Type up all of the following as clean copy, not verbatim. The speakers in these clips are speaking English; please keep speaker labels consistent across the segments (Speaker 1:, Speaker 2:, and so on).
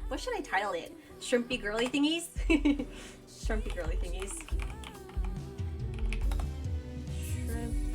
Speaker 1: what should I title it? Shrimpy girly thingies? Shrimpy girly thingies. Shrimpy.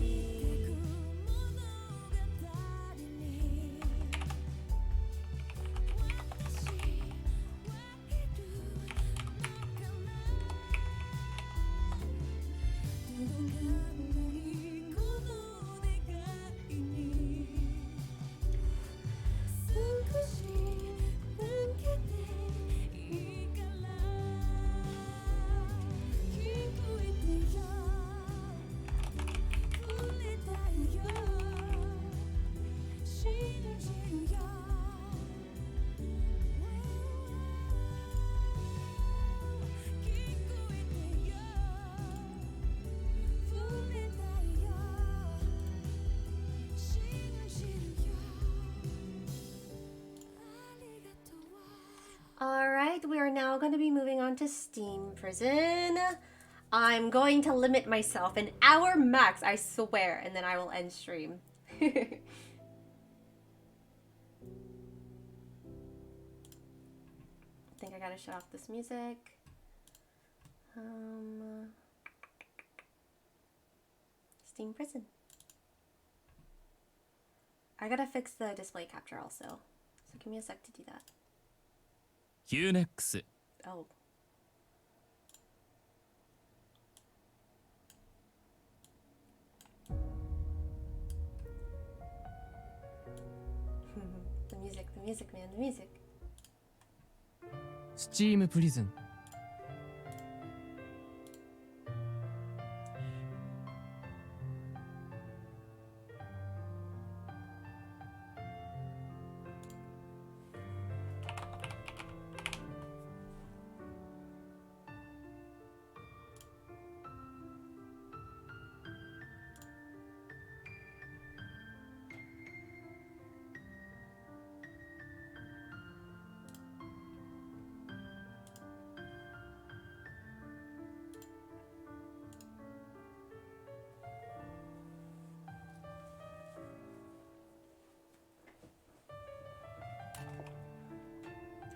Speaker 1: Alright, we are now going to be moving on to Steam Prison. I'm going to limit myself an hour max, I swear, and then I will end stream. I think I gotta shut off this music. Steam Prison. I gotta fix the display capture also, so give me a sec to do that.
Speaker 2: Unex.
Speaker 1: Oh. the music, man, the music.
Speaker 2: Steam Prison.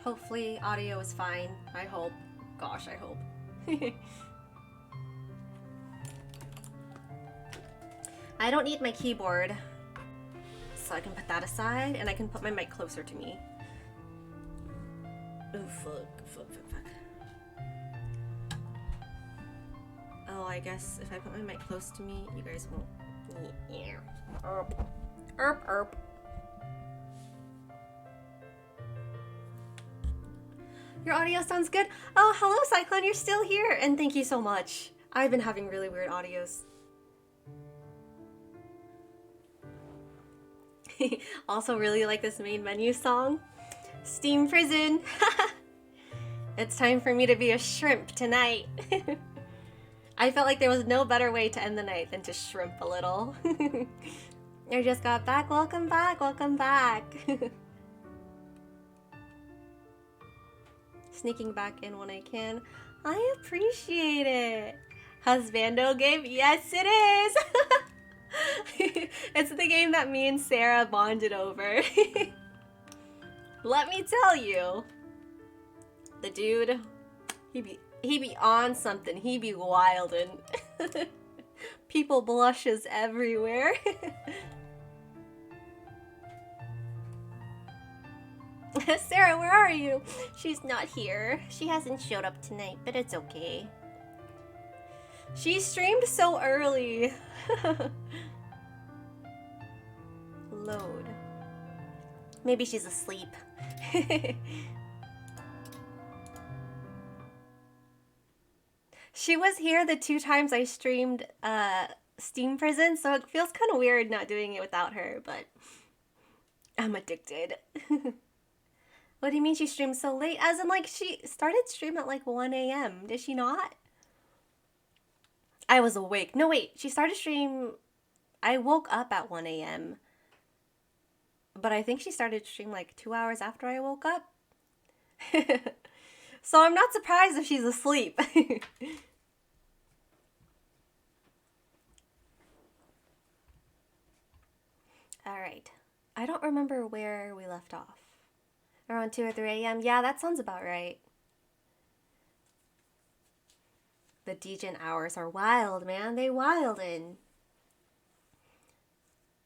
Speaker 1: Hopefully audio is fine. I hope. Gosh, I hope. I don't need my keyboard, so I can put that aside and I can put my mic closer to me. Oh, fuck. Oh, I guess if I put my mic close to me, you guys won't. Yeah. Erp. Your audio sounds good. Oh, hello, Cyclone. You're still here. And thank you so much. I've been having really weird audios. Also really like this main menu song. Steam Prison. It's time for me to be a shrimp tonight. I felt like there was no better way to end the night than to shrimp a little. I just got back. Welcome back. Sneaking back in when I can. I appreciate it. Husbando game? Yes, it is. It's the game that me and Sarah bonded over. Let me tell you, the dude, he be on something. He be wildin'. People blushes everywhere. Sarah, where are you? She's not here. She hasn't showed up tonight, but it's okay. She streamed so early. Load. Maybe she's asleep. She was here the 2 times I streamed Steam Prison, so it feels kind of weird not doing it without her, but I'm addicted. What do you mean she streamed so late? As in, like, she started stream at like 1 a.m. Did she not? I was awake. No, wait. She started stream... I woke up at 1 a.m. But I think she started stream like 2 hours after I woke up. So I'm not surprised if she's asleep. Alright. I don't remember where we left off. Around 2 or 3 a.m. Yeah, that sounds about right. The Dejin hours are wild, man. They wildin'.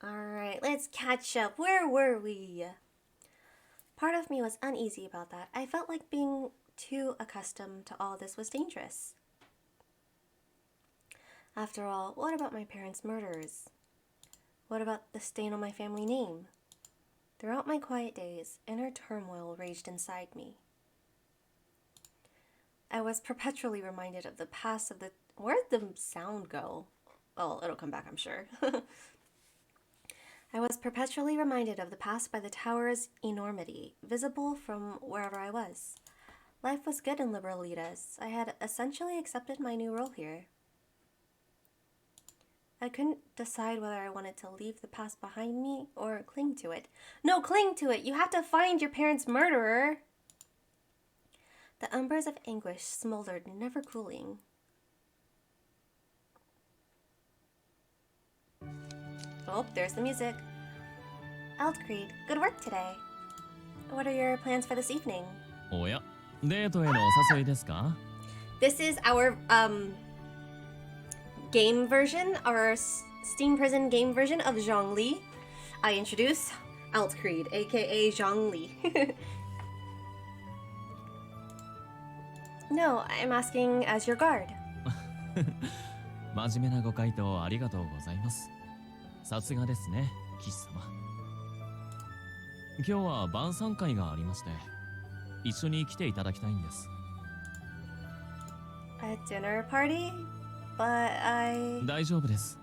Speaker 1: Alright, let's catch up. Where were we? Part of me was uneasy about that. I felt like being too accustomed to all this was dangerous. After all, what about my parents' murderers? What about the stain on my family name? Throughout my quiet days, inner turmoil raged inside me. I was perpetually reminded of the past of the... Where'd the sound go? Well, it'll come back, I'm sure. I was perpetually reminded of the past by the tower's enormity, visible from wherever I was. Life was good in Liberalitas. I had essentially accepted my new role here. I couldn't decide whether I wanted to leave the past behind me or cling to it. No, cling to it! You have to find your parents' murderer! The embers of anguish smoldered, never cooling. Oh, there's the music. Eldcreed, good work today. What are your plans for this evening?
Speaker 2: Oh yeah. デートへのお誘いですか?
Speaker 1: This is our game version, our Steam Prison game version of Zhongli. I introduce Eldcreed, aka Zhongli. No, I'm asking as your guard.
Speaker 2: 真面目なご回答ありがとうございます。さすがですね、騎士様。今日は晩餐会がありまして、一緒に来ていただきたいんです。
Speaker 1: A dinner party? But I...
Speaker 2: 大丈夫です。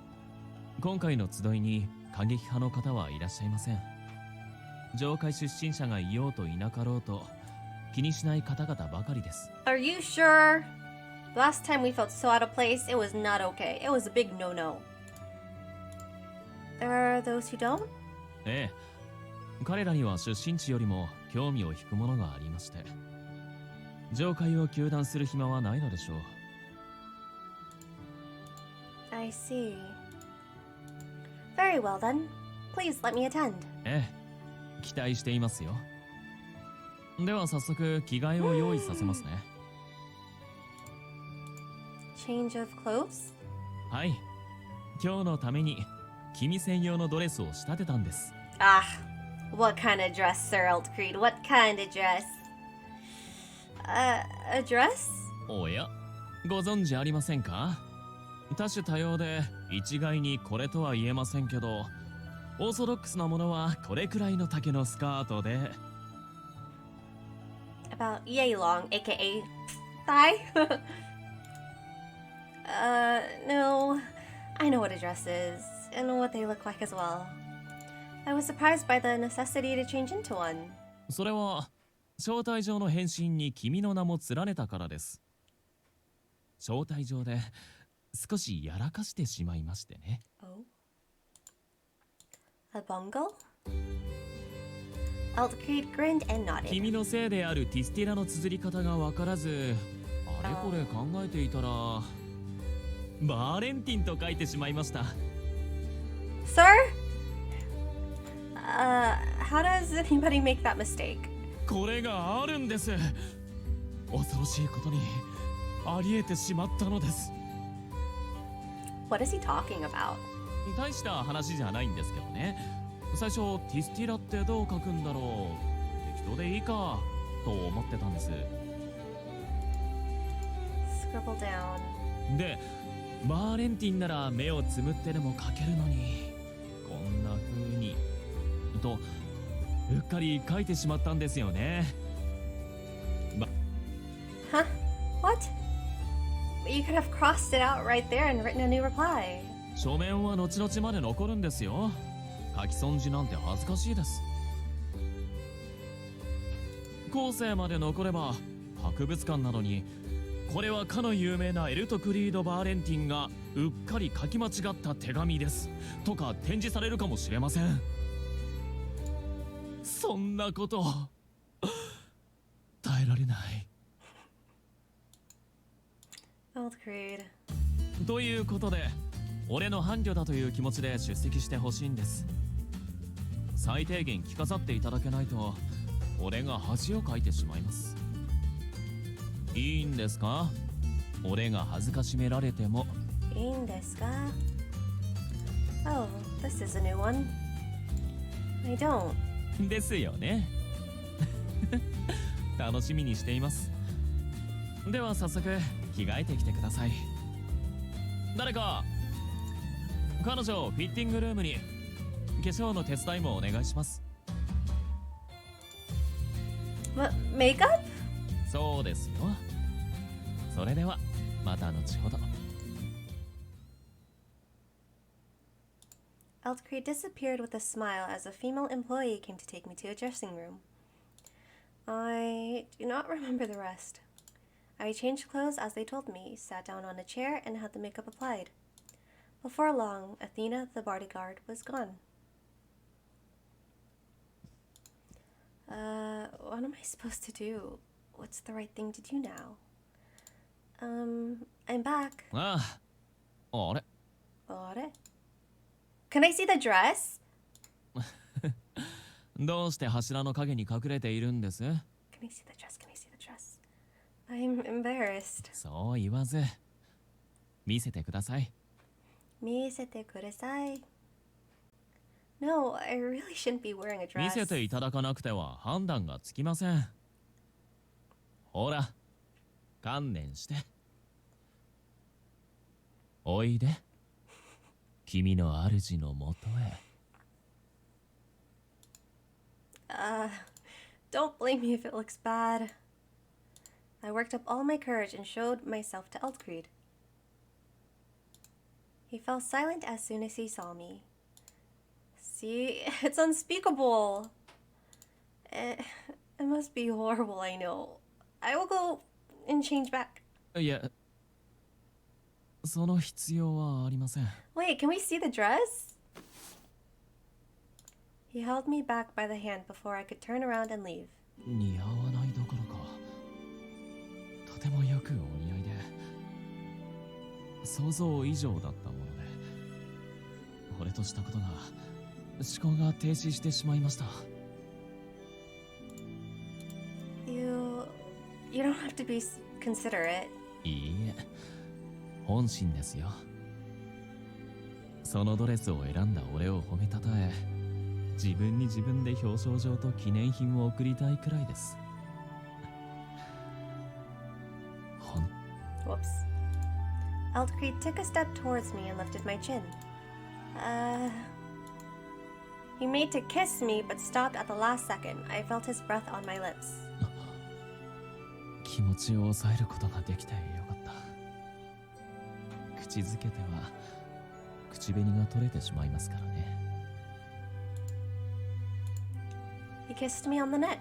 Speaker 2: 今回の集いに過激派の方はいらっしゃいません。上界出身者がいようといなかろうと気にしない方々ばかりです。
Speaker 1: Are you sure? Last time we felt so out of place, it was not okay. It was a big no-no. There are those who don't?
Speaker 2: ええ。彼らには出身地よりも興味を引くものがありまして。上界を糾弾する暇はないのでしょう。
Speaker 1: I see. Very well then. Please let me attend.
Speaker 2: ええ。期待していますよ。では早速着替えを用意させますね。
Speaker 1: Change of clothes?
Speaker 2: はい。今日のために君専用のドレスを仕立てたんです。
Speaker 1: Ah, what kind of dress, Sir Eldcreed? What kind of dress? A dress?
Speaker 2: おや、ご存知ありませんか？多種多様で一概にこれとは言えませんけど、オーソドックスなものはこれくらいの丈のスカートで。
Speaker 1: About yay long, aka thigh? No. I know what a dress is, and what they look like as well. I was surprised by the necessity to change into one.
Speaker 2: それは招待状の返信に君の名も連ねたからです。招待状で少しやらかしてしまいましてね。
Speaker 1: Oh? A bungle? Eldcreed grinned and nodded.
Speaker 2: 君のせいであるティスティラの綴り方がわからず、あれこれ考えていたら、バーレンティンと書いてしまいました。
Speaker 1: Sir? How does anybody make that mistake?
Speaker 2: これがあるんです。恐ろしいことにありえてしまったのです。
Speaker 1: What is he talking about?
Speaker 2: 大した話じゃないんですけどね。最初ティスティラってどう書くんだろう、適当でいいかと思ってたんです。
Speaker 1: Scribble down.
Speaker 2: で、バーレンティンなら目をつむってでも書けるのに、こんな風にとうっかり書いてしまったんですよね。
Speaker 1: Huh? What? You could have crossed it out right there and written a new reply.
Speaker 2: 書面は後々まで残るんですよ。書き損じなんて恥ずかしいです。後世まで残れば博物館などに、これはかの有名なエルトクリード・バーレンティンがうっかり書き間違った手紙ですとか展示されるかもしれません。そんなこと耐えられない。
Speaker 1: Eldcreed.
Speaker 2: ということで、俺の伴侶だという気持ちで出席してほしいんです。最低限着飾っていただけないと俺が恥をかいてしまいます。いいんですか？俺が恥ずかしめられても。
Speaker 1: いいんですか? Oh, this is a new one. I don't.
Speaker 2: ですよね。楽しみにしています。では早速着替えてきてください。誰か彼女をフィッティングルームに。化粧の手伝いもお願いします。
Speaker 1: Makeup?
Speaker 2: そうですよ。それではまた後ほど。
Speaker 1: Eldcree disappeared with a smile as a female employee came to take me to a dressing room. I do not remember the rest. I changed clothes as they told me, sat down on a chair, and had the makeup applied. Before long, Athena, the bodyguard, was gone. What am I supposed to do? What's the right thing to do now? I'm back.
Speaker 2: ああ、あれ
Speaker 1: What? Can I see the dress?
Speaker 2: どうして柱の影に隠れているんです？
Speaker 1: Can I see the dress? Can I see the dress? I'm embarrassed.
Speaker 2: そう言わず見せてください。
Speaker 1: 見せてください. No, I really shouldn't be wearing a dress.
Speaker 2: 見せていただかなくては判断がつきません。ほら、観念して。おいで。君の主のもとへ。
Speaker 1: Don't blame me if it looks bad. I worked up all my courage and showed myself to Eldcree. He fell silent as soon as he saw me. See, it's unspeakable. It must be horrible, I know. I will go and change back.
Speaker 2: いや、その必要はありません。
Speaker 1: Wait, can we see the dress? He held me back by the hand before I could turn around and leave.
Speaker 2: 似合わないどころか、とてもよくお似合いで、想像以上だったもので、俺としたことが思考が停止してしまいました。
Speaker 1: You don't have to be considerate.
Speaker 2: いいえ、本心ですよ。そのドレスを選んだ俺を褒めたたえ、自分に自分で表彰状と記念品を贈りたいくらいです。
Speaker 1: Whoops. Eldcree took a step towards me and lifted my chin. He made to kiss me, but stopped at the last second. I felt his breath on my lips.
Speaker 2: 気持ちを抑えることができてよかった。口づけては口紅が取れてしまいますからね。
Speaker 1: He kissed me on the neck.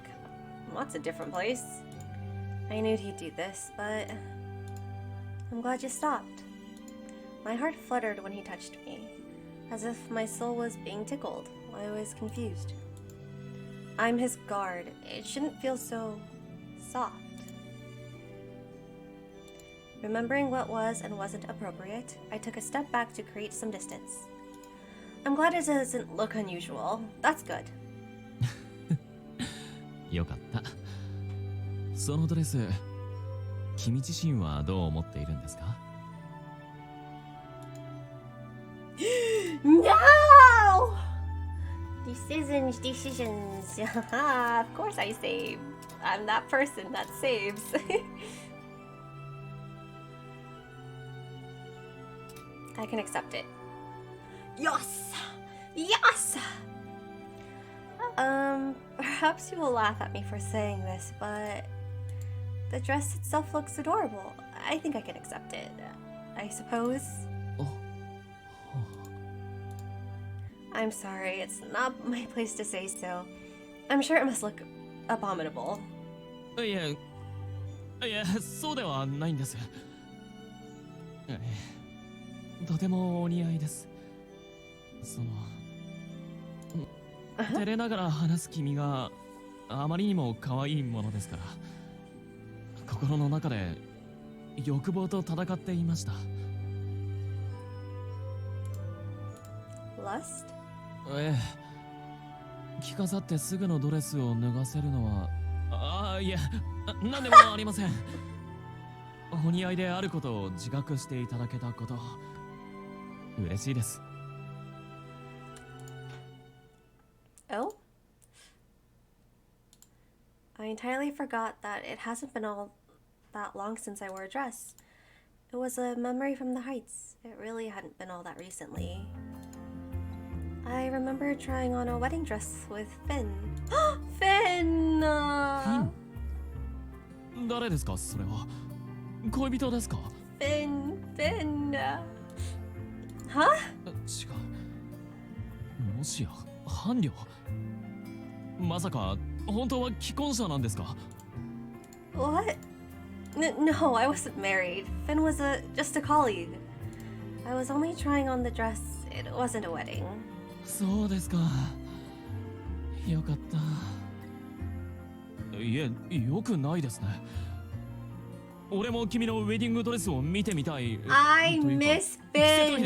Speaker 1: What's a different place? I knew he'd do this, but I'm glad you stopped. My heart fluttered when he touched me, as if my soul was being tickled. I was confused. I'm his guard. It shouldn't feel so soft. Remembering what was and wasn't appropriate, I took a step back to create some distance. I'm glad it doesn't look unusual. That's good.
Speaker 2: よかった。そのドレス、君自身はどう思っているんですか？
Speaker 1: No! Decisions. Of course I save. I'm that person that saves. I can accept it. Yes! Yes! Perhaps you will laugh at me for saying this, but the dress itself looks adorable. I think I can accept it. I suppose. I'm sorry, it's not my place to say so. I'm sure it must look abominable.
Speaker 2: いや、そうではないんです。とてもお似合いです。照れながら話す君があまりにも可愛いものですから、心の中で欲望と戦っていました。
Speaker 1: Lust?
Speaker 2: ええ、着飾ってすぐのドレスを脱がせるのは、いえ、何でもありません。お似合いであることを自覚していただけたこと、嬉しいです。
Speaker 1: Oh? I entirely forgot that it hasn't been all that long since I wore a dress. It was a memory from the Heights. It really hadn't been all that recently. I remember trying on a wedding dress with Finn. Finn!
Speaker 2: 誰ですかそれは。恋人ですか。
Speaker 1: Finn. Huh?
Speaker 2: 違う。もしや伴侶。まさか本当は既婚者なんですか。
Speaker 1: What? No, I wasn't married. Finn was just a colleague. I was only trying on the dress. It wasn't a wedding.
Speaker 2: そうですか。よかった。いえ、よくないですね。俺も君のウェディングドレスを見てみたい。
Speaker 1: I miss Finn.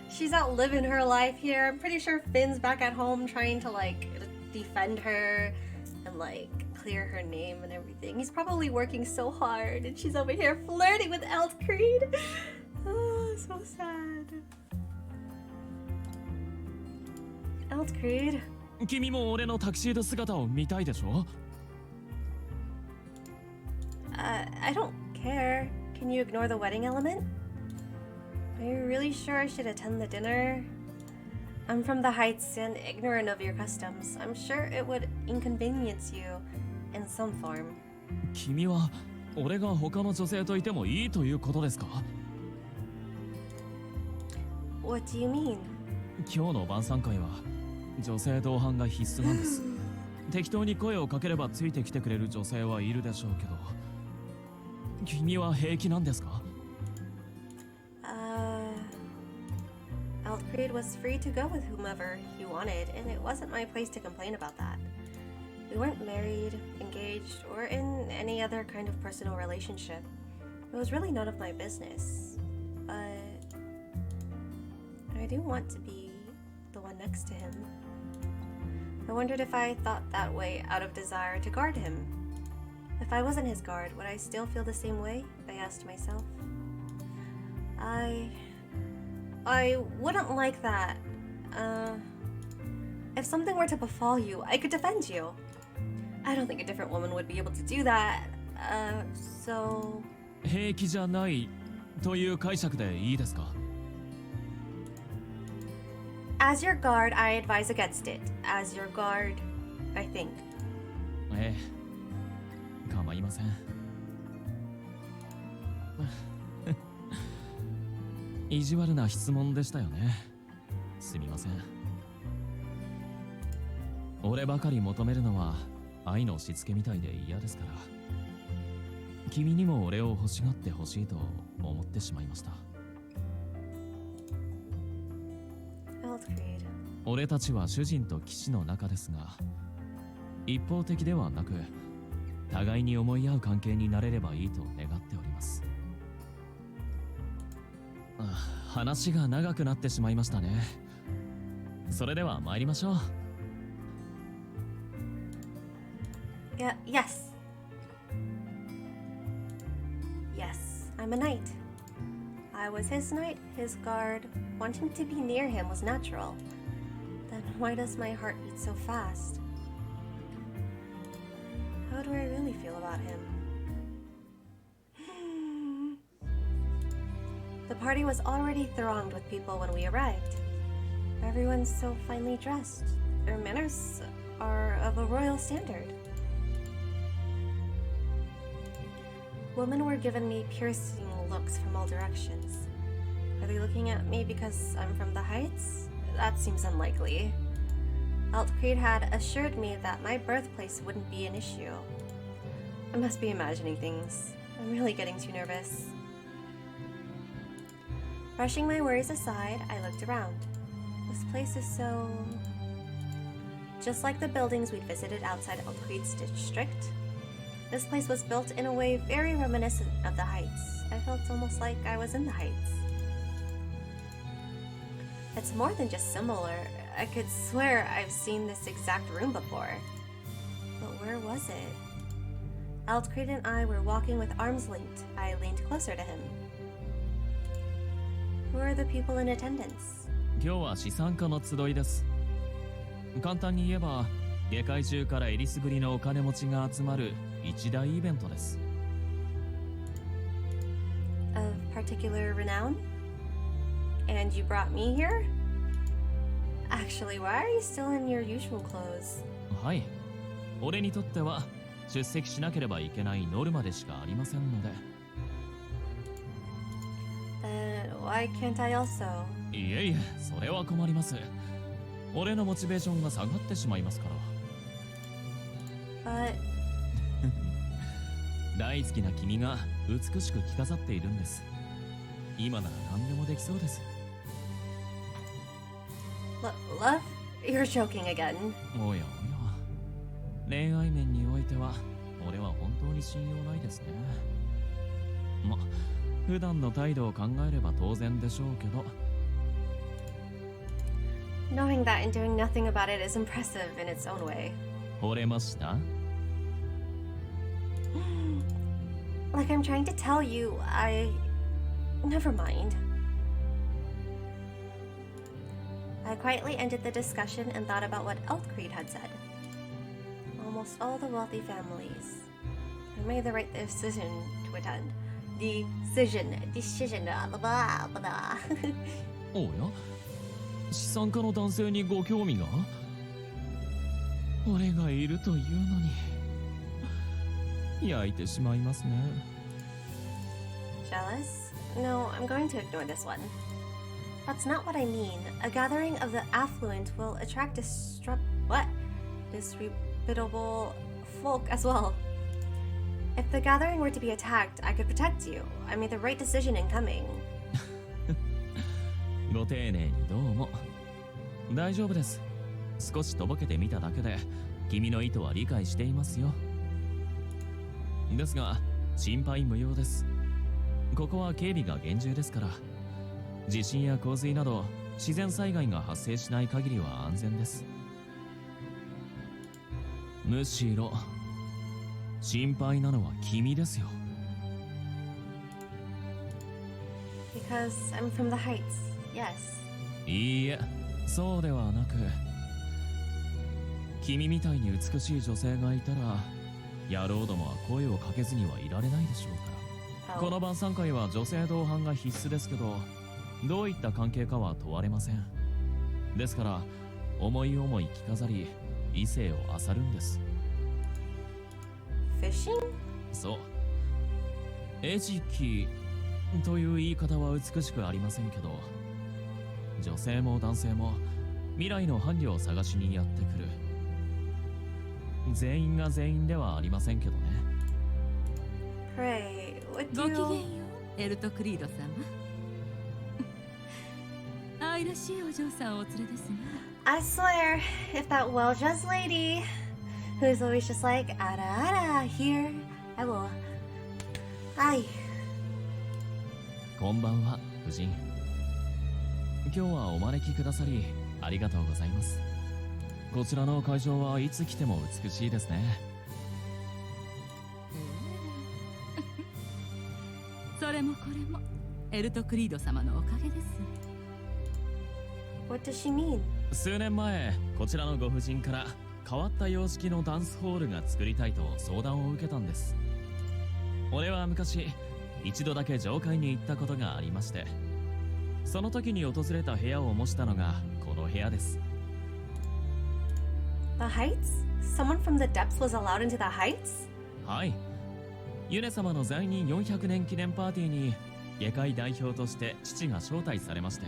Speaker 1: She's out living her life here. I'm pretty sure Finn's back at home trying to like defend her and like clear her name and everything. He's probably working so hard and she's over here flirting with Elf Creed. Oh, so sad. Elf Creed.
Speaker 2: 君も俺のタキシード姿を見たいでしょ。
Speaker 1: I don't care. Can you ignore the wedding element? Are you really sure I should attend the dinner? I'm from the Heights and ignorant of your customs. I'm sure it would inconvenience you in some form.
Speaker 2: 君は俺が他の女性といてもいいということですか。
Speaker 1: What do you mean?
Speaker 2: 今日の晩餐会は女性同伴が必須なんです。適当に声をかければついてきてくれる女性はいるでしょうけど、君は平気なんですか。
Speaker 1: Alfred was free to go with whomever he wanted, and it wasn't my place to complain about that. We weren't married, engaged, or in any other kind of personal relationship. It was really none of my business. But I do want to be the one next to him. I wondered if I thought that way out of desire to guard him. If I wasn't his guard, would I still feel the same way? I asked myself. I wouldn't like that. If something were to befall you, I could defend you. I don't think a different woman would be able to do that. So...
Speaker 2: 平気じゃないという解釈でいいですか。
Speaker 1: As your guard, I advise against it. As your guard, I think.
Speaker 2: ええ、構いません。意地悪な質問でしたよね。すみません。俺ばかり求めるのは愛のしつけみたいで嫌ですから。君にも俺を欲しがってほしいと思ってしまいました。俺たちは主人と騎士の仲ですが、一方的ではなく、互いに思い合う関係になれればいいと願っております。話が長くなってしまいましたね。それでは参りましょう。
Speaker 1: Yes. Yes, I'm a knight. I was his knight, his guard. Wanting to be near him was natural. Then why does my heart beat so fast? How do I really feel about him? The party was already thronged with people when we arrived. Everyone's so finely dressed. Their manners are of a royal standard. Women were giving me piercing looks from all directions. Are they looking at me because I'm from the Heights? That seems unlikely. Altcreed had assured me that my birthplace wouldn't be an issue. I must be imagining things. I'm really getting too nervous. Brushing my worries aside, I looked around. This place is so... just like the buildings we'd visited outside Altcreed's district. This place was built in a way very reminiscent of the Heights. I felt almost like I was in the Heights. It's more than just similar. I could swear I've seen this exact room before. But where was it? Eldcreed and I were walking with arms linked. I leaned closer to him. Who are the people in attendance?
Speaker 2: 今日は資産家の集いです。簡単に言えば、下界中からえりすぐりのお金持ちが集まる一大イベントです。
Speaker 1: Of particular renown? And you brought me here? Actually, why are you still in your usual clothes?
Speaker 2: はい。俺にとっては出席しなければいけないノルマでしかありませんので。
Speaker 1: Then why can't I also?
Speaker 2: いえいえ、それは困ります。俺のモチベーションが下がってしまいますから。
Speaker 1: But
Speaker 2: 大好きな君が美しく着飾っているんです。今なら何でもできそうです。
Speaker 1: love? You're joking again.
Speaker 2: おやおや。恋愛面においては俺は本当に信用ないですね。ま、普段の態度を考えれば当然でしょうけど。
Speaker 1: Knowing that and doing nothing about it is impressive in its own way.
Speaker 2: 惚れました？
Speaker 1: Like I'm trying to tell you, Never mind. I quietly ended the discussion and thought about what Eldcreed had said. Almost all the wealthy families. I made the right decision to attend. Decision, blah blah blah.
Speaker 2: おや？資産家の男性にご興味が？俺がいるというのに焼いてしまいますね。
Speaker 1: Jealous? No, I'm going to ignore this one. That's not what I mean. A gathering of the affluent will attract disreputable folk as well. If the gathering were to be attacked, I could protect you. I made the right decision in coming.
Speaker 2: ご丁寧にどうも。大丈夫です。少しとぼけてみただけで君の意図は理解していますよ。ですが心配無用です。ここは警備が厳重ですから、地震や洪水など自然災害が発生しない限りは安全です。むしろ心配なのは君ですよ。
Speaker 1: Because I'm from the heights, yes.
Speaker 2: いいえ、そうではなく、君みたいに美しい女性がいたら野郎どもは声をかけずにはいられないでしょうから。この晩餐会は女性同伴が必須ですけど、どういった関係かは問われません。ですから思い思い着飾り異性を漁るんです。
Speaker 1: Fishing?
Speaker 2: そう、餌食という言い方は美しくありませんけど、女性も男性も未来の伴侶を探しにやってくる。全員が全員ではありませんけどね。
Speaker 1: Pray, would
Speaker 3: ごきげん
Speaker 1: you...
Speaker 3: よう、エルトクリード様。愛らしいお嬢さんをお連れですが。
Speaker 1: I swear, if that well-dressed lady who's always just like, ara ara, here, I will... Aye.
Speaker 2: こんばんは、夫人。今日はお招きくださりありがとうございます。こちらの会場はいつ来ても美しいですね。
Speaker 3: それもこれもエルトクリード様のおかげです。
Speaker 1: What does she mean?
Speaker 2: 数年前こちらのご婦人から変わった様式のダンスホールが作りたいと相談を受けたんです。俺は昔一度だけ上階に行ったことがありまして、その時に訪れた部屋を模したのがこの部屋です。
Speaker 1: The Heights? Someone from the depths was allowed into the Heights?
Speaker 2: はい、ユネ様の在任400年記念パーティーに下界代表として父が招待されまして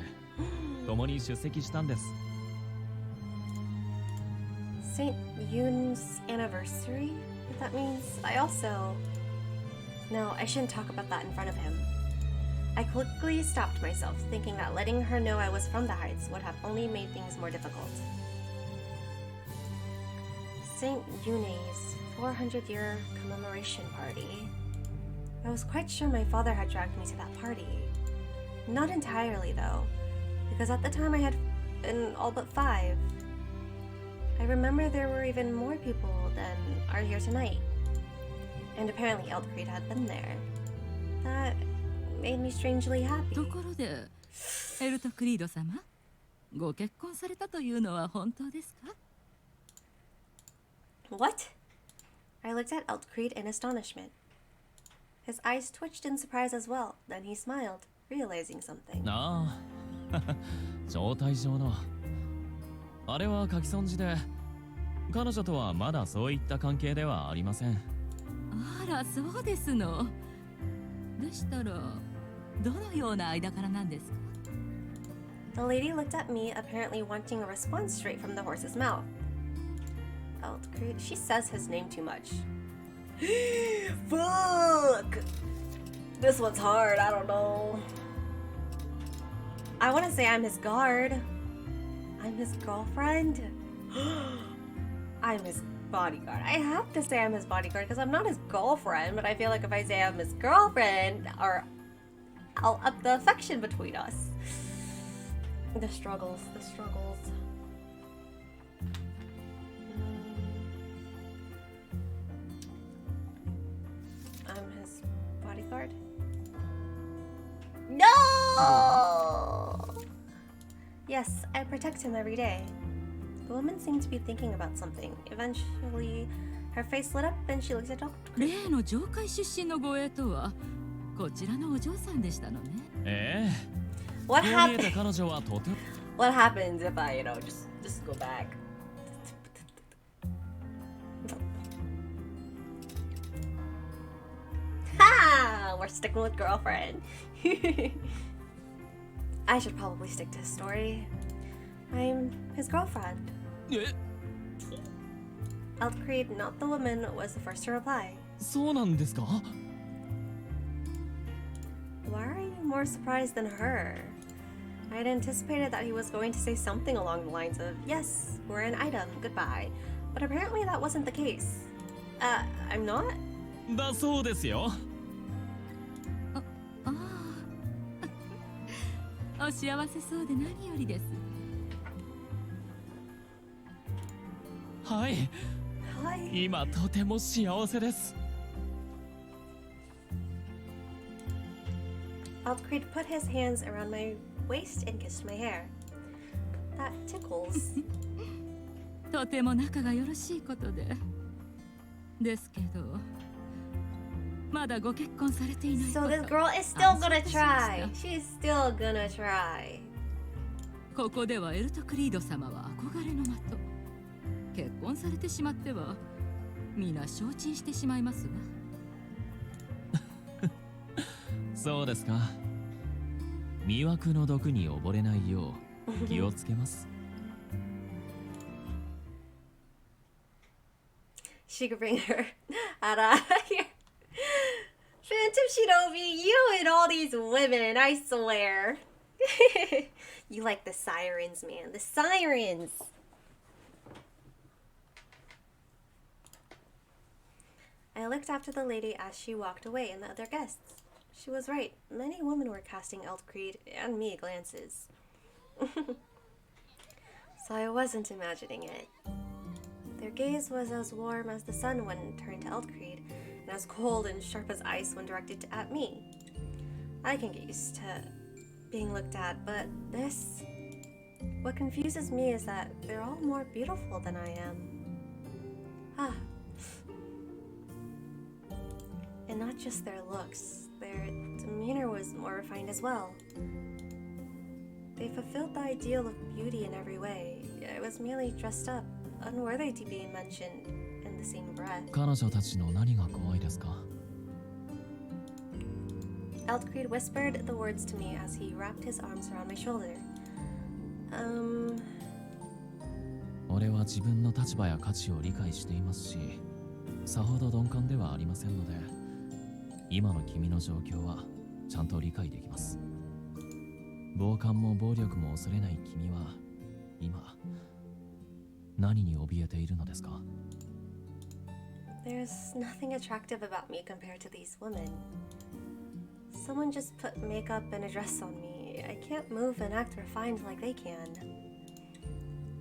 Speaker 2: 共に出席したんです。
Speaker 1: Saint Yoon's anniversary? That means I also... No, I shouldn't talk about that in front of him. I quickly stopped myself, thinking that letting her know I was from the Heights would have only made things more difficult. Saint Yune's 400-year commemoration party. I was quite sure my father had dragged me to that party. Not entirely, though. Because at the time I had been all but 5. I remember there were even more people than are here tonight. And apparently Eldcreed had been there. That made me strangely happy.
Speaker 3: ところでエルトクリード様、ご結婚されたというのは本当ですか？
Speaker 1: What? I looked at Eldcreed in astonishment. His eyes twitched in surprise as well. Then he smiled, realizing something.
Speaker 2: ああ招待状のあれは書き損じで彼女とはまだそういった関係ではありません。
Speaker 3: あら、そうですの。でしたらどのような間柄なんですか？
Speaker 1: The lady looked at me, apparently wanting a response straight from the horse's mouth. Eldcreed, she says his name too much. Fuck! This one's hard, I don't know. I want to say I'm his guard. I'm his girlfriend. I'm his bodyguard. I have to say I'm his bodyguard because I'm not his girlfriend, but I feel like if I say I'm his girlfriend, or I'll up the affection between us. The struggles, the struggles. I'm his bodyguard. No! Yes, I protect him every day. The woman seemed to be thinking about something. Eventually, her face lit up and she looked at Dr.
Speaker 3: 例の上海出身の護衛とはこちらのお嬢さんでしたのね。
Speaker 2: ええ
Speaker 1: What
Speaker 2: こう見えて
Speaker 1: happened?
Speaker 2: 彼女はとても
Speaker 1: What happens if I, just go back? Ha! We're sticking with girlfriend. I should probably stick to his story. I'm his girlfriend.
Speaker 2: え
Speaker 1: Eldcreed, not the woman, was the first to reply.
Speaker 2: そうなんですか？
Speaker 1: Why are you more surprised than her? I'd anticipated that he was going to say something along the lines of, yes, we're an item, goodbye. But apparently that wasn't the case. I'm not?
Speaker 2: だそうですよ。
Speaker 3: ああお幸せそうで何よりです。
Speaker 2: はい、
Speaker 1: Hi.
Speaker 2: 今とても幸せです。
Speaker 1: Eldcreed put his hands around my waist and kissed my hair. That tickles.
Speaker 3: とても仲がよろしいことで。ですけど、まだご結婚されていないこと。
Speaker 1: So this girl is still gonna try. She's still gonna try.
Speaker 3: ここではエルトクリード様は憧れの的。結婚されてしまっては、皆承知してしまいますわ。
Speaker 2: そうですか。魅惑の毒に溺れないよう気をつけます。
Speaker 1: She could bring her out of here. Phantom Shinobi, you and all these women, I swear. You like the sirens, man. The sirens. I looked after the lady as she walked away and the other guests. She was right. Many women were casting Eldcreed and me glances. So I wasn't imagining it. Their gaze was as warm as the sun when turned to Eldcreed, and as cold and sharp as ice when directed at me. I can get used to being looked at, but this... What confuses me is that they're all more beautiful than I am. Ah. And not just their looks, their demeanor was more refined as well. They fulfilled the ideal of beauty in every way. I was merely dressed up, unworthy to be mentioned in the same breath.
Speaker 2: 彼女たちの何が怖いですか？
Speaker 1: Eldcreed whispered the words to me as he wrapped his arms around my shoulder.
Speaker 2: 俺は自分の立場や価値を理解していますし、さほど鈍感ではありませんので、今の君の状況はちゃんと理解できます。暴漢も暴力も恐れない君は今何に怯えているのですか？
Speaker 1: There's nothing attractive about me compared to these women. Someone just put makeup and a dress on me, I can't move and act refined like they can.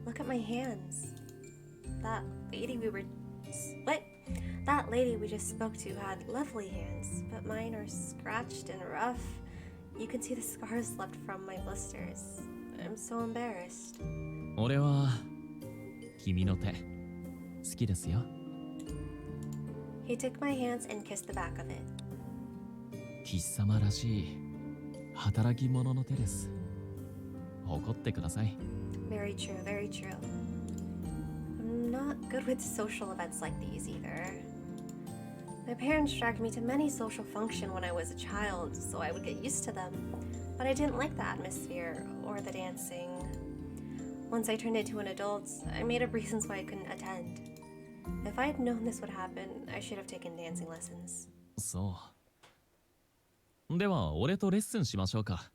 Speaker 1: Look at my hands. That lady we were... What? That lady we just spoke to had lovely hands, but mine are scratched and rough. You can see the scars left from my blisters. I'm so embarrassed.
Speaker 2: 俺は君の手好きですよ。
Speaker 1: He took my hands and kissed the back of it.
Speaker 2: 貴様らしい働き者の手です。誇ってください。
Speaker 1: Very true, very true. I'm not good with social events like these either. My parents dragged me to many social functions when I was a child, so I would get used to them. But I didn't like the atmosphere or the dancing. Once I turned into an adult, I made up reasons why I couldn't attend. If I had known this would happen, I should have taken dancing lessons.
Speaker 2: そう。では俺とレッスンしましょうか。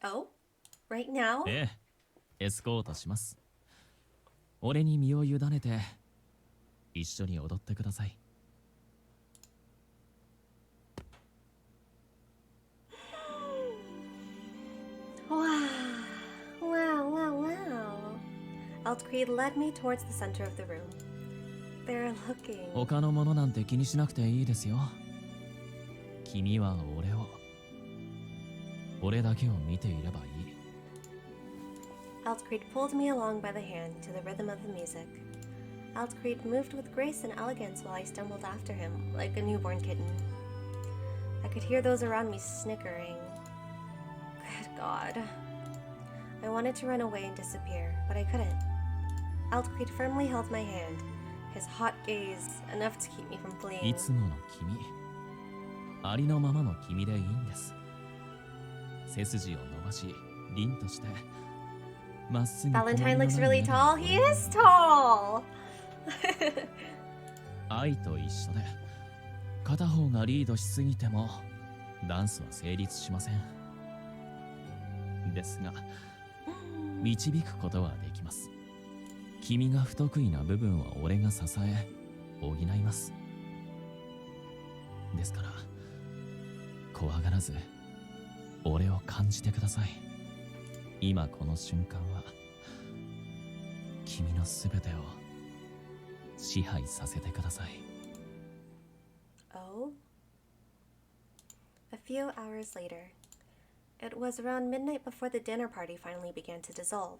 Speaker 1: Oh? Right now?
Speaker 2: ええ、エスコートします。俺に身を委ねて一緒に踊ってください。
Speaker 1: Wow. Wow, wow, wow. Altcreed led me towards the center of the room. They're looking.
Speaker 2: 他のものなんて気にしなくていいですよ。君は俺だけを見ていればいい。
Speaker 1: Altcreed pulled me along by the hand to the rhythm of the music. Altcreed moved with grace and elegance while I stumbled after him, like a newborn kitten. I could hear those around me snickering. Good God. I wanted to run away and disappear, but I couldn't. Altcreed firmly held my hand, his hot gaze enough to keep me from
Speaker 2: い
Speaker 1: fleeing.
Speaker 2: つもの君、ありのままの君でいいんです。背筋を伸ばし、凛として、まっすぐ
Speaker 1: Valentine looks really tall. He is tall!
Speaker 2: 愛と一緒で、片方がリードしすぎても、ダンスは成立しません。ですが、導くことはできます。君が不得意な部分は俺が支え、補います。ですから、怖がらず、俺を感じてください。今この瞬間は、君のすべてを支配させてください。
Speaker 1: Oh? A few hours later. It was around midnight before the dinner party finally began to dissolve.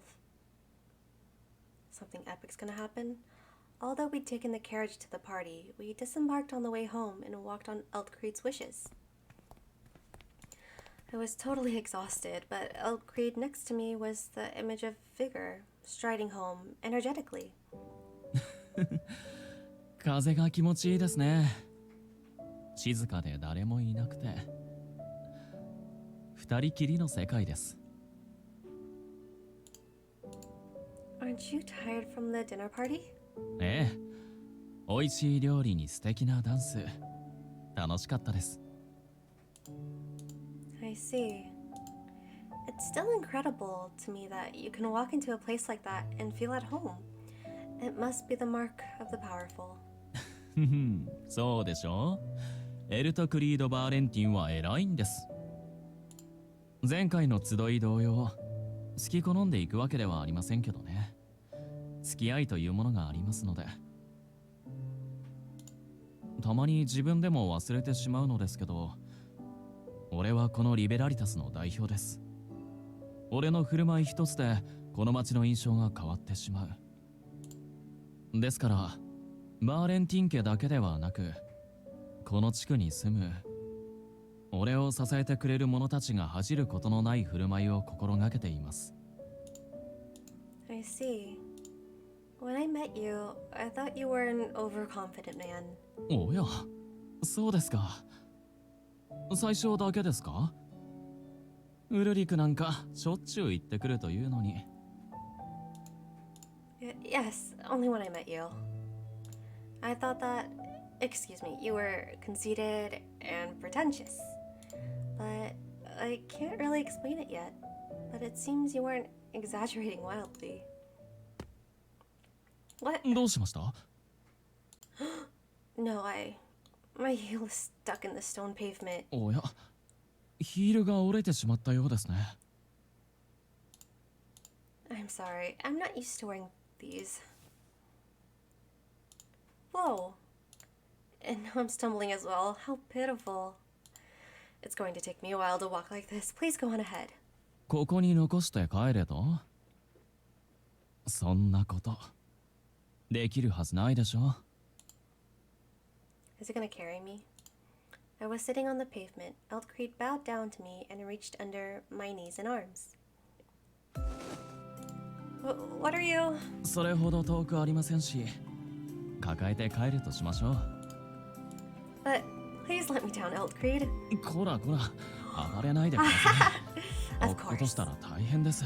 Speaker 1: Something epic's gonna happen? Although we'd taken the carriage to the party, we disembarked on the way home and walked on Eltcreed's wishes. I was totally exhausted, but Eltcreed next to me was the image of vigor, striding home energetically.
Speaker 2: 風が気持ちいいですね。静かで誰もいなくて、二人きりの世界です。
Speaker 1: Aren't you tired from the dinner party?
Speaker 2: ええ、美味しい料理に素敵なダンス、楽しかったです。
Speaker 1: I see. It's still incredible to me that you can walk into a place like that and feel at home. It must be the mark of the powerful.
Speaker 2: そうでしょ。エルト・クリード・バーレンティンは偉いんです。前回の集い同様、好き好んでいくわけではありませんけどね。付き合いというものがありますので。たまに自分でも忘れてしまうのですけど、俺はこのリベラリタスの代表です。俺の振る舞い一つでこの街の印象が変わってしまう。ですから、バーレンティン家だけではなく、この地区に住む俺を支えてくれる者たちが恥じることのない振る舞いを心がけています。
Speaker 1: I see. When I met you, I thought you were an overconfident man.
Speaker 2: おや、そうですか。最初だけですか？ウルリクなんかしょっちゅう言ってくるというのに。
Speaker 1: Yes, only when I met you. I thought that, excuse me, you were conceited and pretentious. But I can't really explain it yet. But it seems you weren't exaggerating wildly. What?
Speaker 2: どうしました？
Speaker 1: No, my heel is stuck in the stone pavement.
Speaker 2: おや、ヒールが折れてしまったようですね。
Speaker 1: I'm sorry. I'm not used to wearing these. Whoa. And now I'm stumbling as well. How pitiful. It's going to take me a while to walk like this. Please go on ahead.
Speaker 2: ここに残して帰れと？そんなことできるはずないでしょ。
Speaker 1: Is it gonna carry me? I was sitting on the pavement. Eltcreed bowed down to me and reached under my knees and arms. What are you?
Speaker 2: それほど遠くありませんし、抱えて帰るとしましょう。
Speaker 1: But please let me down, Eltcreed.
Speaker 2: こらこら、暴れないでください。
Speaker 1: Of
Speaker 2: 落っことした
Speaker 1: course.
Speaker 2: ら大変です。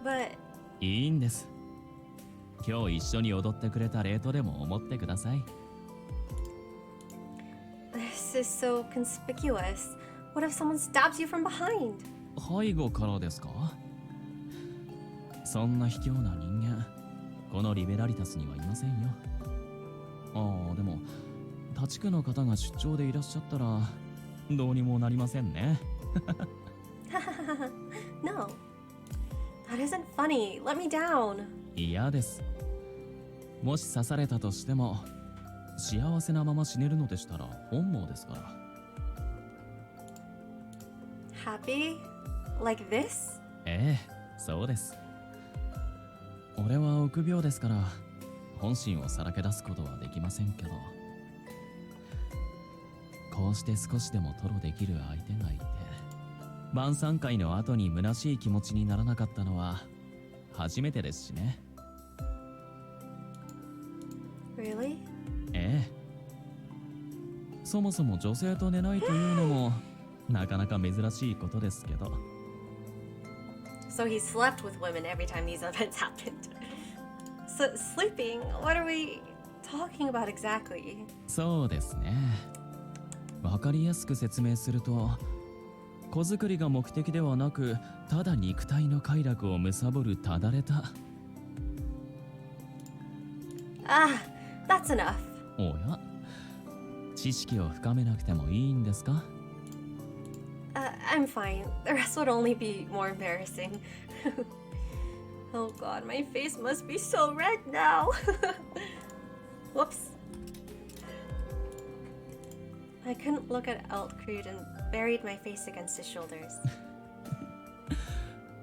Speaker 1: But
Speaker 2: いいんです。今日一緒に踊ってくれたレートでも思ってください。
Speaker 1: this is so conspicuous. What if someone stabs you from behind?
Speaker 2: 背後からですか？そんな卑怯な人間、このリベラリタスにはいませんよ。ああ、でも立区の方が出張でいらっしゃったらどうにもなりませんね。
Speaker 1: No. That isn't funny. Let me down.
Speaker 2: 嫌です。もし刺されたとしても幸せなまま死ねるのでしたら本望ですから。
Speaker 1: Happy? Like this?
Speaker 2: ええ、そうです。俺は臆病ですから本心をさらけ出すことはできませんけど、こうして少しでも吐露できる相手がいて、晩餐会の後に虚しい気持ちにならなかったのは初めてですしね。
Speaker 1: Really?
Speaker 2: ええ。そもそも女性と寝ないというのもなかなか珍しいことですけど。
Speaker 1: So he slept with women every time these events happened. So sleeping? What are we talking about exactly?
Speaker 2: そうですね。わかりやすく説明すると、子作りが目的ではなく、ただ肉体の快楽を貪るただれた。
Speaker 1: Ah, that's enough.
Speaker 2: おや、知識を深めなくてもいいんですか？
Speaker 1: I'm fine. The rest would only be more embarrassing. Oh god, my face must be so red now. Whoops. I couldn't look at Eltcreed and buried my face against his shoulders.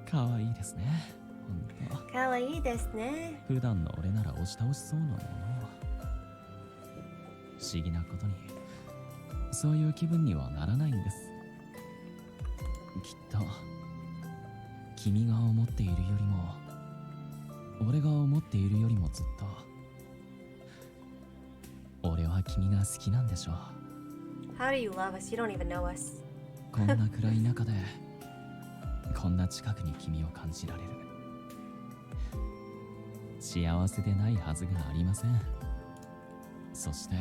Speaker 2: かわいいですね。ほんと。
Speaker 1: かわいいですね。
Speaker 2: 普段の俺なら押し倒しそうなのよな。不思議なことに、そういう気分にはならないんです。きっと君が思っているよりも俺が思っているよりもずっと俺は君が好きなんでしょう。
Speaker 1: How do you love us? You don't even know us.
Speaker 2: こんな暗い中でこんな近くに君を感じられる。幸せでないはずがありません。そして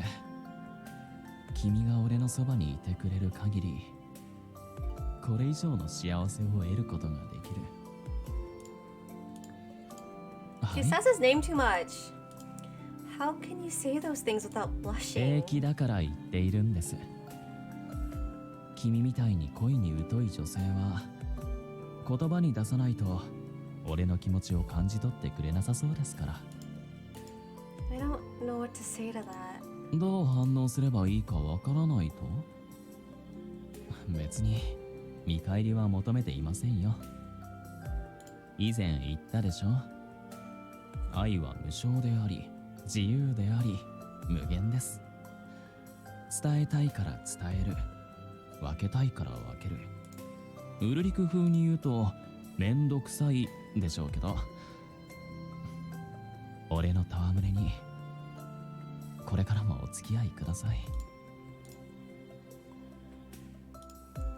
Speaker 2: 君が俺のそばにいてくれる限りこれ以上の幸せを得ることができる。
Speaker 1: He says his name too much. How can you say those things without
Speaker 2: 平
Speaker 1: blushing?
Speaker 2: 気だから言っているんです。君みたいに恋に疎い女性は言葉に出さないと俺の気持ちを感じ取ってくれなさそうですから。
Speaker 1: I don't know what to say to that.
Speaker 2: どう反応すればいいかわからないと？別に見返りは求めていませんよ。以前言ったでしょ。愛は無償であり自由であり無限です。伝えたいから伝える、分けたいから分ける。ウルリク風に言うとめんどくさいでしょうけど、俺の戯れにこれからもお付き合いください。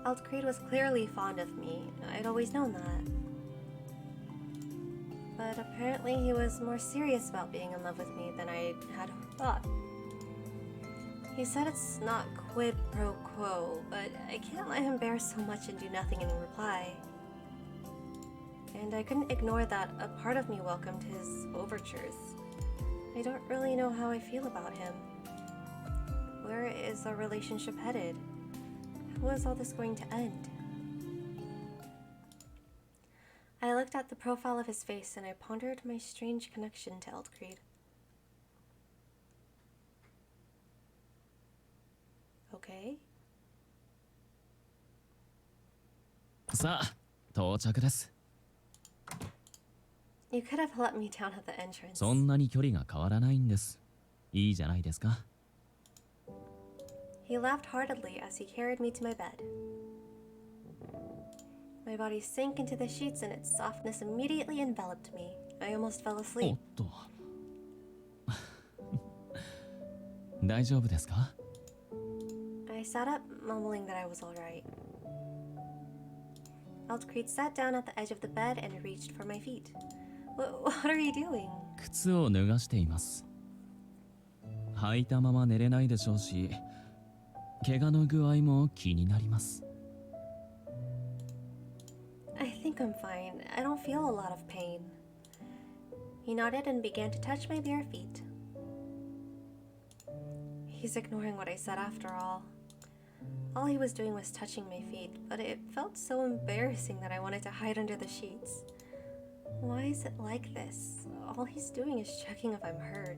Speaker 1: Eltcreed was clearly fond of me. I'd always known that. But apparently he was more serious about being in love with me than I had thought. He said it's not quid pro quo, but I can't let him bear so much and do nothing in reply. And I couldn't ignore that a part of me welcomed his overtures. I don't really know how I feel about him. Where is our relationship headed? How is all this going to end? I looked at the profile of his face and I pondered my strange connection to Eldcreed. Okay.
Speaker 2: さあ、到着です。
Speaker 1: You could have let me down at the entrance.
Speaker 2: そんなに距離が変わらないんです。いいじゃないですか。
Speaker 1: He laughed heartedly as he carried me to my bed. My body sank into the sheets and its softness immediately enveloped me. I almost fell
Speaker 2: お
Speaker 1: asleep.
Speaker 2: っと。大丈夫ですか？
Speaker 1: I sat up, mumbling that I was all right. Eldcreed sat down at the edge of the bed and reached for my feet. What are you doing?
Speaker 2: 靴を脱がしています。履いたまま寝れないでしょうし、怪我の具合も気になります。
Speaker 1: I think I'm fine. I don't feel a lot of pain. He nodded and began to touch my bare feet. He's ignoring what I said after all. All he was doing was touching my feet, but it felt so embarrassing that I wanted to hide under the sheets. Why is it like this? All he's doing is checking if I'm hurt.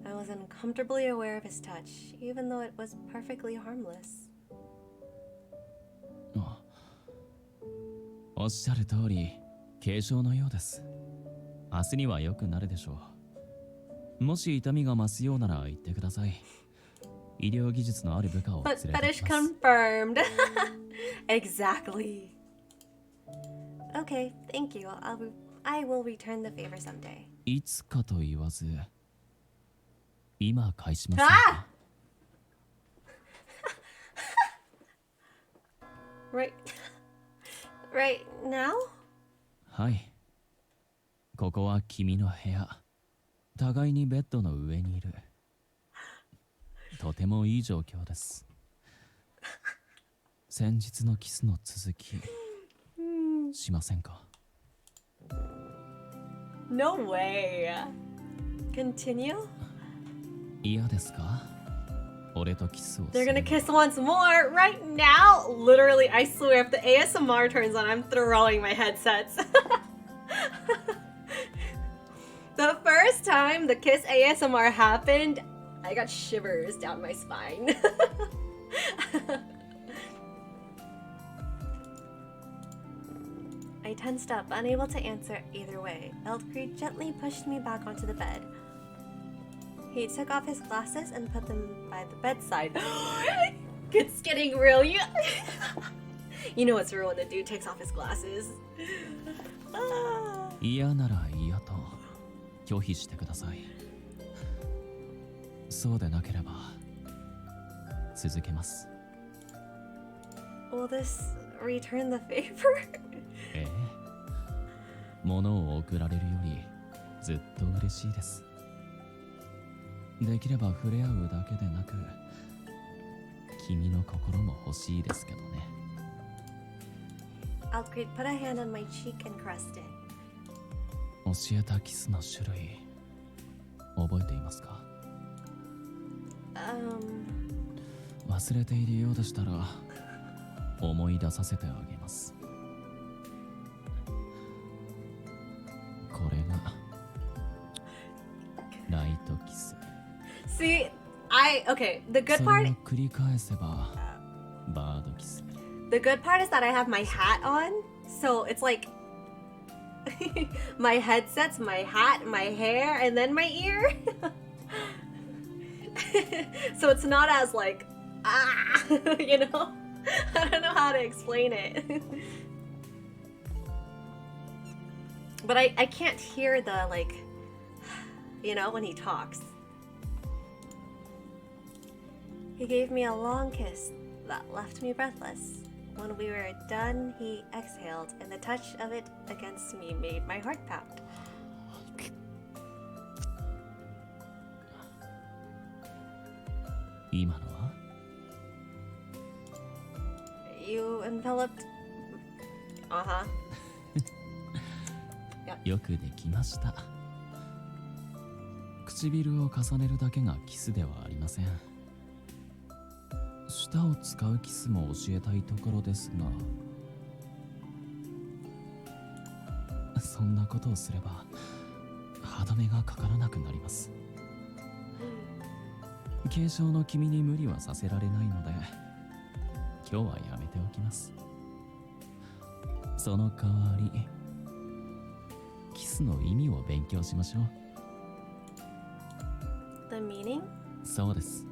Speaker 1: I was uncomfortably aware of his touch, even though it was perfectly harmless.
Speaker 2: おっしゃる通り、軽傷のようです。明日には良くなるでしょう。もし痛みが増すようなら言ってください。医療技術のある部下を連れてきます。
Speaker 1: Fetish confirmed. Exactly. Okay, thank you. I will return the favor someday.
Speaker 2: いつかと言わず、今返しますか？
Speaker 1: Right now?
Speaker 2: はい。ここは君の部屋。互いにベッドの上にいる。とてもいい状況です。先日のキスの続き、しませんか？
Speaker 1: No way. Continue?
Speaker 2: 嫌ですか？俺とキスをす
Speaker 1: They're
Speaker 2: る。
Speaker 1: gonna kiss once more right now. Literally, I swear, if the ASMR turns on, I'm throwing my headsets. The first time the kiss ASMR happened, I got shivers down my spine. I tensed up, unable to answer either way. Eldcreed gently pushed me back onto the bed. He took off his glasses and put them by the bedside. It's getting real. You know what's real when the dude takes off his glasses.
Speaker 2: 嫌なら嫌と拒否してください。そうでなければ続けます。
Speaker 1: Will this return the favor?
Speaker 2: ええ。物を送られるよりずっと嬉しいです。できれば触れ合うだけでなく、君の心も欲しいですけどね。
Speaker 1: Eldcreed put a hand on my cheek and caressed it.
Speaker 2: 教えたキスの種類覚えていますか？忘れているようでしたら思い出させてあげます。これがライトキス。
Speaker 1: See, okay, the good
Speaker 2: そ
Speaker 1: part
Speaker 2: れを繰り返せばバードキス。
Speaker 1: the good part is that I have my hat on, so it's like my headsets, my hat, my hair, and then my ear. So it's not as like you know. I don't know how to explain it. But I can't hear the like, you know, when he talks. He gave me a long kiss that left me breathless. When we were done, he exhaled, and the touch of it against me made my heart pound. You enveloped. Uh-huh.
Speaker 2: よくできました。唇を重ねるだけがキスではありません。舌を使うキスも教えたいところですが、そんなことをすれば歯止めがかからなくなります。軽症の君に無理はさせられないので、今日はやめておきます。その代わりキスの意味を勉強しましょう。
Speaker 1: The meaning?
Speaker 2: そうです。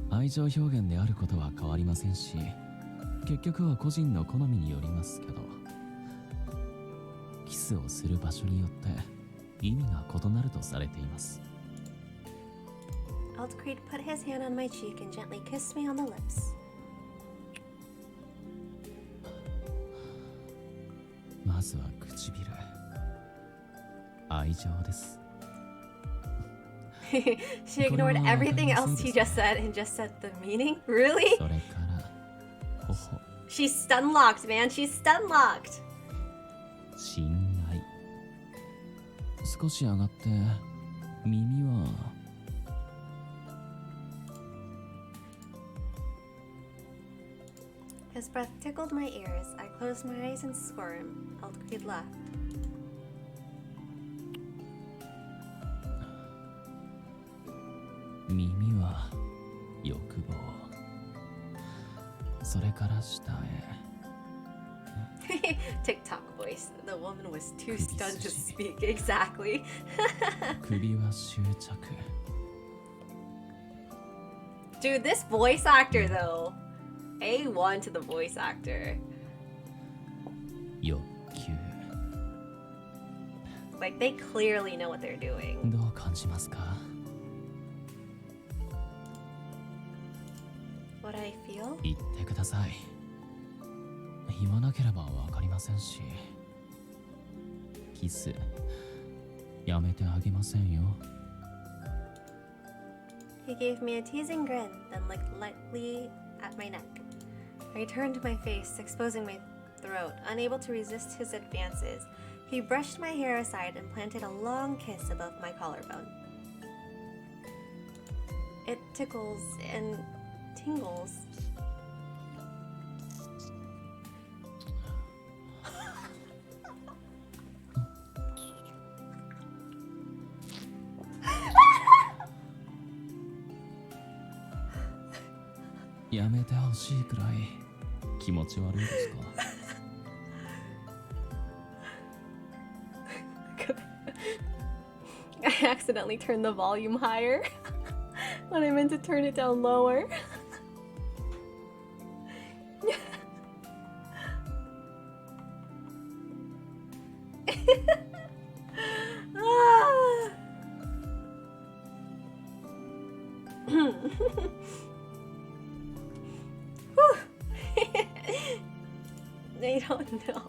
Speaker 2: 愛情表現であることは変わりませんし、結局は個人の好みによりますけど、キスをする場所によって意味が異なるとされています。
Speaker 1: Alt Creed put his hand on my cheek and gently kissed me on the lips.
Speaker 2: まずは唇、愛情です。
Speaker 1: She ignored everything else he just said and just said the meaning? Really?
Speaker 2: それから頬、
Speaker 1: She's stun locked, man. She's stun locked.
Speaker 2: 親愛。少し上がって耳は
Speaker 1: His breath tickled my ears. I closed my eyes and squirmed. Alt Creed laughed.
Speaker 2: 耳は欲望、それから下へ。
Speaker 1: TikTok voice. The woman was too stunned to speak. Exactly.
Speaker 2: 首は執着。
Speaker 1: Dude, this voice actor though. A1 to the voice actor.
Speaker 2: 欲求、
Speaker 1: Like they clearly know what they're doing.
Speaker 2: どう感じますか？
Speaker 1: What I feel?
Speaker 2: 言ってください。言わなければわかりませんし。キスやめてあげませんよ。
Speaker 1: He gave me a teasing grin, then licked lightly at my neck. I turned my face, exposing my throat, unable to resist his advances. He brushed my hair aside and planted a long kiss above my collarbone. It tickles and tingles.
Speaker 2: "やめてほしいくらい気持ち悪いですか?"
Speaker 1: I accidentally turned the volume higher when I meant to turn it down lower. Ah. Whew. I don't know.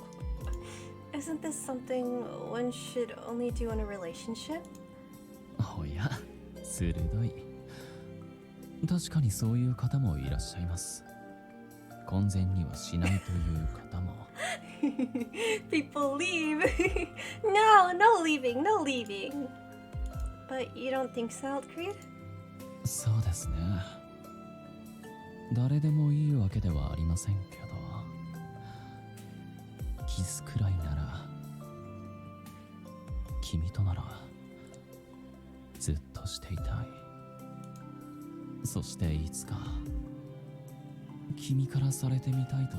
Speaker 1: Isn't this something one should only do in a relationship?
Speaker 2: おや、鋭い。確かにそういう方もいらっしゃいます。婚前にはしないという方も。
Speaker 1: People leave. No, no leaving, no leaving. But you don't think so, Alt Creed?
Speaker 2: そうですね。誰でもいいわけではありませんけど、キスくらいなら、君とならずっとしていたい。そしていつか君からされてみたいと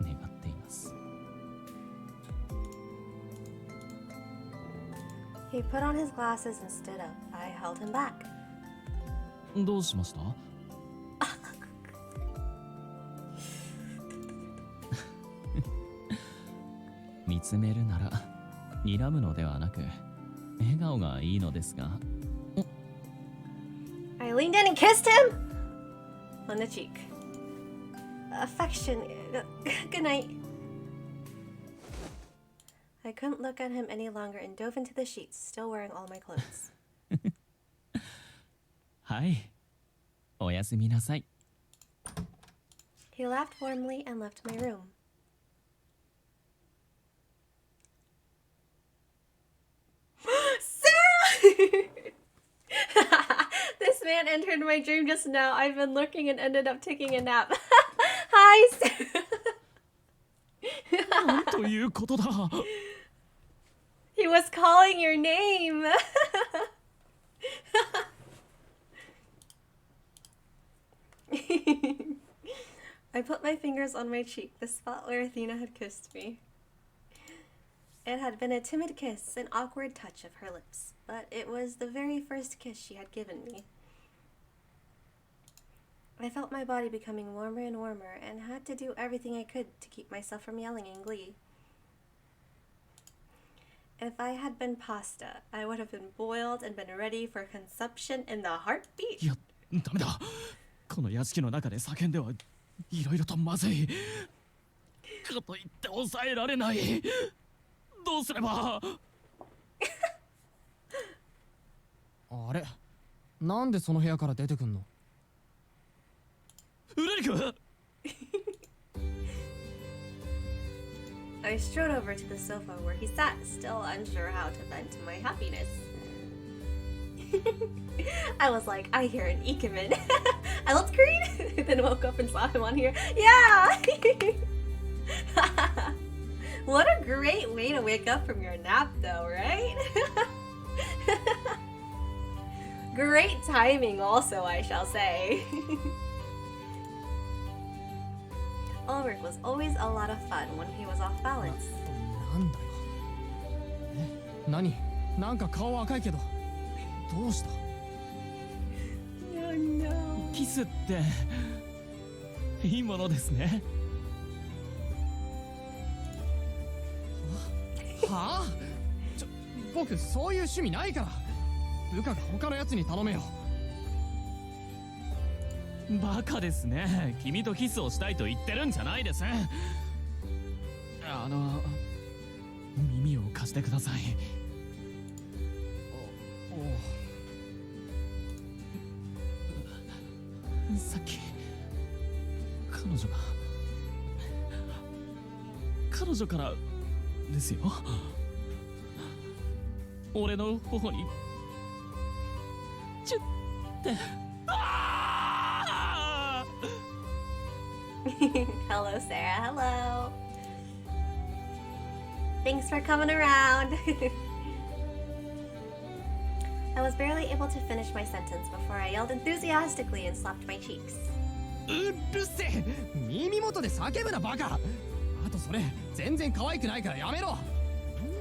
Speaker 2: 願っています。
Speaker 1: He put on his glasses and stood up. I held him back.
Speaker 2: どうしました？見つめるなら睨むのではなく笑顔がいいのですが。
Speaker 1: I leaned in and kissed him on the cheek. Affection. Good night. I couldn't look at him any longer and dove into the sheets, still wearing all my clothes.
Speaker 2: はい、おやすみなさい。
Speaker 1: He laughed warmly and left my room. Sarah! This man man entered my dream just now. I've been lurking and ended up taking a nap. Hi, Sarah.
Speaker 2: なんということだ。
Speaker 1: He was calling your name. I put my fingers on my cheek, the spot where Athena had kissed me. It had been a timid kiss, an awkward touch of her lips, but it was the very first kiss she had given me. I felt my body becoming warmer and warmer and had to do everything I could to keep myself from yelling in glee. If I had been pasta, I would have been boiled and been ready for consumption in the heartbeat.
Speaker 2: いや、ダメだ。この屋敷の中で叫んではいろいろとまずい。かといって抑えられない。どうすれば。
Speaker 4: あれ、なんでその部屋から出てくんの？
Speaker 2: ウレリク。
Speaker 1: I strode over to the sofa where he sat, still unsure how to vent my happiness. I was like, I hear an Ikemen. I looked green, then woke up and saw him on here. Yeah! What a great way to wake up from your nap, though, right? Great timing, also, I shall say. Ulrich was always a lot of fun when he was off balance.
Speaker 4: なんだよ。何？なんか顔赤いけど。どうした？
Speaker 1: No, no.
Speaker 2: キスっていいものですね。
Speaker 4: はあ？僕そういう趣味ないから。部下が他のやつに頼めよ。
Speaker 2: バカですね。君とキスをしたいと言ってるんじゃないです。耳を貸してください。さっき彼女からですよ。俺の頬にチュッて。
Speaker 1: Hello, Sarah. Hello. Thanks for coming around. I was barely able to finish my sentence before I yelled enthusiastically and slapped my cheeks.
Speaker 4: うるせえ。耳元で叫ぶなバカ。あとそれ全然可愛くないからやめろ。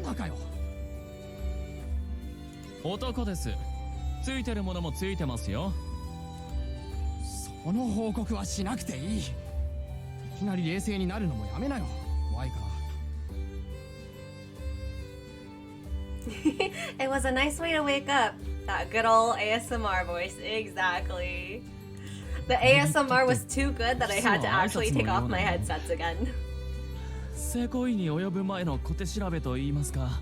Speaker 4: なんだかよ。
Speaker 2: 男です。ついてるものもついてますよ。
Speaker 4: その報告はしなくていい。いきなり冷静になるのもやめなよ。怖いから。
Speaker 1: It was a nice way to wake up. That good old ASMR voice. Exactly. The ASMR was too good that I had to actually take off my headsets again.
Speaker 2: 性行為に及ぶ前の小手調べと言いますか、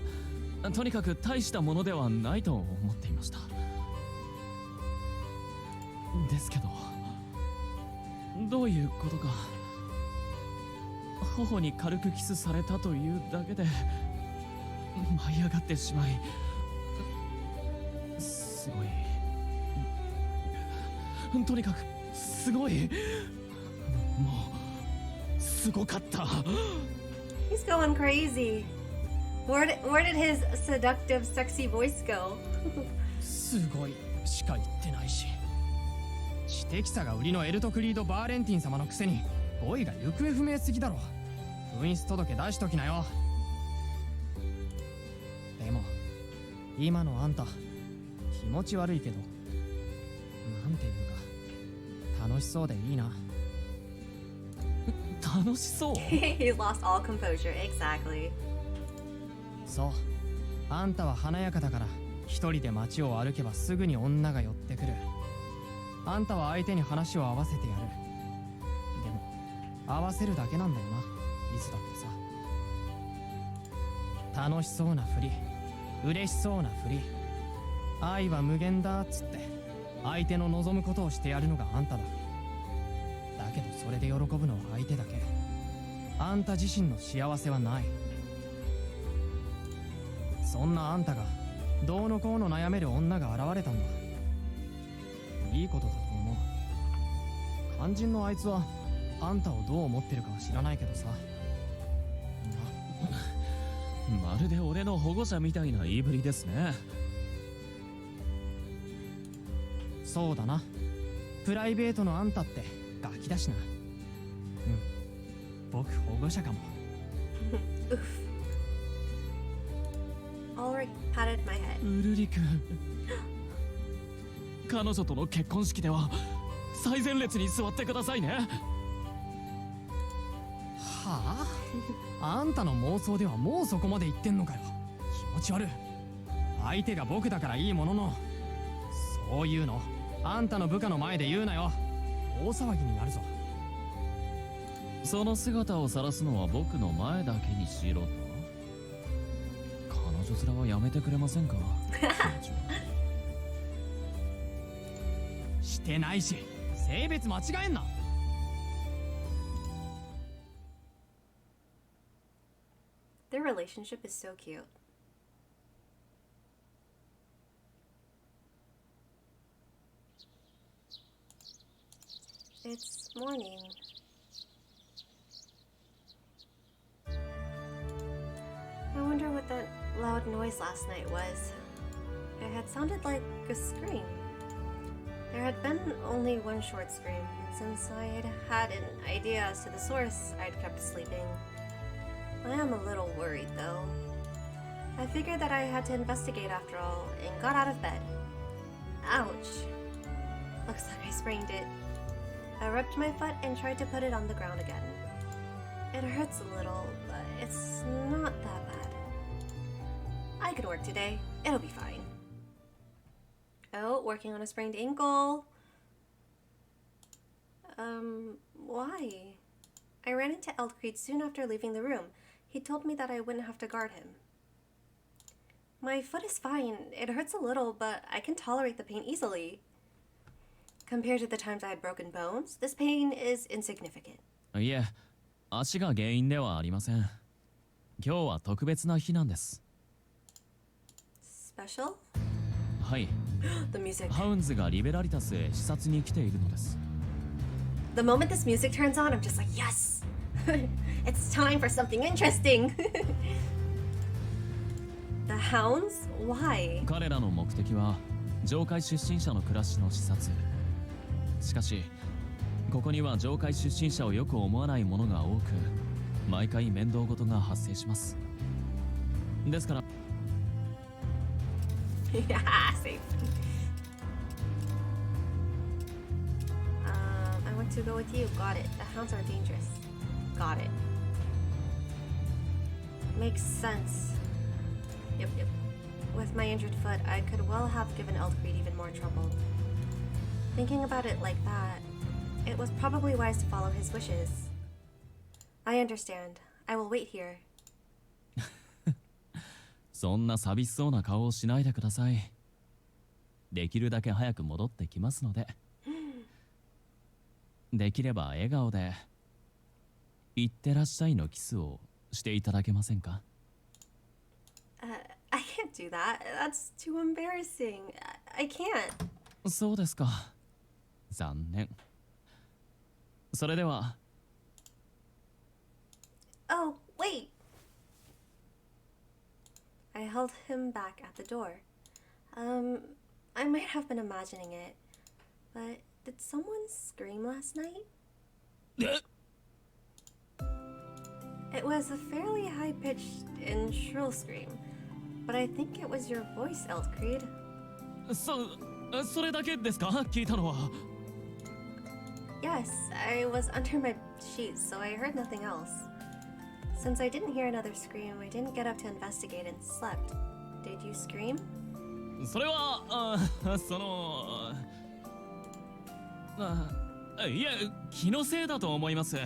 Speaker 2: とにかく大したものではないと思っていました。ですけど、どういうことか。頬に軽くキスされたというだけで舞い上がってしまい、すごい、とにかくすごい、もうすごかった。
Speaker 1: He's going crazy. Where did his seductive, sexy voice go?
Speaker 4: すごいしか言ってないし。知的さが売りのエルトクリード・バーレンティン様のくせに語彙が行方不明すぎだろ。紛失届出しときなよ。でも今のあんた気持ち悪いけど、なんていうか楽しそうでいいな。
Speaker 2: 楽しそう。
Speaker 1: He's lost all composure. Exactly.
Speaker 4: そう、あんたは華やかだから一人で街を歩けばすぐに女が寄ってくる。あんたは相手に話を合わせてやる。でも合わせるだけなんだよな、いつだってさ。楽しそうなふり、嬉しそうなふり、愛は無限だっつって相手の望むことをしてやるのがあんただ。だけどそれで喜ぶのは相手だけ。あんた自身の幸せはない。そんなあんたがどうのこうの悩める女が現れたんだ。いいことだと思う。肝心のあいつはあんたをどう思ってるかは知らないけどさ。
Speaker 2: まるで俺の保護者みたいな言いぶりですね。
Speaker 4: そうだな。プライベートのあんたってガキだしな。うん、僕保護者かも。
Speaker 1: Oof. Ulrich patted my head.
Speaker 2: ウルリ君、彼女との結婚式では最前列に座ってくださいね。
Speaker 4: はあ、あんたの妄想ではもうそこまで言ってんのかよ。気持ち悪い。相手が僕だからいいものの、そういうのあんたの部下の前で言うなよ。大騒ぎになるぞ。
Speaker 2: その姿を晒すのは僕の前だけにしろと。彼女面はやめてくれませんか。
Speaker 4: してないし、性別間違えんな。
Speaker 1: Their relationship is so cute. It's morning. I wonder what that loud noise last night was. It had sounded like a scream. There had been only one short scream, and since I had had an idea as to the source, I'd kept sleeping. I am a little worried, though. I figured that I had to investigate after all, and got out of bed. Ouch. Looks like I sprained it. I rubbed my foot and tried to put it on the ground again. It hurts a little, but it's not that bad. I could work today. It'll be fine. Oh, working on a sprained ankle. Why? I ran into Eldcreed soon after leaving the room. He told me that I wouldn't have to guard him. My foot is fine. It hurts a little, but I can tolerate the pain easily. Compared to the times I had broken bones, this pain is insignificant.
Speaker 2: いえ、足が原因ではありません。今日は特別な日なんです。
Speaker 1: Special?
Speaker 2: はい。
Speaker 1: The music.
Speaker 2: ハウンズがリベラリタスへ視察に来ているのです。
Speaker 1: The moment this music turns on, I'm just like, yes! It's time for something interesting! The hounds? Why?
Speaker 2: 彼らの目的は上界出身者の暮らしの視察。しかしここには上界出身者をよく思わないものが多く、毎回面倒事が発生します。ですから
Speaker 1: Yeah, safe. I want to go with you. Got it. The hounds are dangerous. Got it. Makes sense. Yep. With my injured foot, I could well have given Eldcreed even more trouble. Thinking about it like that, it was probably wise to follow his wishes. I understand. I will wait here.
Speaker 2: そんな寂しそうな顔をしないでください。できるだけ早く戻ってきますので。できれば笑顔で「いってらっしゃい」のキスをしていただけませんか？
Speaker 1: I can't do that. That's too embarrassing. I can't.
Speaker 2: そうですか。残念。それでは。
Speaker 1: Oh, wait! I held him back at the door. I might have been imagining it, but did someone scream last night? It was a fairly high-pitched and shrill scream, but I think it was your voice, Eldcreed.
Speaker 2: それだけですか？聞いたのは。
Speaker 1: Yes, I was under my sheets, so I heard nothing else. Since I didn't hear another scream, I didn't get up to investigate and slept. Did you scream?
Speaker 2: それは、いや、気のせいだと思います。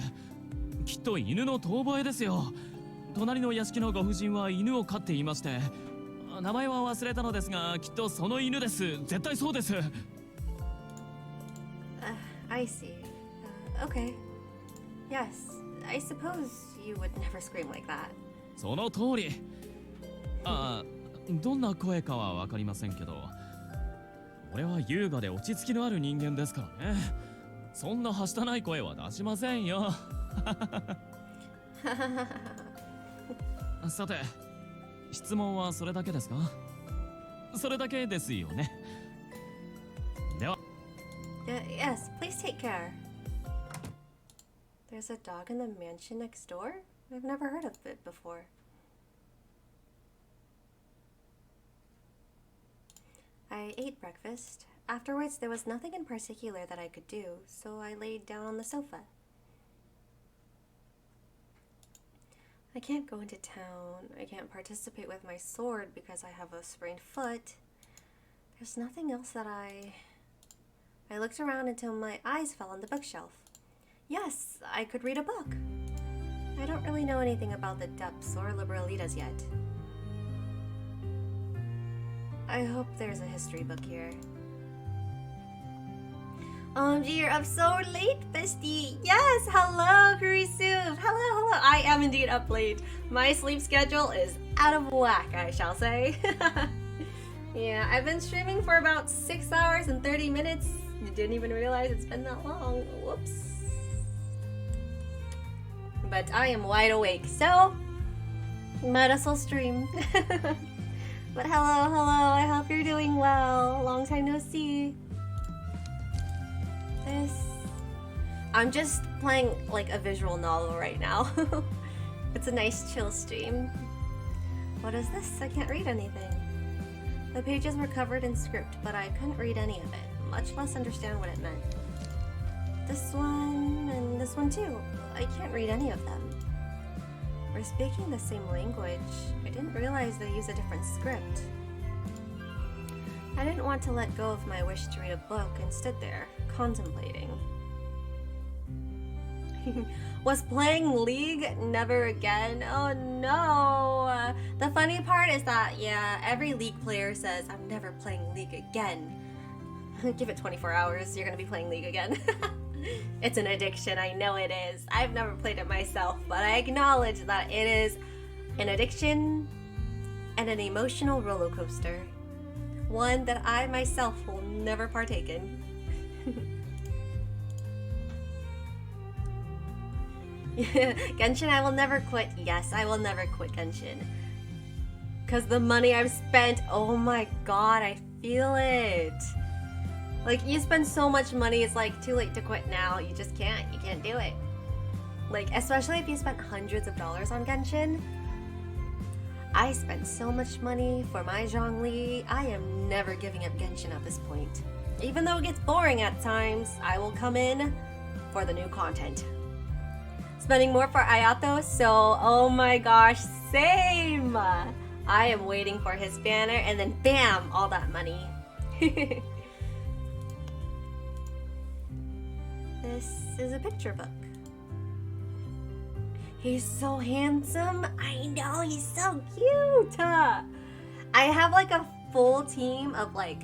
Speaker 2: きっと犬の遠吠えですよ。隣の屋敷のご婦人は犬を飼っていまして、名前は忘れたのですが、きっとその犬です。絶対そうです。
Speaker 1: I see. Okay. Yes, I suppose you would never scream like that.
Speaker 2: その通り。どんな声かはわかりませんけど、俺は優雅で落ち着きのある人間ですからね。そんなはしたない声は出しませんよ。さて、質問はそれだけですか？それだけですよね。では。
Speaker 1: Yes, please take care. There's a dog in the mansion next door? I've never heard of it before. I ate breakfast. Afterwards, there was nothing in particular that I could do, so I laid down on the sofa. I can't go into town. I can't participate with my sword because I have a sprained foot. There's nothing else that I looked around until my eyes fell on the bookshelf. Yes, I could read a book. I don't really know anything about the depths or Liberalitas yet. I hope there's a history book here. OMG, you're up so late, bestie. Yes, hello, Kurisu. Hello. I am indeed up late. My sleep schedule is out of whack, I shall say. Yeah, I've been streaming for about 6 hours and 30 minutes. Didn't even realize it's been that long. Whoops. But I am wide awake, so might as well stream. But hello. I hope you're doing well. Long time no see. I'm just playing like a visual novel right now. It's a nice chill stream. What is this? I can't read anything. The pages were covered in script, but I couldn't read any of it, much less understand what it meant. This one and this one too. I can't read any of them. We're speaking the same language. I didn't realize they use a different script. I didn't want to let go of my wish to read a book and stood there, contemplating. Was playing League never again? Oh no! The funny part is that, yeah, every League player says, I'm never playing League again. Give it 24 hours, you're gonna be playing League again. It's an addiction, I know it is. I've never played it myself, but I acknowledge that it is an addiction and an emotional roller coaster. One that I myself will never partake in. Genshin, I will never quit. Yes, I will never quit Genshin. Because the money I've spent, oh my god, I feel it. Like, you spend so much money, it's like too late to quit now. You just can't. You can't do it. Like, especially if you spent hundreds of dollars on Genshin. I spent so much money for my Zhongli. I am never giving up Genshin at this point. Even though it gets boring at times, I will come in for the new content. Spending more for Ayato, so oh my gosh, same! I am waiting for his banner and then bam, all that money. This is a picture book. He's so handsome. I know, he's so cute. I have like a full team of like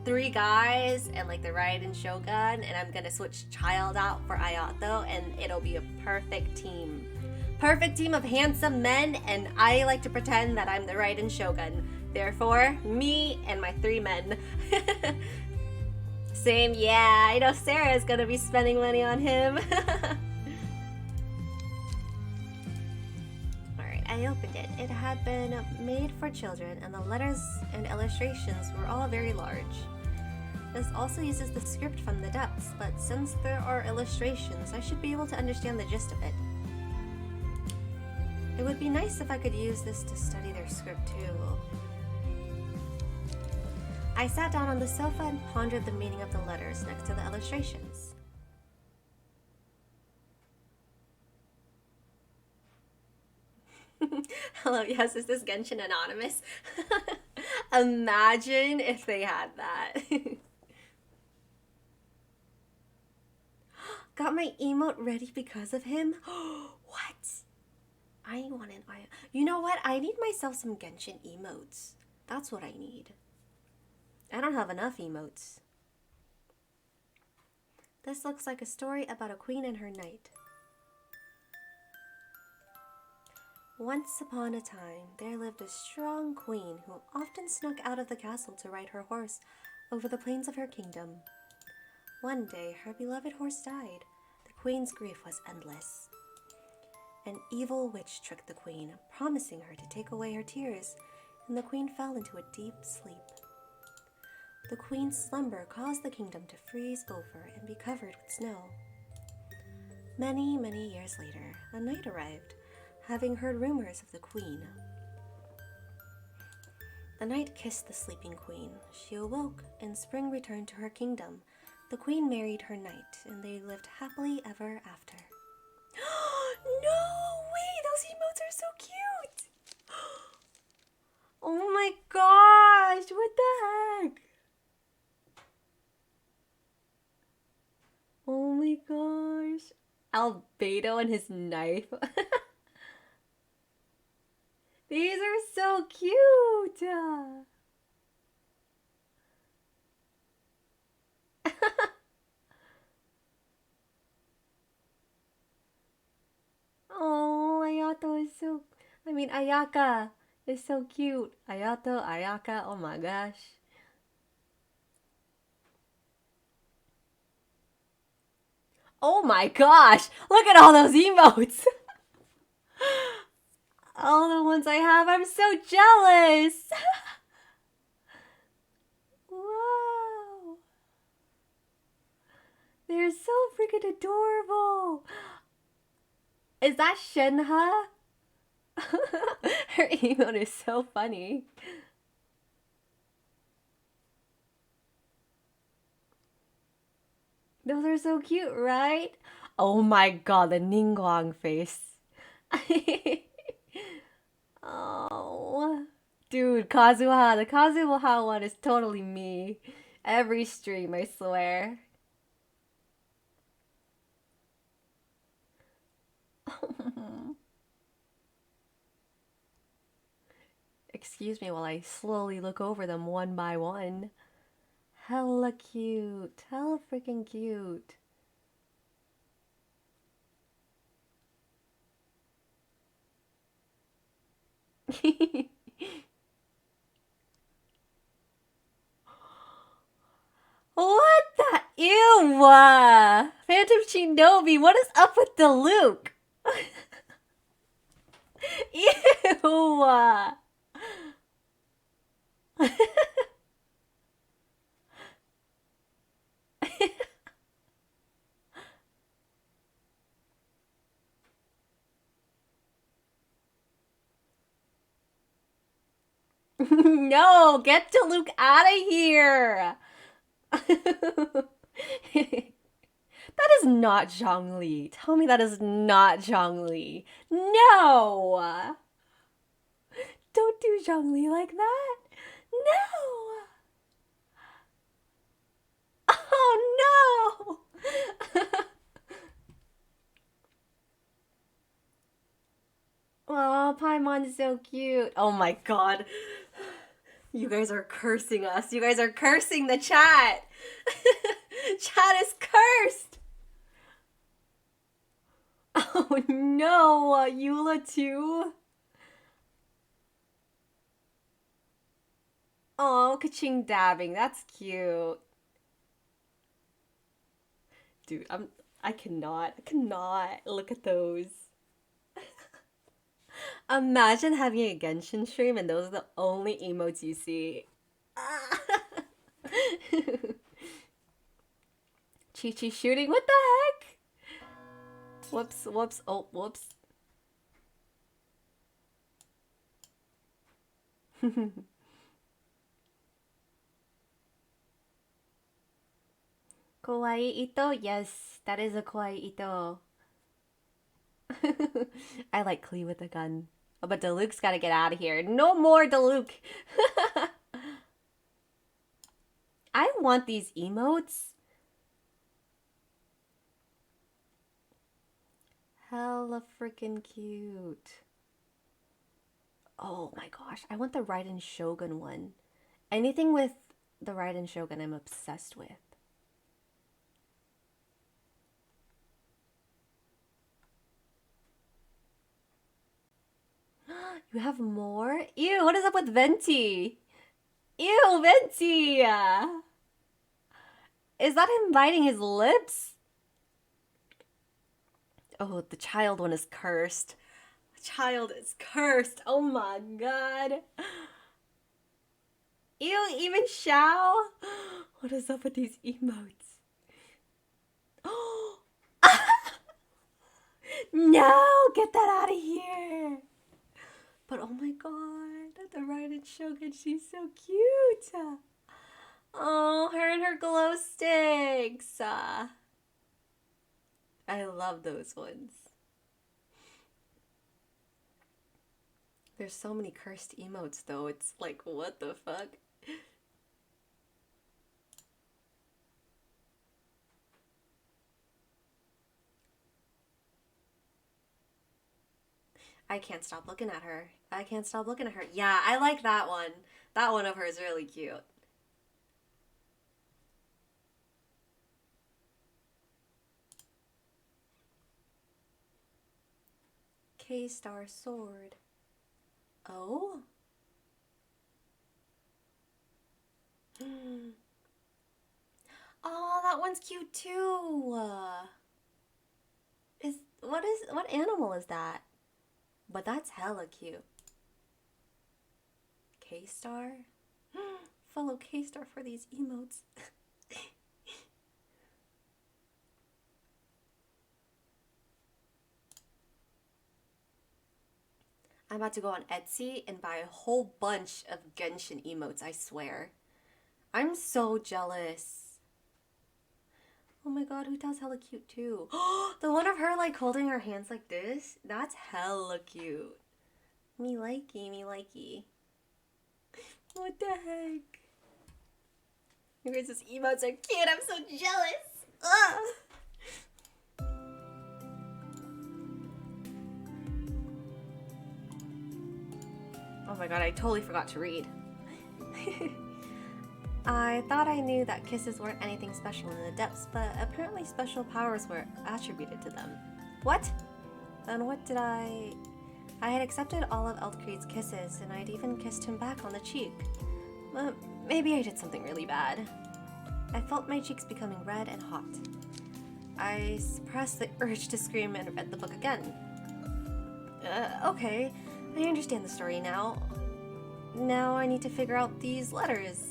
Speaker 1: 3 guys and like the Raiden Shogun, and I'm gonna switch Child out for Ayato, and it'll be a perfect team. Perfect team of handsome men, and I like to pretend that I'm the Raiden Shogun. Therefore, me and my 3 men. Same, yeah, I know Sarah's gonna be spending money on him. Alright, I opened it. It had been made for children, and the letters and illustrations were all very large. This also uses the script from the depths, but since there are illustrations, I should be able to understand the gist of it. It would be nice if I could use this to study their script too. I sat down on the sofa and pondered the meaning of the letters next to the illustrations. Hello, yes, is this Genshin Anonymous? Imagine if they had that. Got my emote ready because of him? What? I want an eye. You know what? I need myself some Genshin emotes. That's what I need. I don't have enough emotes. This looks like a story about a queen and her knight. Once upon a time, there lived a strong queen who often snuck out of the castle to ride her horse over the plains of her kingdom. One day, her beloved horse died. The queen's grief was endless. An evil witch tricked the queen, promising her to take away her tears, and the queen fell into a deep sleep. The queen's slumber caused the kingdom to freeze over and be covered with snow. Many, many years later, a knight arrived, having heard rumors of the queen. The knight kissed the sleeping queen. She awoke, and spring returned to her kingdom. The queen married her knight, and they lived happily ever after. No way! Those emotes are so cute! Oh my gosh! What the heck? Oh my gosh. Albedo and his knife. These are so cute! Oh, Ayato is so... Ayaka is so cute. Ayato, Ayaka, oh my gosh. Oh my gosh! Look at all those emotes! All the ones I have, I'm so jealous! Wow! They're so freaking adorable! Is that Shenhe? Her emote is so funny. Those are so cute, right? Oh my god, the Ningguang face. Oh. Dude, Kazuha. The Kazuha one is totally me. Every stream, I swear. Excuse me while I slowly look over them one by one. Hella cute. Hella freaking cute. What the? Ew! Phantom Shinobi, what is up with the Luke? Ew! No, get to Luke out of here. That is not Zhongli. Tell me that is not Zhongli. No! Don't do Zhongli like that. No! Oh no! Oh, Paimon's so cute. Oh my god. You guys are cursing us. You guys are cursing the chat. Chat is cursed. Oh no, Eula too. Oh, ka-ching dabbing. That's cute. Dude, I cannot look at those. Imagine having a Genshin stream and those are the only emotes you see. Chi-Chi shooting, what the heck? Whoops, whoops, oh, whoops. Kawaii Ito? Yes, that is a Kawaii Ito. I like Klee with a gun. Oh, but Diluc's gotta get out of here. No more Diluc! I want these emotes. Hella freaking cute. Oh my gosh, I want the Raiden Shogun one. Anything with the Raiden Shogun I'm obsessed with. You have more? Ew, what is up with Venti? Ew, Venti! Is that him biting his lips? Oh, the child one is cursed. The child is cursed. Oh my god. Ew, even Xiao? What is up with these emotes? Oh! No! Get that out of here! But oh my god, the Raiden Shogun, she's so cute! Oh, her and her glow sticks! I love those ones. There's so many cursed emotes though, it's like, what the fuck? I can't stop looking at her. I can't stop looking at her. Yeah, I like that one. That one of her is really cute. K-Star Sword. Oh? Oh, that one's cute too. What animal is that? But that's hella cute. K-Star? Follow K-Star for these emotes. I'm about to go on Etsy and buy a whole bunch of Genshin emotes, I swear. I'm so jealous. Oh my god, who does hella cute too? The one of her like holding her hands like this? That's hella cute. Me likey, me likey. What the heck? You guys' emotes are cute, I'm so jealous. Ugh. Oh my god, I totally forgot to read. I thought I knew that kisses weren't anything special in the depths, but apparently special powers were attributed to them. What? Then what did I had accepted all of Eldcreed's kisses, and I'd even kissed him back on the cheek. Maybe I did something really bad. I felt my cheeks becoming red and hot. I suppressed the urge to scream and read the book again. Okay, I understand the story now. Now I need to figure out these letters.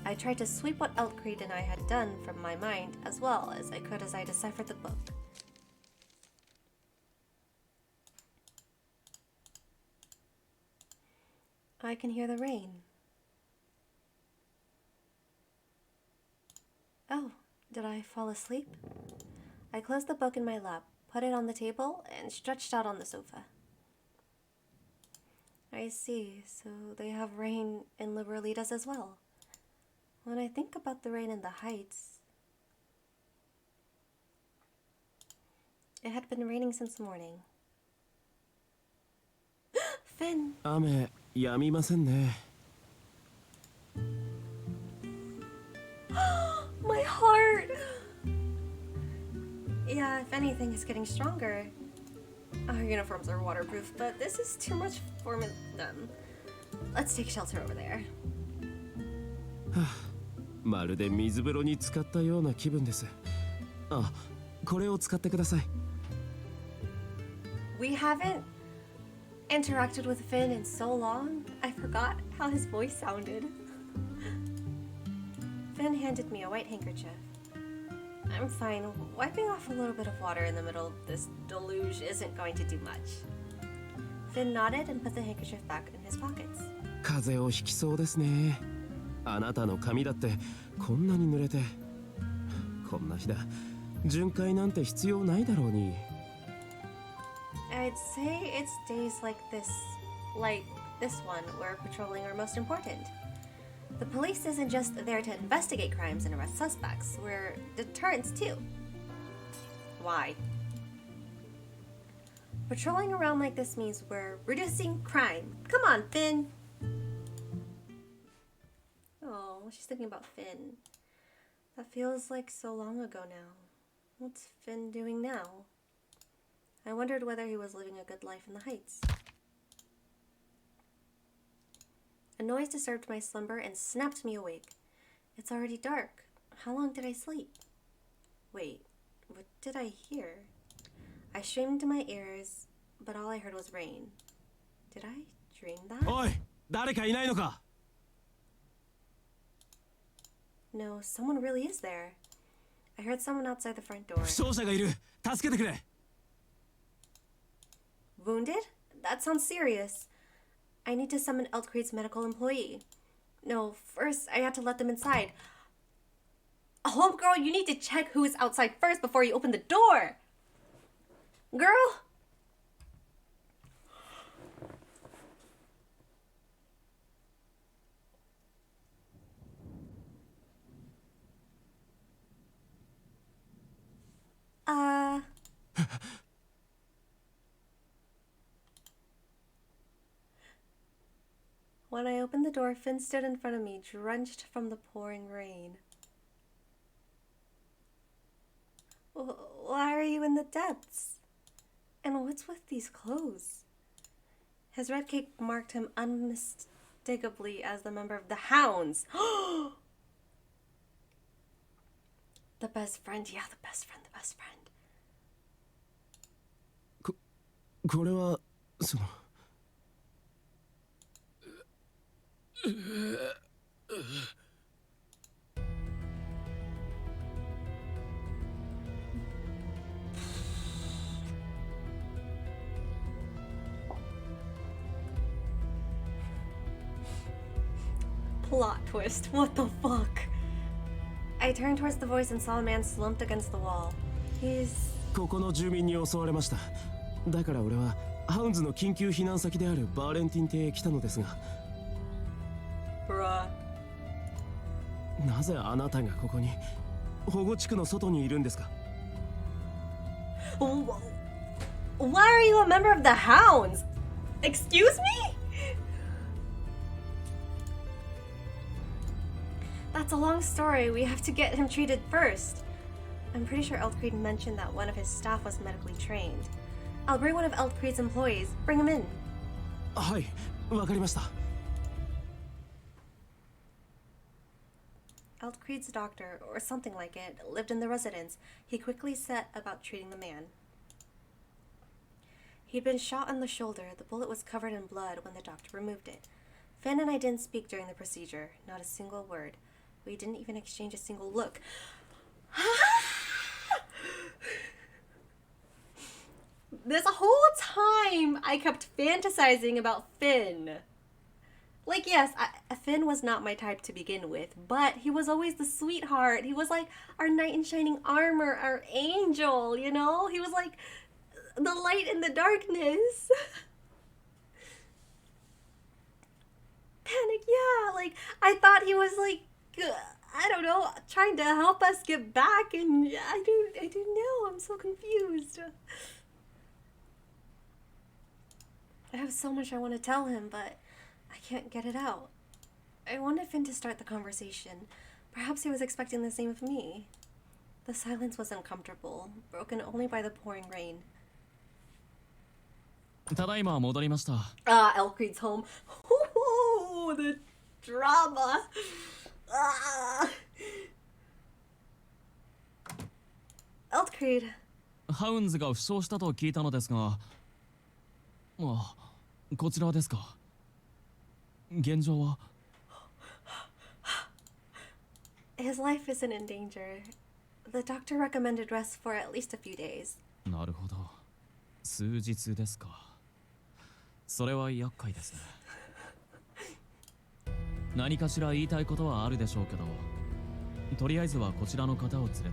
Speaker 1: I tried to sweep what Eldcreed and I had done from my mind as well as I could as I deciphered the book. I can hear the rain. Oh, did I fall asleep? I closed the book in my lap, put it on the table, and stretched out on the sofa. I see, so they have rain in Liberalitas as well. When I think about the rain in the heights, it had been raining since morning. Finn!
Speaker 5: 雨止みませんね。
Speaker 1: My heart! Yeah, if anything, it's getting stronger. Our uniforms are waterproof, but this is too much for them. Let's take shelter over there.
Speaker 5: まるで水風呂に浸かったような気分です。あ、これを使ってください。
Speaker 1: We haven't interacted with Finn in so long, I forgot how his voice sounded. Finn handed me a white handkerchief. I'm fine. Wiping off a little bit of water in the middle of this deluge isn't going to do much. Finn nodded and put the handkerchief back in his pockets.
Speaker 5: 風邪をひきそうですね。あなたの髪だってこんなに濡れて。こんな日だ。巡回なんて必要ないだろうに。
Speaker 1: I'd say it's days like this one, where patrolling are most important. The police isn't just there to investigate crimes and arrest suspects, we're deterrents too. Why? Patrolling around like this means we're reducing crime. Come on, Finn! Oh, she's thinking about Finn. That feels like so long ago now. What's Finn doing now? I wondered whether he was living a good life in the heights. A noise disturbed my slumber and snapped me awake. It's already dark. How long did I sleep? Wait, what did I hear? I strained my ears, but all I heard was rain. Did I dream that?
Speaker 5: おい、誰かいないのか。
Speaker 1: No, someone really is there. I heard someone outside the front door.
Speaker 5: 負傷者がいる。助けてくれ。
Speaker 1: Wounded? That sounds serious. I need to summon Eltcreed's medical employee. No, first I have to let them inside. Homegirl, you need to check who is outside first before you open the door. Girl? When I opened the door, Finn stood in front of me, drenched from the pouring rain. Why are you in the depths? And what's with these clothes? His red cape marked him unmistakably as the member of the Hounds. The best friend, yeah, the best friend, the best friend.
Speaker 5: これはその。
Speaker 1: Plot twist, what the fuck? I turned towards the voice and saw a man slumped against the wall. He's...
Speaker 5: ここの住民に襲われました。だから俺はハウンズの緊急避難先であるバーレンティン邸へ来たのですが。
Speaker 1: Bruh.
Speaker 5: なぜあなたがここに保護地区の外にいるんですか？
Speaker 1: Why are you a member of the Hounds? Excuse me? That's a long story. We have to get him treated first. I'm pretty sure Eltcreed mentioned that one of his staff was medically trained. I'll bring one of Eltcreed's employees. Bring him in.
Speaker 5: はい、わかりました。
Speaker 1: Eltcreed's doctor, or something like it, lived in the residence. He quickly set about treating the man. He'd been shot in the shoulder. The bullet was covered in blood when the doctor removed it. Finn and I didn't speak during the procedure. Not a single word. We didn't even exchange a single look. This whole time, I kept fantasizing about Finn. Like, yes, Finn was not my type to begin with, but he was always the sweetheart. He was like our knight in shining armor, our angel, you know? He was like the light in the darkness. Panic, yeah. Like, I thought he was like, I don't know, trying to help us get back, and I don't know. I'm so confused. I have so much I want to tell him, but I can't get it out. I wanted Finn to start the conversation. Perhaps he was expecting the same of me. The silence was uncomfortable, broken only by the pouring rain.
Speaker 2: ただいま戻りました。
Speaker 1: Elcreed's home. Ooh, the drama. Eltcreed.
Speaker 2: ハウンズが負傷したと聞いたのですが、こちらですか。現状は。
Speaker 1: His life isn't in danger. The doctor recommended rest for at least a few days.
Speaker 2: なるほど。数日ですか。それは厄介ですね。何かしら言いたいことはあるでしょうけど、とりあえずはこちらの方を連れて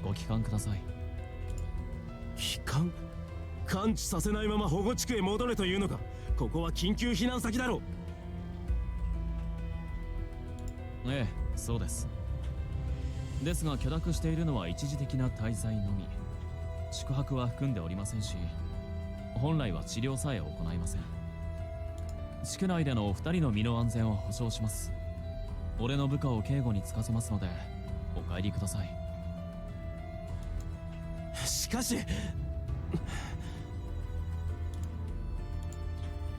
Speaker 2: ご帰還ください。
Speaker 5: 帰還？完治させないまま保護地区へ戻れというのか。ここは緊急避難先だろう。
Speaker 2: ええ、そうです。ですが許諾しているのは一時的な滞在のみ。宿泊は含んでおりませんし、本来は治療さえ行いません。地区内でのお二人の身の安全を保証します。俺の部下を警護につかせますので、お帰りください。
Speaker 5: しかし。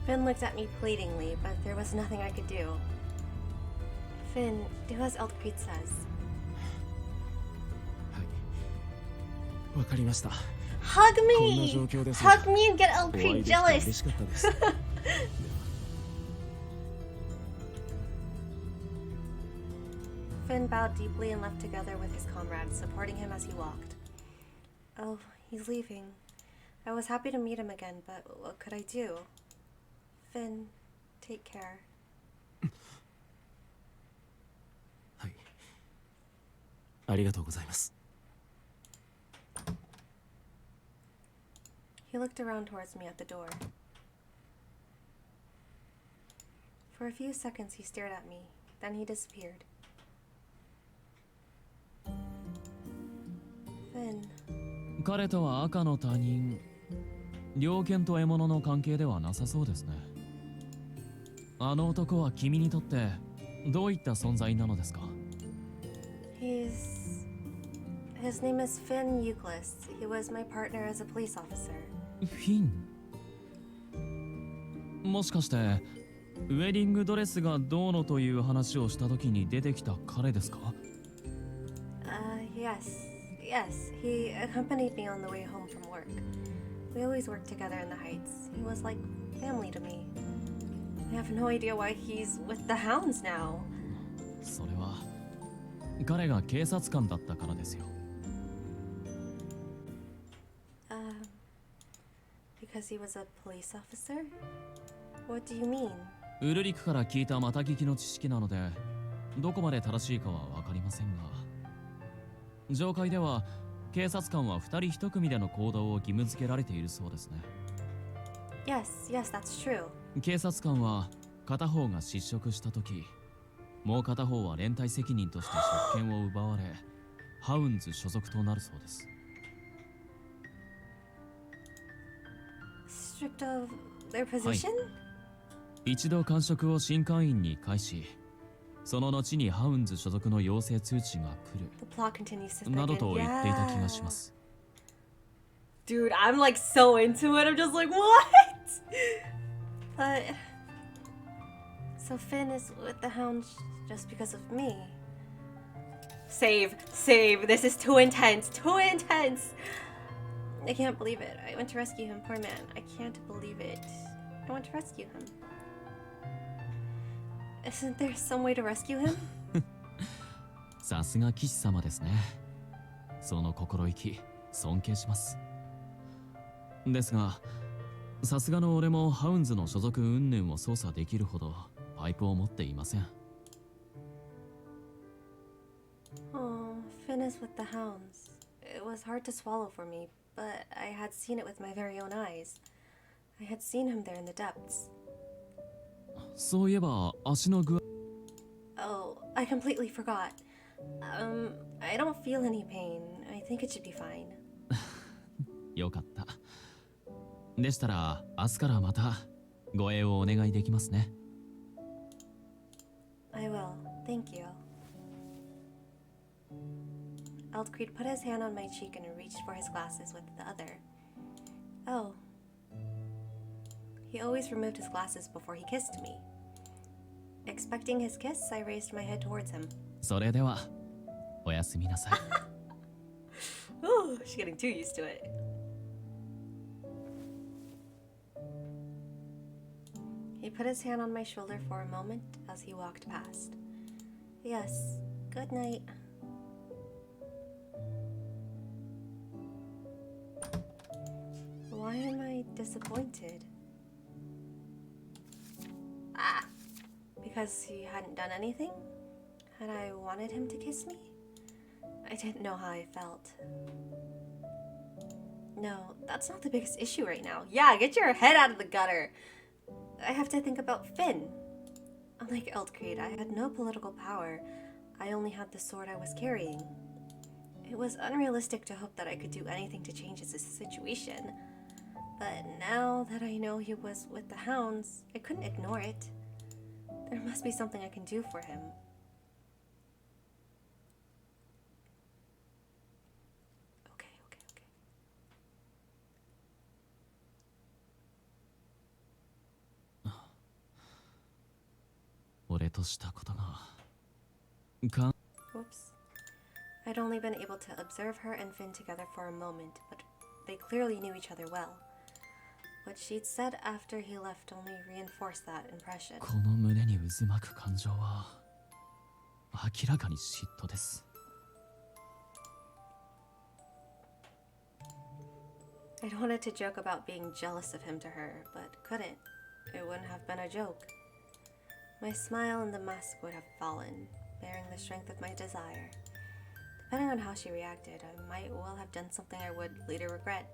Speaker 1: Finn looked at me pleadingly, but there was nothing I could do. Finn, do as Eldcrete says.
Speaker 5: はい、わかりました。
Speaker 1: Hug
Speaker 5: こんな
Speaker 1: me!
Speaker 5: 状況です。
Speaker 1: Hug me and get
Speaker 5: お会
Speaker 1: Eldcrete
Speaker 5: いできて嬉
Speaker 1: jealous!
Speaker 5: しかったです。
Speaker 1: Finn bowed deeply and left together with his comrades, supporting him as he walked. Oh, he's leaving. I was happy to meet him again, but what could I do? Finn, take care.
Speaker 5: はい、ありがとうございます。
Speaker 1: He looked around towards me at the door. For a few seconds he stared at me, then he disappeared. Finn.
Speaker 2: 彼とは赤の他人。猟犬と獲物の関係ではなさそうですね。あの男は君にとってどういった存在なのですか？
Speaker 1: His name is Finn Euclid. He was my partner as a police officer.
Speaker 2: フィン。もしかしてウェディングドレスがどうのという話をした時に出てきた彼ですか？
Speaker 1: Yes. He accompanied me on the way home from work. We always worked together in the Heights. He was like family to me. I have no idea why he's with the hounds now.
Speaker 2: それは彼が警察官だったからですよ。
Speaker 1: Because he was a police officer? What do you mean?
Speaker 2: ウルリクから聞いたまた聞きの知識なのでどこまで正しいかは分かりませんが、上階では警察官は2人1組での行動を義務付けられているそうですね。
Speaker 1: Yes, that's true.
Speaker 2: 警察官は片方が失職した時、もう片方は連帯責任として職権を奪われハウンズ所属となるそうです。
Speaker 1: Stripped of their position?
Speaker 2: 一度官職を新官員に返し、その後にハウンズ所属の要請通知が来
Speaker 1: The plot continues to
Speaker 2: るなどと
Speaker 1: thicken.
Speaker 2: 言っていた気がします。
Speaker 1: Dude, I'm like so into it. I'm just like, what? But so Finn is with the hounds just because of me. Save. This is too intense. I can't believe it. I went to rescue him, poor man. I can't believe it. I went to rescue him. Isn't there some way to rescue him?
Speaker 2: さすが騎士様ですね。その心意気尊敬します。ですが、さすがの俺もハウンズの所属云々を操作できるほどパイプを持っていません。
Speaker 1: Oh, Finn is with the hounds. It was hard to swallow for me, but I had seen it with my very own eyes. I had seen him there in the depths.
Speaker 2: そういえば足の具合。
Speaker 1: Oh, I completely forgot. I don't feel any pain. I think it should be fine.
Speaker 2: よかった。でしたら明日からまた護衛をお願いできますね。
Speaker 1: I will. Thank you. Eldcrete put his hand on my cheek and reached for his glasses with the other. Oh. He always removed his glasses before he kissed me. Expecting his kiss, I raised my head towards him.
Speaker 2: それではおやすみなさい。
Speaker 1: Ooh, she's getting too used to it. He put his hand on my shoulder for a moment as he walked past. Yes, good night. Why am I disappointed? Because he hadn't done anything? Had I wanted him to kiss me? I didn't know how I felt. No, that's not the biggest issue right now. Yeah, get your head out of the gutter. I have to think about Finn. Unlike Eldcrete, I had no political power. I only had the sword I was carrying. It was unrealistic to hope that I could do anything to change his situation. But now that I know he was with the hounds, I couldn't ignore it. There must be something I can do for him. Okay.
Speaker 2: 俺としたことがか
Speaker 1: Whoops. I'd only been able to observe her and Finn together for a moment, but they clearly knew each other well. What she'd said after he left only reinforced that impression.
Speaker 2: この胸に渦巻く感情は明らかに嫉妬です。
Speaker 1: I'd wanted to joke about being jealous of him to her, but couldn't. It wouldn't have been a joke. My smile and the mask would have fallen, bearing the strength of my desire. Depending on how she reacted, I might well have done something I would later regret.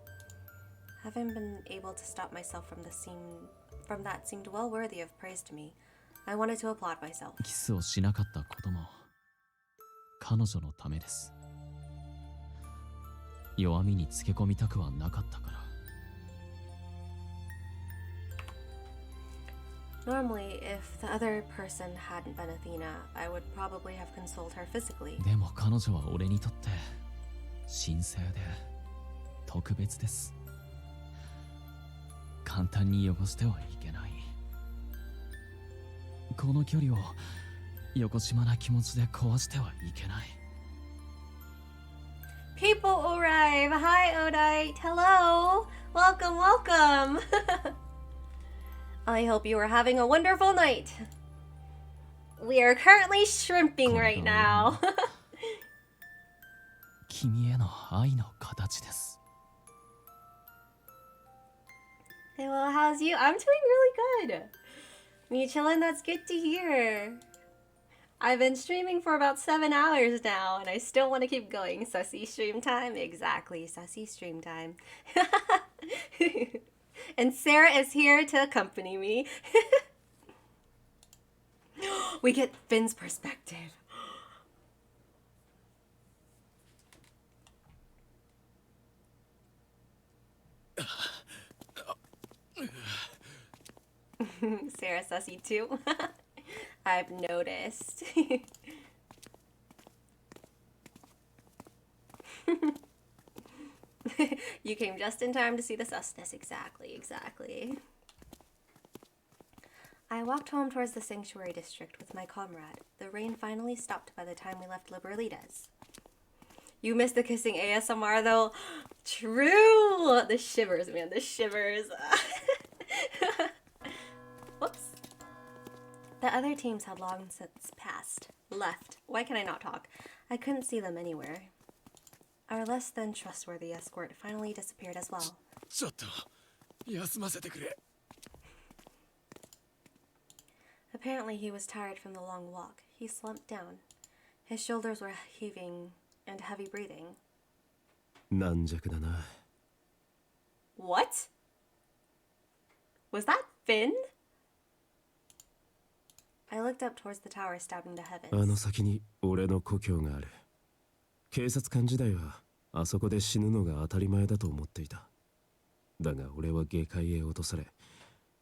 Speaker 1: Having been able to stop myself from that seemed well worthy of praise to me. I wanted to applaud myself.
Speaker 2: キスをしなかったことも彼女のためです。弱みにつけ込みたくはなかったから。
Speaker 1: Normally, if the other person hadn't been Athena, I would probably have consoled her physically.
Speaker 2: でも彼女は俺にとって神聖で特別です。簡単に汚してはいけない。この距離をよこしまな気持ちで壊してはいけない。
Speaker 1: People arrive! Hi, Odite! Hello! Welcome, welcome! I hope you are having a wonderful night. We are currently shrimping right now.
Speaker 2: 君への愛の形です。
Speaker 1: Hey, well, how's you? I'm doing really good. Me chillin', that's good to hear. I've been streaming for about 7 hours now, and I still want to keep going. Sussy stream time? Exactly, Sussy stream time. And Sarah is here to accompany me. We get Finn's perspective. Sarah Sussy too. I've noticed. You came just in time to see the susness. Exactly, exactly. I walked home towards the sanctuary district with my comrade. The rain finally stopped by the time we left Liberalitas. You missed the kissing ASMR though. True! The shivers, man, the shivers. Whoops. The other teams had long since left. Why can I not talk? I couldn't see them anywhere. Our less than trustworthy escort finally disappeared as well.
Speaker 5: ちょっと休ませてくれ。
Speaker 1: Apparently he was tired from the long walk. He slumped down. His shoulders were heaving and heavy breathing.
Speaker 5: 軟弱だな。
Speaker 1: What? Was that Finn? I looked up towards the tower stabbing the
Speaker 5: あの
Speaker 1: heavens.
Speaker 5: 先に俺の故郷がある。警察官時代はあそこで死ぬのが当たり前だと思っていた。だが俺は下界へ落とされ、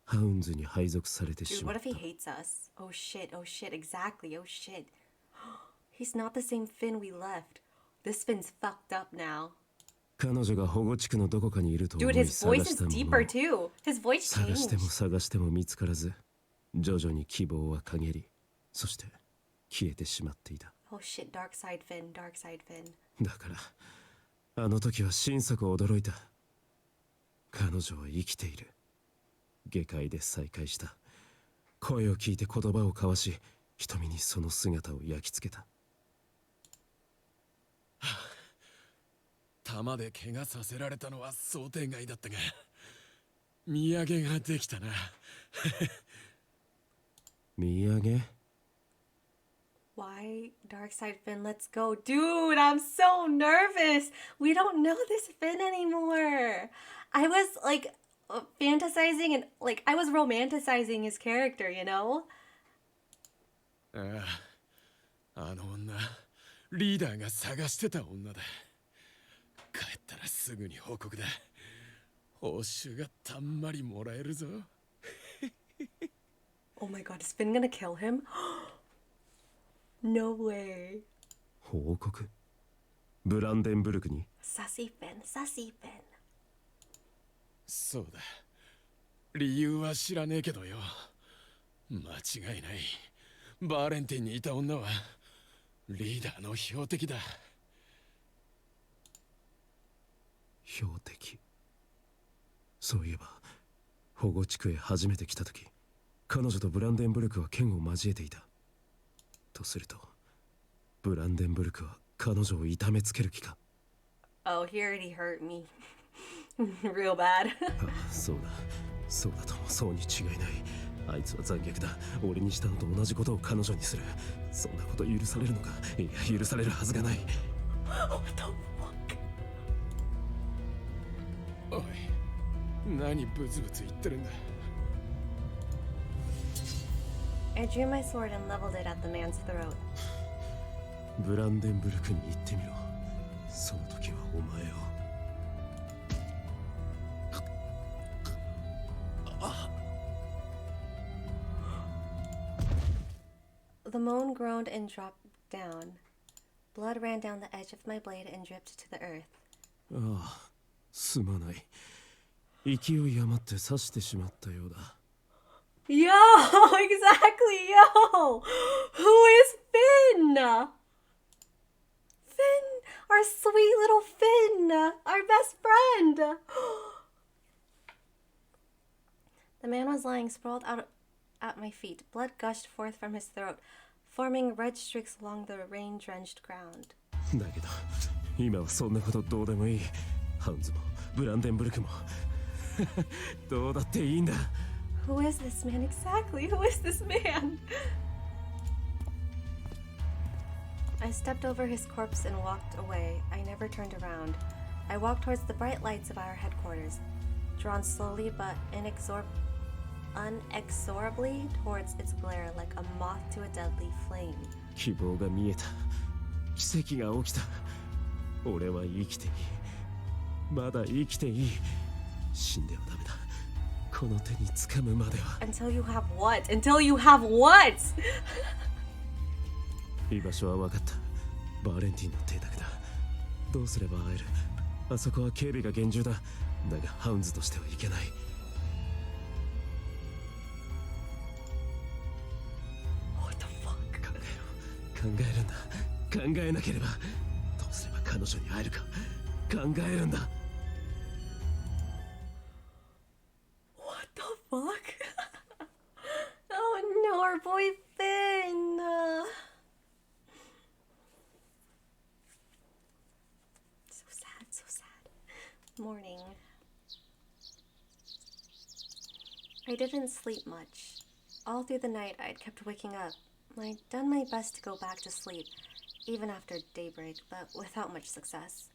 Speaker 5: ハウンズに配属されて
Speaker 1: Dude,
Speaker 5: しま
Speaker 1: what
Speaker 5: っ
Speaker 1: if he
Speaker 5: た。
Speaker 1: hates us? Oh shit, exactly, oh shit. He's not the same Finn we left. This Finn's fucked up now.
Speaker 5: 彼女が保護地区のどこかにいると思
Speaker 1: Dude,
Speaker 5: い
Speaker 1: his
Speaker 5: 探
Speaker 1: voice
Speaker 5: し
Speaker 1: is
Speaker 5: たもの
Speaker 1: deeper too. His voice
Speaker 5: 探しても
Speaker 1: changed.
Speaker 5: 探しても見つからず、徐々に希望は陰り、そして消えてしまっていた。
Speaker 1: Oh shit, dark side Finn, dark side Finn.
Speaker 5: だからあの時は心底驚いた。彼女は生きている。下界で再会した。声を聞いて言葉を交わし、瞳にその姿を焼き付けた。
Speaker 6: 弾で怪我させられたのは想定外だったが、土産ができたな。
Speaker 5: 土産？
Speaker 1: Why, dark side Finn, let's go. Dude, I'm so nervous. We don't know this Finn anymore. I was like fantasizing and like I was romanticizing his character, you know?
Speaker 6: ああ、あの女、リーダーが探してた女だ。帰ったらすぐに報告だ。報酬がたんまりもらえるぞ。
Speaker 1: Oh my god, is Finn gonna kill him? No way.
Speaker 5: 報告？ブランデンブルクに？
Speaker 1: Sassy Finn, sassy Finn.
Speaker 6: そうだ。理由は知らねえけどよ。間違いない。バーレンティンにいた女はリーダーの標的だ。
Speaker 5: 標的。そういえば保護地区へ初めて来た時、彼女とブランデンブルクは剣を交えていた。とするとブランデンブルクは彼女を痛めつける気か。
Speaker 1: Oh, he already hurt me. Real bad.
Speaker 5: あ、そうだそうだとも、そうに違いない。あいつは残虐だ。俺にしたのと同じことを彼女にする。そんなこと許されるのか。いや、許されるはずがない。
Speaker 1: What the fuck?
Speaker 6: おい、何ブツブツ言ってるんだ。
Speaker 1: I drew my sword and leveled it at the man's throat.
Speaker 5: ブランデンブルクに言ってみろ。その時はお前を。
Speaker 1: The moan groaned and dropped down. Blood ran down the edge of my blade and dripped to the earth.
Speaker 5: ああ、すまない。勢い余って刺してしまったようだ。
Speaker 1: Yo, exactly, yo! Who is Finn? Finn, our sweet little Finn, our best friend. The man was lying sprawled out at my feet. Blood gushed forth from his throat, forming red streaks along the rain-drenched ground.
Speaker 5: だけど今はそんなことどうでもいい。ハウンズもブランデンブルクもどうだっていいんだ。
Speaker 1: Who is this man exactly? Who is this man? I stepped over his corpse and walked away. I never turned around. I walked towards the bright lights of our headquarters, drawn slowly but inexorably towards its glare like a moth to a deadly flame.
Speaker 5: 希望が見えた。奇跡が起きた。俺は生きていい。まだ生きていい。死んではダメだ。この手に掴むまでは。
Speaker 1: Until you have what? Until you have what?
Speaker 5: 居場所は分かった。バーレンティンの邸宅だ。どうすれば会える。あそこは警備が厳重だ。だがハウンズとしてはいけない。
Speaker 1: What the fuck?
Speaker 5: 考えるんだ。考えなければ。どうすれば彼女に会えるか。考えるんだ。
Speaker 1: What the fuck? Oh no, our boy Finn. So sad, so sad. Morning. I didn't sleep much. All through the night, I'd kept waking up. I'd done my best to go back to sleep, even after daybreak, but without much success.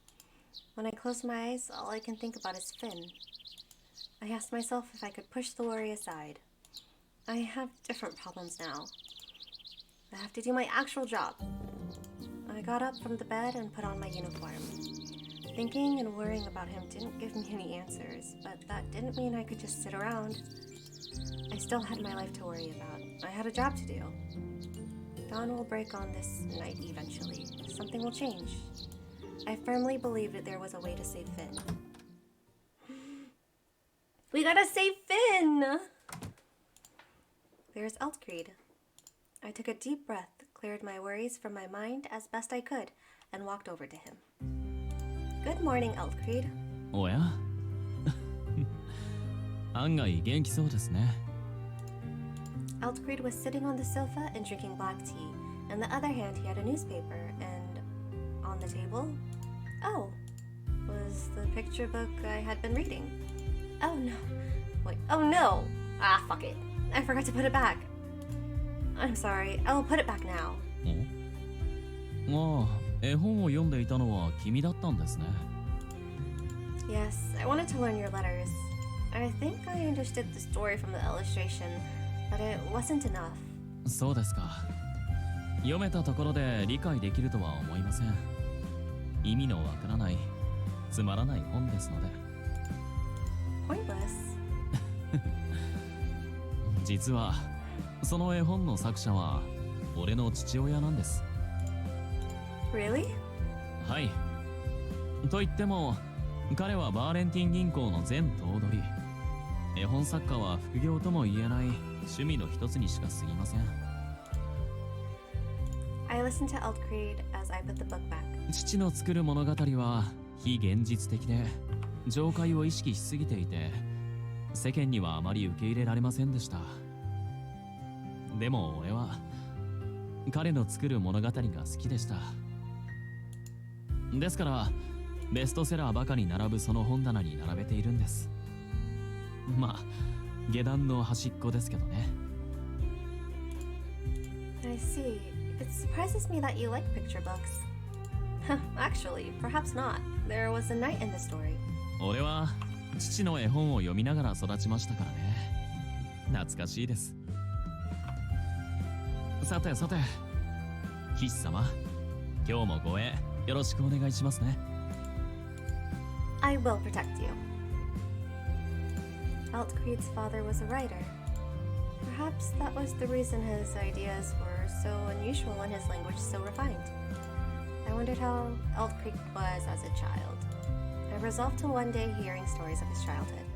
Speaker 1: When I close my eyes, all I can think about is Finn. I asked myself if I could push the worry aside. I have different problems now. I have to do my actual job. I got up from the bed and put on my uniform. Thinking and worrying about him didn't give me any answers, but that didn't mean I could just sit around. I still had my life to worry about. I had a job to do. Dawn will break on this night eventually. Something will change. I firmly believed that there was a way to save Finn. We gotta save Finn! There's Eltcreed. I took a deep breath, cleared my worries from my mind as best I could, and walked over to him. Good morning, Eltcreed.
Speaker 2: おや案外元気そうですね。
Speaker 1: Eltcreed was sitting on the sofa and drinking black tea. In the other hand, he had a newspaper, and on the table, oh, was the picture book I had been reading. Oh no. Wait, oh no! Ah, fuck it. I forgot to put it back. I'm sorry, I'll put it back now.
Speaker 2: ああ、絵本を読んでいたのは君だったんですね。
Speaker 1: Yes, I wanted to learn your letters. I think I understood the story from the illustration, but it wasn't enough.
Speaker 2: そうですか。読めたところで理解できるとは思いません。意味のわからない、つまらない本ですので。
Speaker 1: Pointless.
Speaker 2: 実はその絵本の作者は俺の父親なんです。
Speaker 1: Really?
Speaker 2: はい。と言っても彼はバーレンティン銀行の前頭取。絵本作家は副業とも言えない趣味の一つにしか過ぎません。
Speaker 1: I listened to Eldcreed as I put the book back.
Speaker 2: 父の作る物語は非現実的で情界を意識しすぎていて世間にはあまり受け入れられませんでした。でも俺は彼の作る物語が好きでした。ですからベストセラーばかり並ぶその本棚に並べているんです。まあ下段の端っこですけどね。
Speaker 1: I see. It surprises me that you like picture books. Actually, perhaps not. There was a knight in the story.
Speaker 2: 俺は父の絵本を読みながら育ちましたからね。懐かしいです。さてさて、騎士様、今日も護衛よろしくお願いしますね。
Speaker 1: I will protect you. Eldcreed's father was a writer. Perhaps that was the reason his ideas were so unusual and his language so refined. I wondered how Eldcreed was as a child. I resolved to one day hearing stories of his childhood.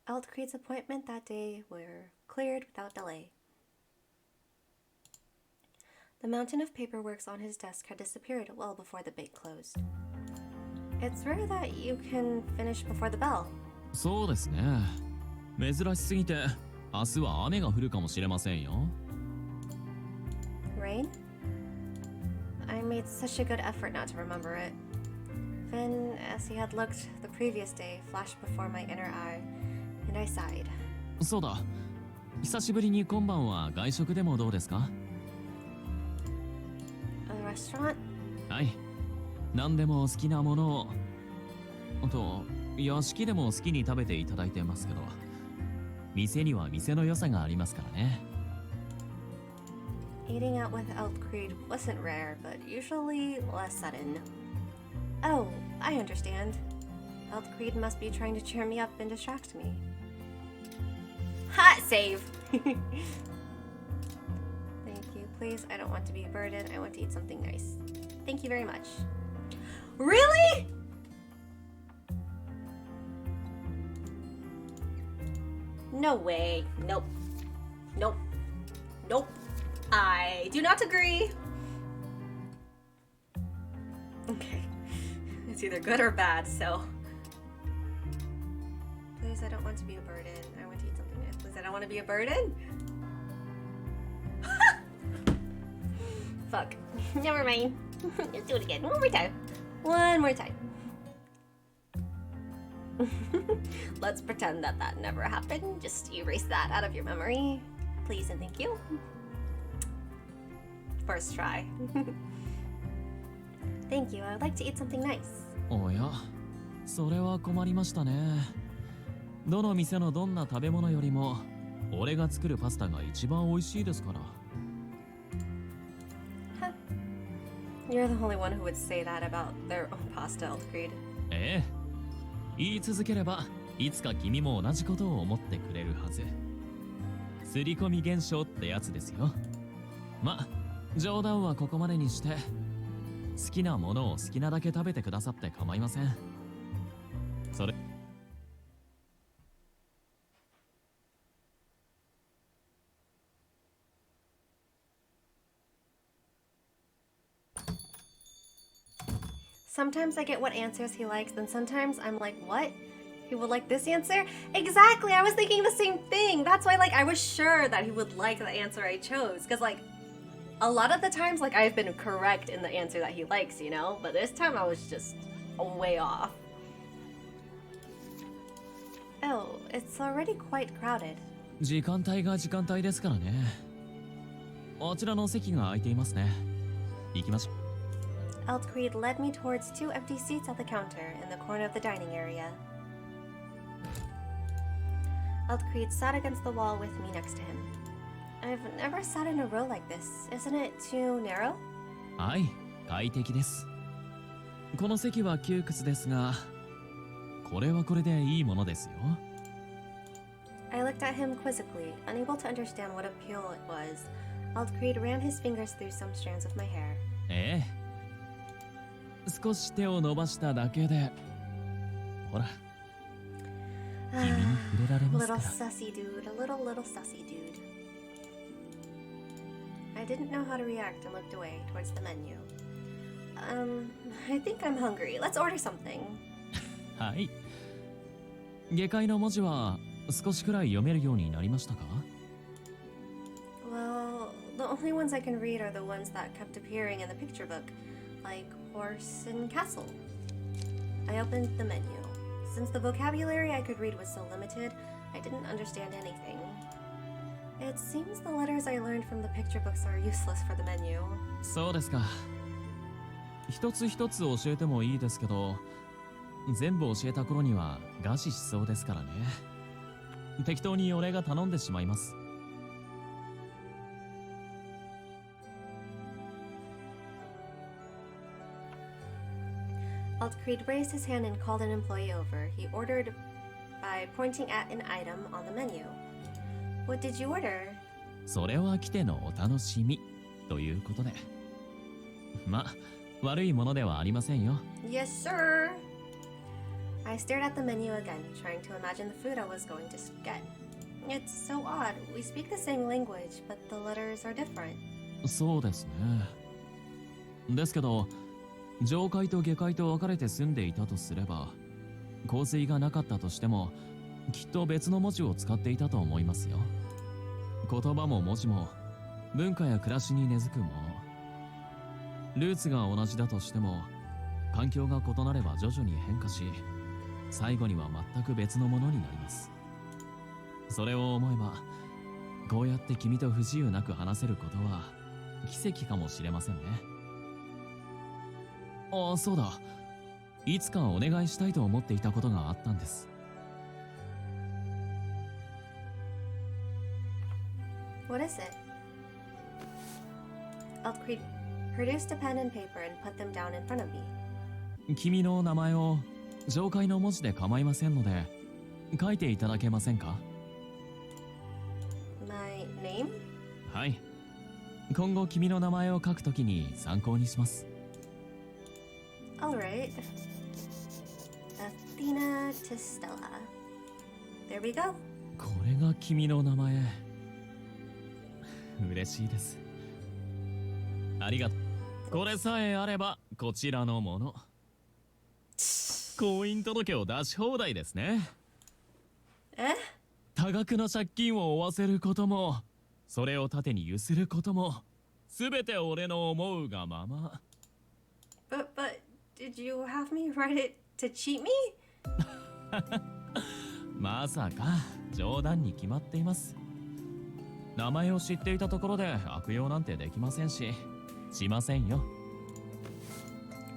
Speaker 1: Eldcreed's appointment that day were cleared without delay. The mountain of paperwork on his desk had disappeared well before the bank closed. It's rare that you can finish before the bell.
Speaker 2: そうですね。珍しすぎて明日は雨が降るかもしれませんよ。
Speaker 1: Rain? I made such a good effort not to remember it. Then, as he had looked the previous day, flashed before my inner eye, and I sighed.
Speaker 2: そうだ。久しぶりに今晩は外食でもどうですか？
Speaker 1: A restaurant?
Speaker 2: はい。何でも好きなものを。あと、屋敷でも好きに食べていただいてますけど、店には店の良さがありますからね。
Speaker 1: Eating out with Eldcreed wasn't rare, but usually less sudden. Oh, I understand. Eldcreed must be trying to cheer me up and distract me. Hot save! Thank you. Please, I don't want to be a burden. I want to eat something nice. Thank you very much. Really? No way. Nope. Nope. Nope. I do not agree. Okay. It's either good or bad, so. Please, I don't want to be a burden. I want to eat something nice. Please, I don't want to be a burden. Fuck. Never mind. Let's do it again. One more time. One more time. Let's pretend that that never happened. Just erase that out of your memory. Please and thank you. First try. Thank you. I would like to eat something nice.
Speaker 2: おや、それは困りましたね。どの店のどんな食べ物よりも俺が作るパスタが一番美味しいですから。
Speaker 1: Huh. You're the only one who would say that about their own pasta, Eldcreed.
Speaker 2: ええ。言い続ければいつか君も同じことを思ってくれるはず。刷り込み現象ってやつですよ。ま、冗談はここまでにして好きなものを好きなだけ食べてくださって構いません。それ
Speaker 1: Sometimes I get what answers he likes, then sometimes I'm like, what? He would like this answer? Exactly! I was thinking the same thing! That's why, like, I was sure that he would like the answer I chose. Because, like, a lot of the times, like, I've been correct in the answer that he likes, you know? But this time I was just way off. Oh, it's already quite crowded.
Speaker 2: 時間帯が時間帯ですからね。あちらの席が空いていますね。行きましょう。
Speaker 1: Eldcreed led me towards two empty seats at the counter in the corner of the dining area. Eldcreed sat against the wall with me next to him. I've never sat in a row like this. Isn't it too narrow?
Speaker 2: はい、快適です。この席は窮屈ですが、これはこれでいいものですよ。
Speaker 1: I looked at him quizzically, unable to understand what appeal it was. Eldcreed ran his fingers through some strands of my hair.
Speaker 2: ええ。少し手を伸ばしただけで。ほほら、君に触れられますか
Speaker 1: Little
Speaker 2: ら。
Speaker 1: sussy dude, a little sussy dude. I didn't know how to react and looked away towards the menu. I think I'm hungry. Let's order something.
Speaker 2: はい。下界の文字は少しくらい読めるようになりましたか？
Speaker 1: Well, the only ones I can read are the ones that kept appearing in the picture book, like horse and castle. I opened the menu. Since the vocabulary I could read was so limited, I didn't understand anything. It seems the letters I learned from the picture books are useless for the menu.
Speaker 2: そうですか。一つ一つ教えてもいいですけど、全部教えた頃には餓死しそうですからね。適当に俺が頼んでしまいます。
Speaker 1: Altcreed raised his hand and called an employee over. He ordered by pointing at an item on the menu. What did you order?
Speaker 2: それは来てのお楽しみということで。ま、悪いものではありませんよ。
Speaker 1: Yes, sir. I stared at the menu again, trying to imagine the food I was going to get. It's so odd. We speak the same language, but the letters are different.
Speaker 2: そうですね。ですけど、上界と下界と分かれて住んでいたとすれば、香水がなかったとしても、きっと別の文字を使っていたと思いますよ。言葉も文字も、文化や暮らしに根付くもの。ルーツが同じだとしても、環境が異なれば徐々に変化し、最後には全く別のものになります。それを思えば、こうやって君と不自由なく話せることは奇跡かもしれませんね。ああ、そうだ。いつかお願いしたいと思っていたことがあったんです。
Speaker 1: What is it? Altcreed produced a pen and paper and put them down in front of me.
Speaker 2: 君の名前を上界の文字で構いませんので、書いていただけませんか？
Speaker 1: My name?
Speaker 2: はい。今後君の名前を書くときに参考にします。
Speaker 1: Alright. Athena to Stella. There we go.
Speaker 2: これが君の名前。嬉しいです。ありがとう。これさえあればこちらのもの。婚姻届を出し放題ですね。
Speaker 1: Eh?
Speaker 2: 多額な借金を負わせることも、それを盾にゆすることも、すべて俺の思うがまま。
Speaker 1: But did you have me write it to cheat me?
Speaker 2: まさか冗談に決まっています。名前を知っていたところで悪用なんてできませんし、しませんよ。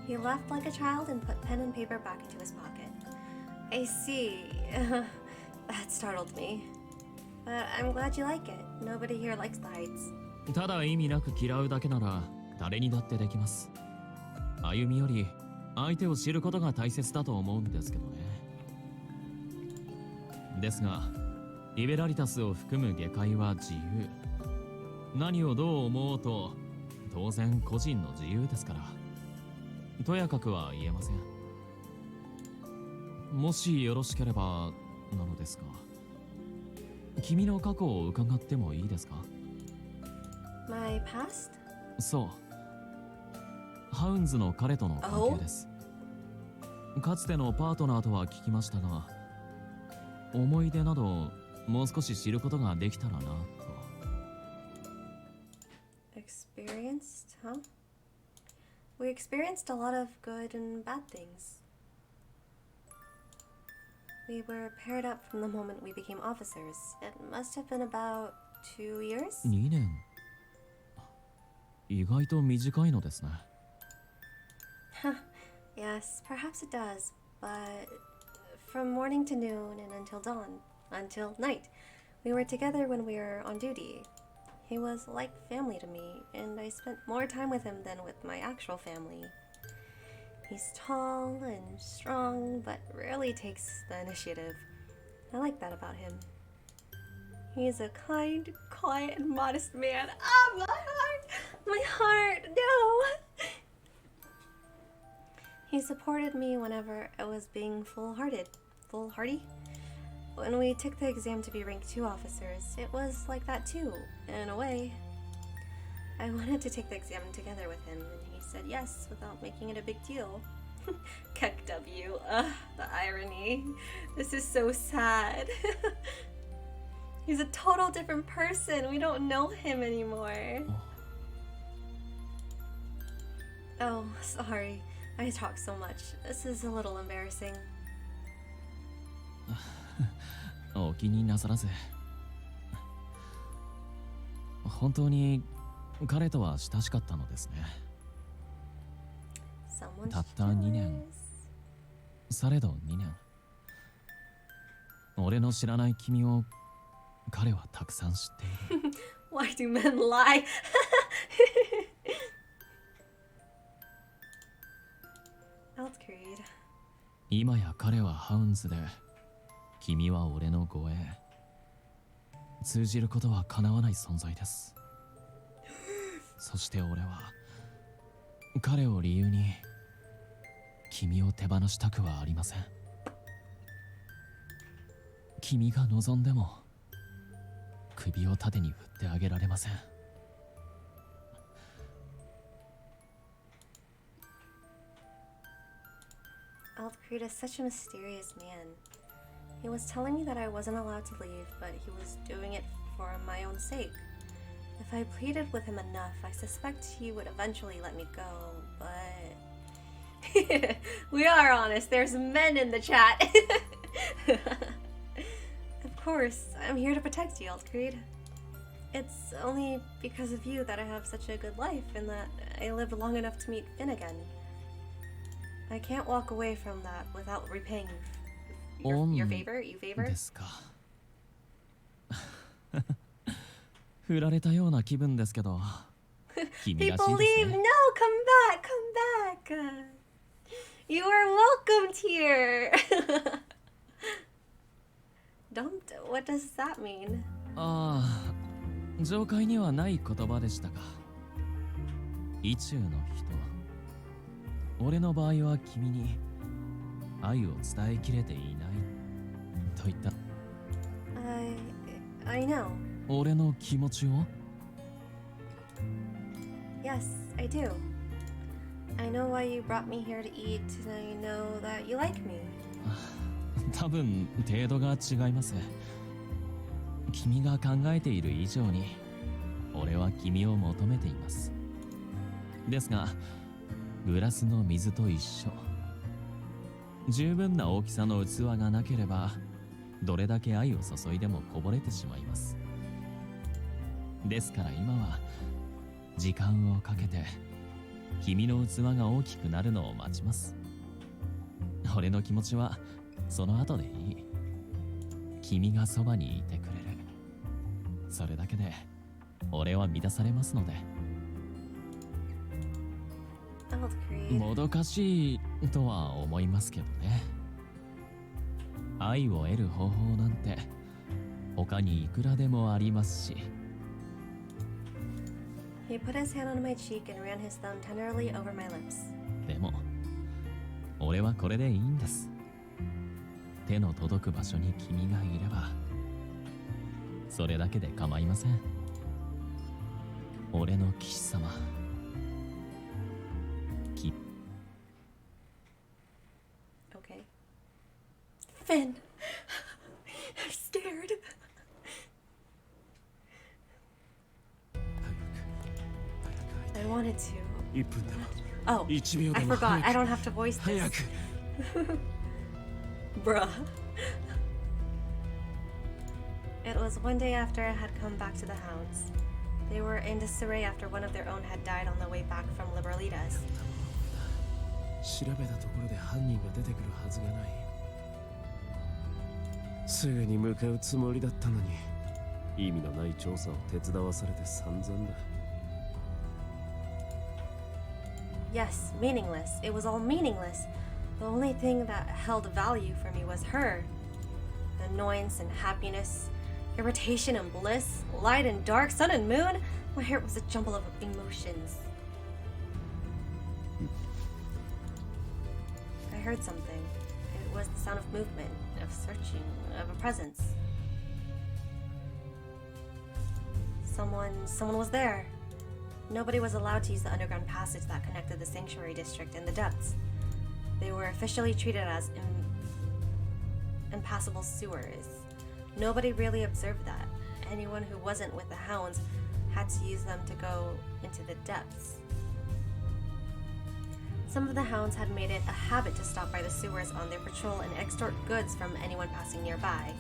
Speaker 1: He laughed like a child and put pen and paper back into his pocket. I see. That startled me. But I'm glad you like it. Nobody here likes the heights.
Speaker 2: ただ意味なく嫌うだけなら誰にだってできます。歩みより相手を知ることが大切だと思うんですけどね。ですが、リベラリタスを含む下界は自由。何をどう思おうと当然個人の自由ですから、とやかくは言えません。もしよろしければなのですが、君の過去を伺ってもいいですか？
Speaker 1: My past?
Speaker 2: そう、ハウンズの彼との関係です。かつてのパートナーとは聞きましたが、思い出などもう少し知ることができたらなと。
Speaker 1: Experienced, huh? We experienced a lot of good and bad things. We were paired up from the moment we became officers. It must have been about 2 years?
Speaker 2: 2年。意外と短いのですね。
Speaker 1: Yes, perhaps it does, but from morning to noon and until dawn, until night, we were together when we were on duty. He was like family to me, and I spent more time with him than with my actual family. He's tall and strong, but rarely takes the initiative. I like that about him. He's a kind, quiet, and modest man. Ah, my heart! My heart! No! He supported me whenever I was being foolhardy. When we took the exam to be rank 2 officers, it was like that too, in a way. I wanted to take the exam together with him, and he said yes without making it a big deal. Keck W. Ugh, the irony. This is so sad. He's a total different person. We don't know him anymore. Oh, sorry. I talk so much. This is a little embarrassing.
Speaker 2: お気になさらず。本当に彼とは親しかったのですね。たった2年。されど2年。俺の知らない君を彼はたくさん知っている。
Speaker 1: Why do men lie?
Speaker 2: 今や彼はハウンズで、君は俺の護衛。通じることは叶わない存在です。そして俺は彼を理由に君を手放したくはありません。君が望んでも首を縦に振ってあげられません。
Speaker 1: Alfred is such a mysterious man. He was telling me that I wasn't allowed to leave, but he was doing it for my own sake. If I pleaded with him enough, I suspect he would eventually let me go, but... We are honest, there's men in the chat. Of course, I'm here to protect you, Altcreed. It's only because of you that I have such a good life and that I lived long enough to meet Finn again. I can't walk away from that without repaying your favor. You favor?
Speaker 2: ですか。振られたような気分ですけど。君らしい
Speaker 1: People
Speaker 2: です
Speaker 1: leave.
Speaker 2: ね。
Speaker 1: No, come back. You are welcomed here. Don't. What does that mean?
Speaker 2: ああ、上階にはない言葉でしたか。意中の人。俺の場合は君に愛を伝えきれていないと言った。
Speaker 1: I know.
Speaker 2: 俺の気持ちを
Speaker 1: Yes, I do. I know why you brought me here to eat, and I know that you like me.
Speaker 2: 多分程度が違います。君が考えている以上に俺は君を求めています。ですがグラスの水と一緒。十分な大きさの器がなければどれだけ愛を注いでもこぼれてしまいます。ですから今は時間をかけて君の器が大きくなるのを待ちます。俺の気持ちはその後でいい。君がそばにいてくれる。それだけで俺は満たされますので。もどかしいとは思いますけどね。愛を得る方法なんて他にいくらでもありますし。
Speaker 1: He put his hand on my cheek and ran his thumb tenderly over my lips.
Speaker 2: でも俺はこれでいいんです。手の届く場所に君がいればそれだけで構いません。俺の騎士様。
Speaker 1: Okay. Finn! I'm scared. I wanted to.
Speaker 5: 1分でも
Speaker 1: Oh,
Speaker 5: 1秒
Speaker 1: I
Speaker 5: でも
Speaker 1: forgot. I
Speaker 5: 早
Speaker 1: don't
Speaker 5: く
Speaker 1: have to voice
Speaker 5: 早
Speaker 1: this.
Speaker 5: く
Speaker 1: Bruh. It was one day after I had come back to the Hounds. They were in disarray after one of their own had died on the way back from Liberalitas.
Speaker 5: 調べたところで犯人が出てくるはずがない。すぐに向かうつもりだったのに意味のない調査を手伝わされて散々だ。
Speaker 1: Yes, meaningless. It was all meaningless. The only thing that held value for me was her. Annoyance and happiness, irritation and bliss, light and dark, sun and moon. My heart was a jumble of emotions. I heard something. It was the sound of movement, of searching, of a presence. Someone was there. Nobody was allowed to use the underground passage that connected the sanctuary district and the depths. They were officially treated as impassable sewers. Nobody really observed that. Anyone who wasn't with the hounds had to use them to go into the depths. Some of the hounds had made it a habit to stop by the sewers on their patrol and extort goods from anyone passing nearby.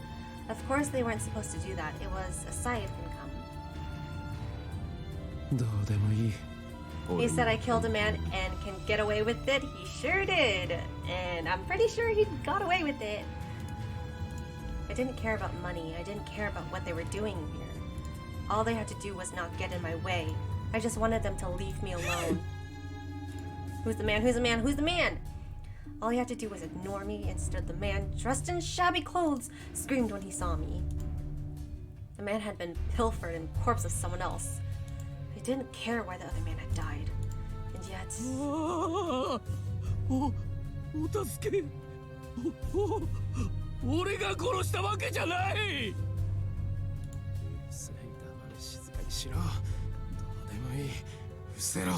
Speaker 1: Of course, they weren't supposed to do that. It was a side income.
Speaker 5: どうでもいい。
Speaker 1: He said I killed a man and can get away with it. He sure did. And I'm pretty sure he got away with it. I didn't care about money. I didn't care about what they were doing here. All they had to do was not get in my way. I just wanted them to leave me alone. Who's the man? Who's the man? Who's the man? All he had to do was ignore me. Instead, the man, dressed in shabby clothes, screamed when he saw me. The man had been pilfered and corpse of someone else. I didn't care why the other man had died. And yet...
Speaker 2: お助け俺が殺したわけじゃない。
Speaker 5: うるさい、黙れ、静かにしろ。どうでもいい。伏せろ。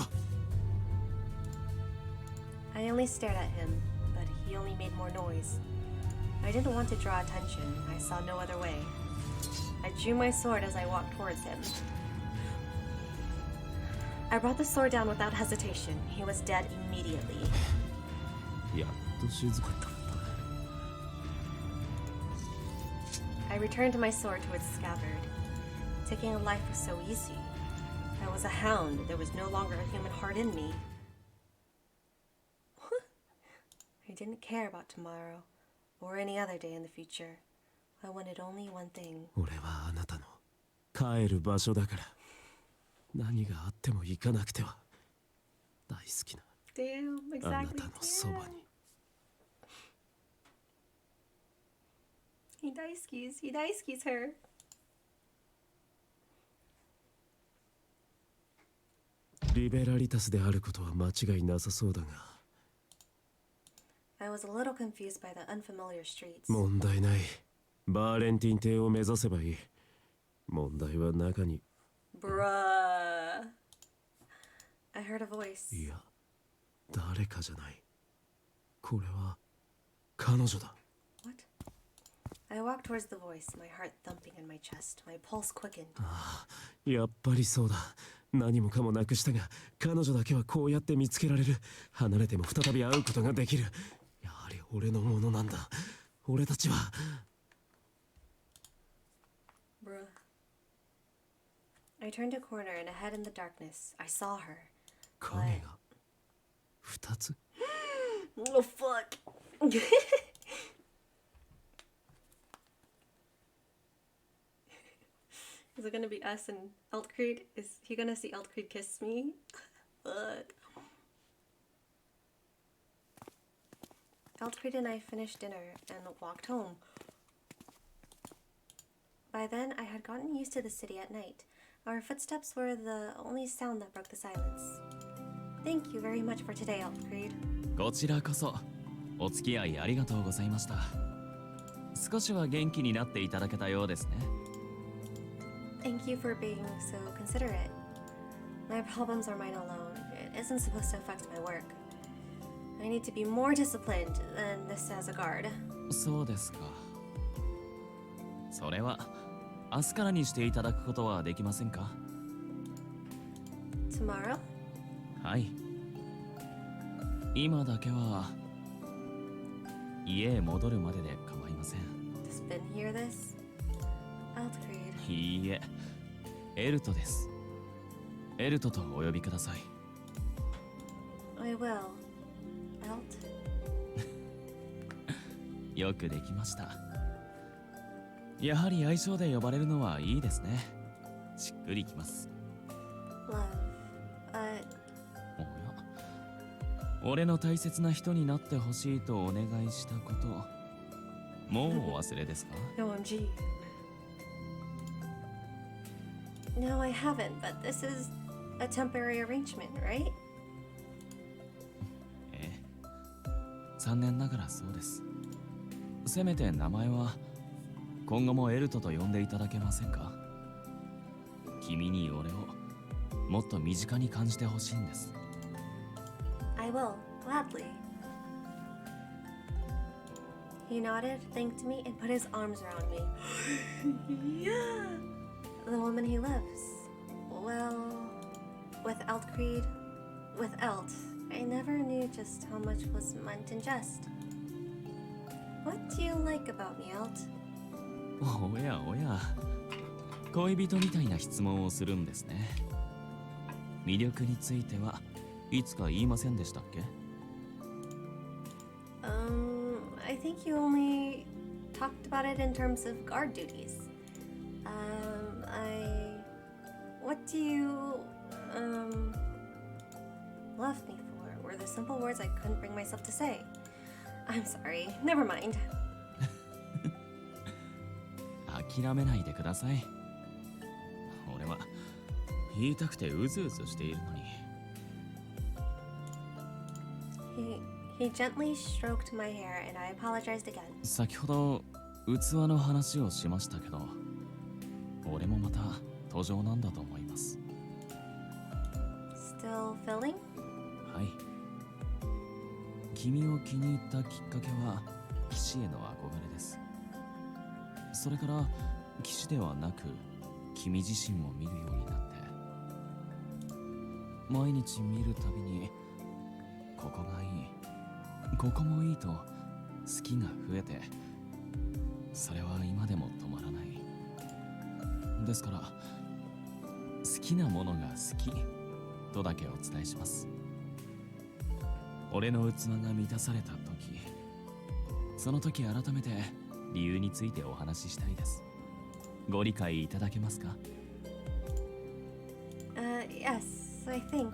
Speaker 1: I only stared at him, but he only made more noise. I didn't want to draw attention. I saw no other way. I drew my sword as I walked towards him. I brought the sword down without hesitation. He was dead immediately.
Speaker 5: やっと静かになった。
Speaker 1: I returned my sword to its scabbard. Taking a life was so easy. I was a hound. There was no longer a human heart in me. I didn't care about tomorrow or any other day in the future. I wanted only one thing.
Speaker 5: 俺はあなたの帰る場所だから。何があっても行かなくては。大好きな
Speaker 1: Damn,
Speaker 5: あな
Speaker 1: exactly.
Speaker 5: たのそばに。
Speaker 1: He daisuke's her.
Speaker 5: Liberalitas であることは間違いなさそうだが。
Speaker 1: I was a little confused by the unfamiliar streets.
Speaker 5: 問題ない。バーレンティン邸を目指せばいい。問題は中に。
Speaker 1: Bruh. I heard a voice.
Speaker 5: いや、誰かじゃない。これは彼女だ。
Speaker 1: What? I walked towards the voice, my heart thumping in my chest, my pulse quickened.
Speaker 5: ああ、やっぱりそうだ。何もかもなくしたが、彼女だけはこうやって見つけられる。離れても再び会うことができる。やはり俺のものなんだ。俺たちは。
Speaker 1: Bruh. I turned a corner and ahead in the darkness, I saw her.
Speaker 5: 影が2つ。
Speaker 1: Oh fuck. Is it gonna be us and Eltcreed? Is he gonna see Eltcreed kiss me? Fuck. Eltcreed and I finished dinner and walked home. By then, I had gotten used to the city at night. Our footsteps were the only sound that broke the silence. Thank you very much for today, Eltcreed.
Speaker 2: こちらこそお付き合いありがとうございました。少しは元気になっていただけたようですね。
Speaker 1: Thank you for being so considerate. My problems are mine alone. It isn't supposed to affect my work. I need to be more disciplined than this as a guard.
Speaker 2: そうですか。それは明日からにしていただくことはできませんか？
Speaker 1: Tomorrow?
Speaker 2: はい。今だけは家へ戻るまでで構いません。
Speaker 1: Does Ben hear this? Eltcreed.
Speaker 2: いいえ、エルトです。エルトとお呼びください。
Speaker 1: I will. Elt?
Speaker 2: よくできました。やはり愛称で呼ばれるのはいいですね。しっくりきます。
Speaker 1: Love.
Speaker 2: おや、俺の大切な人になってほしいとお願いしたこと、もうお忘れですか？
Speaker 1: OMG. No, I haven't, but this is a temporary arrangement, right?
Speaker 2: ええ、残念ながらそうです。せめて名前は今後もエルトと呼んでいただけませんか？君に俺をもっと身近に感じてほしいんです。
Speaker 1: I will, gladly. He nodded, thanked me, and put his arms around me. Yeah! The woman he loves. Well, with Eltcreed, with Elt, I never knew just how much was meant in jest. What do you like about me, Elt?
Speaker 2: おやおや、恋人みたいな質問をするんですね。魅力についてはいつか言いませんでしたっけ？
Speaker 1: I think you only talked about it in terms of guard duties. What do you, love me for? Were the simple words I couldn't bring myself to say. I'm sorry, never mind.
Speaker 2: 諦めないでください。俺は言いたくてうずうずしているのに。
Speaker 1: He gently stroked my hair and I apologized again.
Speaker 2: 先ほど器の話をしましたけど、俺もまた途上なんだと思います。
Speaker 1: Still filling?
Speaker 2: はい。君を気に入ったきっかけは騎士への憧れです。それから騎士ではなく君自身を見るようになって、毎日見るたびにここがいい、ここもいいと好きが増えて、それは今でも止まらない。ですから好きなものが好きとだけお伝えします。俺の器が満たされた時、その時改めて理由についてお話ししたいです。ご理解いただけますか？
Speaker 1: Yes, I think.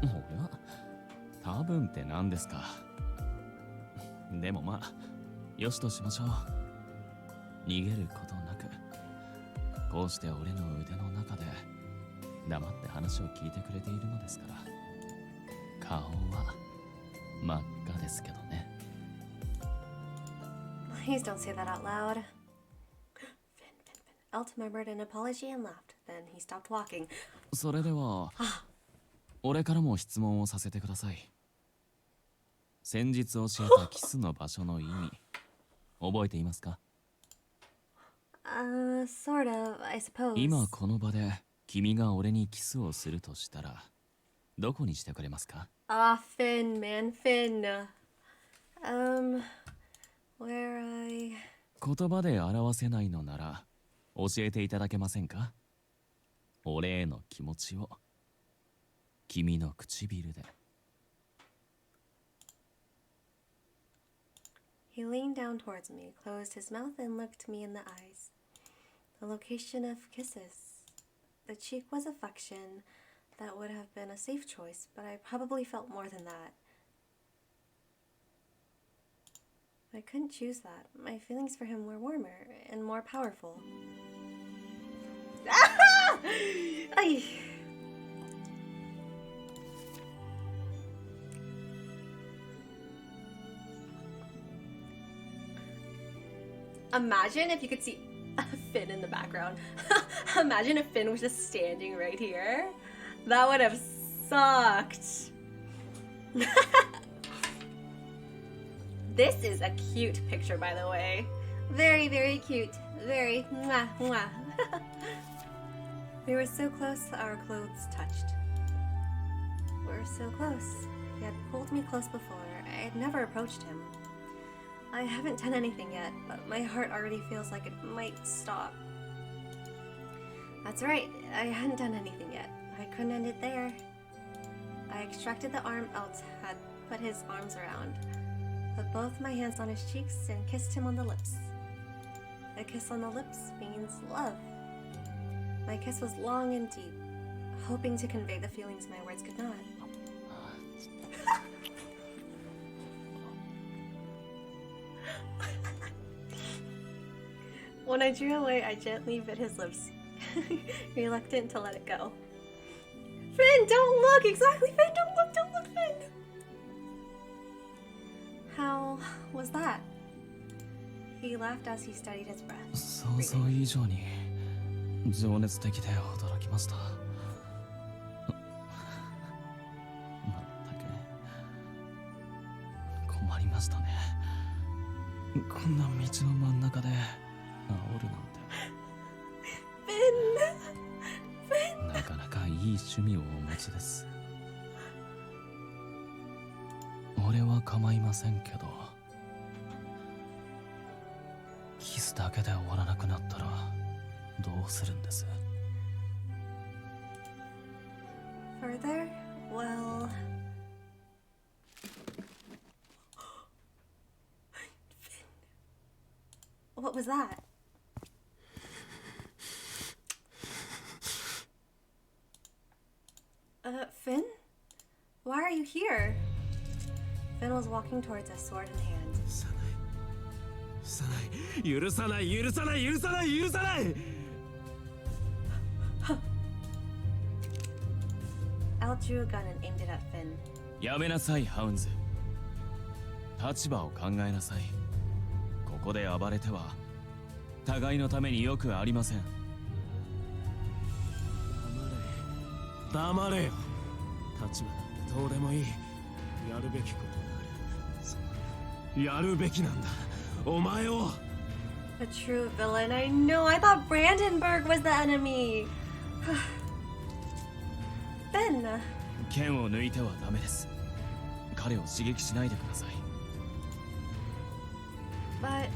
Speaker 2: おや、多分って何ですか？でもまあ、よしとしましょう。逃げることなく、こうして俺の腕の中で黙って話を聞いてくれているのですから。顔は真っ赤ですけどね。
Speaker 1: Please don't say that out loud. Finn. Elt murmured an apology and laughed. Then he stopped walking.
Speaker 2: それでは俺からも質問をさせてください。先日教えたキスの場所の意味覚えていますか？
Speaker 1: Sort of, I suppose.
Speaker 2: 今この場で君が俺にキスをするとしたらどこにしてくれますか？
Speaker 1: Finn, man, Finn. Where I...
Speaker 2: 言葉で表せないのなら教えていただけませんか？俺への気持ちを君の唇で。
Speaker 1: He leaned down towards me, closed his mouth, and looked me in the eyes. The location of kisses. The cheek was affection. That would have been a safe choice, but I probably felt more than that. I couldn't choose that. My feelings for him were warmer and more powerful. Ay. Imagine if you could see Finn in the background. Imagine if Finn was just standing right here. That would have sucked. This is a cute picture, by the way. Very, very cute. Very mwah, mwah. We were so close, our clothes touched. We were so close. He had pulled me close before. I had never approached him. I haven't done anything yet, but my heart already feels like it might stop. That's right, I hadn't done anything yet. I couldn't end it there. I extracted the arm Elt had put his arms around, put both my hands on his cheeks, and kissed him on the lips. A kiss on the lips means love. My kiss was long and deep, hoping to convey the feelings my words could not. When I drew away, I gently bit his lips, reluctant to let it go. Finn, don't look! Exactly, Finn, don't look, Finn! How was that? He laughed as he studied his breath.
Speaker 2: 想像以上に情熱的で驚きました。まったく困りましたね。こんな道の真ん中で治るなんて。なかなかいい趣味をお持ちです。俺は構いませんけど、キスだけで終わらなくなったらどうするんです？
Speaker 1: Further? Well... What was that? Finn? Why are you here? Finn was walking towards us, sword in hand.
Speaker 5: 許さない許さない許さない許さない。
Speaker 1: Al drew a gun and aimed it at Finn.
Speaker 2: やめなさい、ハウンズ。立場を考えなさい。ここで暴れては互いのためによくありません。
Speaker 5: 黙れよ。立場なんてどうでもいい。やるべきことがある。やるべきなんだ。お前を。
Speaker 1: The true villain. I know. I thought Brandenburg was the enemy. Finn.
Speaker 2: 剣を抜いてはダメです。彼を刺激しないでください。
Speaker 1: But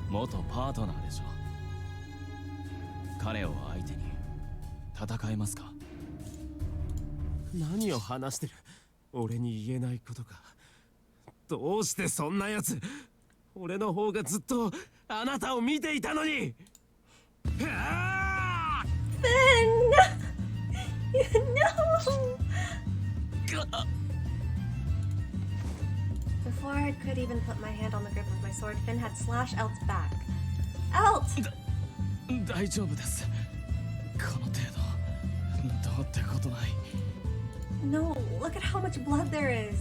Speaker 2: 元パートナーでしょ。彼を相手に戦えますか？
Speaker 5: 何を話してる？俺に言えないことか。どうしてそんなやつ？俺の方がずっとあなたを見ていたのに。
Speaker 1: Finn. No. Before I could even put my hand on the grip of my sword, Finn had slashed Elt's back. Elt!
Speaker 2: 大丈夫です。この程度どうってことない。
Speaker 1: No, look at how much blood there is.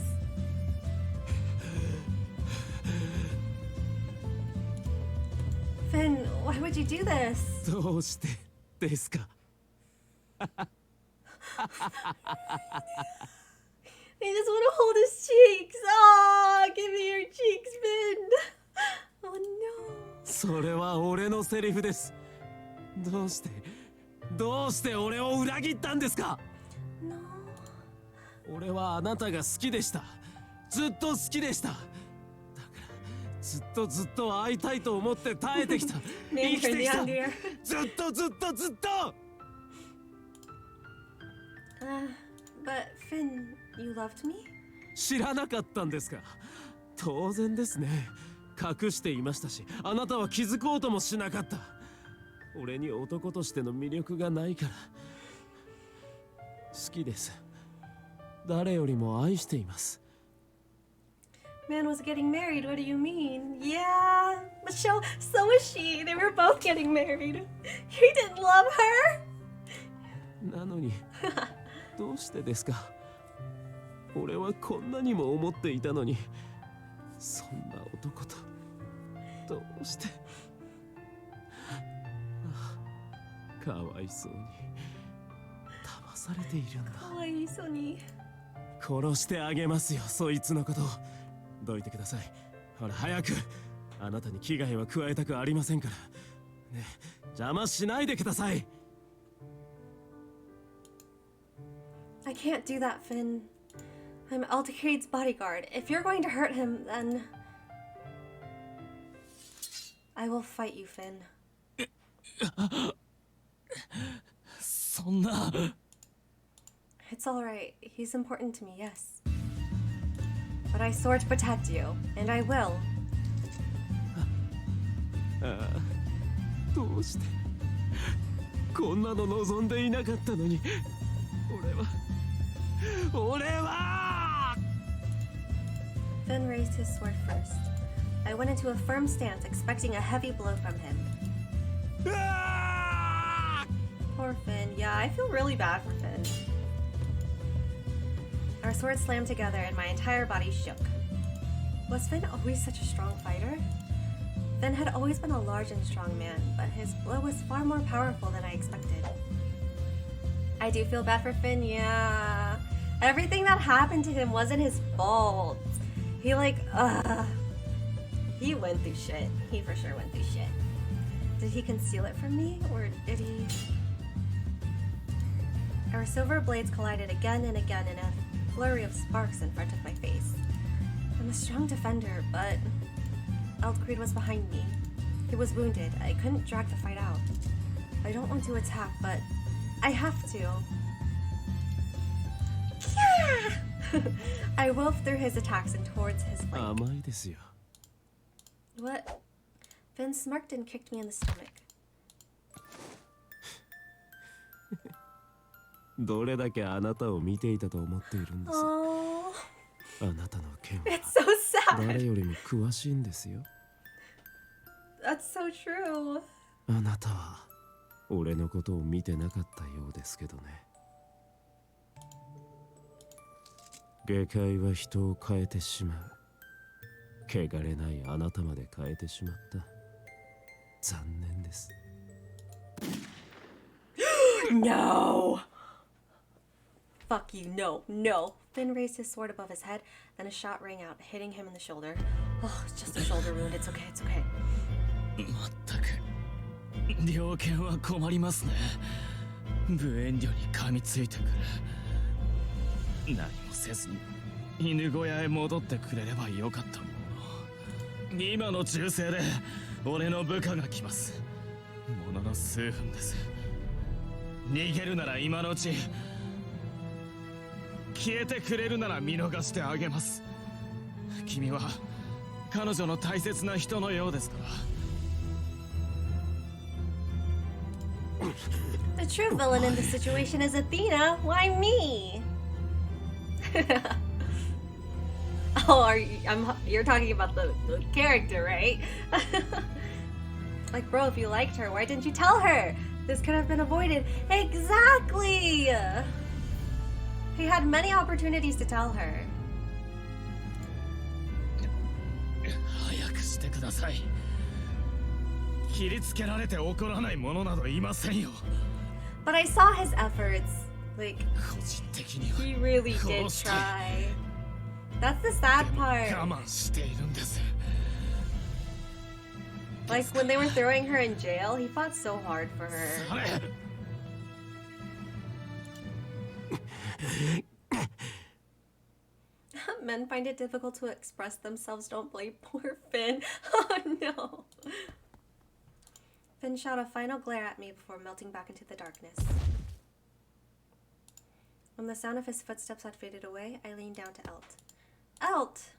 Speaker 1: Finn, why would you do this?
Speaker 5: どうしてですか？
Speaker 1: I just want to hold his cheeks. Oh, give me your cheeks, Finn. Oh no.
Speaker 5: それは俺のセリフです。どうして俺を裏切ったんですか？
Speaker 1: No.
Speaker 5: 俺はあなたが好きでした。ずっと好きでした。だからずっと会いたいと思って耐えてきた。生きてきた。ずっと。
Speaker 1: But Finn, you loved me?
Speaker 5: 知らなかったんですか？当然ですね。隠していましたし、あなたは気づこうともしなかった。俺に男としての魅力がないから。好きです。誰よりも愛しています。
Speaker 1: Man was getting married, what do you mean? Yeah, but so was she. They were both getting married. He didn't love her?
Speaker 5: なのにどうしてですか？俺はこんなにも思っていたのに、そんな男とどうして。かわいそうに騙されているんだ。
Speaker 1: かわいそうに。
Speaker 5: 殺してあげますよ、そいつのこと。どいてください。ほら早く。あなたに危害は加えたくありませんから。ね、邪魔しないでください。
Speaker 1: I can't do that, Finn. I'm Aldecade's bodyguard. If you're going to hurt him, then... I will fight you, Finn.
Speaker 2: そんな。
Speaker 1: It's alright. He's important to me, yes. But I swore to protect you, and I will.
Speaker 5: ああ、どうしてこんなの望んでいなかったのに。俺は
Speaker 1: Finn raised his sword first. I went into a firm stance, expecting a heavy blow from him.
Speaker 5: ああ
Speaker 1: Poor Finn. Yeah, I feel really bad for Finn. Our swords slammed together and my entire body shook. Was Finn always such a strong fighter? Finn had always been a large and strong man, but his blow was far more powerful than I expected. I do feel bad for Finn, yeah. Everything that happened to him wasn't his fault. He he went through shit. He for sure went through shit. Did he conceal it from me, or did he... Our silver blades collided again and again in a flurry of sparks in front of my face. I'm a strong defender, but Eldcreed was behind me. He was wounded. I couldn't drag the fight out. I don't want to attack, but I have to. Yeah! I wolfed through his attacks and towards his flank.
Speaker 5: 甘いですよ。
Speaker 1: What? Finn smirked and kicked me in the stomach.
Speaker 5: どれだけあなたを見ていたと思っているんです。
Speaker 1: Oh,
Speaker 5: あなたの剣は
Speaker 1: it's so sad.
Speaker 5: 誰よりも詳しいんですよ。
Speaker 1: That's so true.
Speaker 5: あなたは俺のことを見てなかったようですけどね。下界は人を変えてしまう。汚れないあなたまで変えてしまった。残念です。
Speaker 1: No! Fuck you, no, no. Finn raised his sword above his head, then a shot rang out, hitting him in the shoulder. Oh, it's just a shoulder wound. It's okay, it's okay.
Speaker 2: まったく猟犬は困りますね。無遠慮に噛みついてくる。何もせずに犬小屋へ戻ってくれればよかったもの。今の銃声で俺の部下が来ます。ものの数分です。逃げるなら今のうち、消えてくれるなら見逃してあげます。君は彼女の大切な人のようですから。
Speaker 1: The true villain in this situation is Athena. Why me? Oh, you're talking about the character, right? Like, bro, if you liked her, why didn't you tell her? This could have been avoided. Exactly! He had many opportunities to tell her.
Speaker 2: 早くしてください。切りつけられて怒らない者などいませんよ。
Speaker 1: But I saw his efforts. Like,
Speaker 2: 個人的には
Speaker 1: he really did try. That's the sad
Speaker 2: 我
Speaker 1: part.
Speaker 2: 慢しているんです。
Speaker 1: Like, when they were throwing her in jail, he fought so hard for her.
Speaker 2: それ
Speaker 1: Men find it difficult to express themselves. Don't blame poor Finn. Oh no. Finn shot a final glare at me before melting back into the darkness. When the sound of his footsteps had faded away, I leaned down to Elt. Elt!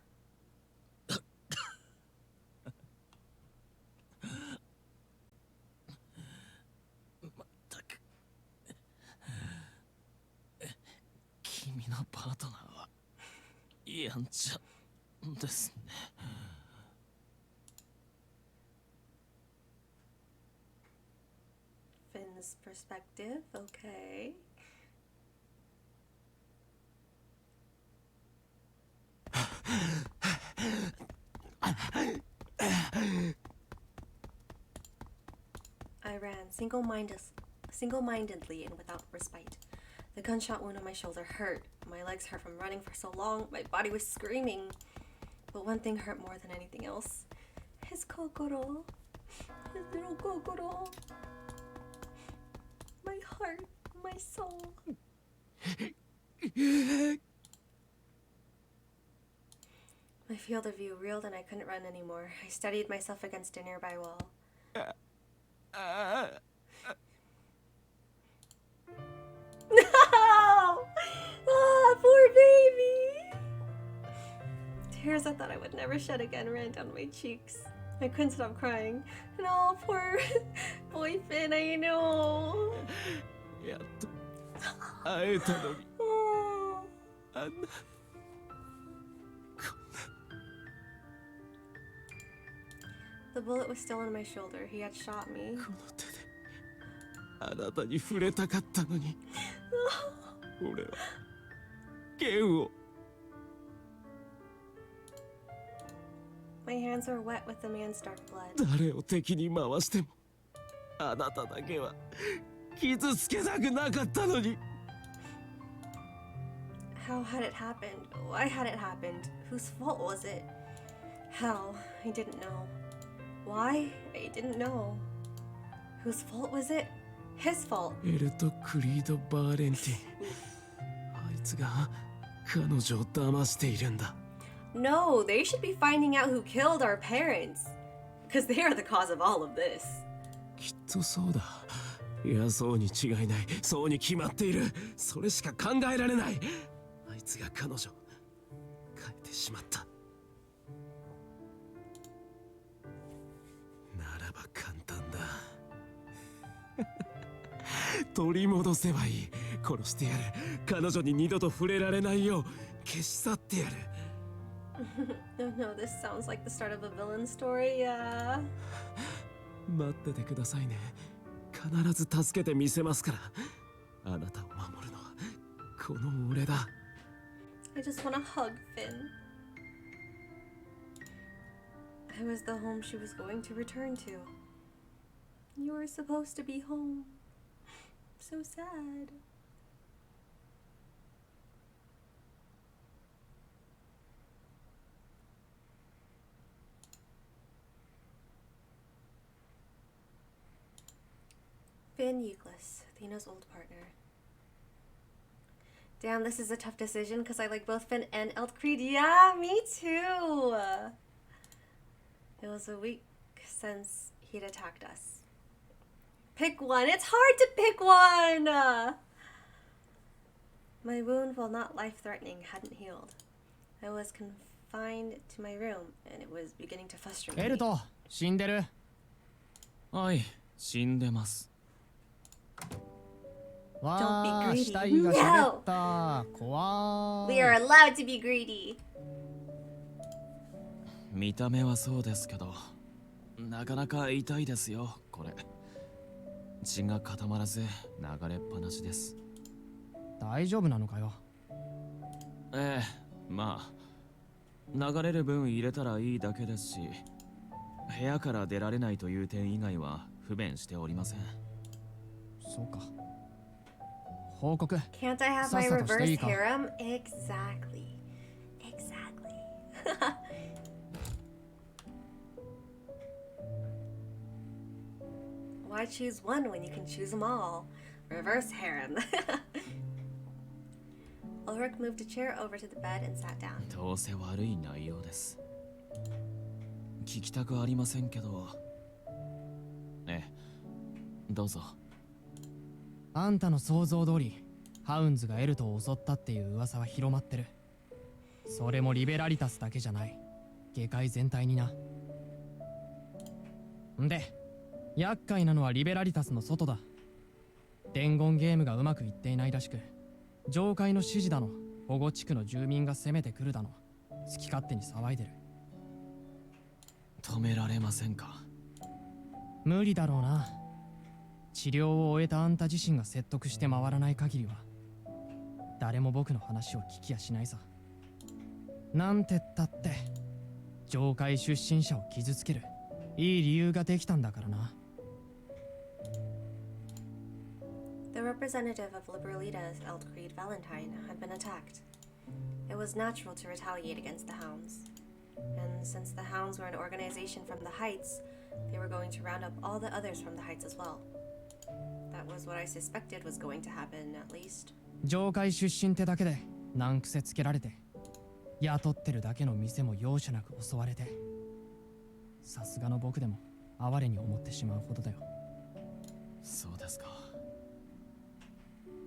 Speaker 2: 君のパートナーはやんちゃですね。
Speaker 1: Finn's perspective, okay. I ran single-mindedly and without respite. The gunshot wound on my shoulder hurt. My legs hurt from running for so long. My body was screaming. But one thing hurt more than anything else. His kokoro. His little kokoro. My heart. My soul. My field of view reeled and I couldn't run anymore. I steadied myself against a nearby wall. No! Ah, poor baby! Tears I thought I would never shed again ran down my cheeks. I couldn't stop crying. No, poor boy Finn, I know.
Speaker 5: やっと会えたのに
Speaker 1: Oh.
Speaker 5: あんな
Speaker 1: The bullet was still in my shoulder. He had shot me.
Speaker 5: この手であなたに触れたかったのに俺は剣を
Speaker 1: My hands are wet with the man's dark blood.
Speaker 5: 誰を敵に回してもあなただけは傷つけたくなかったのに。
Speaker 1: How had it happened? Why had it happened? Whose fault was it? How? I didn't know. Why? I didn't know. Whose fault was it? His fault.
Speaker 5: エルト・クリード・バーレンティン、あいつが彼女を騙しているんだ。
Speaker 1: No, they should be finding out who killed our parents. Because they are the cause of all of this.
Speaker 5: きっとそうだ。いや、そうに違いない。そうに決まっている。それしか考えられない。あいつが彼女変えてしまった。ならば簡単だ。取り戻せばいい。殺してやる。彼女に二度と触れられないよう消し去ってやる。
Speaker 1: Oh no, this sounds like the start of a villain story, yeah.
Speaker 5: 待っててくださいね。必ず助けてみせますから。あなたを守るのはこの俺だ。
Speaker 1: I just want to hug Finn. I was the home she was going to return to. You were supposed to be home. So sad. Finn Euclid, Athena's old partner. Damn, this is a tough decision because I like both Finn and Eldcreed. Yeah, me too. It was a week since he'd attacked us. Pick one. It's hard to pick one. My wound, while not life-threatening, hadn't healed. I was confined to my room, and it was beginning to frustrate
Speaker 4: エル
Speaker 1: me.
Speaker 4: ト、死んでる。
Speaker 2: はい、死んでます。
Speaker 4: わ
Speaker 1: Don't
Speaker 4: あ、
Speaker 1: be greedy.
Speaker 4: 死体が喋った。怖
Speaker 1: We
Speaker 4: い。
Speaker 1: are allowed to be greedy.
Speaker 2: 見た目はそうですけど、なかなか痛いですよ、これ。血が固まらず流れっぱなしです。
Speaker 4: 大丈夫なのかよ。
Speaker 2: ええ、まあ流れる分入れたらいいだけですし、部屋から出られないという点以外は不便しておりません。
Speaker 4: そうか。報告。
Speaker 1: Can't I have my
Speaker 4: さっさとしてい
Speaker 1: reverse
Speaker 4: いか。
Speaker 1: harem? Exactly. Exactly. Why choose one when you can choose them all? Reverse harem. Ulrich moved a chair over to the bed and sat down.
Speaker 2: どうせ悪い内容です。聞きたくありませんけど。ええ、どうぞ。
Speaker 4: あんたの想像通り、ハウンズがエルトを襲ったっていう噂は広まってる。それもリベラリタスだけじゃない。下界全体にな。んで、厄介なのはリベラリタスの外だ。伝言ゲームがうまくいっていないらしく、上界の指示だの、保護地区の住民が攻めてくるだの、好き勝手に騒いでる。
Speaker 2: 止められませんか。
Speaker 4: 無理だろうな。治療を終えたあんた自身が説得して回らない限りは、誰も僕の話を聞きやしないさ。なんてったって、上界出身者を傷つける、いい理由ができたんだからな。
Speaker 1: The representative of Liberalitas, Eldcreed Valentine, had been attacked. It was natural to retaliate against the Hounds. And since the Hounds were an organization from the Heights, they were going to round up all the others from the Heights as well. That was what I suspected was going to happen, at least.
Speaker 4: 上界出身ってだけで難癖つけられて、雇ってるだけの店も容赦なく襲われて、さすがの僕でも哀れに思ってしまうほどだよ。
Speaker 2: そうですか。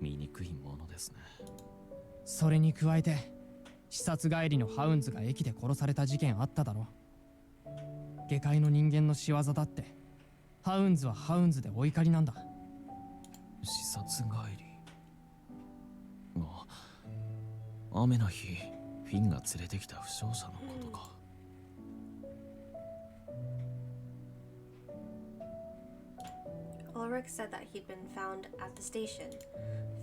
Speaker 2: 醜いものですね。
Speaker 4: それに加えて、視察帰りのハウンズが駅で殺された事件あっただろ。下界の人間の仕業だって、ハウンズはハウンズでお怒りなんだ。
Speaker 2: 視察帰り。雨の日、フィンが連れてきた負傷者のことか。
Speaker 1: Ulrich said that he'd been found at the station.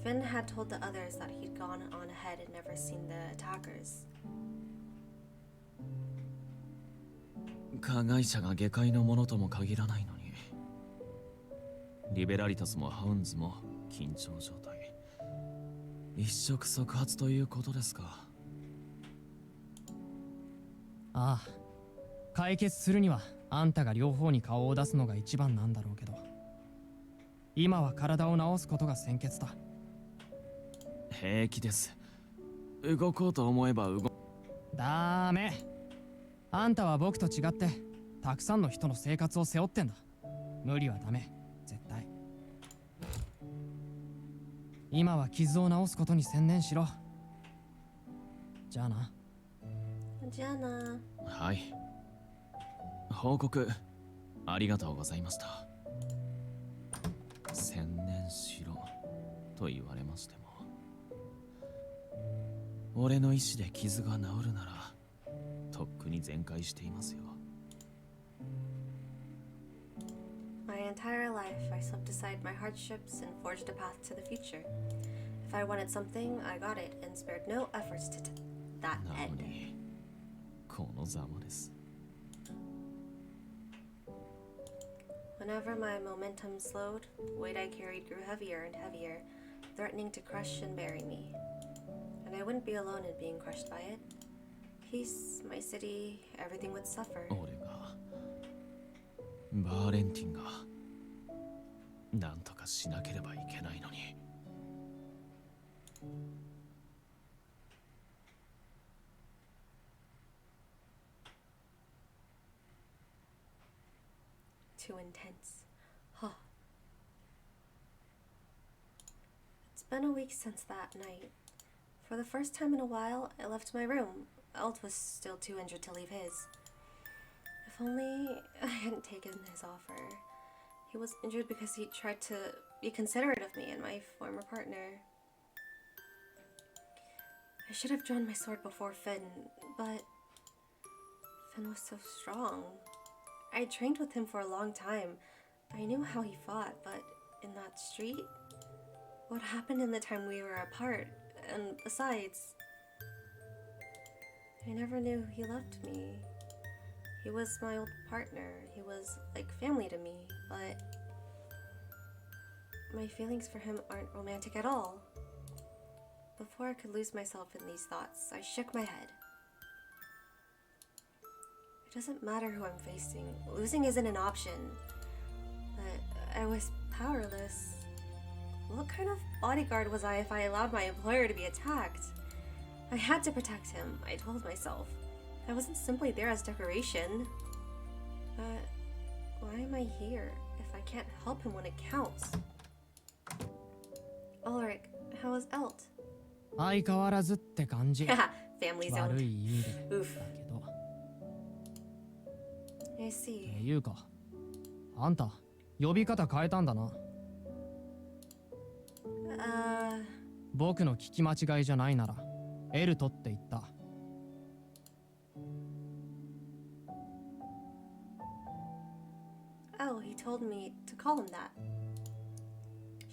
Speaker 1: Finn had told the others that he'd gone on ahead and never seen the attackers.
Speaker 2: 加害者が下界のものとも限らないのに。リベラリタスもハウンズも緊張状態。一触即発ということですか。
Speaker 4: ああ、解決するにはあんたが両方に顔を出すのが一番なんだろうけど、今は体を治すことが先決だ。
Speaker 2: 平気です。動こうと思えば
Speaker 4: ダメ。あんたは僕と違ってたくさんの人の生活を背負ってんだ。無理はダメ、絶対。今は傷を治すことに専念しろ。じゃあな。
Speaker 1: じゃあな。
Speaker 2: はい。報告ありがとうございました。専念しろと言われましても、俺の意志で傷が治るならとっくに全開していますよ。
Speaker 1: My entire life, I swept aside my hardships and forged a path to the future. If I wanted something, I got it and spared no efforts to that
Speaker 2: なの
Speaker 1: end.
Speaker 2: にこのざまです。
Speaker 1: Whenever my momentum slowed, the weight I carried grew heavier and heavier, threatening to crush and bury me. And I wouldn't be alone in being crushed by it. Peace, my city, everything would suffer.
Speaker 2: 俺がバーレンティンがなんとかしなければいけないのに。
Speaker 1: Too intense. Huh. It's been a week since that night. For the first time in a while, I left my room. Alt was still too injured to leave his. If only I hadn't taken his offer. He was injured because he tried to be considerate of me and my former partner. I should have drawn my sword before Finn, but Finn was so strong. I trained with him for a long time. I knew how he fought, but in that street? What happened in the time we were apart? And besides, I never knew he loved me. He was my old partner. He was like family to me, but my feelings for him aren't romantic at all. Before I could lose myself in these thoughts, I shook my head. It doesn't matter who I'm facing. Losing isn't an option. But I was powerless. What kind of bodyguard was I if I allowed my employer to be attacked? I had to protect him, I told myself. I wasn't simply there as decoration. But why am I here if I can't help him when it counts? Ulrich, how is Elt?
Speaker 4: 相変わらずって感じ。
Speaker 1: Family
Speaker 4: 悪
Speaker 1: zone.
Speaker 4: い意味で
Speaker 1: Oof.
Speaker 4: だけど。
Speaker 1: I see.
Speaker 4: いうか、あんた呼び方変えたんだな。僕の聞き間違いじゃないならエルトって言った。
Speaker 1: Oh, he told me to call him that.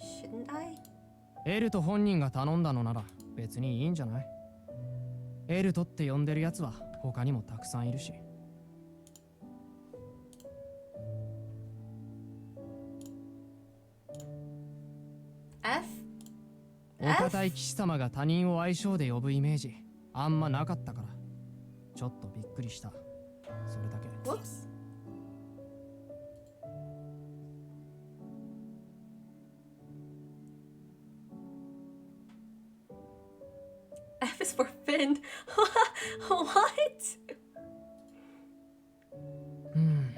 Speaker 1: Shouldn't I?
Speaker 4: エルト本人が頼んだのなら別にいいんじゃない？エルトって呼んでるやつは他にもたくさんいるし。
Speaker 1: F?
Speaker 4: お堅い騎士様が他人を愛称で呼ぶイメージあんまなかったからちょっとびっくりした。それだけ。
Speaker 1: Whoops. F is for Finn. What?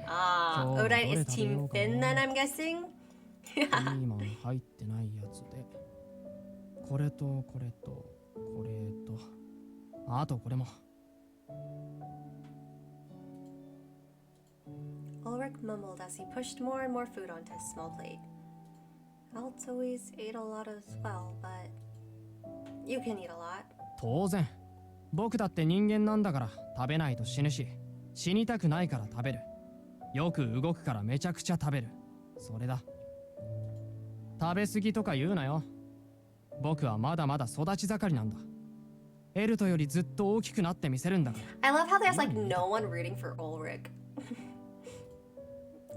Speaker 1: Ah,
Speaker 4: Sure,
Speaker 1: Odite is
Speaker 4: what
Speaker 1: Team
Speaker 4: are
Speaker 1: Finn
Speaker 4: you
Speaker 1: then,
Speaker 4: gonna-
Speaker 1: I'm guessing?
Speaker 4: ピーマン入ってないやつでこれとこれとこれとあとこれも。
Speaker 1: Ulrich mumbled as he pushed more and more food onto his small plate. Alt always ate a lot as well, but you can eat a lot.
Speaker 4: 当然僕だって人間なんだから食べないと死ぬし死にたくないから食べる。よく動くからめちゃくちゃ食べる。それだ。食べ過ぎとか言うなよ。僕はまだまだ育ち盛りなんだ。エルトよりずっと大きくなってみせるんだから。
Speaker 1: I love how there's like no one rooting for Ulrich.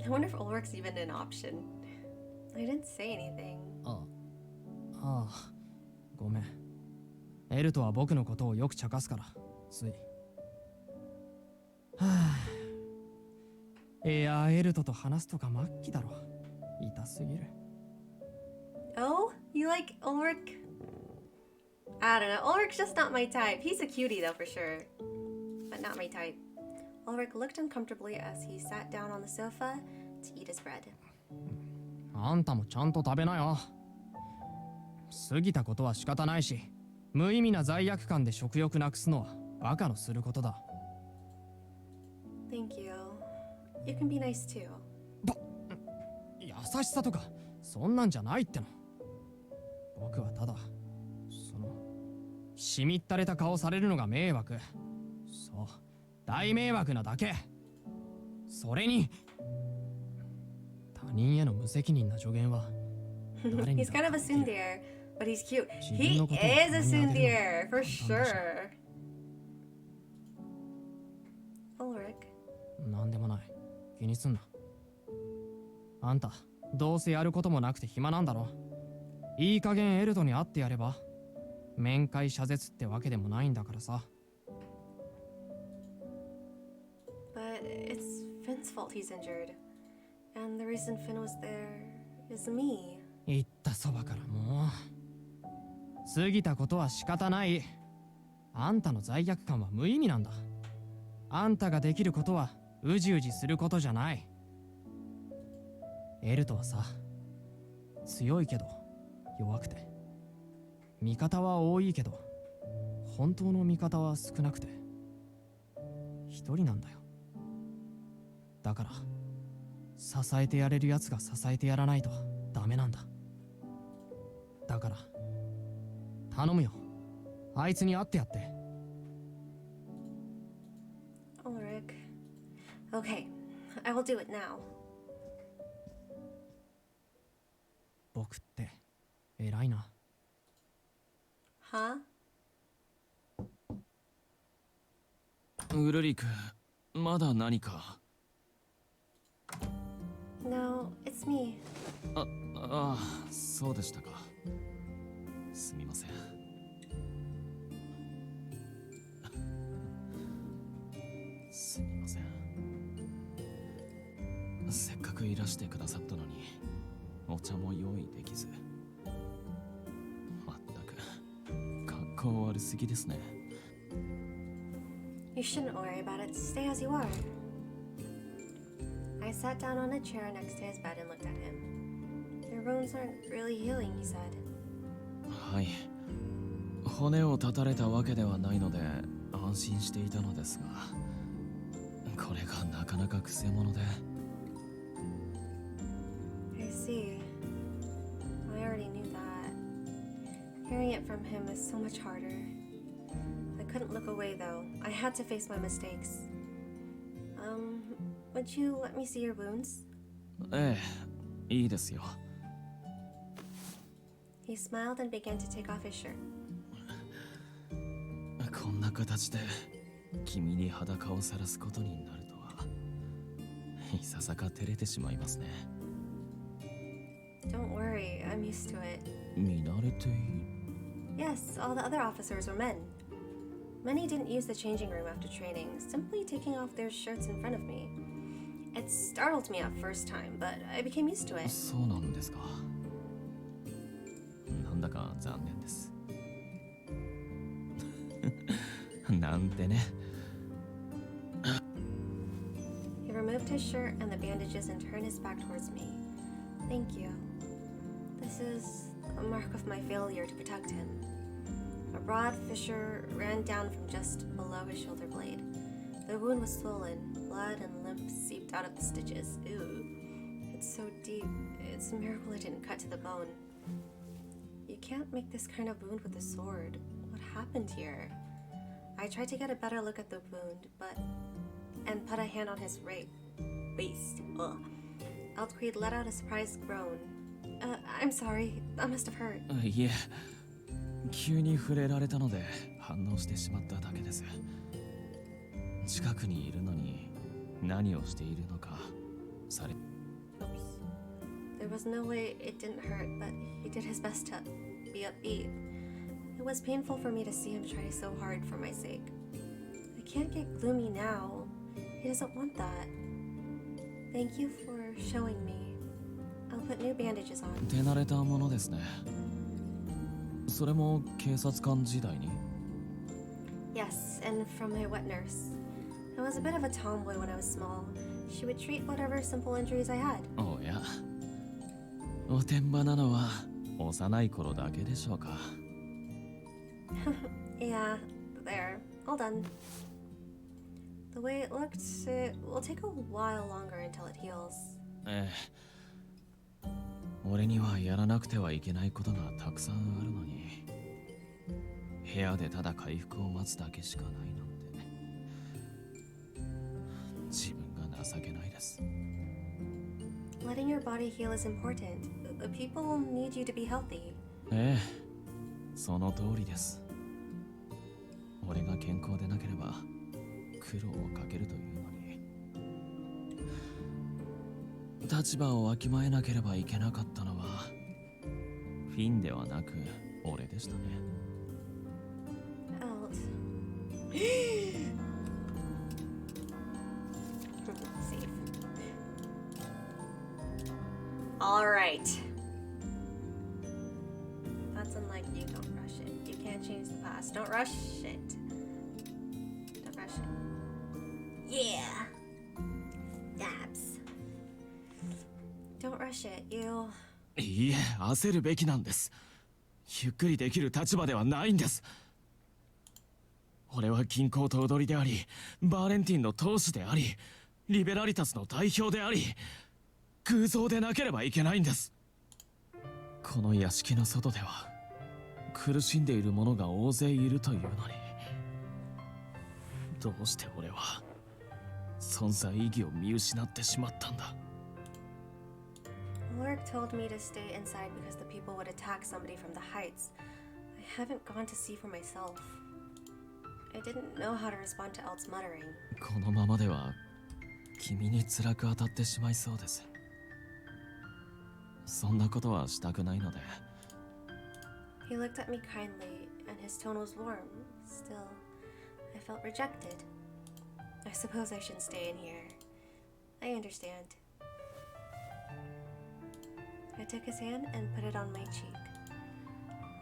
Speaker 1: I wonder if Ulrich's even an option. I didn't say anything.
Speaker 4: ああ、ごめん。エルトは僕のことをよく茶化すから、つい。はあ。いや、エルトと話すとか末期だろ。痛すぎる。
Speaker 1: Oh, you like Ulrich? I don't know. Ulrich's just not my type. He's a cutie though for sure, but not my type. Ulrich looked uncomfortably as he sat down on the sofa to eat his bread.
Speaker 4: あんたもちゃんと食べなよ。過ぎたことは仕方ないし、無意味な罪悪感で食欲なくすのはバカのすることだ。
Speaker 1: Thank you. You can be nice too.
Speaker 4: 優しさとかそんなんじゃないっての。僕はただそのしみったれた顔されるのが迷惑。そう、大迷惑なだけ。それに他人への無責任な助言は誰に
Speaker 1: He's kind of a tsundere, but he's cute.
Speaker 4: 自
Speaker 1: He
Speaker 4: 分のことを
Speaker 1: is a
Speaker 4: 他人にあげる
Speaker 1: tsundere
Speaker 4: の
Speaker 1: for
Speaker 4: 簡単だし
Speaker 1: sure. Ulrich.
Speaker 4: なんでもない。気にすんな。あんたどうせやることもなくて暇なんだろ。いい加減エルトに会ってやれば。面会謝絶ってわけでもないんだからさ。
Speaker 1: But it's Finn's fault he's injured. And the reason Finn was there is me.
Speaker 4: 言ったそばからもう過ぎたことは仕方ない。あんたの罪悪感は無意味なんだ。あんたができることはうじうじすることじゃない。エルトはさ、強いけど弱くて、味方は多いけど本当の味方は少なくて一人なんだよ。だから支えてやれるやつが支えてやらないとダメなんだ。だから頼むよ、あいつに会ってやって。
Speaker 1: Ulrich. Okay, I will do it now.
Speaker 4: 僕って偉いな。
Speaker 1: Huh?
Speaker 2: ウルリク、まだ何か。
Speaker 1: No, it's me.
Speaker 2: ああ、そうでしたか。すみません。すみません。せっかくいらしてくださったのにお茶も用意できず。まったく格好悪すぎですね。
Speaker 1: You shouldn't worry about it. Stay as you are. I sat down on a chair next to his bed and looked at him. Your wounds aren't really healing, he said.
Speaker 2: はい。骨を断たれたわけではないので安心していたのですが、これがなかなかくせ者で。
Speaker 1: I see. I already knew that. Hearing it from him is so much harder. I couldn't look away though. I had to face my mistakes. Would you let me see your wounds?
Speaker 2: ええ、いいですよ。
Speaker 1: He smiled and began to take off his shirt.
Speaker 2: こんな形で君に裸を晒すことになるとはいささか照れてしまいますね。
Speaker 1: Don't worry, I'm used to it.
Speaker 2: 見慣れている。
Speaker 1: Yes, all the other officers were men. Many didn't use the changing room after training, simply taking off their shirts in front of me. It startled me at first time, but I became used to it.
Speaker 2: そうなんですか。なんだか残念です。なんてね。
Speaker 1: He removed his shirt and the bandages and turned his back towards me. Thank you. This is a mark of my failure to protect him. A broad fissure ran down from just below his shoulder blade. The wound was swollen. Blood and lymph seeped out of the stitches. Ew. It's so deep. It's a miracle it didn't cut to the bone. You can't make this kind of wound with a sword. What happened here? I tried to get a better look at the wound, and put a hand on his waist. Ugh. Altcreed let out a surprised groan. I'm sorry. That must have hurt.
Speaker 2: いえ、急に触れられたので反応してしまっただけです。近くにいるのに何をしているのかされ
Speaker 1: Oops. There was no way it didn't hurt, but he did his best to be upbeat. It was painful for me to see him try so hard for my sake. I can't get gloomy now. He doesn't want that. Thank you for showing me. I'll put new bandages on.
Speaker 2: 手慣れたものですね。それも警察官時代に
Speaker 1: Yes, and from my wet nurse. I was a bit of a tomboy when I was small. She would treat whatever simple injuries I had.
Speaker 2: おやおてんばなのは幼い頃だけでしょうか
Speaker 1: Yeah, there. All done. The way it looked, it will take a while longer until it heals.
Speaker 2: ええ俺にはやらなくてはいけないことがたくさんあるのに部屋でただ回復を待つだけしかないなんて自分が情けないです
Speaker 1: Letting your body heal is important. The people need you to be healthy.
Speaker 2: ええその通りです俺が健康でなければ苦労をかけるというのに立場をわきまえなければいけなかったのはフィンではなく俺でしたね
Speaker 1: Out. Safe. Alright. That's unlike you. Don't rush it. You can't change the past. Don't rush it. Don't rush it. Yeah! Dabs. Don't rush it. You.
Speaker 2: いいえ焦るべきなんですゆっくりできる立場ではないんです俺は銀行頭取でありバーレンティンの当主でありリベラリタスの代表であり偶像でなければいけないんですこの屋敷の外では苦しんでいる者が大勢いるというのにどうして俺は存在意義を見失ってしまったんだ
Speaker 1: Ulrich told me to stay inside because the people would attack somebody from the heights. I haven't gone to see for myself. I didn't know how to respond to Elt's muttering.
Speaker 2: このままでは君に辛く当たってしまいそうですそんなことはしたくないので
Speaker 1: He looked at me kindly, and his tone was warm. Still, I felt rejected. I suppose I shouldn't stay in here. I understand. I took his hand and put it on my cheek.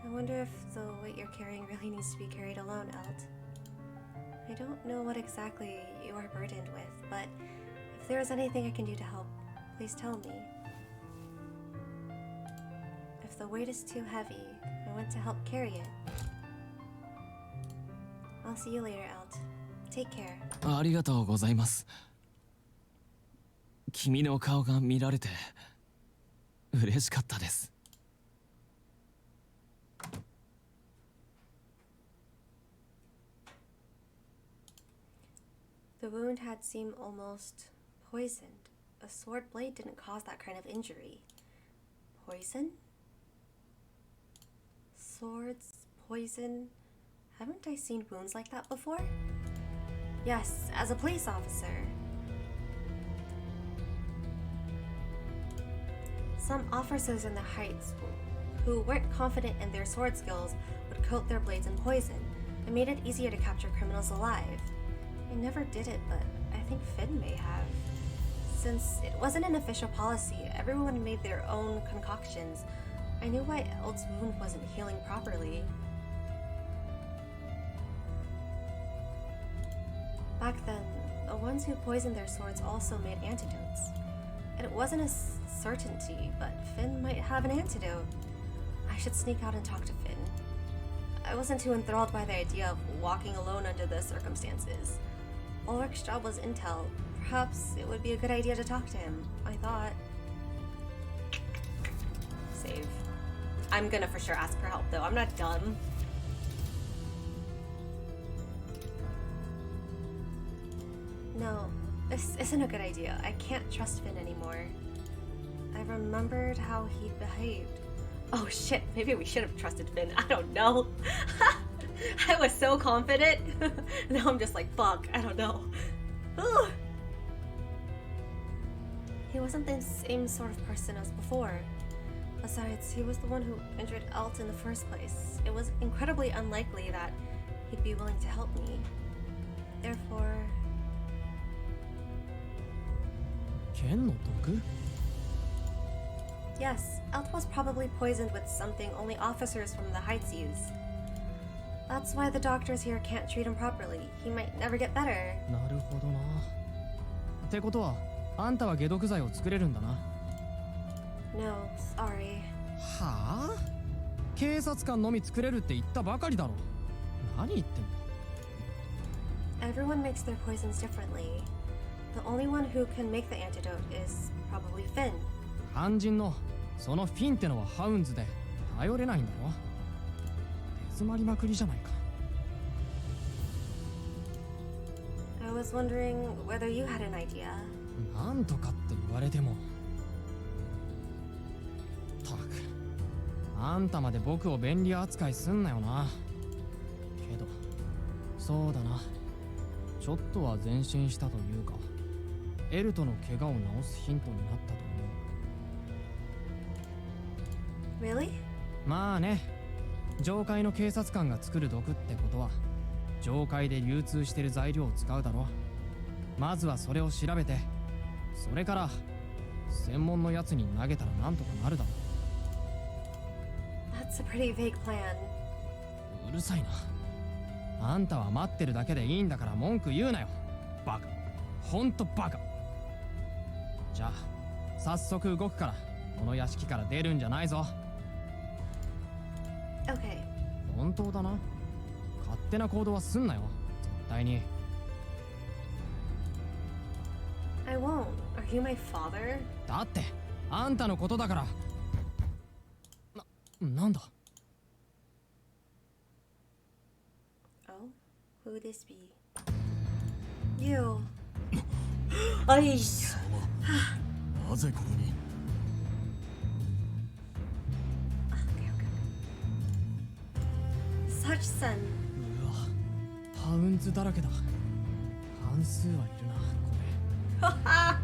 Speaker 1: I wonder if the weight you're carrying really needs to be carried alone, Elt. I don't know what exactly you are burdened with, but if there is anything I can do to help, please tell me. If the weight is too heavy, I want to help carry it. I'll see you later, Elt. Take care.
Speaker 2: ありがとうございます君の顔が見られて嬉しかったです
Speaker 1: The wound had seemed almost poisoned. A sword blade didn't cause that kind of injury. Poison? Swords, poison. Haven't I seen wounds like that before? Yes, as a police officer. Some officers in the Heights who weren't confident in their sword skills would coat their blades in poison. It made it easier to capture criminals alive. I never did it, but I think Finn may have. Since it wasn't an official policy, everyone made their own concoctions. I knew why Elt's wound wasn't healing properly. Back then, the ones who poisoned their swords also made antidotes. It wasn't a certainty, but Finn might have an antidote. I should sneak out and talk to Finn. I wasn't too enthralled by the idea of walking alone under the circumstances. Ulrich's job was intel. Perhaps it would be a good idea to talk to him, I thought. Save. I'm gonna for sure ask for help, though. I'm not dumb. No, this isn't a good idea. I can't trust Finn anymore. I remembered how he'd behaved. Oh shit, maybe we should have trusted Finn. I don't know. I was so confident. Now I'm just like, fuck, I don't know. Ugh. He wasn't the same sort of person as before. Besides, he was the one who injured Alt in the first place. It was incredibly unlikely that he'd be willing to help me. Therefore...
Speaker 4: 剣の毒
Speaker 1: Yes, Alt was probably poisoned with something only officers from the Heights use. That's why the doctors here can't treat him properly. He might never get better.
Speaker 4: なるほどな。ってことはあんたは解毒剤を作れるんだな。
Speaker 1: No, sorry.
Speaker 4: はあ？警察官のみ作れるって言ったばかりだろ。何言ってんだ。
Speaker 1: Everyone makes their poisons differently. The only one who can make the antidote is probably Finn.
Speaker 4: 肝心のそのフィンってのはハウンズで頼れないんだろ。手詰まりまくりじゃないか。
Speaker 1: I was wondering whether you had an idea.
Speaker 4: なんとかって言われても。たく、あんたまで僕を便利扱いすんなよな。けど、そうだな。ちょっとは前進したというか、エルトの怪我を治すヒントになったと思う。
Speaker 1: Really?
Speaker 4: まあね、上界の警察官が作る毒ってことは、上界で流通してる材料を使うだろ。まずはそれを調べて、それから専門のやつに投げたらなんとかなるだろ。
Speaker 1: That's a pretty vague plan.
Speaker 4: うるさいな。あんたは待ってるだけでいいんだから文句言うなよ。バカ。ほんとバカ。じゃあ、早速動くから、この屋敷から出るんじゃないぞ。
Speaker 1: Okay.
Speaker 4: 本当だな。勝手な行動はすんなよ。絶対に。
Speaker 1: I won't. Are you my father?
Speaker 4: だって、あんたのことだから。なんだ
Speaker 1: Oh? Who would this be? You. Ay.
Speaker 2: なぜここに
Speaker 1: Okay, okay. Such son.
Speaker 4: うわ、ハウンズだらけだ。半数はいるな、こ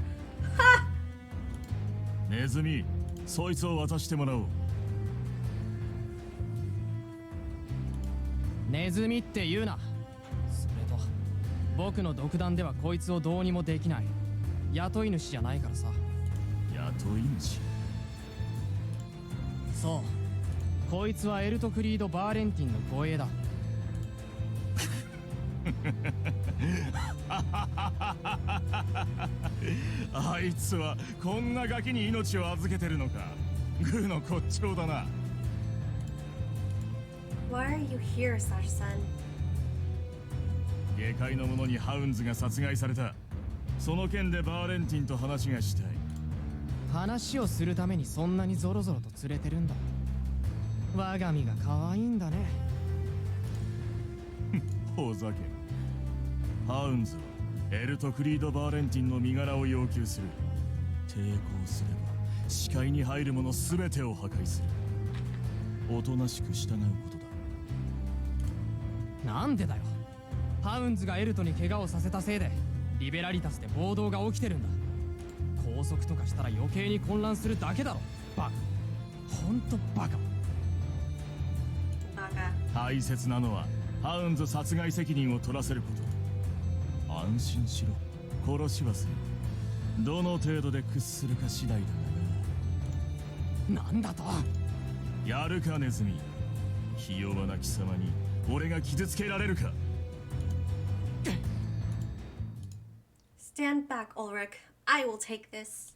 Speaker 4: れ。
Speaker 2: ネズミ、そいつを渡してもらおう。
Speaker 4: ネズミって言うな。それと、僕の独断ではこいつをどうにもできない。雇い主じゃないからさ。
Speaker 2: 雇い主。
Speaker 4: そう。こいつはエルトクリード・バーレンティンの護衛だ。
Speaker 2: あいつはこんなガキに命を預けてるのか。グーの骨頂だな。
Speaker 1: Why are you here, Such son?
Speaker 2: 下界の者にハウンズが殺害された。その件でバーレンティンと話がしたい。
Speaker 4: 話をするためにそんなにゾロゾロと連れてるんだ。我が身が可愛いんだね。
Speaker 2: ほざけ。ハウンズはエルト・クリード・バーレンティンの身柄を要求する。抵抗すれば視界に入るもの全てを破壊する。おとなしく従うことだ。
Speaker 4: なんでだよ。ハウンズがエルトに怪我をさせたせいでリベラリタスで暴動が起きてるんだ。拘束とかしたら余計に混乱するだけだろ。バカ。ほんとバカ。
Speaker 1: Baga.
Speaker 2: 大切なのはハウンズ殺害責任を取らせること。安心しろ。殺しはせん。どの程度で屈するか次第だがな。
Speaker 4: なんだと。
Speaker 2: やるかネズミ。ひ弱な貴様に俺が傷つけられるか。
Speaker 1: Stand back, Ulrich. I will take this.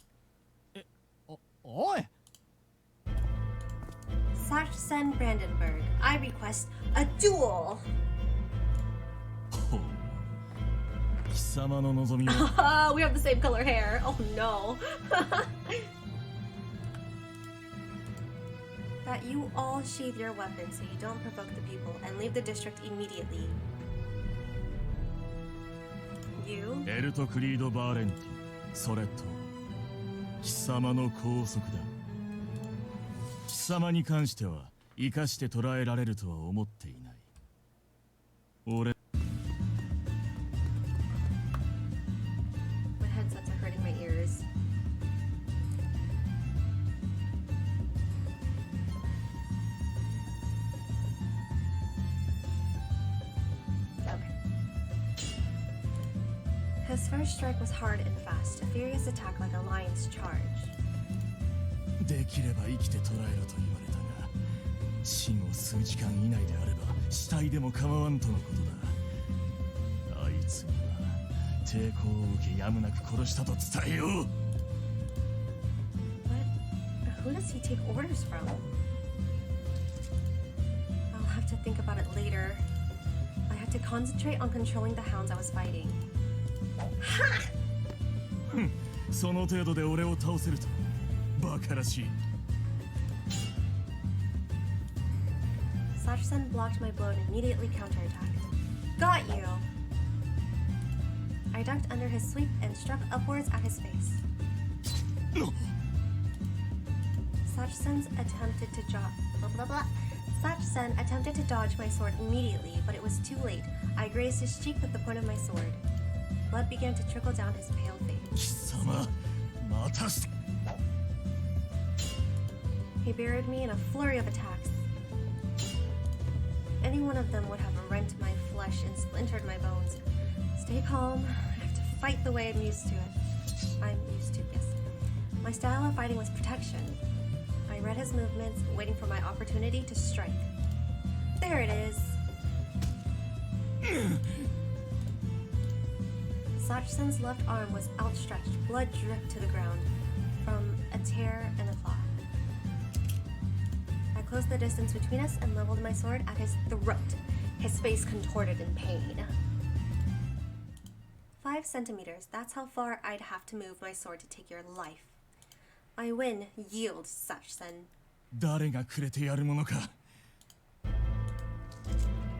Speaker 4: おい。
Speaker 1: Sachsen Brandenburg. I request a duel.
Speaker 2: ほう。貴様の望みは
Speaker 1: We have the same color hair. Oh no. That you all sheathe your weapons so you don't provoke the people and leave the district immediately. You?
Speaker 2: エルト・クリード・バーレンティン。それと貴様の拘束だ。貴様に関しては生かして捕らえられるとは思っていない。俺
Speaker 1: My headsets are hurting my ears. His first strike was hard and fast, a furious attack like a lion's charge.
Speaker 2: できれば生きて捕らえろと言われたが、死後数時間以内であれば死体でも構わんとのことだ。あいつには抵抗を受けやむなく殺したと伝えよう。
Speaker 1: Who does he take orders from? I'll have to think about it later. I had to concentrate on controlling the hounds I was fighting. Ha!
Speaker 2: その程度で俺を倒せるとバカらしい。
Speaker 1: Sachsen blocked my blow and immediately counterattacked. Got you! I ducked under his sweep and struck upwards at his face. Sachsen attempted to Sachsen attempted to dodge my sword immediately, but it was too late. I grazed his cheek with the point of my sword. Blood began to trickle down his pale face.
Speaker 2: 貴様、またして。
Speaker 1: He buried me in a flurry of attacks. Any one of them would have rent my flesh and splintered my bones. Stay calm. I have to fight the way I'm used to. Yes. My style of fighting was protection. I read his movements, waiting for my opportunity to strike. There it is. Sachsen's left arm was outstretched, blood dripped to the ground from a tear in the cloth. I closed the distance between us and leveled my sword at his throat. His face contorted in pain. 5 centimeters, that's how far I'd have to move my sword to take your life. I win, yield, Sachsen.
Speaker 2: 誰がくれてやるものか。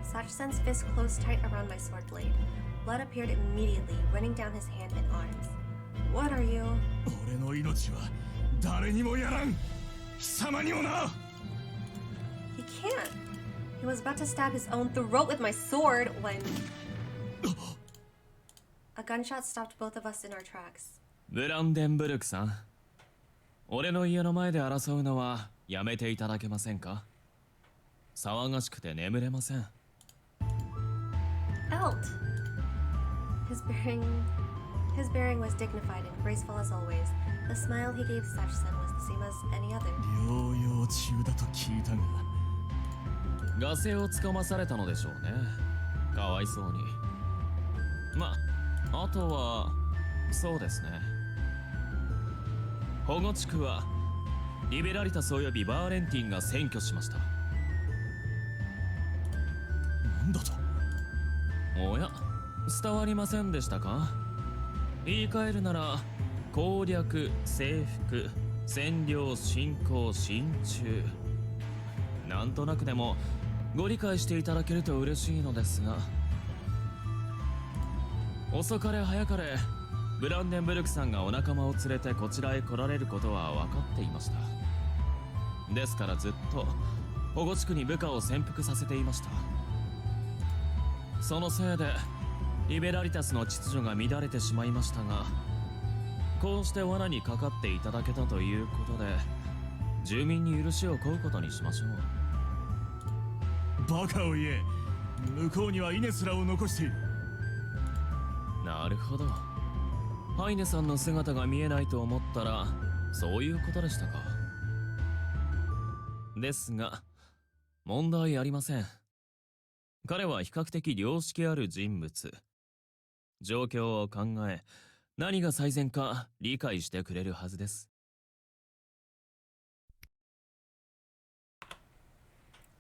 Speaker 1: Sachsen's fist closed tight around my sword blade. Blood appeared immediately, running down his hand and arms. What are you?
Speaker 2: 俺の命は誰にもやらん。貴様にもな。
Speaker 1: He can't. He was about to stab his own throat with my sword when a gunshot stopped both of us in our tracks.
Speaker 2: ブランデンブルクさん、俺の家の前で争うのはやめていただけませんか。騒がしくて眠れません。
Speaker 1: Elt. His bearing was dignified and graceful as always. The smile he gave Sachsen was the same as any other.
Speaker 2: 療養中だと聞いたが、ガセをつかまされたのでしょうね。かわいそうに。ま、あとはそうですね。保護地区はリベラリタスおよびバーレンティンが占拠しました。なんだと。おや、伝わりませんでしたか。言い換えるなら攻略、征服、占領、侵攻、進駐。なんとなくでもご理解していただけると嬉しいのですが。遅かれ早かれブランデンブルクさんがお仲間を連れてこちらへ来られることは分かっていました。ですからずっと保護地区に部下を潜伏させていました。そのせいでリベラリタスの秩序が乱れてしまいましたが、こうして罠にかかっていただけたということで住民に許しを請うことにしましょう。バカを言え。向こうにはイネスらを残している。なるほど。ハイネさんの姿が見えないと思ったらそういうことでしたか。ですが問題ありません。彼は比較的良識ある人物。状況を考え何が最善か理解してくれるはずです。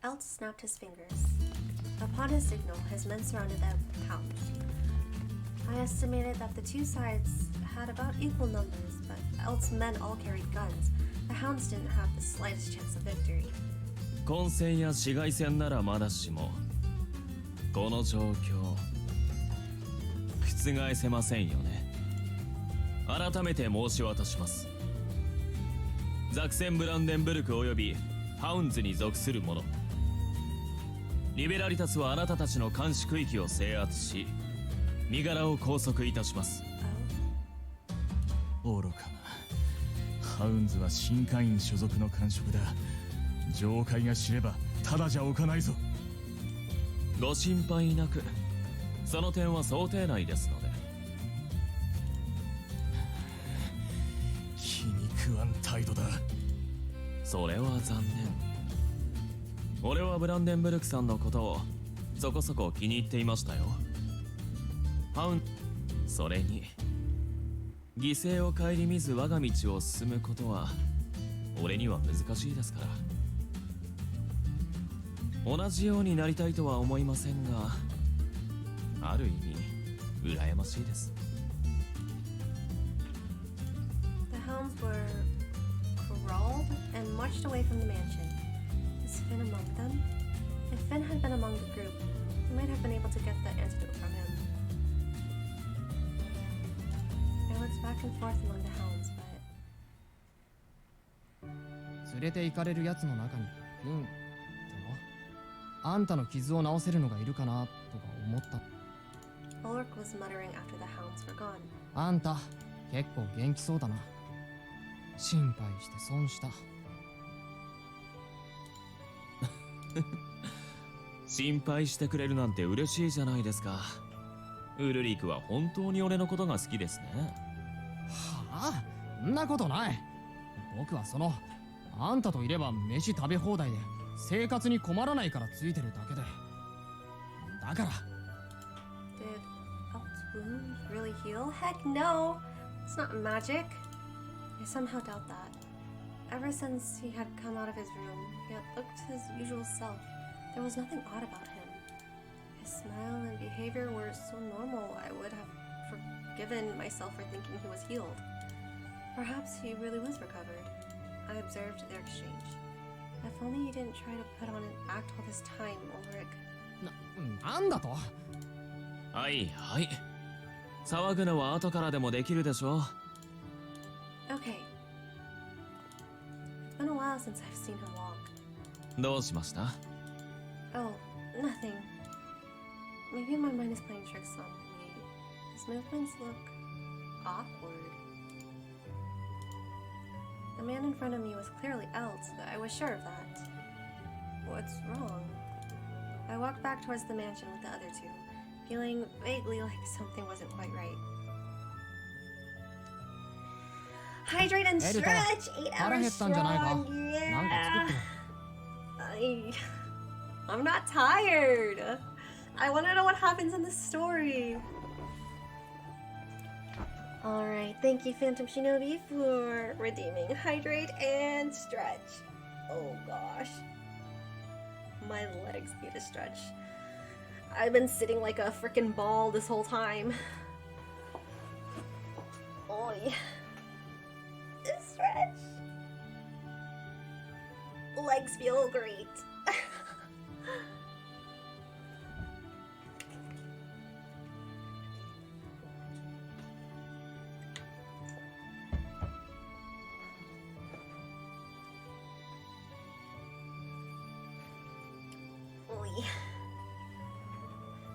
Speaker 1: Elt snapped his fingers. Upon his signal, his men surrounded the hound. I estimated that the two sides had about equal numbers, but Elt's men all carried guns. The hounds didn't have the slightest chance of victory.
Speaker 2: 混戦や市街戦ならまだしも、この状況覆せませんよね。改めて申し渡します。ザクセン・ブランデンブルクおよびハウンズに属する者、リベラリタスはあなたたちの監視区域を制圧し身柄を拘束いたします。愚かな。ハウンズは新会員所属の官職だ。上階が知ればただじゃおかないぞ。ご心配なく、その点は想定内ですので。
Speaker 6: 食わん態度だ。
Speaker 2: それは残念。俺はブランデンブルクさんのことをそこそこ気に入っていましたよ。それに犠牲を顧みず我が道を進むことは俺には難しいですから。同じようになりたいとは思いませんが、ある意味羨ましいです。
Speaker 1: The hounds were corralled and marched away from the mansion. Is Finn among them? If Finn had been among the group, we might have been able to get the antidote from him. I looked back and forth among the hounds, but
Speaker 4: 連れて行かれるやつの中にフィンってのあんたの傷を治せるのがいるかなとか思った。
Speaker 1: Ulrich was muttering after the hounds were gone.
Speaker 4: あんた結構元気そうだな。心配して損した。
Speaker 2: 心配してくれるなんて嬉しいじゃないですか。ウルリクは本当に俺のことが好きですね。
Speaker 4: はあ、そんなことない。僕はあんたといれば飯食べ放題で生活に困らないからついてるだけで。だから。
Speaker 1: Did Elt's wound really heal? Heck no! It's not magic. I somehow doubt that. Ever since he had come out of his room, he had looked his usual self. There was nothing odd about him. His smile and behavior were so normal, I would have forgiven myself for thinking he was healed. Perhaps he really was recovered. I observed their exchange. If only you didn't try to put on an act all this time, Ulrich.
Speaker 4: なんだと。
Speaker 2: はいはい。騒ぐのは後からでもできるでしょ。
Speaker 1: Okay. It's been a while since I've seen him walk.
Speaker 2: どうしました？
Speaker 1: Oh, nothing. Maybe my mind is playing tricks on me. His movements look awkward. The man in front of me was clearly Elt, I was sure of that. What's wrong? I walked back towards the mansion with the other two, feeling vaguely like something wasn't quite right. Hydrate and stretch! 8
Speaker 4: 腹減
Speaker 1: hours
Speaker 4: ったんじゃないか。
Speaker 1: strong!
Speaker 4: なんか作ってよ。
Speaker 1: I'm not tired. I want to know what happens in the story. Alright, thank you Phantom Shinobi for redeeming Hydrate and Stretch. Oh gosh. My legs need a stretch. I've been sitting like a freaking ball this whole time. Oi. Stretch. Legs feel great.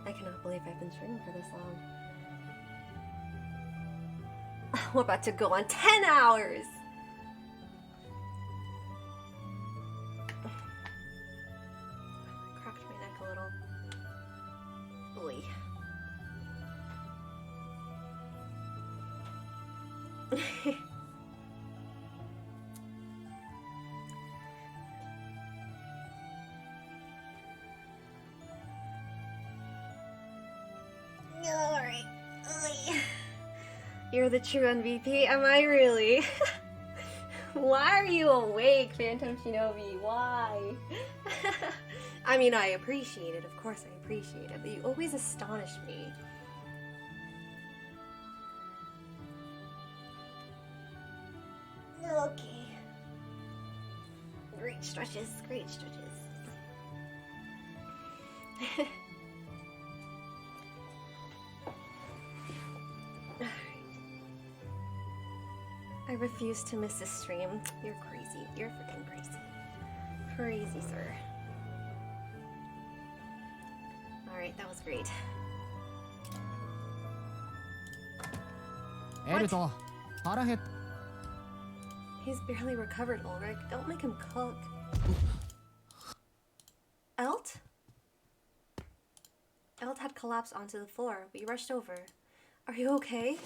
Speaker 1: I cannot believe I've been streaming for this long. We're about to go on 10 hours! I cracked my neck a little. Oy. Alright. You're the true MVP, am I really? Why are you awake, Phantom Shinobi? Why? I mean, I appreciate it, of course I appreciate it, but you always astonish me. Okay. Great stretches, great stretches. I refuse to miss this stream. You're crazy. You're freaking crazy. Crazy, sir. Alright, that was great.
Speaker 4: エルト、腹減っ
Speaker 1: He's barely recovered, Ulrich. Don't make him cook. Elt? Elt had collapsed onto the floor. We rushed over. Are you okay?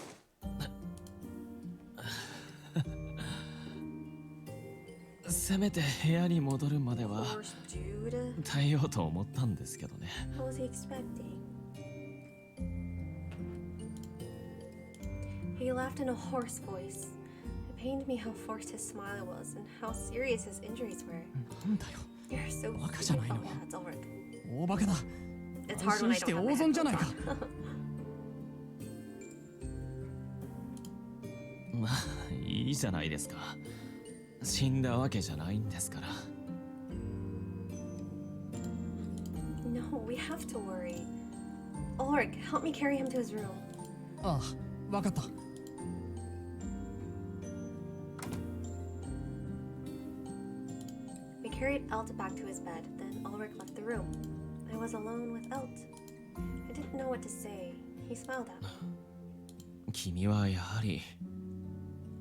Speaker 2: せめて部屋に戻るまで
Speaker 1: Of
Speaker 2: は
Speaker 1: course, dude.
Speaker 2: 耐えようと思ったんですけどね。
Speaker 1: What was he expecting? He laughed in a hoarse voice. It pained me how forced his smile was and how serious his injuries were.
Speaker 4: なんだよ
Speaker 1: You're so
Speaker 4: バカじゃないの
Speaker 1: Oh, yeah, it's Ulrich.
Speaker 4: 大バカだ
Speaker 1: It's
Speaker 4: 安
Speaker 1: hard when
Speaker 4: 心
Speaker 1: I
Speaker 4: して
Speaker 1: don't have
Speaker 4: 大
Speaker 1: my
Speaker 4: 損じゃない
Speaker 1: headphones
Speaker 4: か
Speaker 1: on.
Speaker 2: まあいいじゃないですか。死んだわけじゃないんですから。
Speaker 1: No, we have to worry. Ulrich, help me carry him to his room.
Speaker 4: ああわかった
Speaker 1: We carried Elt back to his bed, then Ulrich left the room. I was alone with Elt. I didn't know what to say. He smiled at me.
Speaker 2: 君はやはり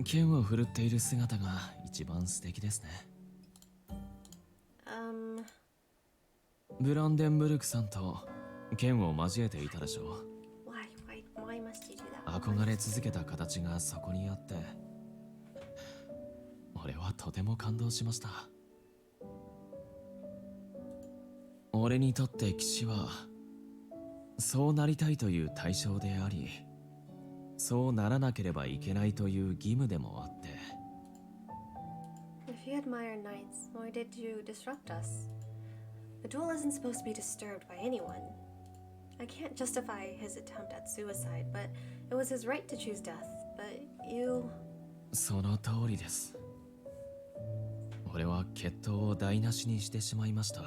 Speaker 2: 剣を振るっている姿が一番素敵ですね。ブランデンブルクさんと剣を交えていたでしょう。
Speaker 1: Why must you do that?
Speaker 2: 憧れ続けた形がそこにあって、俺はとても感動しました。俺にとって騎士はそうなりたいという対象であり、そうならなければいけないという義務でもあって。
Speaker 1: If you admire knights, why did you disrupt us? The duel isn't supposed to be disturbed by anyone. I can't justify his attempt at suicide, but it was his right to choose death. But you...
Speaker 2: その通りです。俺は決闘を台無しにしてしまいました。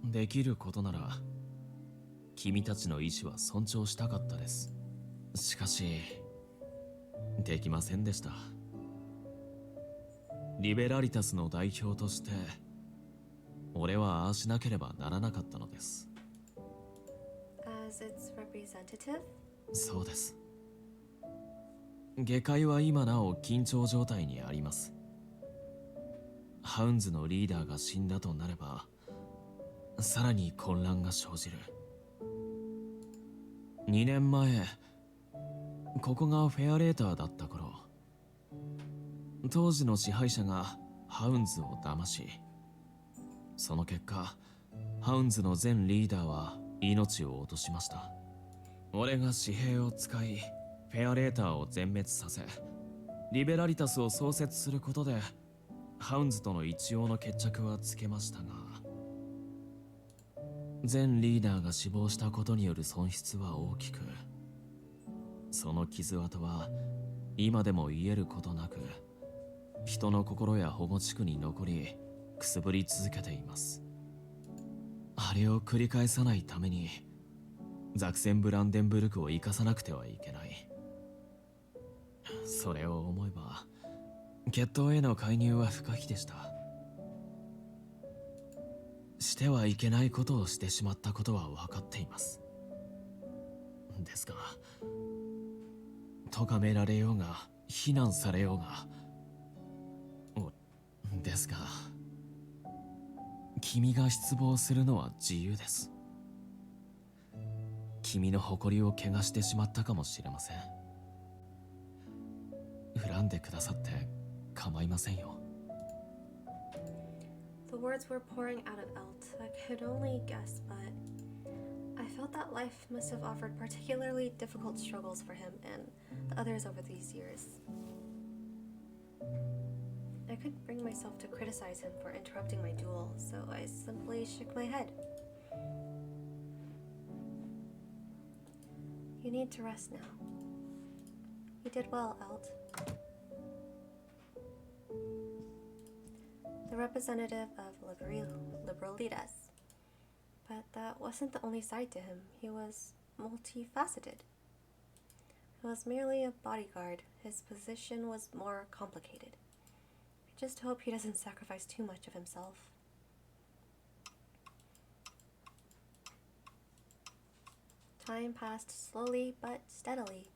Speaker 2: できることなら君たちの意志は尊重したかったです。しかしできませんでした。リベラリタスの代表として俺はああしなければならなかったのです。
Speaker 1: As its representative?
Speaker 2: そうです。下界は今なお緊張状態にあります。ハウンズのリーダーが死んだとなればさらに混乱が生じる。2年前ここがフェアレーターだった頃、当時の支配者がハウンズを騙し、その結果ハウンズの全リーダーは命を落としました。俺が紙幣を使いフェアレーターを全滅させ、リベラリタスを創設することでハウンズとの一応の決着はつけましたが、全リーダーが死亡したことによる損失は大きく、その傷跡は今でも癒えることなく人の心や保護地区に残りくすぶり続けています。あれを繰り返さないためにザクセンブランデンブルクを生かさなくてはいけない。それを思えば決闘への介入は不可避でした。してはいけないことをしてしまったことは分かっています。ですが咎められようが非難されようがですが君が失望するのは自由です。君の誇りを汚してしまったかもしれません。恨んでくださって構いませんよ。
Speaker 1: The words were pouring out of Elt. I could only guess, but I felt that life must have offered particularly difficult struggles for him and the others over these years. I couldn't bring myself to criticize him for interrupting my duel, so I simply shook my head. You need to rest now. You did well, Elt. The representative of Liberalitas. But that wasn't the only side to him. He was multifaceted. He was merely a bodyguard. His position was more complicated. I just hope he doesn't sacrifice too much of himself. Time passed slowly but steadily.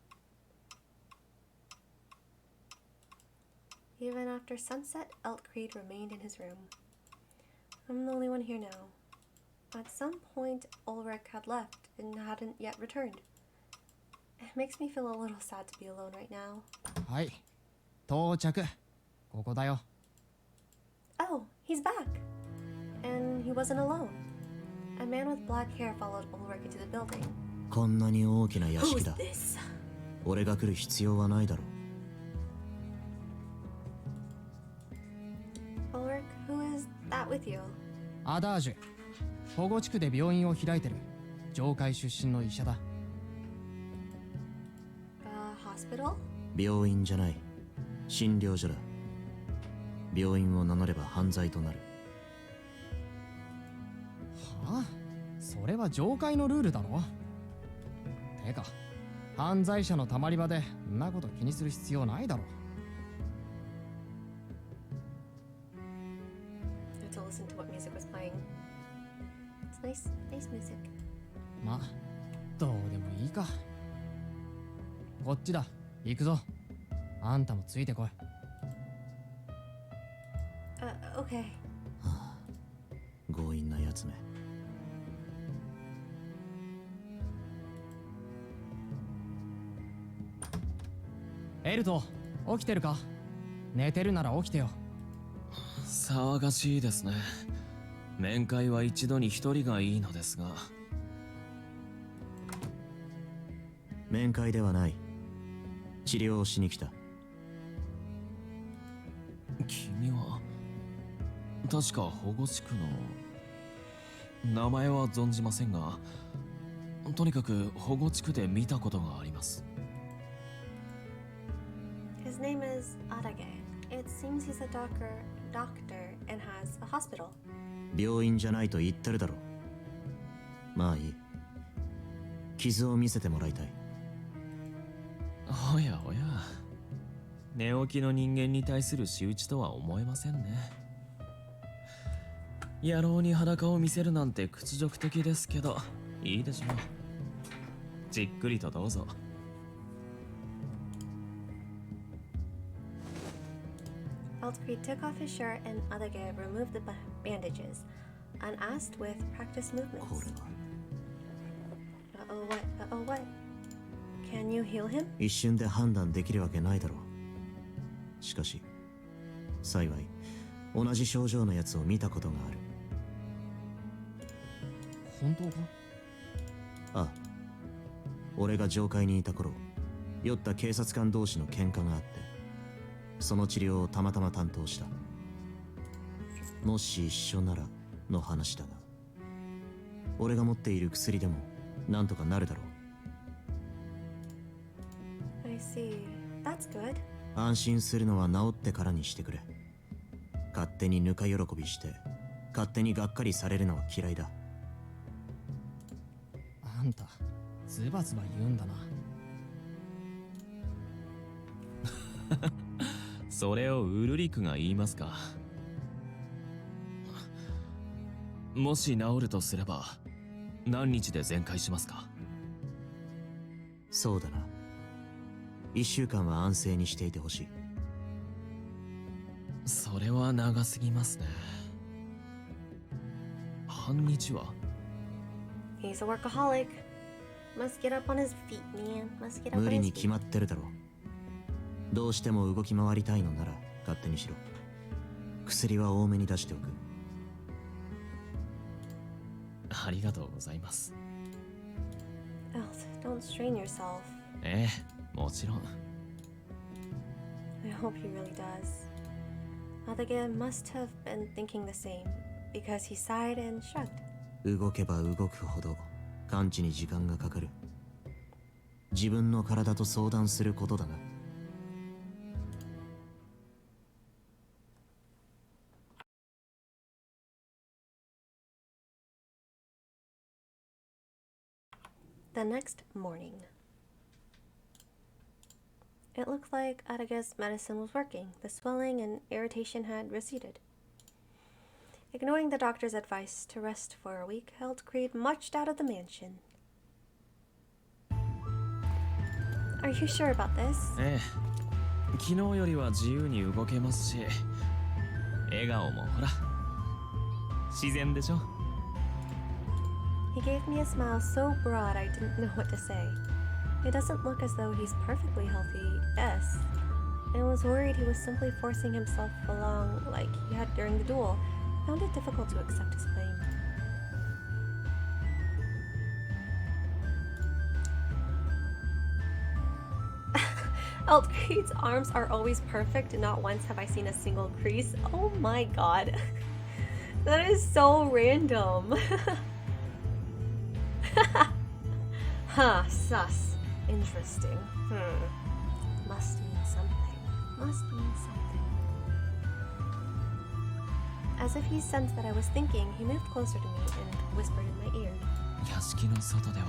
Speaker 1: Even after sunset, Eltcreed remained in his room. I'm the only one here now. At some point, Ulrich had left and hadn't yet returned. It makes me feel a little sad to be alone right now.
Speaker 4: はい到着ここだよ。
Speaker 1: Oh, he's back. And he wasn't alone. A man with black hair followed Ulrich into the building.
Speaker 7: こんなに大きな屋
Speaker 1: Who's
Speaker 7: 敷だ。
Speaker 1: this?
Speaker 7: 俺が来る必要はないだろう。
Speaker 1: Ulrich, who is that with you?
Speaker 4: アダージュ。保護地区で病院を開いてる上海出身の医者だ。
Speaker 1: Hospital?
Speaker 7: 病院じゃない。診療所だ。病院を名乗れば犯罪となる。
Speaker 4: はあ、それは上海のルールだろ。てか、犯罪者のたまり場でんなこと気にする必要ないだろ。
Speaker 1: I had to listen to what music was playing. It's nice music.
Speaker 4: まあ、どうでもいいか。こっちだ。行くぞ。あんたもついてこい。
Speaker 1: Okay.
Speaker 7: 強引なやつめ。
Speaker 4: エルト、起きてるか？寝てるなら起きてよ。
Speaker 2: 騒がしいですね。面会は一度に一人がいいのですが。
Speaker 7: 面会ではない。治療をしに来た。
Speaker 2: 君は確か保護地区の名前は存じませんが、とにかく保護地区で見たことがあります。
Speaker 1: His name is Adage. It seems he's a doctor and has a hospital.
Speaker 7: 病院じゃないと言ってるだろう。まあいい。傷を見せてもらいたい。
Speaker 2: おやおや、寝起きの人間に対する仕打ちとは思えませんね。野郎に裸を見せるなんて屈辱的ですけど、いいでしょう。じっくりとどうぞ。
Speaker 1: Altgrid took off his shirt and Adage removed the bandages and asked with practiced
Speaker 7: これ
Speaker 1: movements.
Speaker 7: は
Speaker 1: Uh-oh, what? Uh-oh, what? Can you heal him?
Speaker 7: 一瞬で判断できるわけないだろう。しかし幸い同じ症状のやつを見たことがある。
Speaker 4: 本当か？
Speaker 7: ああ、俺が上海にいた頃、酔った警察官同士の喧嘩があって、その治療をたまたま担当した。もし一緒ならの話だが、俺が持っている薬でもなんとかなるだろう。
Speaker 1: I see. That's good.
Speaker 7: 安心するのは治ってからにしてくれ。勝手にぬか喜びして勝手にがっかりされるのは嫌いだ。
Speaker 4: あんた、ズバズバ言うんだな。
Speaker 2: それをウルリクが言いますか。もし治るとすれば何日で全開しますか？
Speaker 7: そうだな。1週間は安静にしていてほしい。
Speaker 2: それは長すぎますね。半日は？
Speaker 1: He's a workaholic. Must get up on his feet, man. Must get up
Speaker 7: 無
Speaker 1: on
Speaker 7: 理
Speaker 1: his
Speaker 7: に決
Speaker 1: feet.
Speaker 7: まってるだろう。どうしても動き回りたいのなら勝手にしろ。薬は多めに出しておく。
Speaker 2: ありがとうございます。
Speaker 1: Don't strain yourself.
Speaker 2: ええ、もちろん。
Speaker 1: I hope he really does. Adage must have been thinking the same because he sighed and shrugged.
Speaker 7: 動けば動くほど完治に時間がかかる。自分の体と相談することだな。
Speaker 1: The next morning. It looked like Adage's medicine was working. The swelling and irritation had receded. Ignoring the doctor's advice to rest for a week, Hildgrid marched out of the mansion. Are you sure about this?
Speaker 2: ええ、昨日よりは自由に動けますし、笑顔もほら自然でしょ。
Speaker 1: He gave me a smile so broad I didn't know what to say. It doesn't look as though he's perfectly healthy. Yes. and was worried he was simply forcing himself along like he had during the duel. Found it difficult to accept his claim. Eltcreed's arms are always perfect, and not once have I seen a single crease. Oh my god. That is so random. Huh, sus. Interesting. Must mean something. Must mean something. As if he sensed that I was thinking, he moved closer to me and whispered in my ear.
Speaker 2: 屋敷の外では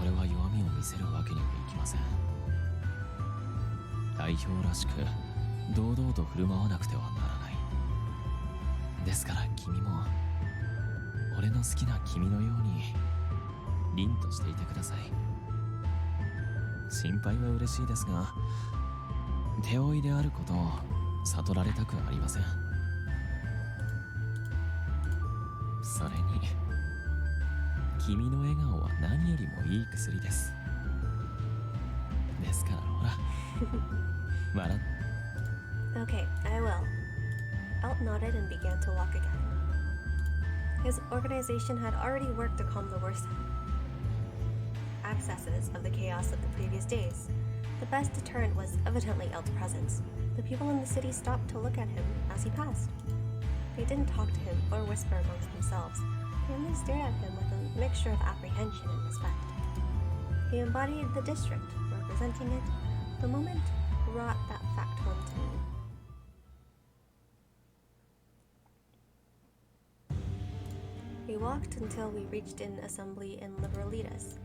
Speaker 2: 俺は弱みを見せるわけにはいきません。代表らしく堂々と振る舞わなくてはならない。ですから君も俺の好きな君のように凛としていてください。心配は嬉しいですが、手負いであることを悟られたくありません。それに君の笑顔は何よりもいい薬です。ですからほら笑っ
Speaker 1: Okay, I will. Elt nodded and began to walk again. His organization had already worked to calm the worst accesses of the chaos of the previous days. The best deterrent was evidently Elt's presence. The people in the city stopped to look at him as he passed. They didn't talk to him or whisper amongst themselves. They only stared at him with a mixture of apprehension and respect. He embodied the district, representing it. The moment brought that fact home to me. We walked until we reached an assembly in Liberalitas.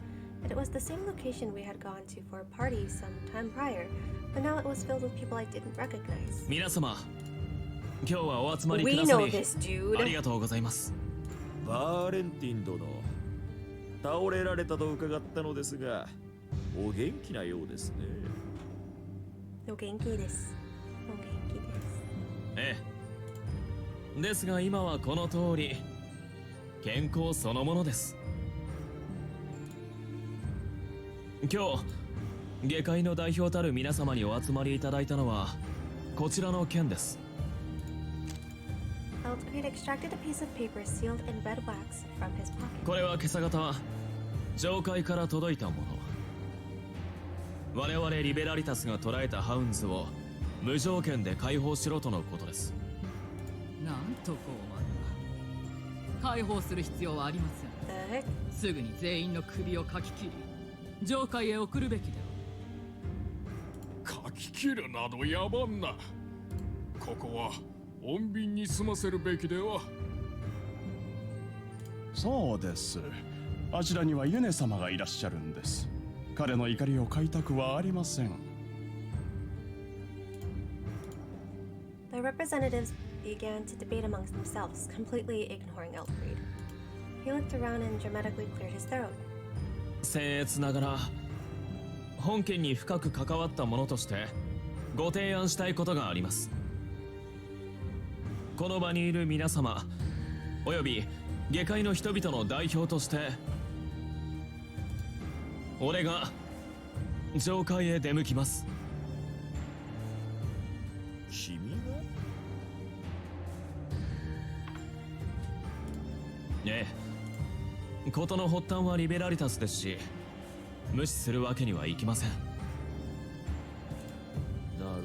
Speaker 1: It was the same location we had gone to for a party some time prior, but now it was filled with people I didn't recognize.
Speaker 2: 皆様、今日はお集まりく
Speaker 1: We
Speaker 2: ださ
Speaker 1: know
Speaker 2: り
Speaker 1: this dude.
Speaker 2: ありがとうございます。
Speaker 6: バーレンティン殿、倒れられたと伺ったのですが、お元気なようですね。
Speaker 1: お元気です。お元気です。
Speaker 2: ええ。ですが今はこの通り、健康そのものです。今日、下界の代表たる皆様にお集まりいただいたのは、こちらの件です。
Speaker 1: Eltcreed extracted a piece of paper sealed in red wax from his pocket.
Speaker 2: これは今朝方、上界から届いたもの。我々リベラリタスが捕らえたハウンズを無条件で解放しろとのことです。
Speaker 3: なんと傲慢な。解放する必要はありません。
Speaker 1: The heck?
Speaker 3: すぐに全員の首をかき切り上界へ送るべきでは。
Speaker 8: 書き切るなど野蛮な。ここは穏便に済ませるべきでは。
Speaker 9: そうです。あちらにはユネ様がいらっしゃるんです。彼の怒りを買いたくはありません。
Speaker 1: The representatives began to debate amongst themselves, completely ignoring Eltcreed. He looked around and dramatically cleared his throat.
Speaker 2: 僭越ながら本件に深く関わった者としてご提案したいことがあります。この場にいる皆様および下界の人々の代表として俺が上界へ出向きます。
Speaker 6: 君が？
Speaker 2: ええ、事の発端はリベラリタスですし無視するわけにはいきません。
Speaker 6: なる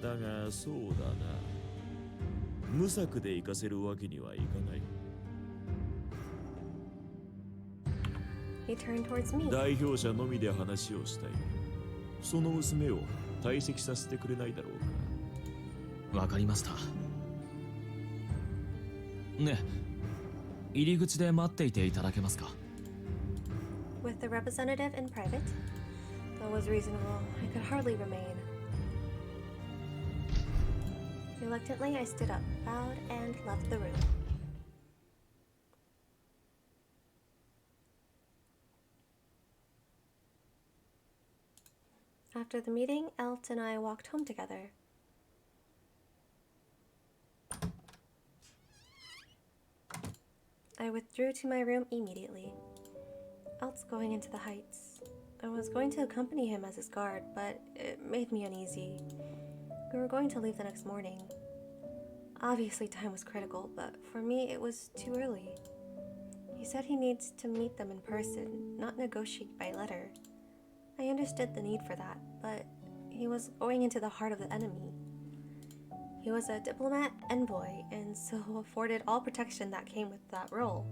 Speaker 6: ほど。だがそうだな。無策で行かせるわけにはいかない。
Speaker 1: He turned towards me.
Speaker 6: 代表者のみで話をしたい。その娘を退席させてくれないだろうか。
Speaker 2: わかりました。ねえ、入り口で待っていていただけますか。
Speaker 1: With the representative in private, that was reasonable. I could hardly remain. Reluctantly, I stood up, bowed, and left the room. After the meeting, Elt and I walked home together. I withdrew to my room immediately. Elt's going into the heights. I was going to accompany him as his guard, but it made me uneasy. We were going to leave the next morning. Obviously, time was critical, but for me, it was too early. He said he needs to meet them in person, not negotiate by letter. I understood the need for that, but he was going into the heart of the enemy. He was a diplomat envoy, and so afforded all protection that came with that role.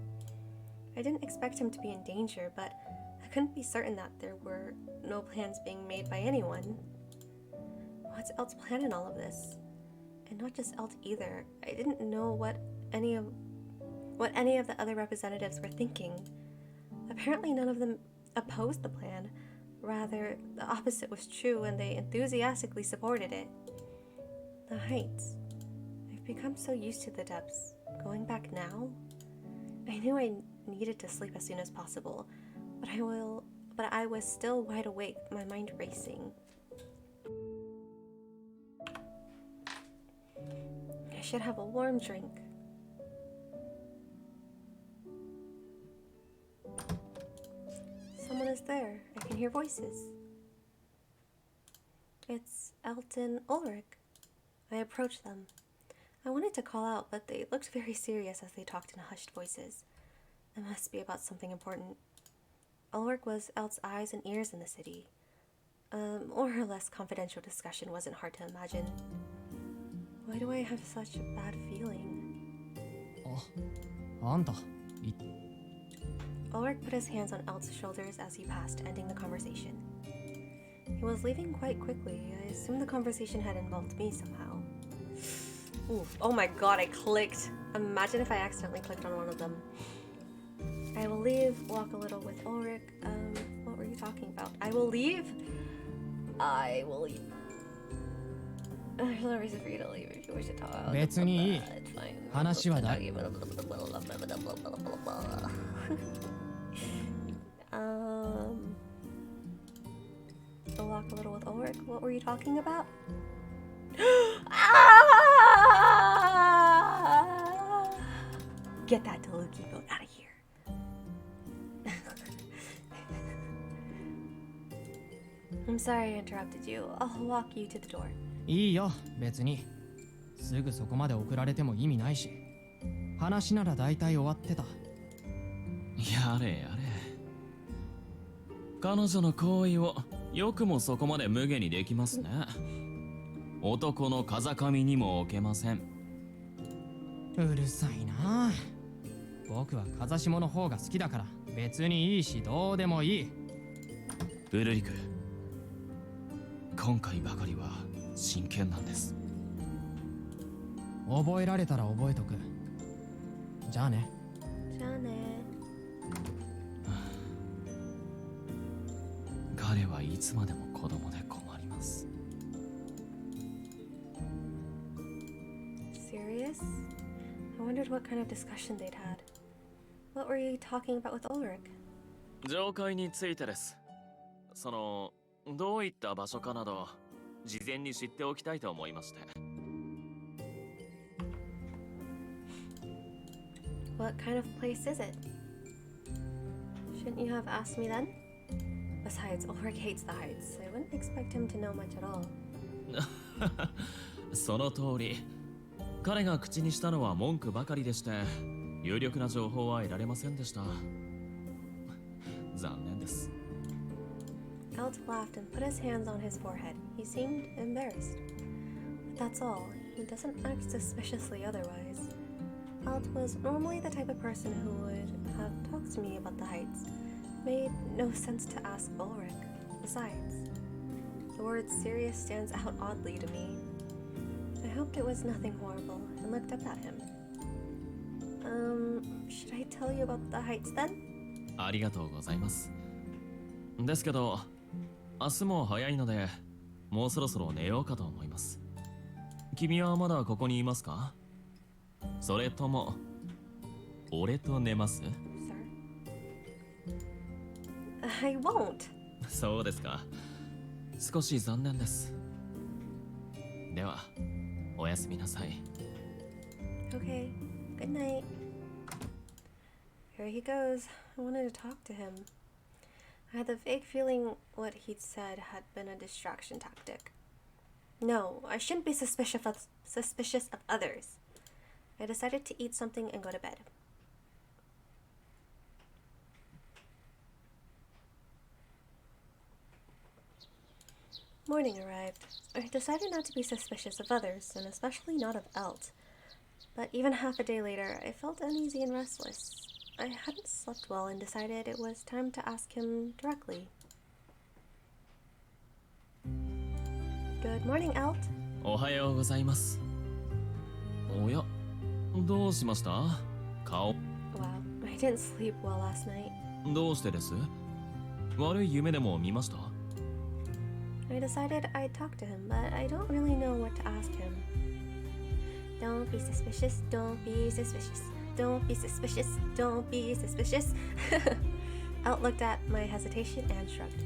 Speaker 1: I didn't expect him to be in danger, but I couldn't be certain that there were no plans being made by anyone. What's Elt's plan in all of this? And not just Elt either. I didn't know what any of the other representatives were thinking. Apparently none of them opposed the plan. Rather, the opposite was true, and they enthusiastically supported it. The heights. I've become so used to the depths. Going back now? I knew I needed to sleep as soon as possible, but I was still wide awake, my mind racing. I should have a warm drink. Someone is there. I can hear voices. It's Elton Ulrich. I approached them. I wanted to call out, but they looked very serious as they talked in hushed voices. It must be about something important. Ulrich was Elt's eyes and ears in the city. A more or less confidential discussion wasn't hard to imagine. Why do I have such a bad feeling?
Speaker 4: あんた
Speaker 1: Ulrich put his hands on Elt's shoulders as he passed, ending the conversation. He was leaving quite quickly. I assumed the conversation had involved me somehow. Oof. Oh my god, I clicked. Imagine if I accidentally clicked on one of them. I will leave, walk a little with Ulrich. What were you talking about? I will leave? I will leave. There's no reason for you to leave if you wish to talk.
Speaker 4: 別にいい
Speaker 1: It's fine.
Speaker 4: 話はだ
Speaker 1: To walk a little with Ulrich. What were you talking about? Get that Taluki boat out of here. I'm sorry I interrupted you. I'll walk you to the door.
Speaker 4: いいよ別にすぐそこまで送られても意味ないし話なら大体終わってた
Speaker 2: やれやれ。彼女の行為をよくもそこまで無下にできますね。男の風上にも置けません。
Speaker 4: うるさいな僕は風下の方が好きだから別にいいしどうでもいい。
Speaker 2: ウルリク、今回ばかりは真剣なんです。
Speaker 4: 覚えられたら覚えとく。じゃあね。
Speaker 1: じゃあね。
Speaker 2: 彼はいつまでも子供で困ります。
Speaker 1: Serious? I wondered what kind of discussion they'd had. What were you talking about with Ulrich?
Speaker 2: 上階についてです。どういった場所かなど事前に知っておきたいと思いまして。
Speaker 1: What kind of place is it? Shouldn't you have asked me then? Besides, Ulrich hates the heights. I wouldn't expect him to know much at all.
Speaker 2: その通り。彼が口にしたのは文句ばかりでして、有力な情報は得られませんでした。残念です。
Speaker 1: Elt laughed and put his hands on his forehead. He seemed embarrassed. But that's all. He doesn't act suspiciously otherwise. Elt was normally the type of person who would have talked to me about the heights. Made no sense to ask Ulrich. Besides, the word serious stands out oddly to me. I hoped it was nothing horrible and looked up at him. Should I tell you about the heights then?
Speaker 2: ありがとうございます。ですけど、明日も早いので、もうそろそろ寝ようかと思います。君はまだここにいますか？それとも、俺と寝ます？
Speaker 1: Sir? I won't.
Speaker 2: そうですか。少し残念です。では、おやすみなさい。
Speaker 1: Okay. Good night. Here he goes. I wanted to talk to him. I had the vague feeling what he'd said had been a distraction tactic. No, I shouldn't be suspicious of others. I decided to eat something and go to bed. Morning arrived. I decided not to be suspicious of others, and especially not of Elt. But even half a day later, I felt uneasy and restless. I hadn't slept well and decided it was time to ask him directly. Good morning, Elt.
Speaker 2: おはようございます。おや、どうしました？顔。
Speaker 1: Wow, I didn't sleep well last night.
Speaker 2: どうしてです？悪い夢でも見ました？
Speaker 1: I decided I'd talk to him, but I don't really know what to ask him. Don't be suspicious, don't be suspicious. Don't be suspicious, don't be suspicious. Elt looked at my hesitation and shrugged.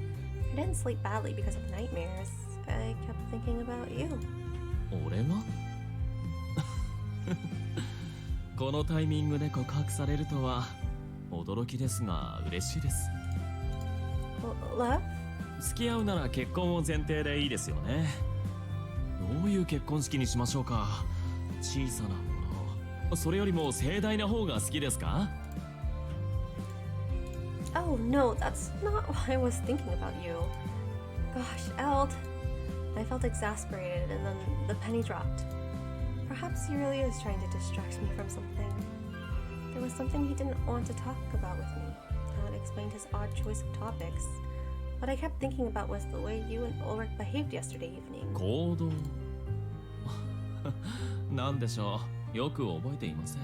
Speaker 1: I didn't sleep badly because of nightmares. I kept thinking about you.
Speaker 2: 俺がこのタイミングで告白されるとは驚きですが嬉しいです。
Speaker 1: Love?
Speaker 2: 付き合うなら結婚を前提でいいですよね。どういう結婚式にしましょうか。小さなもの、それよりも盛大な方が好きですか？
Speaker 1: Oh no, that's not what I was thinking about you. Gosh, Elt. I felt exasperated and then the penny dropped. Perhaps he really is trying to distract me from something. There was something he didn't want to talk about with me. That explained his odd choice of topics. What I kept thinking about was the way you and Ulrich behaved yesterday evening.
Speaker 2: 行動なんでしょう。よく覚えていません。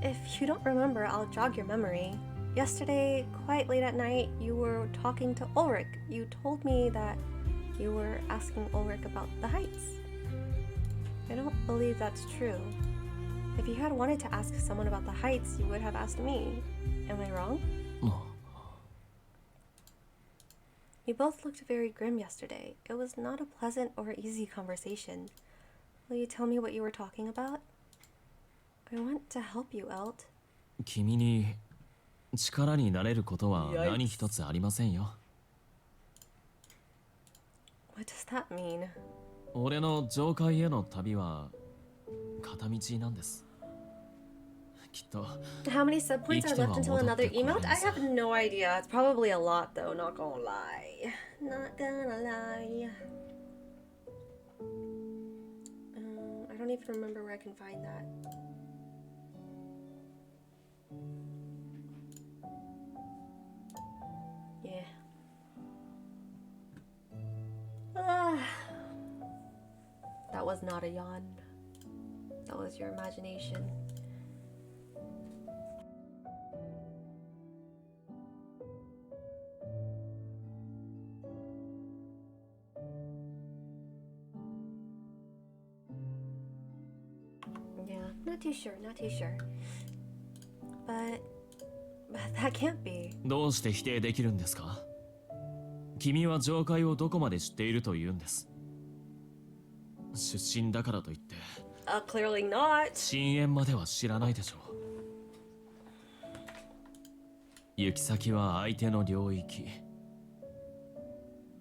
Speaker 1: If you don't remember, I'll jog your memory. Yesterday, quite late at night, you were talking to Ulrich. You told me that you were asking Ulrich about the heights. I don't believe that's true. If you had wanted to ask someone about the heights, you would have asked me. Am I wrong? You both looked very grim yesterday. It was not a pleasant or easy conversation. Will you tell me what you were talking about? I want to help you, Elt.
Speaker 2: 君に力になれることは何一つありませんよ。
Speaker 1: What does that mean?
Speaker 2: 俺の上階への旅は片道なんです。きっと
Speaker 1: How many sub points are left until another emote? I have no idea. It's probably a lot though, not gonna lie. Not gonna lie. I don't even remember where I can find that. Yeah. That was not a yawn. That was your imagination. Yeah, not too sure, not too sure. But that can't be.
Speaker 2: どうして否定できるんですか？君は上階をどこまで知っているというんです。出身だからといって、
Speaker 1: Clearly not.
Speaker 2: 深淵までは知らないでしょう。行き先は相手の領域。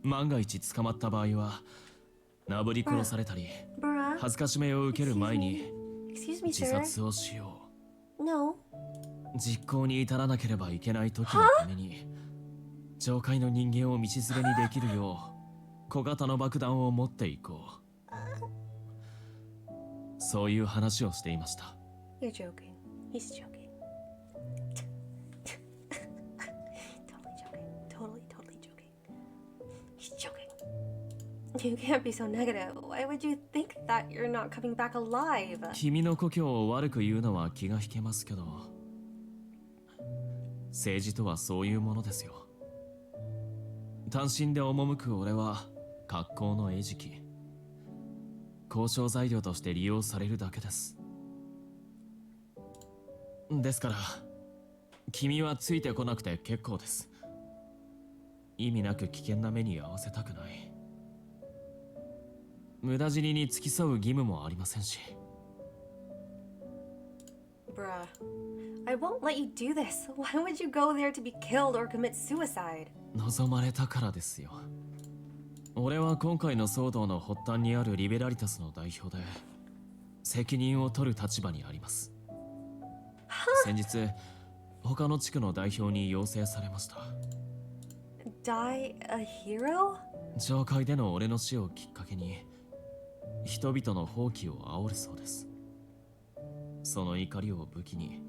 Speaker 2: 万が一捕まった場合は、なぶり殺されたり、恥ずかしめを受ける前に
Speaker 1: Excuse me,
Speaker 2: 自
Speaker 1: sir.
Speaker 2: 殺をしよう。
Speaker 1: No.
Speaker 2: 実行に至らなければいけない時のために、上階の人間を道連れにできるよう小型の爆弾を持っていこう。そういう話をしていました。
Speaker 1: You're joking. He's joking. Totally joking. He's joking. You can't be so negative. Why would you think that you're not coming back alive?
Speaker 2: 君の故郷を悪く言うのは気が引けますけど、政治とはそういうものですよ。単身で赴く俺は格好の餌食。交渉材料として利用されるだけです。ですから君はついてこなくて結構です。意味なく危険な目に遭わせたくない。無駄死にに付き添う義務もありませんし。
Speaker 1: Bruh. I won't let you do this. Why would you go there to be killed or commit suicide?
Speaker 2: 望まれたからですよ。俺は今回の騒動の発端にあるリベラリタスの代表で責任を取る立場にあります。先日他の地区の代表に要請されました。
Speaker 1: Die a hero?
Speaker 2: 上階での俺の死をきっかけに人々の放棄を煽るそうです。その怒りを武器に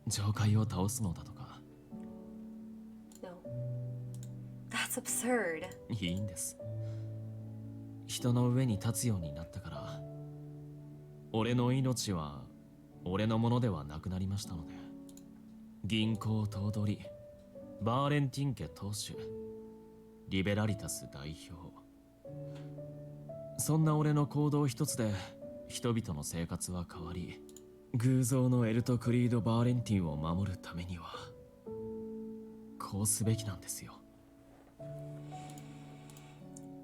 Speaker 2: 上階を倒すのだとか。
Speaker 1: No. That's absurd.
Speaker 2: いいんです。人の上に立つようになったから俺の命は俺のものではなくなりましたので、銀行頭取、バーレンティン家当主、リベラリタス代表、そんな俺の行動一つで人々の生活は変わり、偶像のエルト・クリード・バーレンティンを守るためにはこうすべきなんですよ。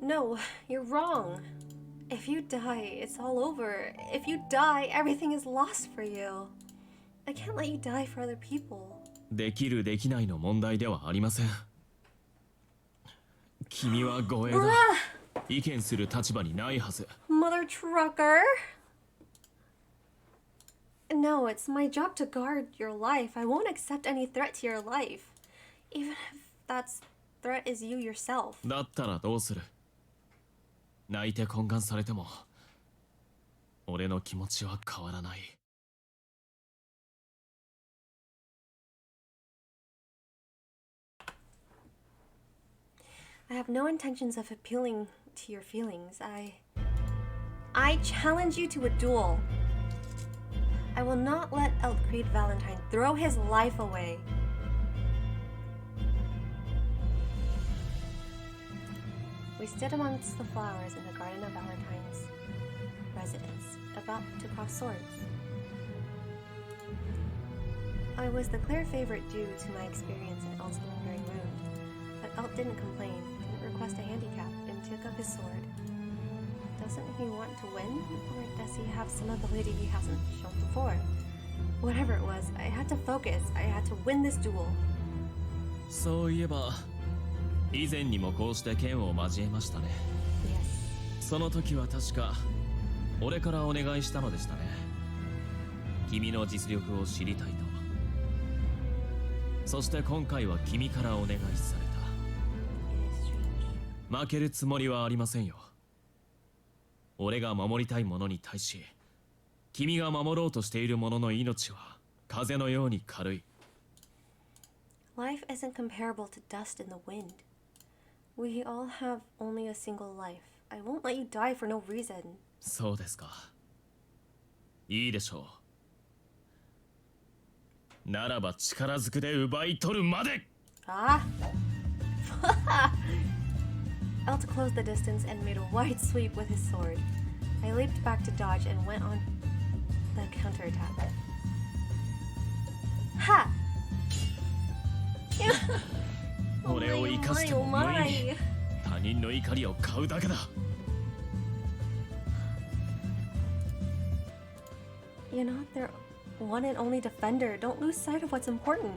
Speaker 1: No, you're wrong. If you die, it's all over. If you die, everything is lost for you. I can't let you die for other people.
Speaker 2: できるできないの問題ではありません。君は護衛だ。意見する立場にないはず。
Speaker 1: Mother trucker? No, it's my job to guard your life. I won't accept any threat to your life. Even if that threat is you yourself.
Speaker 2: だったらどうする？泣いて懇願されても俺の気持ちは変わらない。
Speaker 1: I have no intentions of appealing to your feelings. I challenge you to a duel. I will not let Eltcreed Valentine throw his life away. We stood amongst the flowers in the garden of Valentine's residence, about to cross swords. I was the clear favorite due to my experience in Elt's lingering wound, but Elt didn't complain, didn't request a handicap, and took up his sword. Doesn't he want to win, or does he have some ability he hasn't shown before? Whatever it was, I had to focus. I had to win this duel.
Speaker 2: そういえば以前にもこうして剣を交えましたね。
Speaker 1: Yes.
Speaker 2: その時は確か俺からお願いしたのでしたね。君の実力を知りたいと。そして今回は君からお願いされた。
Speaker 1: It is strange.
Speaker 2: 負けるつもりはありませんよ。俺が守りたいものに対し君が守ろうとしているものの命は風のように軽い。
Speaker 1: Life isn't comparable to dust in the wind. We all have only a single life. I won't let you die for no reason.
Speaker 2: そうですか。いいでしょう。ならば力ずくで奪い取るまで。
Speaker 1: Ah! Elt closed the distance and made a wide sweep with his sword. I leaped back to dodge and went on the counterattack. Ha!
Speaker 2: 俺を生かしても無意味。他人の怒りを買うだけだ。
Speaker 1: You're not their one and only defender. Don't lose sight of what's important.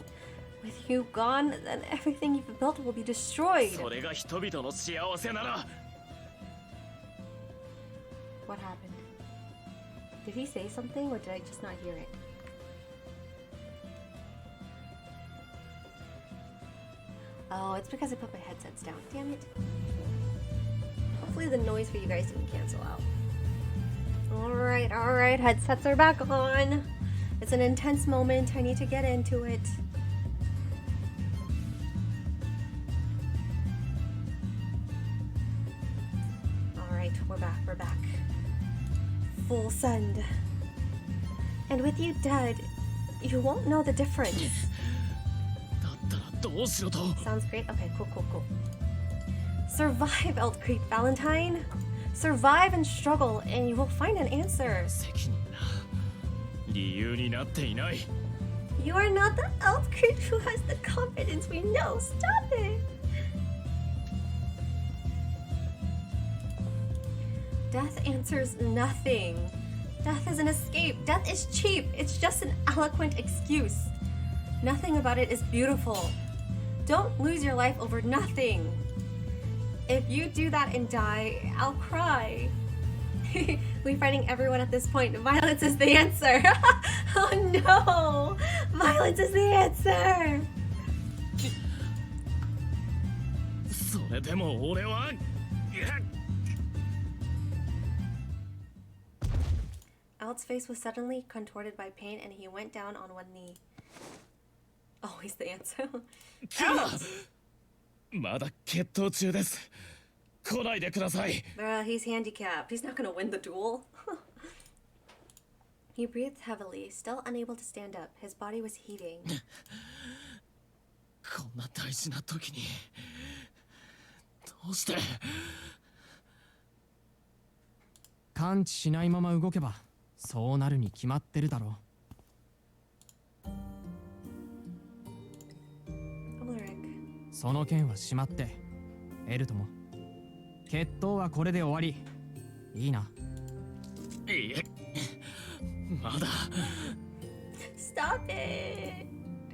Speaker 1: With you gone, then everything you've built will be destroyed.
Speaker 2: それが人々の幸せなら。
Speaker 1: What happened? Did he say something or did I just not hear it? Oh, it's because I put my headsets down. Damn it. Hopefully the noise for you guys didn't cancel out. Alright, headsets are back on. It's an intense moment. I need to get into it. Alright, we're back. Full send. And with you dead, you won't know the difference.
Speaker 2: だったらどうしろと。
Speaker 1: Sounds great. Okay, cool. Survive, Eltcreed Valentine. Survive and struggle, and you will find an answer.
Speaker 2: 責任な。理由になっていない。
Speaker 1: You are not the Eltcreed who has the confidence we know. Stop it. Death answers nothing. Death is an escape. Death is cheap. It's just an eloquent excuse. Nothing about it is beautiful. Don't lose your life over nothing. If you do that and die, I'll cry. We're fighting everyone at this point. Violence is the answer. Oh no! Violence is the answer!
Speaker 2: それでも俺は
Speaker 1: Alt's face was suddenly contorted by pain and he went down on one knee. Always the answer.
Speaker 2: まだ決闘中です。来ないでください。
Speaker 1: He's handicapped. He's not gonna win the duel. He breathed heavily, still unable to stand up. His body was heating.
Speaker 2: こんな大事な時にどうして
Speaker 4: 感知しないまま動けばそうなるに決まってるだろう。
Speaker 1: Ulrich.
Speaker 4: その剣はしまってエルトも決闘はこれで終わり。いいな。
Speaker 2: いいえ、まだ。
Speaker 1: Stop it!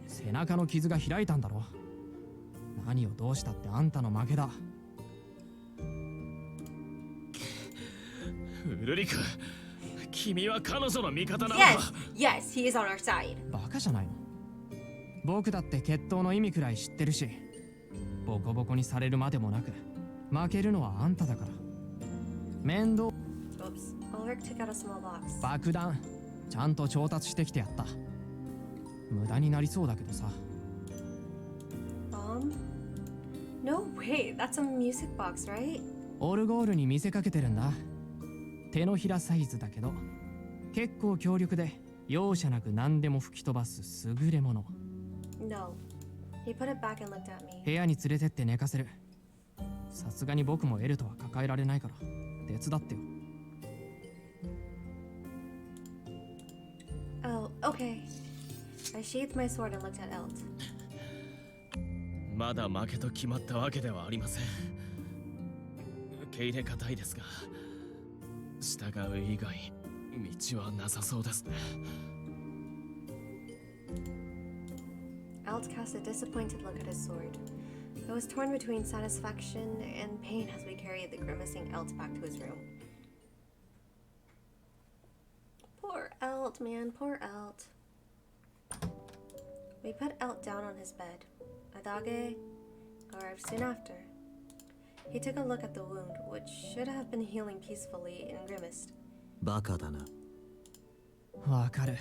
Speaker 4: 背中の傷が開いたんだろ。何をどうしたってあんたの負けだ。
Speaker 2: ウルリク、君は彼女の味方なの
Speaker 1: Yes, he is on our side.
Speaker 4: バカじゃないの。僕だって決闘の意味くらい知ってるし、ボコボコにされるまでもなく負けるのはあんただから。面倒。
Speaker 1: Oops. Ulrich took out a small box.
Speaker 4: 爆弾ちゃんと調達してきてやった。無駄になりそうだけどさ。
Speaker 1: Bomb? No way, that's a music box, right?
Speaker 4: オルゴールに見せかけてるんだ。手のひらサイズだけど結構強力で容赦なく何でも吹き飛ばす優れもの。
Speaker 1: No. He put it back and looked at me.
Speaker 4: 部屋に連れてって寝かせる。さすがに僕もエルとは抱えられないから手伝ってよ。
Speaker 1: Oh, okay. I sheathed my sword and looked at Elt.
Speaker 2: まだ負けと決まったわけではありません。受け入れがたいですが、従う以外道はなさそうですね。
Speaker 1: Elt cast a disappointed look at his sword. It was torn between satisfaction and pain as we carried the grimacing Elt back to his room. Poor Elt, man, poor Elt. We put Elt down on his bed. Adage arrived soon after. He took a look at the wound, which should have been healing peacefully, and grimaced.
Speaker 7: バカだな。
Speaker 4: わかる。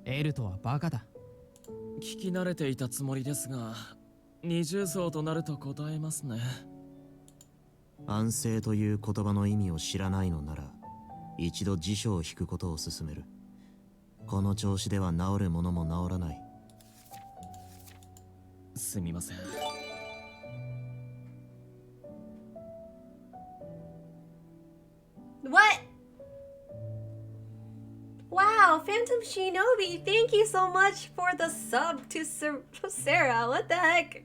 Speaker 4: エルとはバカだ。
Speaker 2: 聞き慣れていたつもりですが、二重奏となると答えますね。
Speaker 7: 安静という言葉の意味を知らないのなら、一度辞書を引くことを勧める。この調子では治るものも治らない。
Speaker 2: すみません。
Speaker 1: What? Wow, Phantom Shinobi, thank you so much for the sub to Sarah. What the heck?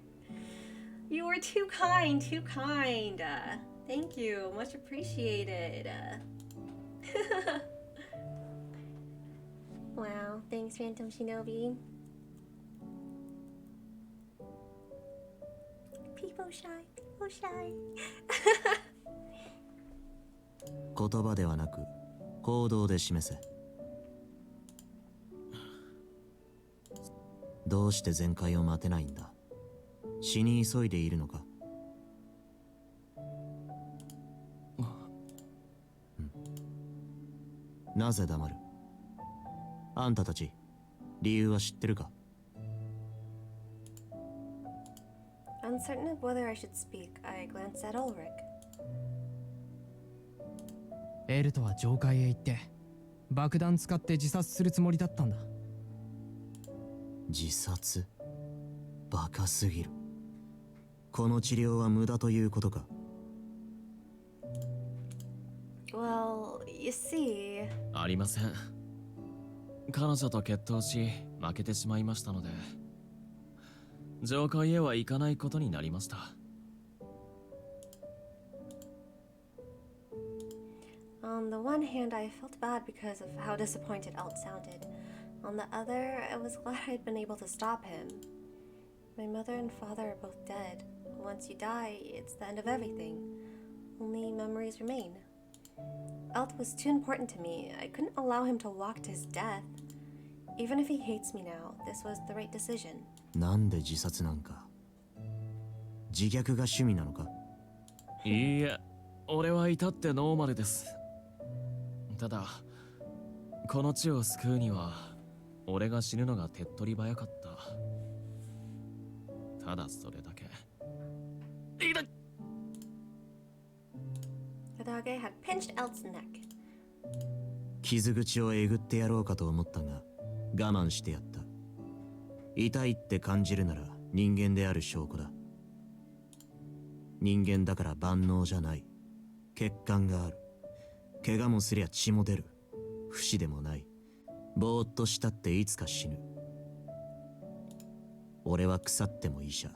Speaker 1: You were too kind, too kind. Thank you, much appreciated. Wow, thanks, Phantom Shinobi. People shy, people shy.
Speaker 7: 言葉ではなく行動で示せ。どうして全開を待てないんだ。死に急いでいるのか。なぜ黙る。あんたたち理由は知ってるか。
Speaker 1: Uncertain of whether I should speak, I glanced at Ulrich.
Speaker 4: エルとは上階へ行って爆弾使って自殺するつもりだったんだ。
Speaker 7: 自殺？バカすぎる。この治療は無駄ということか。
Speaker 1: Well, you see...
Speaker 2: ありません。彼女と決闘し負けてしまいましたので、上階へは行かないことになりました。
Speaker 1: On the one hand, I felt bad because of how disappointed Elt sounded. On the other, I was glad I'd been able to stop him. My mother and father are both dead. Once you die, it's the end of everything. Only memories remain. Elt was too important to me. I couldn't allow him to walk to his death. Even if he hates me now, this was the right decision.
Speaker 7: なんで自殺なんか。自虐が趣味なのか。
Speaker 2: いいえ、俺は至ってノーマルです。ただ、この地を救うには、俺が死ぬのが手っ取り早かった。ただそれだけ。痛い。
Speaker 1: Adage had pinched Elt's neck.
Speaker 7: 傷口をえぐってやろうかと思ったが、我慢してやった。痛いって感じるなら人間である証拠だ。人間だから万能じゃない。血管がある。怪我もすりゃ血も出る。不死でもない。ぼーっとしたっていつか死ぬ。俺は腐っても医者。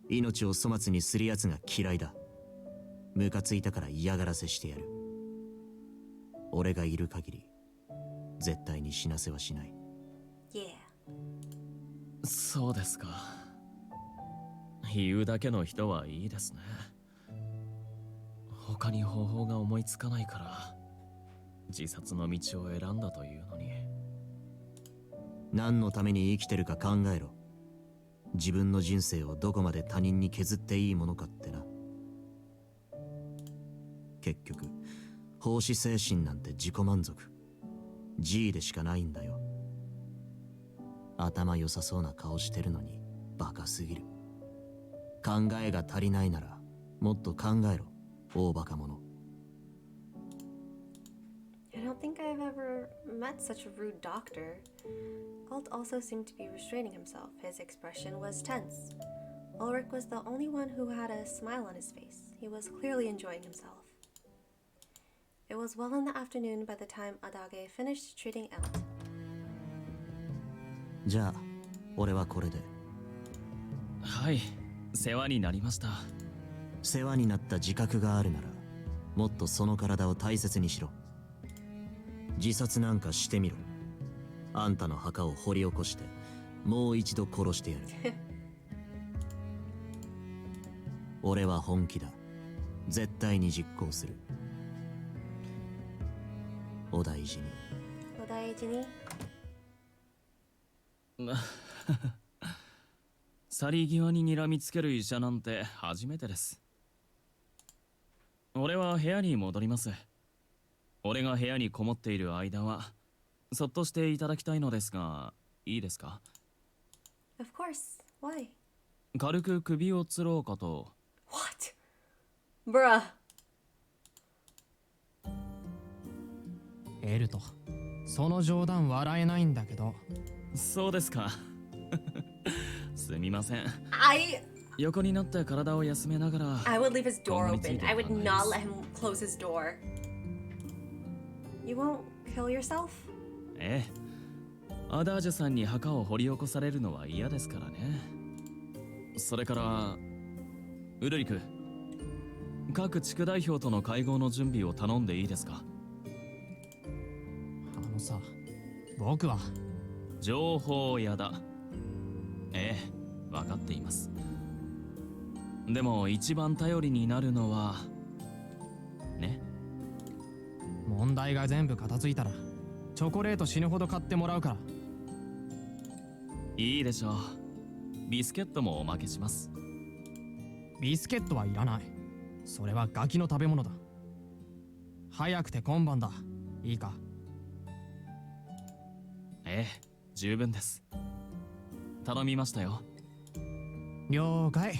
Speaker 7: 命を粗末にするやつが嫌いだ。ムカついたから嫌がらせしてやる。俺がいる限り絶対に死なせはしない。
Speaker 1: Yeah.
Speaker 2: そうですか。言うだけの人はいいですね。他に方法が思いつかないから自殺の道を選んだというのに。
Speaker 7: 何のために生きてるか考えろ。自分の人生をどこまで他人に削っていいものかってな。結局奉仕精神なんて自己満足 G でしかないんだよ。頭良さそうな顔してるのにバカすぎる。考えが足りないならもっと考えろ、大バカ者。
Speaker 1: I don't think I've ever met such a rude doctor. Alt also seemed to be restraining himself. His expression was tense. Ulrich was the only one who had a smile on his face. He was clearly enjoying himself. It was well in the afternoon by the time Adage finished treating Elt.
Speaker 7: じゃあ俺はこれで。
Speaker 2: はい、世話になりました。
Speaker 7: 世話になった自覚があるならもっとその体を大切にしろ。自殺なんかしてみろ。あんたの墓を掘り起こしてもう一度殺してやる。俺は本気だ。絶対に実行する。お大事に。
Speaker 1: お大事に。
Speaker 2: 去り際に睨みつける医者なんて初めてです。俺は部屋に戻ります。俺が部屋にこもっている間はそっとしていただきたいのですが、いいですか？
Speaker 1: Of course. Why?
Speaker 2: 軽く首を吊ろうかと。
Speaker 1: What? Bruh.
Speaker 4: エルト、その冗談笑えないんだけど。
Speaker 2: そうですか。すみません。
Speaker 1: I
Speaker 2: 横になって体を休めながら。
Speaker 1: would leave his door open. I would not let him close his door. You won't kill yourself?
Speaker 2: ええ。アダージュさんに墓を掘り起こされるのは嫌ですからね。それからウルリク、各地区代表との会合の準備を頼んでいいですか？
Speaker 4: あのさ、僕は
Speaker 2: 情報屋だ。ええ、分かっています。でも一番頼りになるのはね。
Speaker 4: 問題が全部片付いたらチョコレート死ぬほど買ってもらうから。
Speaker 2: いいでしょう。ビスケットもおまけします。
Speaker 4: ビスケットはいらない。それはガキの食べ物だ。早くて今晩だ。いいか？
Speaker 2: ええ、十分です。頼みましたよ。
Speaker 4: 了解。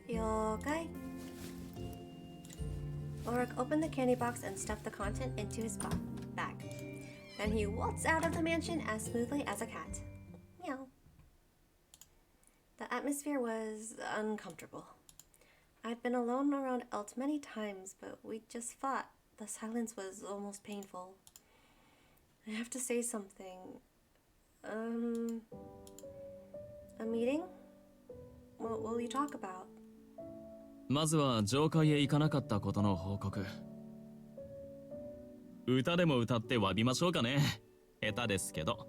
Speaker 1: 了解. Ulrich opened the candy box and stuffed the content into his bag. Then he waltzed out of the mansion as smoothly as a cat. Meow. The atmosphere was uncomfortable. I'd been alone around Elt many times, but we just fought. The silence was almost painful. I have to say something. A meeting? What will you talk about?
Speaker 2: まずは上階へ行かなかったことの報告。歌でも歌って詫びましょうかね。下手ですけど。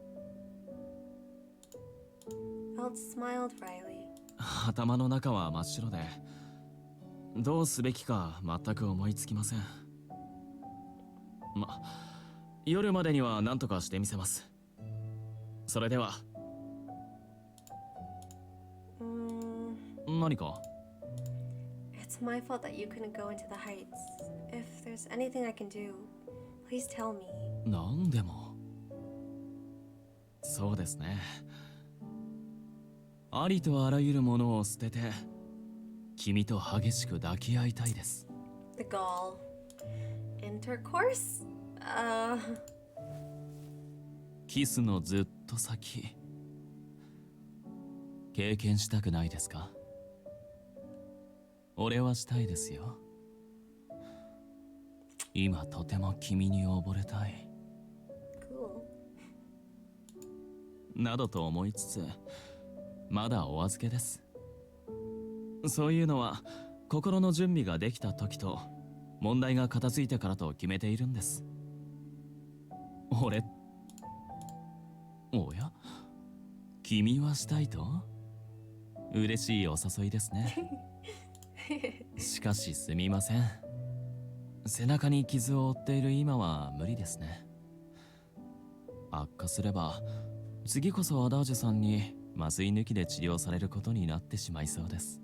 Speaker 1: Alt smiled wryly.
Speaker 2: 頭の中は真っ白で、どうすべきか全く思いつきません。夜までには何とかしてみせます。それでは。何か？
Speaker 1: It's my fault that you couldn't go into the heights. If there's anything I can do, please tell me.
Speaker 2: なんでも。そうですね。ありとあらゆるものを捨てて、君と激しく抱き合いたいです。
Speaker 1: The gall. Intercourse?
Speaker 2: キスのずっと先、経験したくないですか？俺はしたいですよ。今とても君に溺れたい。
Speaker 1: Cool.
Speaker 2: などと思いつつ、まだお預けです。そういうのは心の準備ができた時と問題が片付いてからと決めているんです。おや、君はしたいと？嬉しいお誘いですね。しかしすみません。背中に傷を負っている今は無理ですね。悪化すれば次こそアダージュさんに麻酔抜きで治療されることになってしまいそうです。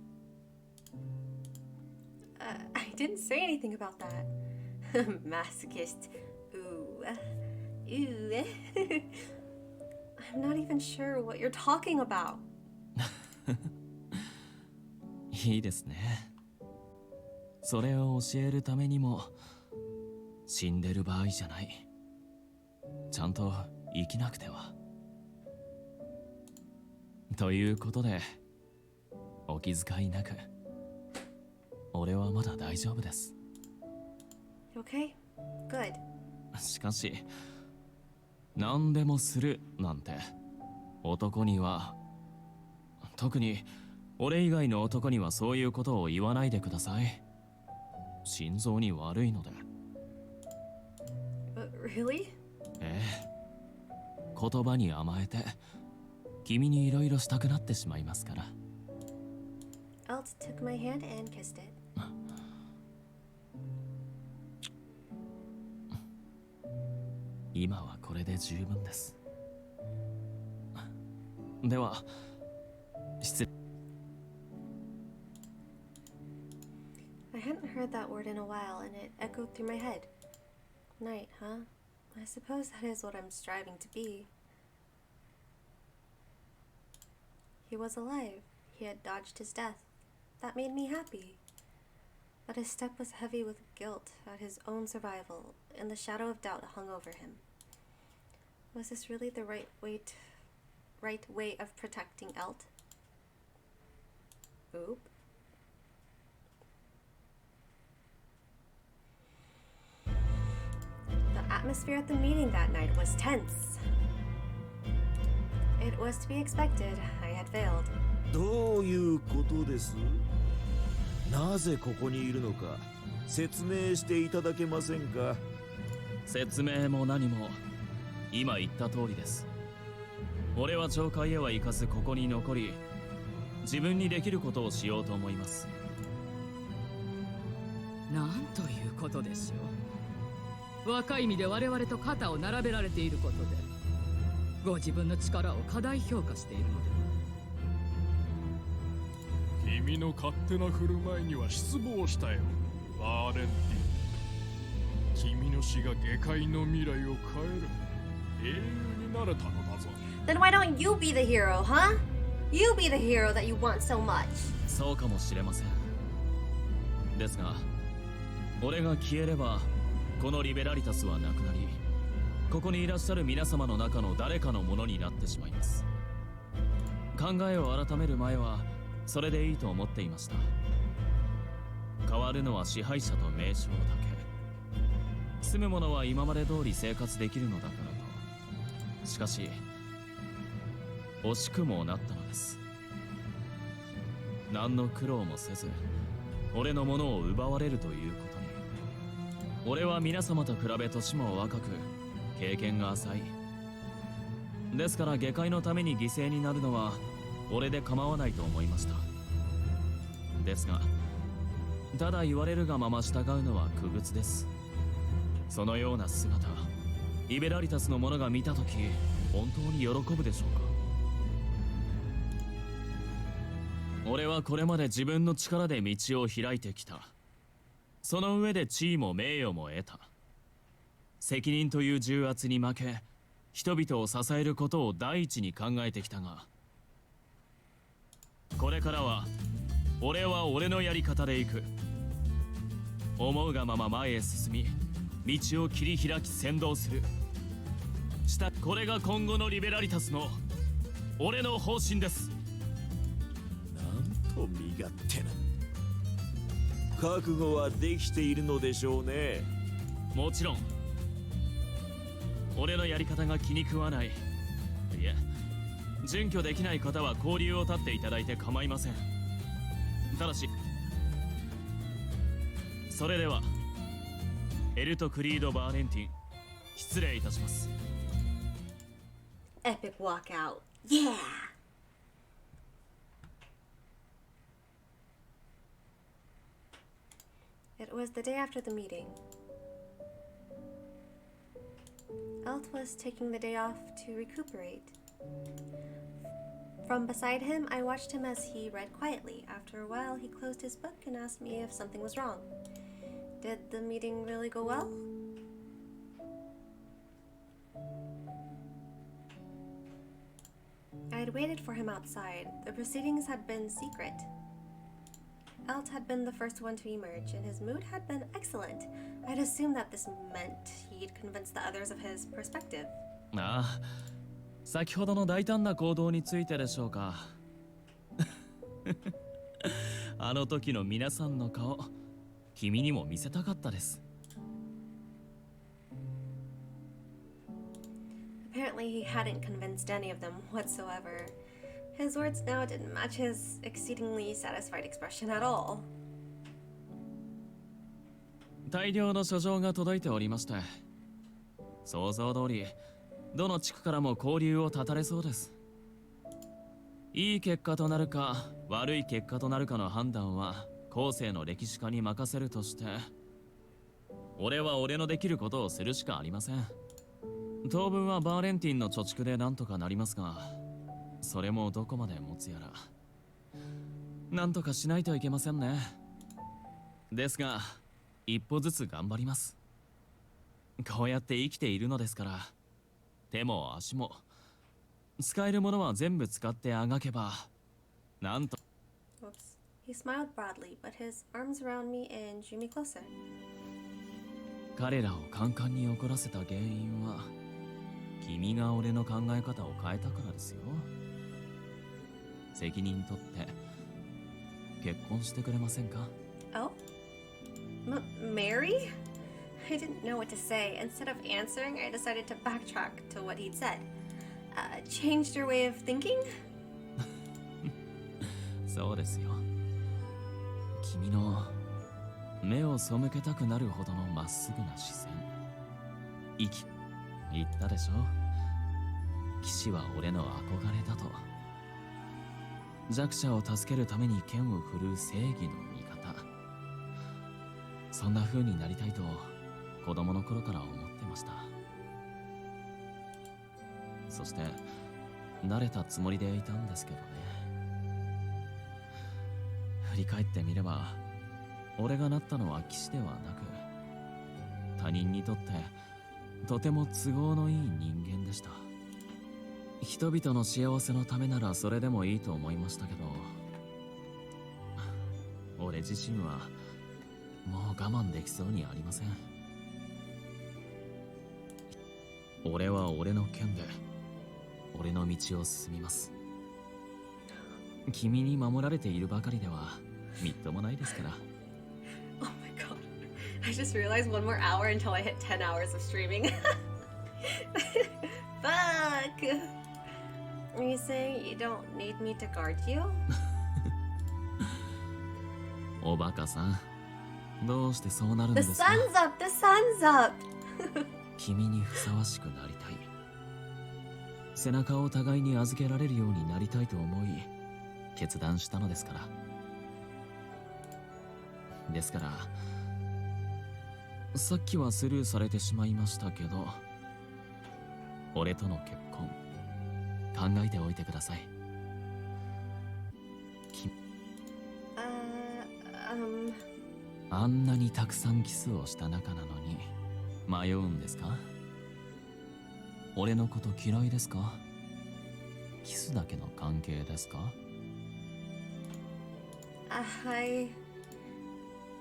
Speaker 1: I didn't say anything about that. Masochist. Ooh. Ooh. I'm not even sure what you're talking about.
Speaker 2: いいですね。それを教えるためにも死んでる場合じゃない。ちゃんと生きなくては。ということで、お気遣いなく、俺はまだ大丈夫です。
Speaker 1: Okay? Good.
Speaker 2: しかし、何でもするなんて、男には、特に俺以外の男にはそういうことを言わないでください。心臓に悪いので。
Speaker 1: Really?
Speaker 2: ええ。言葉に甘えて、君にいろいろしたくなってしまいますから。
Speaker 1: Alt took my hand and kissed it.
Speaker 2: 今はこれで十分です。では、失礼。
Speaker 1: I hadn't heard that word in a while, and it echoed through my head. Knight, huh? I suppose that is what I'm striving to be. He was alive. He had dodged his death. That made me happy. But his step was heavy with guilt at his own survival, and the shadow of doubt hung over him. Was this really the right way of protecting Elt? Oop. The atmosphere at the meeting that night was tense. It was to be expected. I had failed.
Speaker 10: どういうことです？なぜここにいるのか説明していただけませんか？
Speaker 2: 説明も何も今言った通りです。俺は懲戒へは行かずここに残り、自分にできることをしようと思います。
Speaker 3: なんということでしょう。若い身で我々と肩を並べられていることで、ご自分の力を過大評価しているのでは。
Speaker 8: 君の勝手な振る舞いには失望したよ、バーレンティン。君の死が下界の未来を変える。英雄になれたのだぞ。
Speaker 1: Then why don't you be the hero, huh? You be the hero that you want so much.
Speaker 2: そうかもしれません。ですが、俺が消えればこのリベラリタスはなくなり、ここにいらっしゃる皆様の中の誰かのものになってしまいます。考えを改める前はそれでいいと思っていました。変わるのは支配者と名称だけ。住む者は今まで通り生活できるのだからと。しかし惜しくもなったのです。何の苦労もせず俺のものを奪われるということに。俺は皆様と比べ年も若く経験が浅い。ですから下界のために犠牲になるのは俺で構わないと思いました。ですがただ言われるがまま従うのは苦靴です。そのような姿イベラリタスの者が見たとき本当に喜ぶでしょうか。俺はこれまで自分の力で道を開いてきた。その上で地位も名誉も得た。責任という重圧に負け人々を支えることを第一に考えてきたが、これからは俺は俺のやり方で行く。思うがまま前へ進み道を切り開き先導する。これが今後のリベラリタスの俺の方針です。
Speaker 10: なんと身勝手な。覚悟はできているのでしょうね。
Speaker 2: もちろん俺のやり方が気に食わない、いえ準拠できない方は交流を断っていただいて構いません。ただしそれではエルト・クリード・バーレンティン失礼いたします。
Speaker 1: Epic walkout. Yeah! It was the day after the meeting. Elt was taking the day off to recuperate. From beside him, I watched him as he read quietly. After a while, he closed his book and asked me if something was wrong. Did the meeting really go well? I had waited for him outside. The proceedings had been secret. Elt had been the first one to emerge, and his mood had been excellent. I'd assumed that this meant he'd convinced the others of his perspective.
Speaker 2: ああ、先ほどの大胆な行動についてでしょうか。あの時の皆さんの顔、君にも見せたかったです。
Speaker 1: Apparently, he hadn't convinced any of them whatsoever. His words now didn't match his exceedingly satisfied expression at all.
Speaker 2: 大量の書状が届いておりまして、想像通りどの地区からも交流を断たれそうです。いい結果となるか悪い結果となるかの判断は後世の歴史家に任せるとして、俺は俺のできることをするしかありません。当分はバーレンティンの貯蓄でなんとかなりますが、それもどこまで持つやらなんとかしないといけませんね。ですが一歩ずつ頑張ります。こうやって生きているのですから、手も足も使えるものは全部使ってあがけばなんと。
Speaker 1: Oops. He smiled broadly, but his arms around me and drew me closer.
Speaker 2: 彼らをカンカンに怒らせた原因は君が俺の考え方を変えたからですよ。責任取って結婚してくれませんか？
Speaker 1: Oh? Mary? I didn't know what to say. Instead of answering, I decided to backtrack to what he'd said. Changed your way of thinking?
Speaker 2: そうですよ。君の目を背けたくなるほどのまっすぐな視線。言ったでしょ。騎士は俺の憧れだと。弱者を助けるために剣を振るう正義の味方。そんな風になりたいと子供の頃から思ってました。そして慣れたつもりでいたんですけどね。振り返ってみれば俺がなったのは騎士ではなく、他人にとってとても都合のいい人間でした。人々の幸せのためならそれでもいいと思いましたけど、俺自身はもう我慢できそうにありません。俺は俺の剣で俺の道を進みます。君に守られているばかりではみっともないですから。
Speaker 1: Oh my god. I just realized one more hour until I hit 10 hours of streaming. Fuck! Are you saying you don't need me to guard you?
Speaker 2: おバカさん、どうしてそうなるん
Speaker 1: The
Speaker 2: ですか？
Speaker 1: sun's up! The sun's up!
Speaker 2: 君にふさわしくなりたい。背中を互いに預けられるようになりたいと思い決断したのですから。ですからさっきはスルーされてしまいましたけど、俺との結婚考えておいてください。あんなにたくさんキスをした仲なのに迷うんですか？俺のこと嫌いですか？キスだけの関係ですか？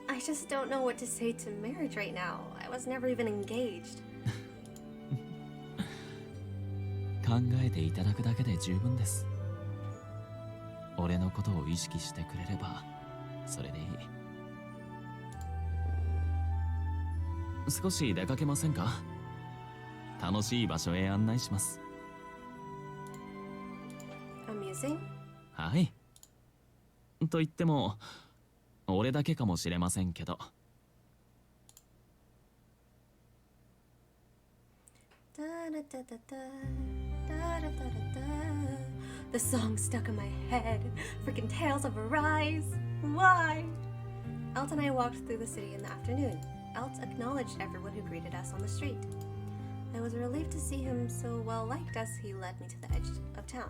Speaker 1: I just don't know what to say to marriage right now. I was never even engaged.
Speaker 2: 考えていただくだけで十分です。俺のことを意識してくれればそれでいい。少し出かけませんか？楽しい場所へ案内します。
Speaker 1: Amusing?
Speaker 2: はい。と言っても俺だけかもしれませんけど。
Speaker 1: The song stuck in my head. Freaking Tales of Arise. Why? Elt and I walked through the city in the afternoon. Elt acknowledged everyone who greeted us on the street. I was relieved to see him so well liked as he led me to the edge of town.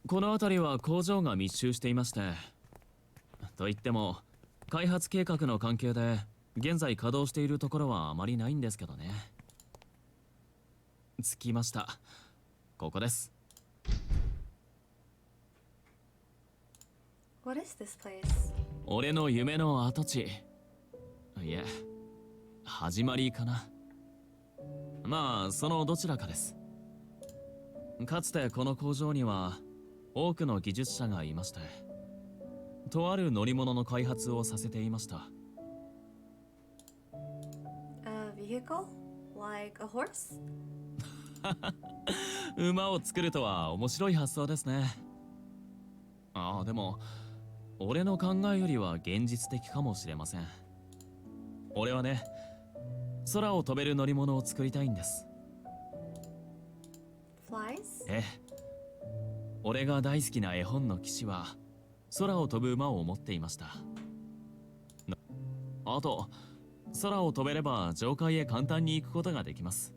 Speaker 2: この辺りは工場が密集していまして、と言っても開発計画の関係で現在稼働しているところはあまりないんですけどね。着きました。ここです。
Speaker 1: What is this place?
Speaker 2: 俺の夢の跡地。いえ、始まりかな。まあそのどちらかです。かつてこの工場には多くの技術者がいまして、とある乗り物の開発をさせていました。
Speaker 1: A vehicle? Like a horse?
Speaker 2: 馬を作るとは面白い発想ですね。ああ、でも俺の考えよりは現実的かもしれません。俺はね、空を飛べる乗り物を作りたいんです。
Speaker 1: Flies?
Speaker 2: ええ、俺が大好きな絵本の騎士は空を飛ぶ馬を持っていました。あと空を飛べれば上階へ簡単に行くことができます。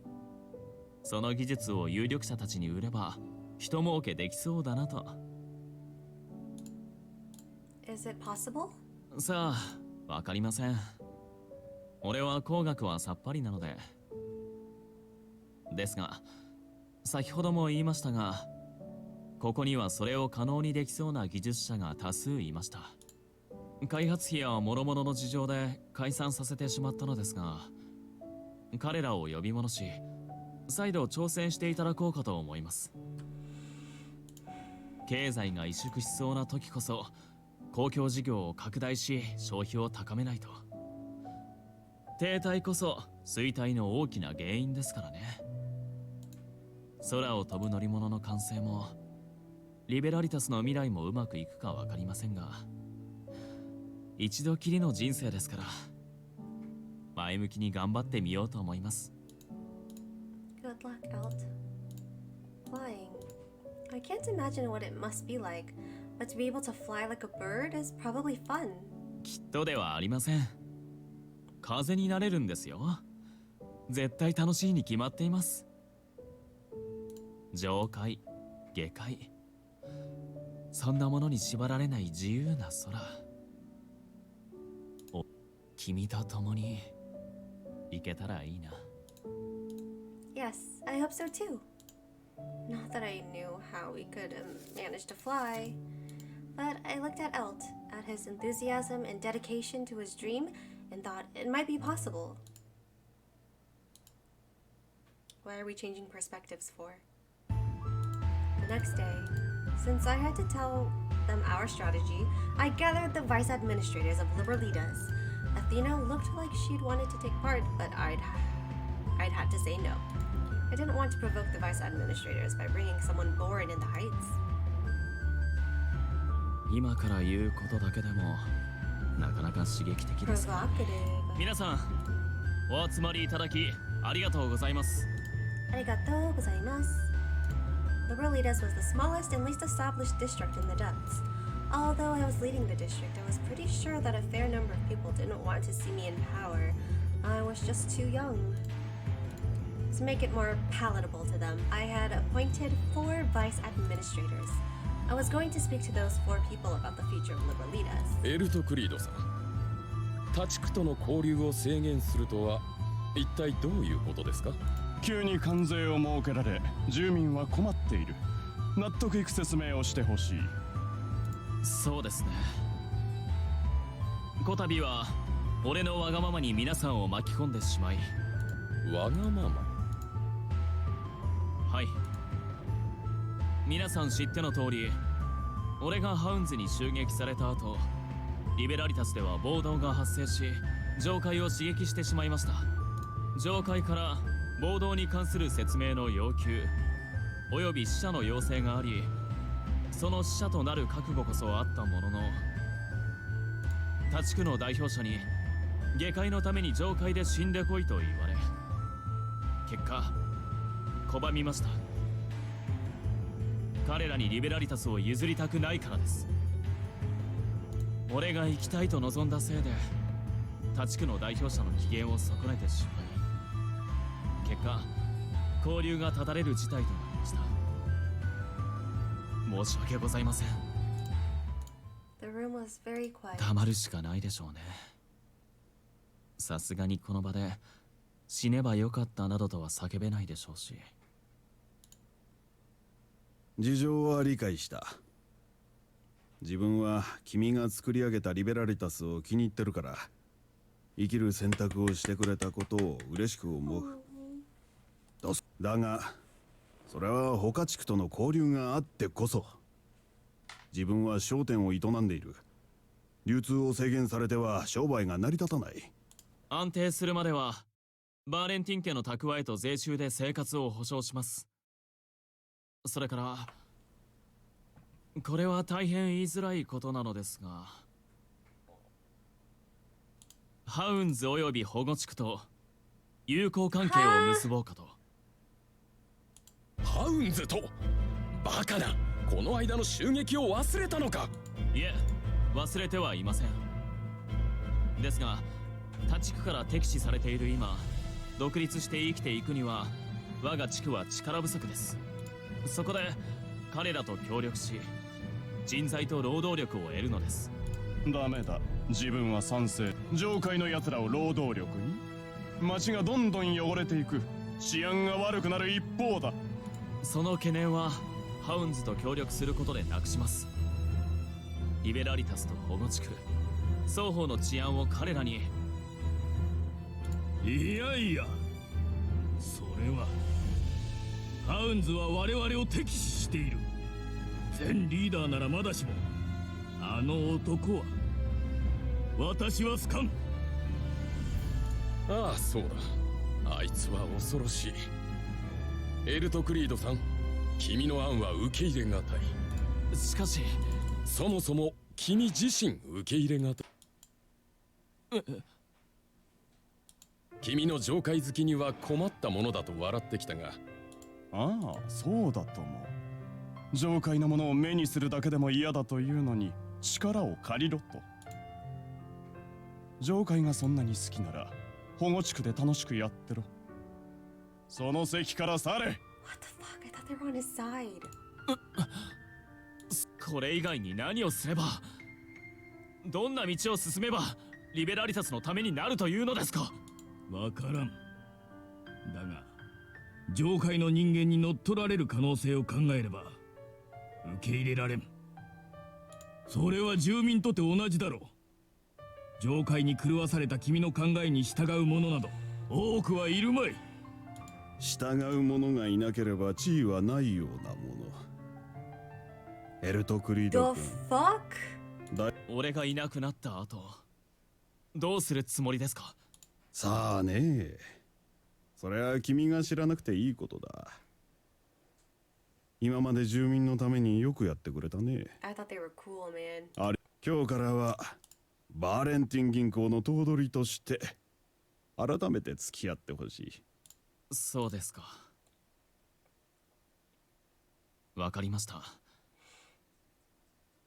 Speaker 2: その技術を有力者たちに売れば人儲けできそうだなと。
Speaker 1: Is it possible?
Speaker 2: さあ、わかりません。俺は工学はさっぱりなので。ですが先ほども言いましたが、ここにはそれを可能にできそうな技術者が多数いました。開発費や諸々の事情で解散させてしまったのですが、彼らを呼び戻し再度挑戦していただこうかと思います。経済が萎縮しそうな時こそ公共事業を拡大し消費を高めないと。停滞こそ衰退の大きな原因ですからね。空を飛ぶ乗り物の完成もリベラリタスの未来もうまくいくか分かりませんが、一度きりの人生ですから前向きに頑張ってみようと思います。
Speaker 1: Good luck, Elt. Flying. I can't imagine what it must be like, but to be able to fly like a bird is probably fun.
Speaker 2: きっとではありません。風になれるんですよ。絶対楽しいに決まっています。上階、下階、そんなものに縛られない自由な空。お、君と共に行けたらいいな。
Speaker 1: Yes, I hope so too. Not that I knew how we could manage to fly, but I looked at Elt, at his enthusiasm and dedication to his dream, and thought it might be possible. Why are we changing perspectives for? The next day, since I had to tell them our strategy, I gathered the vice administrators of Liberalitas. Athena looked like she'd wanted to take part, but I'd had to say no. I didn't want to provoke the vice administrators by bringing someone born in the heights.
Speaker 2: 今から言うことだけでもなかなか刺激的です。
Speaker 1: Provocative.
Speaker 2: 皆さんお集まりいただきありがとうございます。
Speaker 1: Arigatou gozaimasu. The Rolitas was the smallest and least established district in the depths. Although I was leading the district, I was pretty sure that a fair number of people didn't want to see me in power. I was just too young. To make it more palatable to them, I had appointed 4 vice administrators. I was going to speak to those 4 people about the future of the Rolitas.
Speaker 6: エルトクリードさん、他地区との交流を制限するとは一体どういうことですか？
Speaker 9: 急に関税を設けられ住民は困っている。納得いく説明をしてほしい。
Speaker 2: そうですね。こたびは俺のわがままに皆さんを巻き込んでしまい。
Speaker 6: わがまま？
Speaker 2: はい。皆さん知っての通り、俺がハウンズに襲撃された後、リベラリタスでは暴動が発生し、上階を刺激してしまいました。上階から暴動に関する説明の要求および死者の要請があり、その死者となる覚悟こそあったものの、他地区の代表者に下界のために上階で死んでこいと言われ、結果拒みました。彼らにリベラリタスを譲りたくないからです。俺が行きたいと望んだせいで他地区の代表者の機嫌を損ねてしまい、結果交流が断たれる事態となりました。申し訳ございません。
Speaker 1: The room was very quiet.
Speaker 2: 黙るしかないでしょうね。さすがにこの場で死ねばよかったなどとは叫べないでしょうし。
Speaker 9: 事情は理解した。自分は君が作り上げたリベラリタスを気に入ってるから、生きる選択をしてくれたことを嬉しく思う。だがそれは他地区との交流があってこそ。自分は商店を営んでいる。流通を制限されては商売が成り立たない。
Speaker 2: 安定するまではバーレンティン家の蓄えと税収で生活を保障します。それからこれは大変言いづらいことなのですが、ハウンズおよび保護地区と友好関係を結ぼうかと。
Speaker 6: ハウンズと？バカな、この間の襲撃を忘れたのか？
Speaker 2: いえ、忘れてはいません。ですが他地区から敵視されている今、独立して生きていくには我が地区は力不足です。そこで彼らと協力し人材と労働力を得るのです。
Speaker 9: ダメだ、自分は賛成。上階の奴らを労働力に。街がどんどん汚れていく。治安が悪くなる一方だ。
Speaker 2: その懸念はハウンズと協力することでなくします。リベラリタスと保護地区双方の治安を彼らに。
Speaker 8: いやいや、それはハウンズは我々を敵視している。前リーダーならまだしも、あの男は私は好かん。
Speaker 6: ああ、そうだ、あいつは恐ろしい。エルトクリードさん、君の案は受け入れがたい。
Speaker 2: しかし
Speaker 6: そもそも君自身受け入れがたい。君の上階好きには困ったものだと笑ってきたが。
Speaker 9: ああ、そうだとも。上階のものを目にするだけでも嫌だというのに力を借りろと。上階がそんなに好きなら保護地区で楽しくやってろ。その席から去れ。
Speaker 1: What the fuck? I thought they were on his side.
Speaker 2: これ以外に何をすれば、どんな道を進めばリベラリタスのためになるというのですか？
Speaker 8: わからん。だが上階の人間に乗っ取られる可能性を考えれば受け入れられん。それは住民とて同じだろう。上階に狂わされた君の考えに従う者など多くはいるまい。
Speaker 9: 従う者がいなければ地位はないようなもの。エルトクリー
Speaker 1: The
Speaker 9: ド君、
Speaker 1: fuck?
Speaker 2: 俺がいなくなった後どうするつもりですか？
Speaker 9: さあね、それは君が知らなくていいことだ。今まで住民のためによくやってくれたね。
Speaker 1: I thought they were cool, man.
Speaker 9: あれ、今日からはバーレンティン銀行の頭取として改めて付き合ってほしい。
Speaker 2: そうですか。わかりました。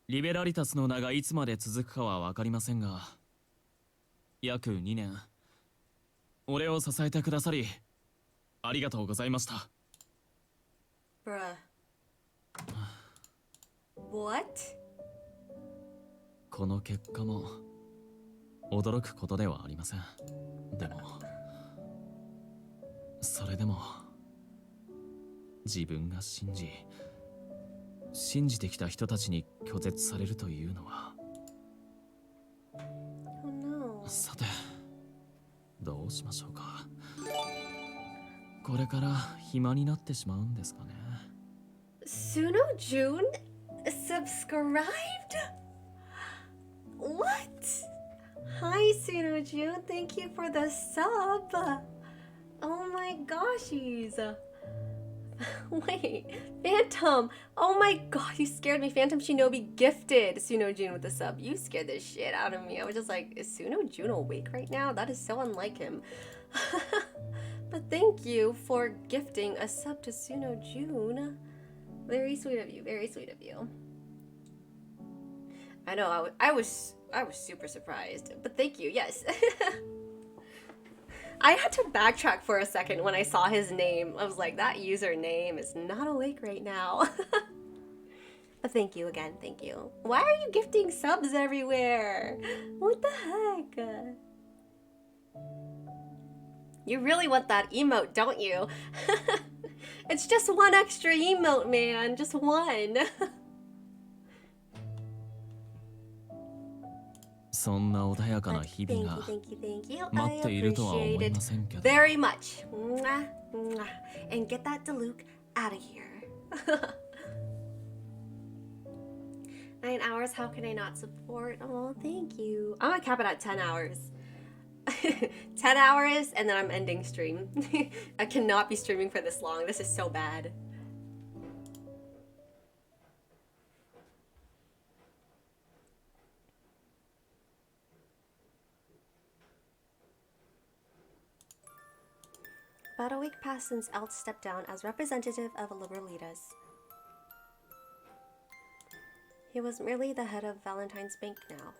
Speaker 2: リベラリタスの名がいつまで続くかはわかりませんが、約2年俺を支えてくださりありがとうございました。
Speaker 1: Bruh. What?
Speaker 2: この結果も驚くことではありません。でもそれでも自分が信じてきた人たちに拒絶されるというのは。
Speaker 1: Oh no.
Speaker 2: さてどうしましょうか。これから暇になってしまうんですかね。
Speaker 1: Suno June subscribed? What? Hi, Suno June. Thank you for the sub. Oh my goshies. Wait, Phantom. Oh my god, you scared me. Phantom Shinobi gifted Suno June with the sub. You scared the shit out of me. I was just like, is Suno June awake right now? That is so unlike him. But thank you for gifting a sub to Suno June. Very sweet of you. Very sweet of you. I know. I was super surprised. But thank you. Yes. I had to backtrack for a second when I saw his name. I was like, that username is not awake right now. But thank you again. Thank you. Why are you gifting subs everywhere? What the heck? You really want that emote, don't you? It's just one extra emote, man. Just one.
Speaker 2: そんな穏やかな日々が
Speaker 1: Thank you, thank you.
Speaker 2: 待
Speaker 1: I
Speaker 2: っているとは思
Speaker 1: appreciate
Speaker 2: い
Speaker 1: it
Speaker 2: ませんけど。
Speaker 1: very much. Mwah, mwah. And get that Diluc out of here. 9 hours, how can I not support? Oh, thank you. I'm gonna cap it at 10 hours. 10 hours and then I'm ending stream. I cannot be streaming for this long. This is so bad. About a week passed since Elt stepped down as representative of Liberalitas. He was merely the head of Valentine's Bank now.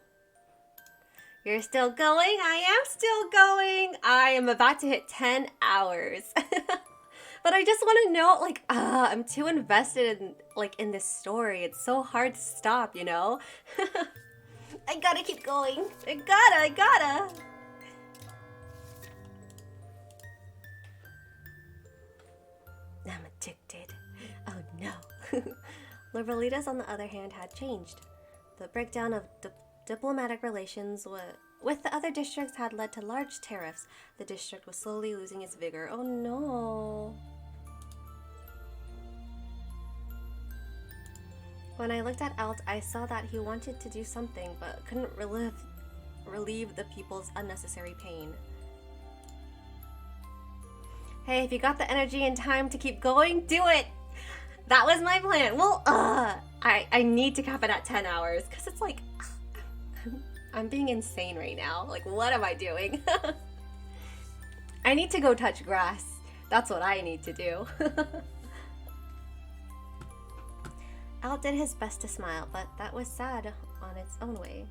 Speaker 1: You're still going? I am still going! I am about to hit 10 hours. But I just want to know, like, I'm too invested in this story. It's so hard to stop, you know? I gotta keep going. I gotta. I'm addicted. Oh no. Liberalitas, on the other hand, had changed. The breakdown of diplomatic relations with the other districts had led to large tariffs. The district was slowly losing its vigor. Oh no. When I looked at Elt, I saw that he wanted to do something, but couldn't relieve the people's unnecessary pain. Hey, if you got the energy and time to keep going, do it! That was my plan. Well, I need to cap it at 10 hours, because it's like, I'm being insane right now. Like, what am I doing? I need to go touch grass. That's what I need to do. Al did his best to smile, but that was sad on its own way.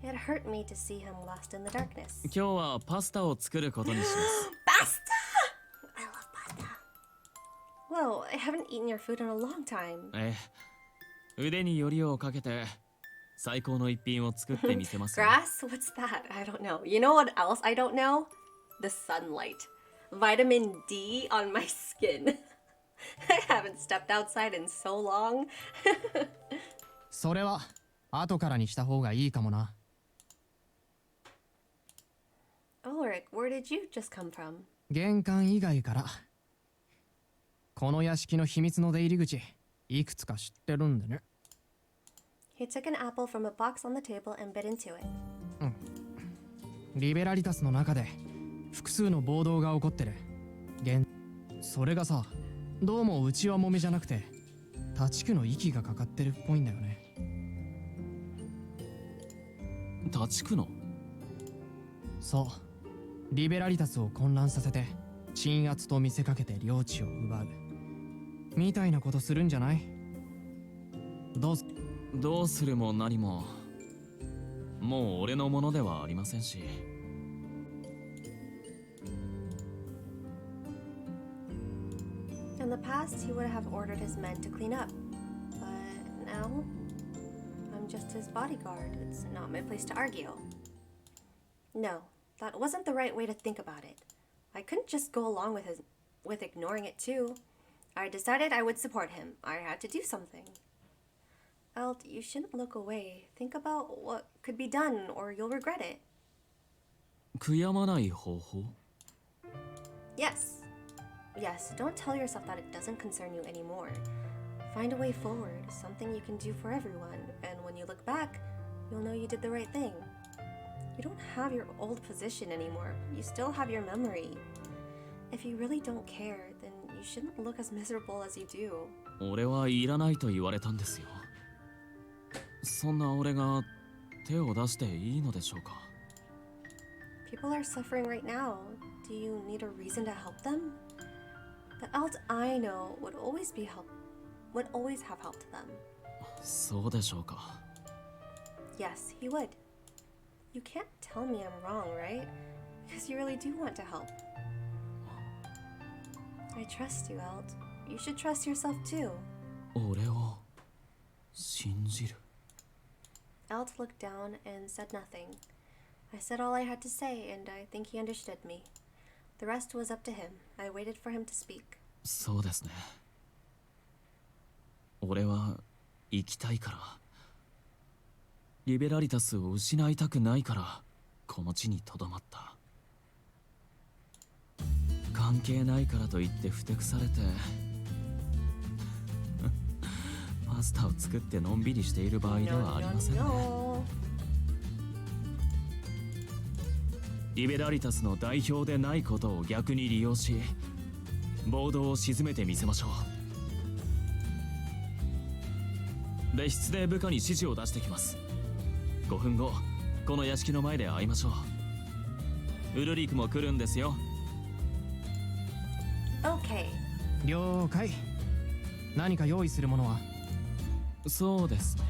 Speaker 1: It hurt me to see him lost in the darkness.
Speaker 2: 今日はパスタを作ることにします。
Speaker 1: Pasta! I love pasta. Whoa, I haven't eaten your food in a long time.
Speaker 2: 腕によりをかけて最高の一品を作ってみせますよ。
Speaker 1: Grass? What's that? I don't know. You know what else I don't know? The sunlight. Vitamin D on my skin. I haven't stepped outside in so long.
Speaker 4: それは後からにした方がいいかもな。
Speaker 1: Ulrich, where did you just come from?
Speaker 4: 玄関以外から。この屋敷の秘密の出入り口、いくつか知ってるんでね。
Speaker 1: He took an apple from a box on the table and bit into it.
Speaker 4: リベラリタスの中で複数の暴動が起こってる。それがさ、どうもうちはもめじゃなくて他地区の息がかかってるっぽいんだよね。
Speaker 2: 他地区の？
Speaker 4: そう、リベラリタスを混乱させて鎮圧と見せかけて領地を奪うみたいなことするんじゃない？
Speaker 2: どうするも何ももう俺のものではありませんし。
Speaker 1: In the past, he would have ordered his men to clean up. But now, I'm just his bodyguard. It's not my place to argue. No, that wasn't the right way to think about it. I couldn't just go along with ignoring it too. I decided I would support him. I had to do something. Elt, you shouldn't look away. Think about what could be done, or you'll regret it.
Speaker 2: 悔やまない方法？
Speaker 1: Yes. Yes, don't tell yourself that it doesn't concern you anymore. Find a way forward, something you can do for everyone, and when you look back, you'll know you did the right thing. You don't have your old position anymore. You still have your memory. If you really don't care, then you shouldn't look as miserable as you do.
Speaker 2: 俺はいらないと言われたんですよ。そんな俺が手を出していいのでしょうか？
Speaker 1: People are suffering right now. Do you need a reason to help them? The Elt I know would always have helped them.
Speaker 2: そうでしょうか。
Speaker 1: Yes, he would. You can't tell me I'm wrong, right? Because you really do want to help. I trust you, Elt. You should trust yourself too.
Speaker 2: 俺を信じる。
Speaker 1: Elt looked down and said nothing. I said all I had to say, and I think he understood me. The rest was up to him. I waited for him to speak.
Speaker 2: そうですね。俺は生きたいから。リベラリタスを失いたくないからこの地にとどまった。関係ないからといってふてくされてパスタを作ってのんびりしている場合ではありませんね。リベラリタスの代表でないことを逆に利用し暴動を鎮めてみせましょう。別室で部下に指示を出してきます。5分後この屋敷の前で会いましょう。ウルリークも来るんですよ。
Speaker 1: Okay.
Speaker 4: 了解。何か用意するものは？
Speaker 2: そうですね。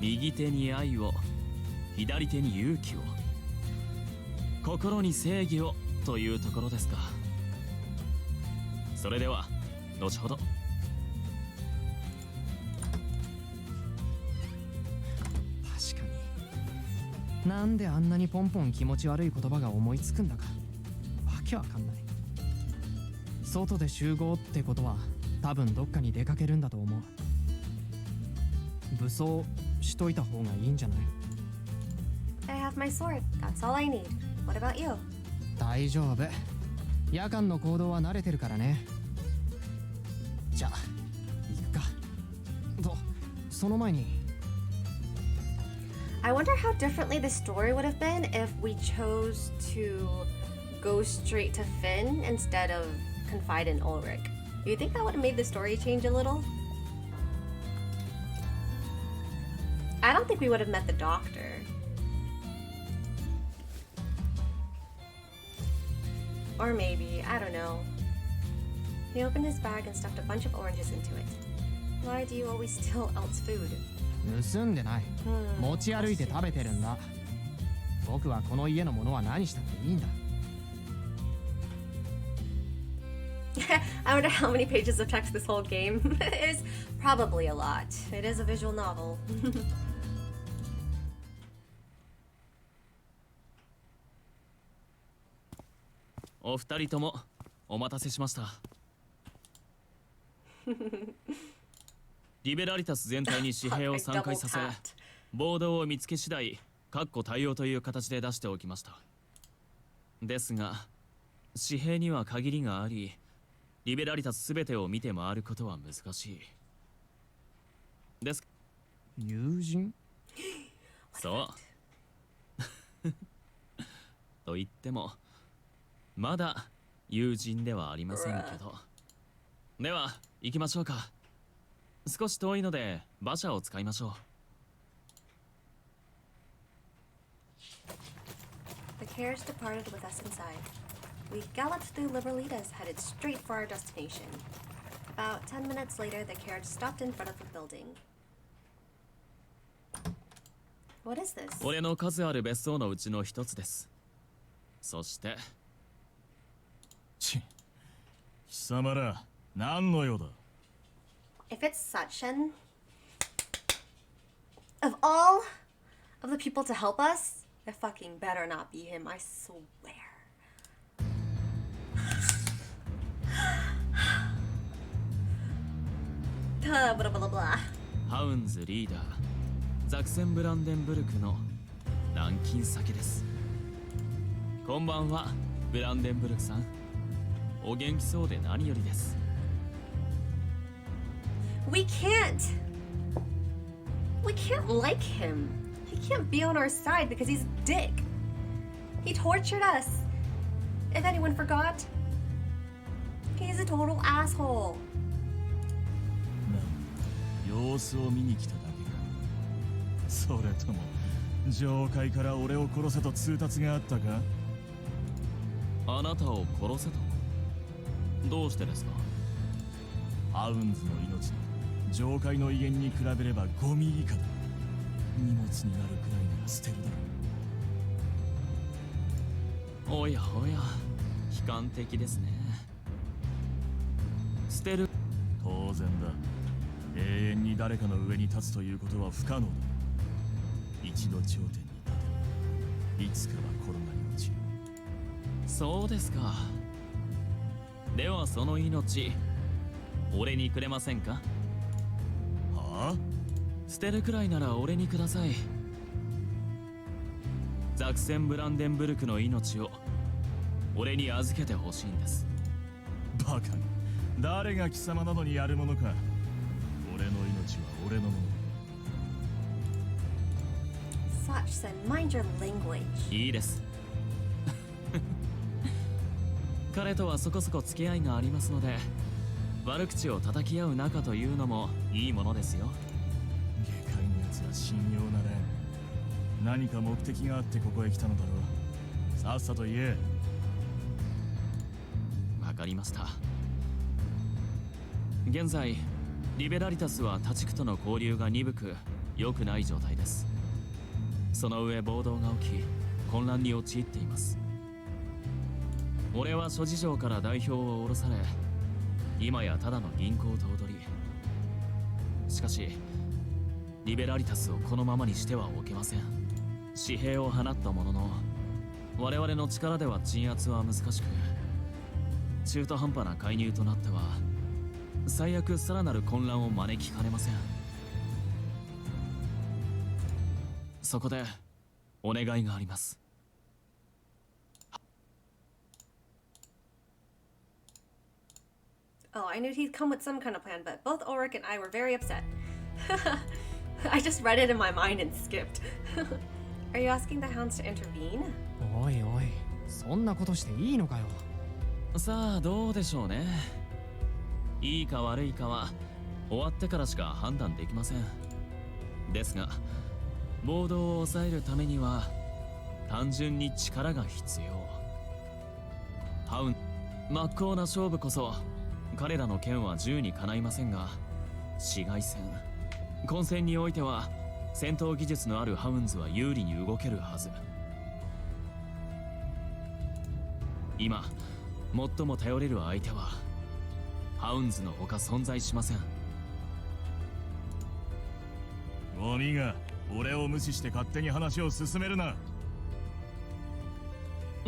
Speaker 2: 右手に愛を左手に勇気を心に正義をというところですか。それでは後ほど。
Speaker 4: 確かに。なんであんなにポンポン気持ち悪い言葉が思いつくんだかわけわかんない。外で集合ってことは多分どっかに出かけるんだと思う。武装しといた方がいいんじゃない？
Speaker 1: I have my sword. That's all I need. What about you?
Speaker 4: 大丈夫。夜間の行動は慣れてるからね。じゃあ行くか。とその前に
Speaker 1: I wonder how differently the story would have been if we chose to go straight to Finn instead of confide in Ulrich. Do you think that would have made the story change a little? I don't think we would have met the doctor. Or maybe, I don't know. He opened his bag and stuffed a bunch of oranges into it. Why do you always steal Elt's food?
Speaker 4: 盗んでない。持ち歩いて食べてるんだ。僕はこの家のものは何したっていいんだ。
Speaker 1: I wonder how many pages of text this whole game is. Probably a lot. It is a visual novel.
Speaker 2: お二人ともお待たせしました。リベラリタス全体に紙幣を散開させ、暴動を見つけ次第、確固対応という形で出しておきました。ですが、紙幣には限りがあり、リベラリタスすべてを見て回ることは難しい。です。
Speaker 4: 友人？
Speaker 2: そう。と言っても、まだ友人ではありませんけど。では行きましょうか。少し遠いので馬車を使いましょう。
Speaker 1: The carriage departed with us inside. We galloped through Liberalitas, headed straight for our destination. About 10 minutes later, the carriage stopped in front of the building. What is this?
Speaker 2: 俺の数ある別荘のうちの一つです。そして
Speaker 8: 貴様ら何の用だ。
Speaker 1: If it's Sachin, of all of the people to help us, it fucking better not be him, I swear. Blah, blah, blah, blah.
Speaker 2: ハウンズリーダーザクセンブランデンブルクの軟禁先です。こんばんはブランデンブルクさん。お元気そうで何よりです。
Speaker 1: We can't like him. He can't be on our side because he's a dick. He tortured us. If anyone forgot, he's a total asshole.
Speaker 8: 様子を見に来ただけか。それとも上階から俺を殺せと通達があったか。
Speaker 2: あなたを殺せと。どうしてですか。
Speaker 8: ハウンズの命の上階の威厳に比べればゴミ以下だ。荷物になるくらいなら捨てるだろう。
Speaker 2: おやおや悲観的ですね。捨てる。
Speaker 8: 当然だ。永遠に誰かの上に立つということは不可能だ。一度頂点に立て、いつかは転がり落ちる。
Speaker 2: そうですか。ではその命俺にくれませんか。
Speaker 8: はあ？
Speaker 2: 捨てるくらいなら俺にください。ザクセンブランデンブルクの命を俺に預けてほしいんです。
Speaker 8: バカな。誰が貴様などにやるものか。俺の命は俺のもの。
Speaker 1: Sachin, mind your language.
Speaker 2: いいです彼とはそこそこ付き合いがありますので、悪口を叩き合う仲というのもいいものですよ。
Speaker 8: 下界のやつは信用ならん。何か目的があってここへ来たのだろう。さっさと言え。
Speaker 2: わかりました。現在リベラリタスは他地区との交流が鈍く良くない状態です。その上暴動が起き混乱に陥っています。俺は諸事情から代表を降ろされ、今やただの銀行頭取り。しかしリベラリタスをこのままにしてはおけません。紙幣を放ったものの我々の力では鎮圧は難しく、中途半端な介入となっては最悪さらなる混乱を招きかねません。そこでお願いがあります。
Speaker 1: Oh, I knew he'd come with some kind of plan, but both Ulrich and I were very upset. I just read it in my mind and skipped. Are you asking the hounds to intervene?
Speaker 4: おいおい、そんなことしていいのかよ。
Speaker 2: さあどうでしょうね。いいか悪いかは終わってからしか判断できません。ですが暴動を抑えるためには単純に力が必要。ハウン真っ向な勝負こそ彼らの剣は銃にかないませんが、市街戦混戦においては戦闘技術のあるハウンズは有利に動けるはず。今最も頼れる相手はハウンズのほか存在しません。
Speaker 8: ゴミが俺を無視して勝手に話を進めるな。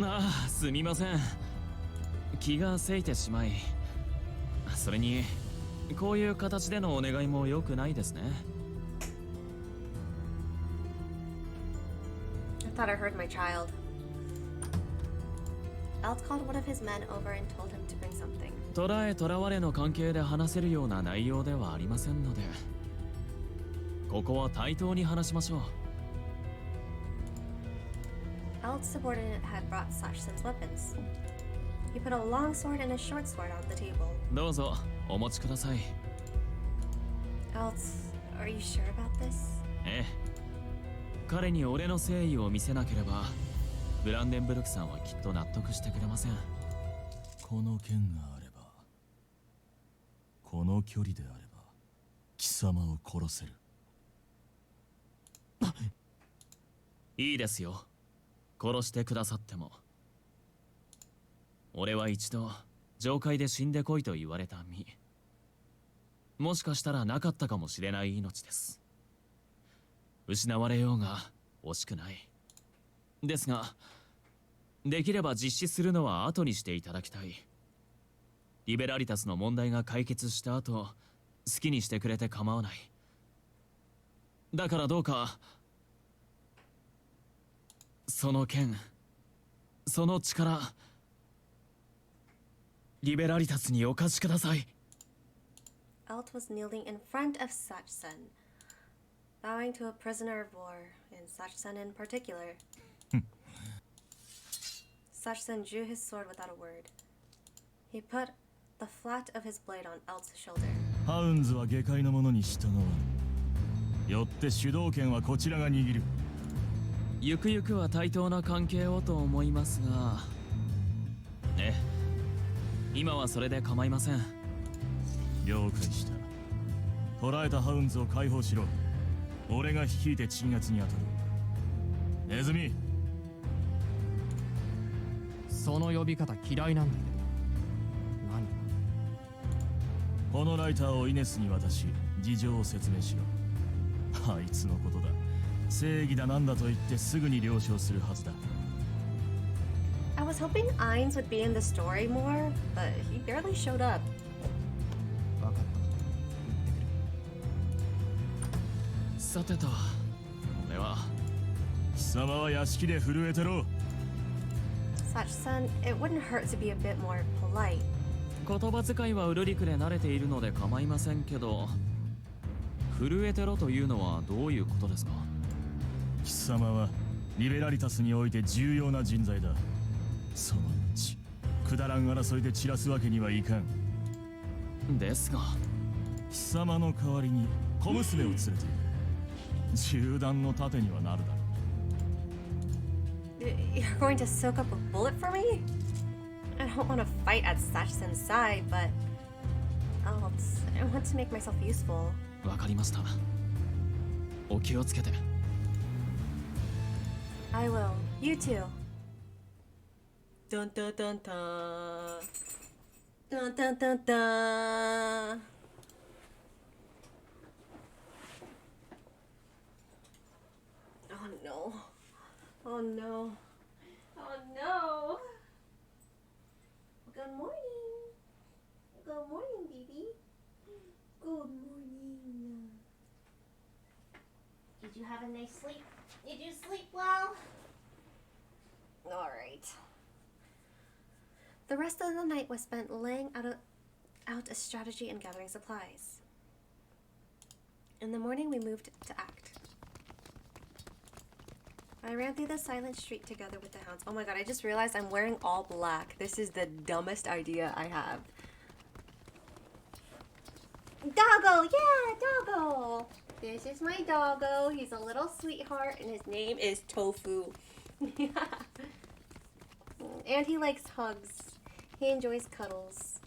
Speaker 2: ああ、すみません。気がせいてしまい。それにこういう形でのお願いも良くないですね。
Speaker 1: I thought I heard my child. Alt called one of his men over and told him to bring something.
Speaker 2: 捕らえ捕らわれの関係で話せるような内容ではありませんので、ここは対等に話しましょう。
Speaker 1: Alt's subordinate had brought Sachin's weapons. He put a long sword and a short sword on the table.
Speaker 2: どうぞお持ちください。
Speaker 1: Else, are you sure about this?
Speaker 2: ええ。彼に俺の誠意を見せなければ、ブランデンブルクさんはきっと納得してくれません。
Speaker 8: この剣があれば、この距離であれば貴様を殺せる。
Speaker 2: いいですよ。殺してくださっても。俺は一度上界で死んでこいと言われた身。もしかしたらなかったかもしれない命です。失われようが惜しくない。ですが、できれば実施するのは後にしていただきたい。リベラリタスの問題が解決した後、好きにしてくれて構わない。だからどうか、その剣、その力、リベラリタスにお貸しください。
Speaker 1: Alt was kneeling in front of Sachsen, bowing to a prisoner of war, and Sachsen in particular. Sachsen drew his sword without a word. He put the flat of his blade on Alt's shoulder.
Speaker 8: ハウンズは下界の者に従わぬ。よって主導権はこちらが握る。
Speaker 2: ゆくゆくは対等な関係をと思いますが、ええ、今はそれで構いません。
Speaker 8: 了解した。捕らえたハウンズを解放しろ。俺が率いて鎮圧に当たる。ネズミ。
Speaker 4: その呼び方嫌いなんだけど。何？
Speaker 8: このライターをイネスに渡し事情を説明しろ。あいつのことだ。正義だなんだと言ってすぐに了承するはずだ。
Speaker 1: I was hoping Ainz would be in the story more, but he barely showed up.
Speaker 4: 分かった。
Speaker 2: さてと、俺は
Speaker 8: 貴様は屋敷で震えてろ。
Speaker 1: Sachsen, it wouldn't hurt to be a bit more polite.
Speaker 2: 言葉遣いはウルリクで慣れているので構いませんけど、震えてろというのはどういうことですか？
Speaker 8: 貴様はリベラリタスにおいて重要な人材だ。その命、くだらん争いで散らすわけにはいかん。
Speaker 2: ですが、
Speaker 8: 貴様の代わりに小娘を連れている。銃弾の盾にはなるだろう。
Speaker 1: You're going to soak up a bullet for me? I don't want to fight at Sachsen's side, but I want to make myself useful.
Speaker 2: わかりました。お気をつけて。
Speaker 1: I will. You too. Dun dun dun dun. Dun dun dun dun. Oh no. Oh no. Oh no. Good morning. Good morning, baby. Good morning. Did you have a nice sleep? Did you sleep well? All right. The rest of the night was spent laying out a strategy and gathering supplies. In the morning, we moved to act. I ran through the silent street together with the hounds. Oh my god, I just realized I'm wearing all black. This is the dumbest idea I have. Doggo! Yeah, Doggo! This is my doggo. He's a little sweetheart and his name is Tofu. And he likes hugs. He enjoys cuddles.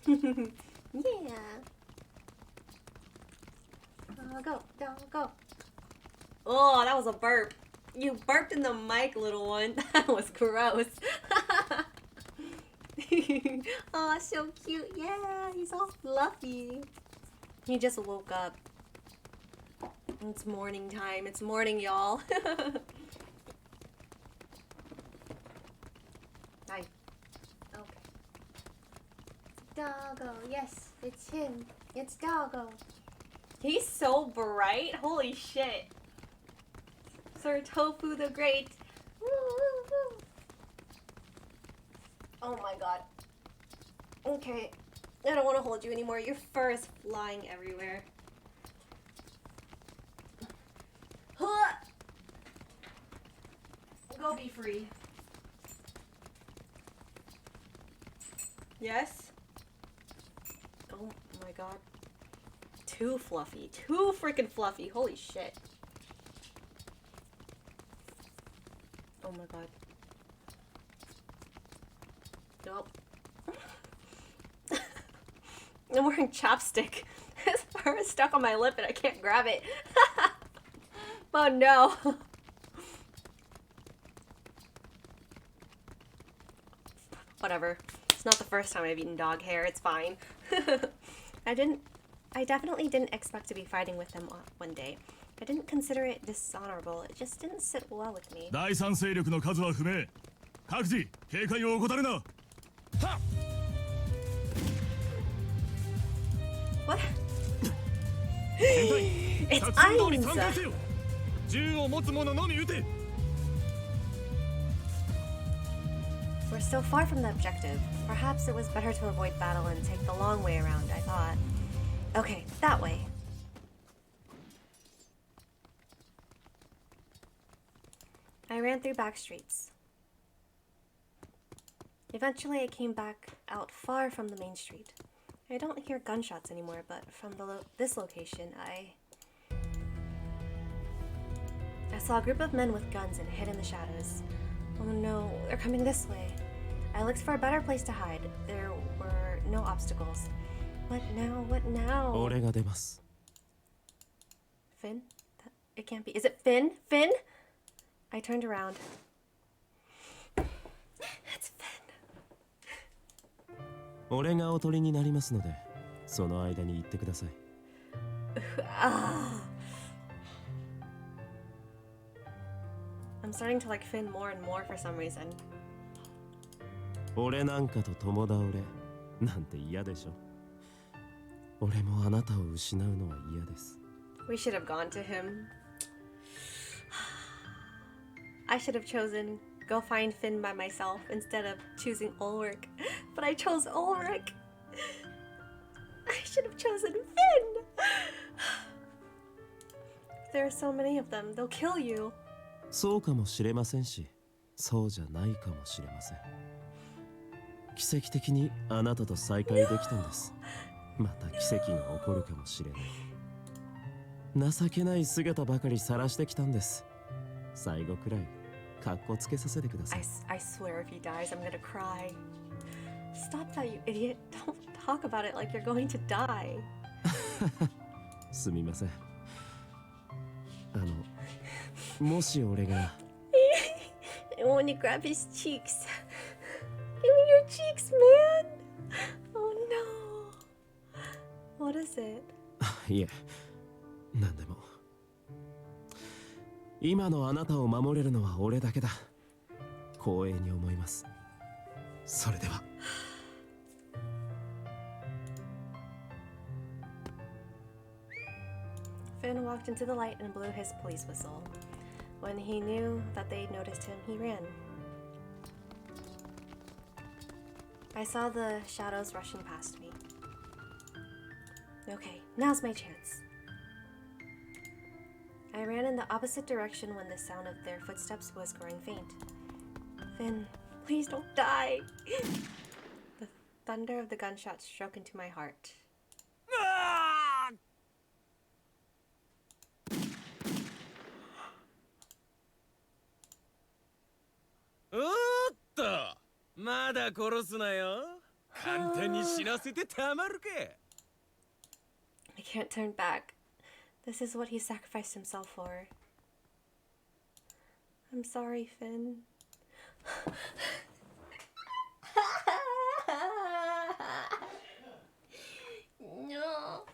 Speaker 1: Yeah. Doggo, doggo. Oh, that was a burp. You burped in the mic, little one. That was gross. Oh, so cute. Yeah, he's all fluffy. He just woke up. It's morning time. It's morning, y'all. Hi. Okay. Doggo. Yes, it's him. It's Doggo. He's so bright. Holy shit. Sir Tofu the Great. Woo, woo, woo. Oh my god. Okay. I don't want to hold you anymore. Your fur is flying everywhere. Huh. Go be free. Yes? Oh my god. Too fluffy. Too freaking fluffy. Holy shit. Oh my god. Nope. I'm wearing chapstick. This part is stuck on my lip and I can't grab it. Oh no. Whatever. It's not the first time I've eaten dog hair. It's fine. I definitely didn't expect to be fighting with them one day. I didn't consider it dishonorable. It just didn't sit well with me.
Speaker 2: 第三勢力の数は不明。各自警戒を怠るな。はっ。
Speaker 1: What?
Speaker 2: 全体
Speaker 1: It's
Speaker 2: 作戦通り
Speaker 1: Ainz.
Speaker 2: 参加せよ。銃を持つ者のみ撃て。
Speaker 1: We're still far from the objective. Perhaps it was better to avoid battle and take the long way around, I thought. Okay, that way. I ran through back streets. Eventually, I came back out far from the main street. I don't hear gunshots anymore, but from this location, I saw a group of men with guns and hid in the shadows. Oh no, they're coming this way. I looked for a better place to hide. There were no obstacles. What now? What now?
Speaker 5: 俺が出ます。
Speaker 1: Finn? It can't be. Is it Finn? Finn? I turned around. It's Finn.
Speaker 5: 俺がおとりになりますので、その間に行ってください。
Speaker 1: I'm starting to like Finn more and more for some reason.
Speaker 5: 俺なんかと共倒れなんて嫌でしょ。俺もあなたを失うのは嫌です。
Speaker 1: We should have gone to him. I should have chosen go find Finn by myself instead of choosing Ulrich. But I chose Ulrich. I should have chosen Finn. There are so many of them. They'll kill you.
Speaker 5: そうかもしれませんし、そうじゃないかもしれません。奇跡的にあなたと再会できたんです。また奇跡が起こるかもしれない。情けない姿ばかり晒してきたんです。最後くらいかっこつけさせてください。
Speaker 1: I swear if he dies, I'm gonna cry. Stop that, you idiot. Don't talk about it like you're going to die.
Speaker 5: すみません。もし俺が
Speaker 1: I want to grab his cheeks. Give me your cheeks, man. Oh no. What is it?
Speaker 5: いえ、なんでも。今のあなたを守れるのは俺だけだ。光栄に思います。それでは。
Speaker 1: Finn walked into the light and blew his police whistle. When he knew that they'd noticed him, he ran. I saw the shadows rushing past me. Okay, now's my chance. I ran in the opposite direction when the sound of their footsteps was growing faint. Finn, please don't die. The thunder of the gunshots struck into my heart.
Speaker 6: Oh, まだ殺すなよ。簡単に死なせてたまるか。
Speaker 1: I can't turn back. This is what he sacrificed himself for. I'm sorry, Finn. No.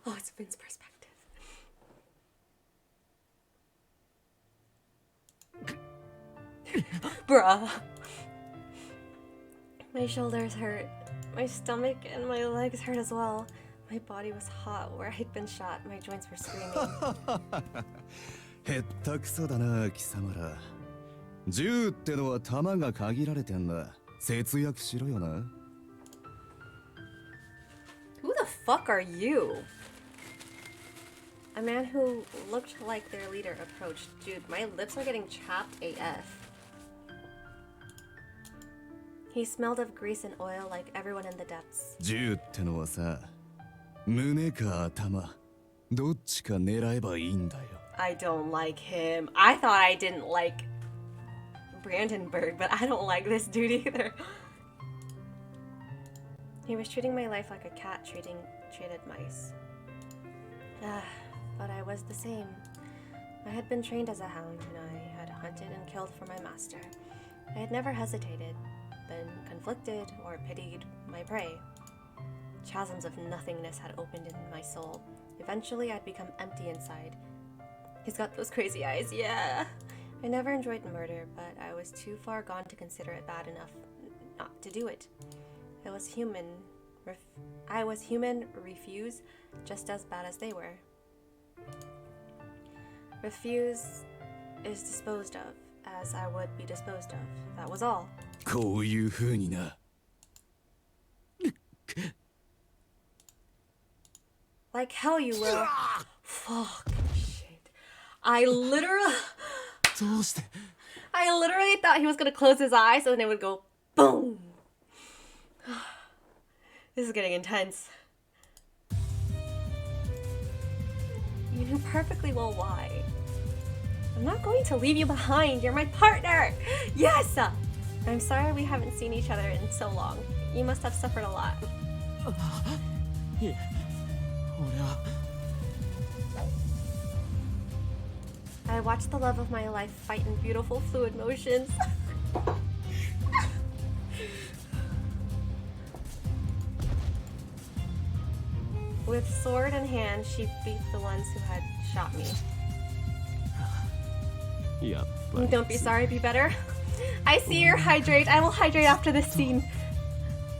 Speaker 1: Oh, it's Finn's perspective. Bruh. My shoulders hurt. My stomach and my legs hurt as well. My body was hot where I'd been shot. My joints were screaming.
Speaker 9: へったくそだな貴様ら。銃ってのは弾が限られてんだ。節約しろよな。
Speaker 1: Who the fuck are you? A man who looked like their leader approached. Dude, my lips are getting chapped AF. He smelled of grease and oil like everyone in the depths.
Speaker 11: 銃ってのはさ、胸か頭、どっちか狙えばいいんだよ。
Speaker 1: I don't like him. I thought I didn't like Brandenburg, but I don't like this dude either. He was treating my life like a cat treated mice. But I was the same. I had been trained as a hound, and I had hunted and killed for my master. I had never hesitated, been conflicted, or pitied my prey. Chasms of nothingness had opened in my soul. Eventually, I'd become empty inside. He's got those crazy eyes, yeah. I never enjoyed murder, but I was too far gone to consider it bad enough not to do it. I was human, refuse, just as bad as they were. Refuse is disposed of, as I would be disposed of. That was all.
Speaker 11: こういう風にな。
Speaker 1: Like hell you will. Fuck shit. I literally thought he was gonna close his eyes and it would go boom. This is getting intense. You knew perfectly well why. I'm not going to leave you behind. You're my partner. Yes. I'm sorry we haven't seen each other in so long. You must have suffered a lot.
Speaker 5: いえ、俺は。
Speaker 1: I watched the love of my life fight in beautiful fluid motions. With sword in hand, she beat the ones who had shot me. Don't be sorry, be better. I see you're hydrate. I will hydrate after this scene.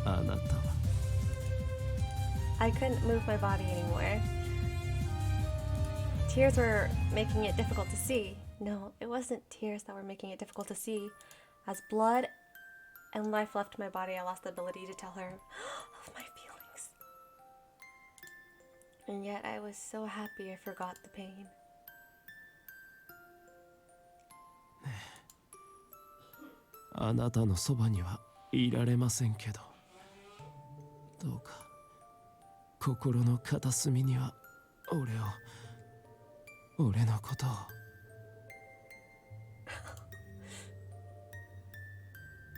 Speaker 5: あなたは。
Speaker 1: I couldn't move my body anymore. Tears were making it difficult to see. No, it wasn't tears that were making it difficult to see. As blood and life left my body, I lost the ability to tell her of my feelings. And yet I was so happy I forgot the pain.
Speaker 5: あなたのそばにはいられませんけど、どうか心の片隅には俺のことを。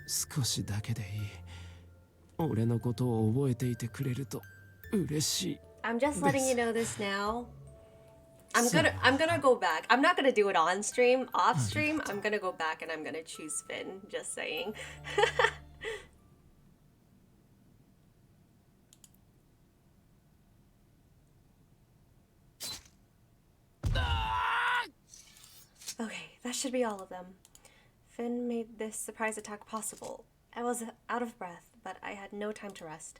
Speaker 5: 少しだけでいい。俺のことを覚えていてくれると嬉しい。
Speaker 1: I'm just letting you know this now. I'm gonna go back. I'm not gonna do it on stream. Off stream, I'm gonna go back and I'm gonna choose Finn. Just saying. Okay, that should be all of them. Finn made this surprise attack possible. I was out of breath, but I had no time to rest.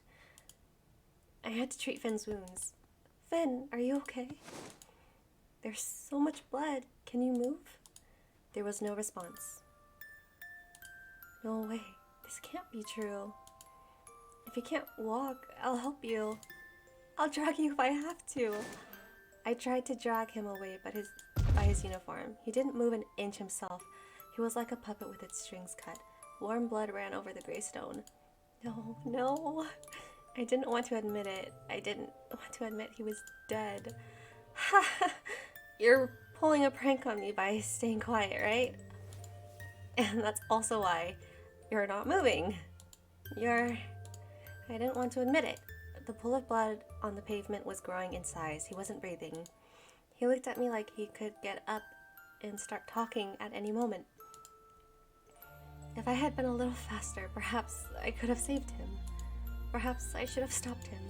Speaker 1: I had to treat Finn's wounds. Finn, are you okay? There's so much blood. Can you move? There was no response. No way. This can't be true. If you can't walk, I'll help you. I'll drag you if I have to. I tried to drag him away by his uniform. He didn't move an inch himself. He was like a puppet with its strings cut. Warm blood ran over the gray stone. No. I didn't want to admit it. I didn't want to admit he was dead. You're pulling a prank on me by staying quiet, right? And that's also why you're not moving. I didn't want to admit it. The pool of blood on the pavement was growing in size. He wasn't breathing. He looked at me like he could get up and start talking at any moment. If I had been a little faster, perhaps I could have saved him. Perhaps I should have stopped him.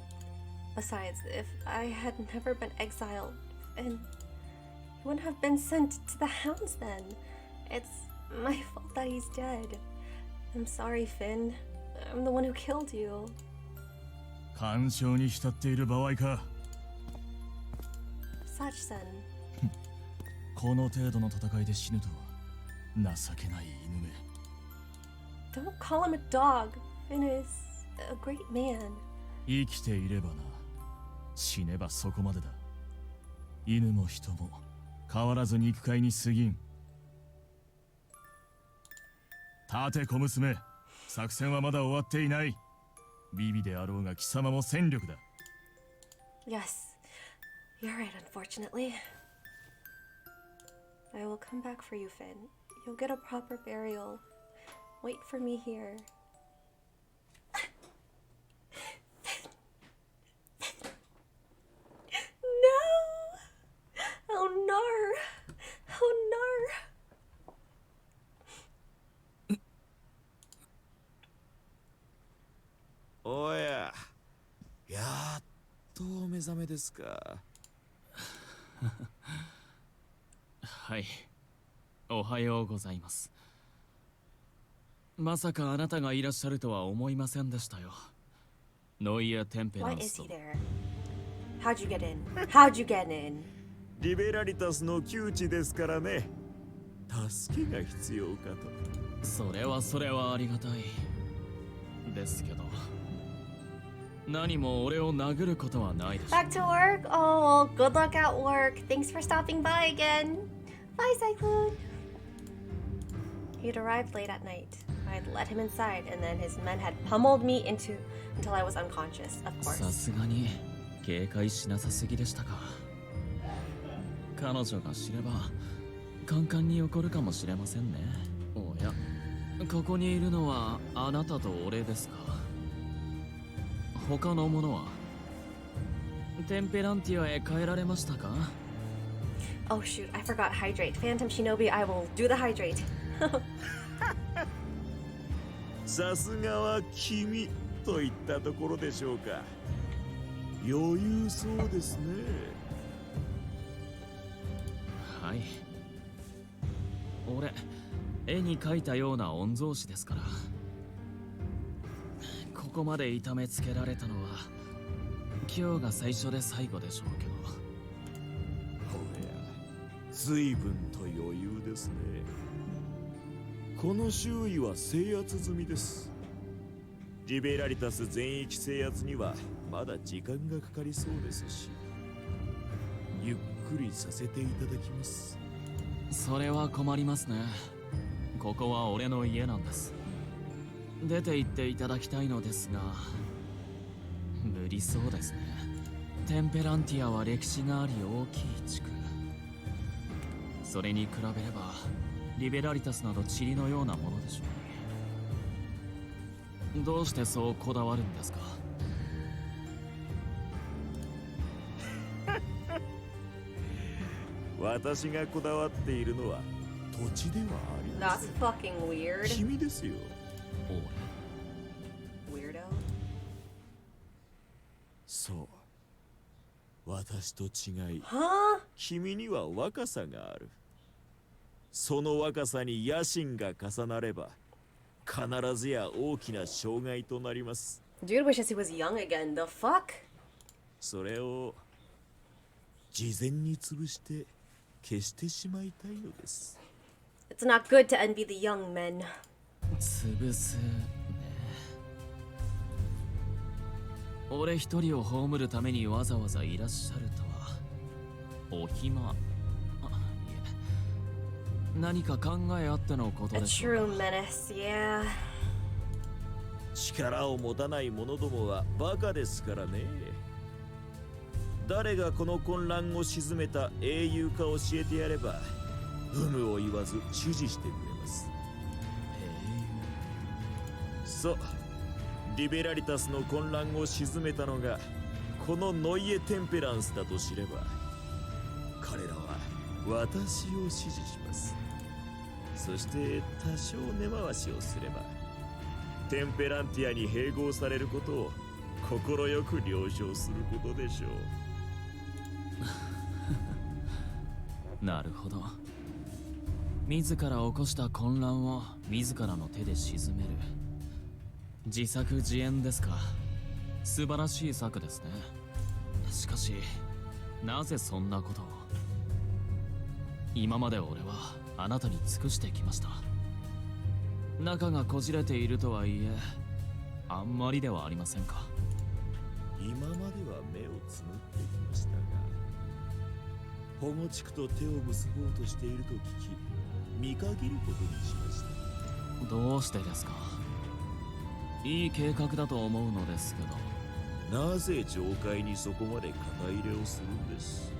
Speaker 1: Besides, if I had never been exiled, and he wouldn't have been sent to the hounds then. It's my fault that he's dead. I'm sorry, Finn. I'm the one who killed you.
Speaker 2: 感傷に浸っている場合か。
Speaker 1: Such son.
Speaker 2: この程度の戦いで死ぬとは情けない犬め。
Speaker 1: Don't call him a dog. Finn is a great man.
Speaker 2: 生きていればな。死ねばそこまでだ。犬も人も変わらず肉塊に過ぎん。立て小娘。作戦はまだ終わっていない。ビビであろうが貴様も戦力だ。
Speaker 1: Yes, you're right, unfortunately. I will come back for you, Finn. You'll get a proper burial. Wait for me here. No! Oh no! Oh no!
Speaker 10: おや、やっとお目覚めですか。
Speaker 2: はい、おはようございます。まさかあなたがいらっしゃるとは思いませんでしたよ。ノイア・テンペラ
Speaker 1: Why
Speaker 2: ン
Speaker 1: is
Speaker 2: ス
Speaker 1: he
Speaker 2: と。
Speaker 1: there? How'd you get in? How'd you get in?
Speaker 10: リベラリタスの窮地ですからね。助けが必要かと。
Speaker 2: それはありがたいですけど、何も俺を殴ることはないでしょう。
Speaker 1: Back to work? Oh, well, good luck at work. Thanks for stopping by again. Bye, Cyclone. He'd arrived late at night. I'd let him inside, and then his men had pummeled me until I was unconscious, of
Speaker 2: さ
Speaker 1: course.
Speaker 2: すがに警戒しなさすぎでしたか。彼女が知ればカンカンに怒るかもしれませんね。おや、ここにいるのはあなたと俺ですか。他の者はテンペランティアへ帰られましたか。
Speaker 1: Oh shoot, I forgot hydrate. Phantom Shinobi, I will do the hydrate.
Speaker 10: さすがは君といったところでしょうか。余裕そうですね。
Speaker 2: はい、俺絵に描いたような御曹司ですから。ここまで痛めつけられたのは今日が最初で最後でしょうけど。
Speaker 10: おや、随分と余裕ですね。この周囲は制圧済みです。リベラリタス全域制圧にはまだ時間がかかりそうですし、ゆっくりさせていただきます。
Speaker 2: それは困りますね。ここは俺の家なんです。出て行っていただきたいのですが、無理そうですね。テンペランティアは歴史があり大きい地区。それに比べればリベラリタスなど塵のようなものでしょうに。どうしてそうこだわるんですか。
Speaker 10: 私がこだわっているのは土地ではありませ
Speaker 1: That's
Speaker 10: ん。
Speaker 1: fucking weird.
Speaker 10: 君ですよ。
Speaker 1: Weirdo.
Speaker 10: そう。私と違い、
Speaker 1: Huh?
Speaker 10: 君には若さがある。その若さに野心が重なれば、必ずや大きな障害となります。
Speaker 1: Dude wishes he was young again. The fuck?
Speaker 10: それを事前に潰して消してしまいたいのです。
Speaker 1: It's not good to envy the young men.
Speaker 2: 潰すね。俺一人を葬るためにわざわざいらっしゃるとはお暇。あ、いえ、何か考えあってのこと
Speaker 1: A
Speaker 2: でしょう
Speaker 1: true
Speaker 2: か。
Speaker 1: menace, yeah.
Speaker 10: 力を持たない者どもはバカですからね。誰がこの混乱を鎮めた英雄か教えてやれば、有無を言わず支持してくれます。そう、リベラリタスの混乱を鎮めたのがこのノイエ・テンペランスだと知れば、彼らは私を支持します。そして多少根回しをすればテンペランティアに併合されることを快く了承することでしょ
Speaker 2: う。なるほど。自ら起こした混乱を自らの手で鎮める。自作自演ですか。素晴らしい策ですね。しかし、なぜそんなことを。今まで俺はあなたに尽くしてきました。仲がこじれているとはいえ、あんまりではありませんか。
Speaker 10: う。今までは目をつむってきましたが、保護地区と手を結ぼうとしていると聞き、見限ることにしました。
Speaker 2: どうしてですか。いい計画だと思うのですけど。
Speaker 10: なぜ上界にそこまで肩入れをするんです？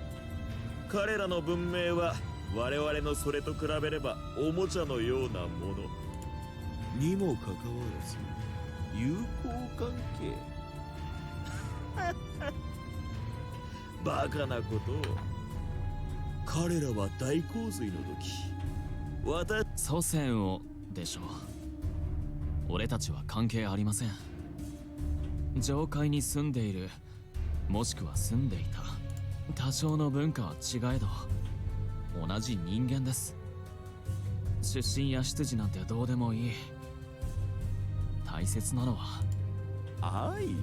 Speaker 10: 彼らの文明は我々のそれと比べればおもちゃのようなものにもかかわらず友好関係バカなことを。彼らは大洪水の時
Speaker 2: 祖先をでしょう。俺たちは関係ありません。上界に住んでいる、もしくは住んでいた多少の文化は違えど同じ人間です。出身や出自なんてどうでもいい。大切なのは
Speaker 10: 愛。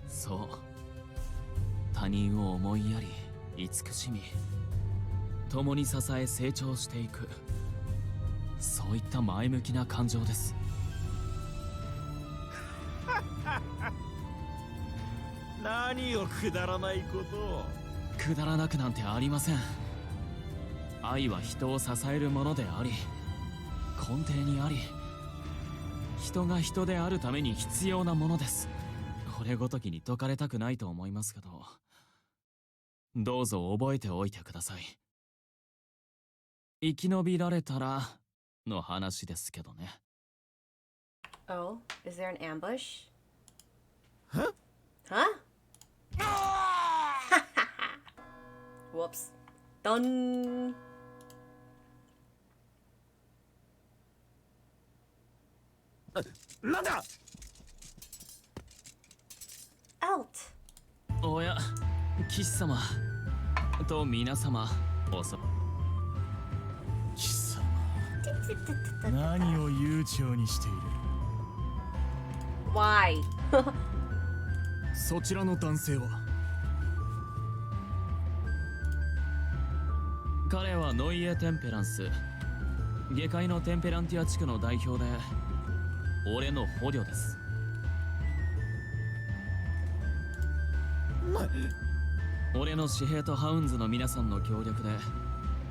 Speaker 2: そう、他人を思いやり慈しみ共に支え成長していく、そういった前向きな感情です。
Speaker 10: 何をくだらないことを。
Speaker 2: くだらなくなんてありません。愛は人を支えるものであり根底にあり、人が人であるために必要なものです。俺ごときに解かれたくないと思いますけど、どうぞ覚えておいてください。生き延びられたらの話ですけどね。
Speaker 1: Oh, is there an ambush?
Speaker 10: Huh?
Speaker 1: Huh? Whoops. Done.
Speaker 10: なんだ。
Speaker 1: Alt.
Speaker 2: おや、騎士様と皆様、おそ。
Speaker 10: 貴様。
Speaker 8: 何を悠長にしている。
Speaker 1: Why?
Speaker 8: そちらの男性は。
Speaker 2: 彼はノイエ・テンペランス、下界のテンペランティア地区の代表で俺の捕虜です。俺の私兵とハウンズの皆さんの協力で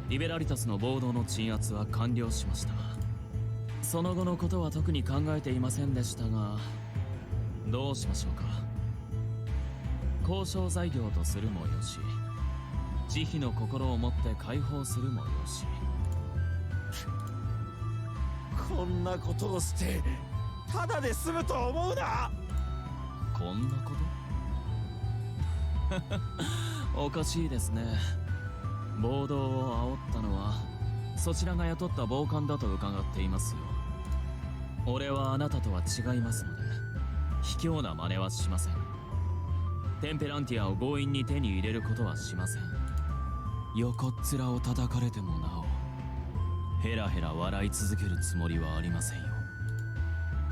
Speaker 2: リベラリタスの暴動の鎮圧は完了しました。その後のことは特に考えていませんでしたが、どうしましょうか。交渉材料とするもよし、慈悲の心を持って解放するもよし。
Speaker 10: こんなことをしてただで済むと思うな。
Speaker 2: こんなことおかしいですね。暴動を煽ったのはそちらが雇った暴漢だと伺っていますよ。俺はあなたとは違いますので卑怯な真似はしません。テンペランティアを強引に手に入れることはしません。横っ面を叩かれてもなおヘラヘラ笑い続けるつもりはありませんよ。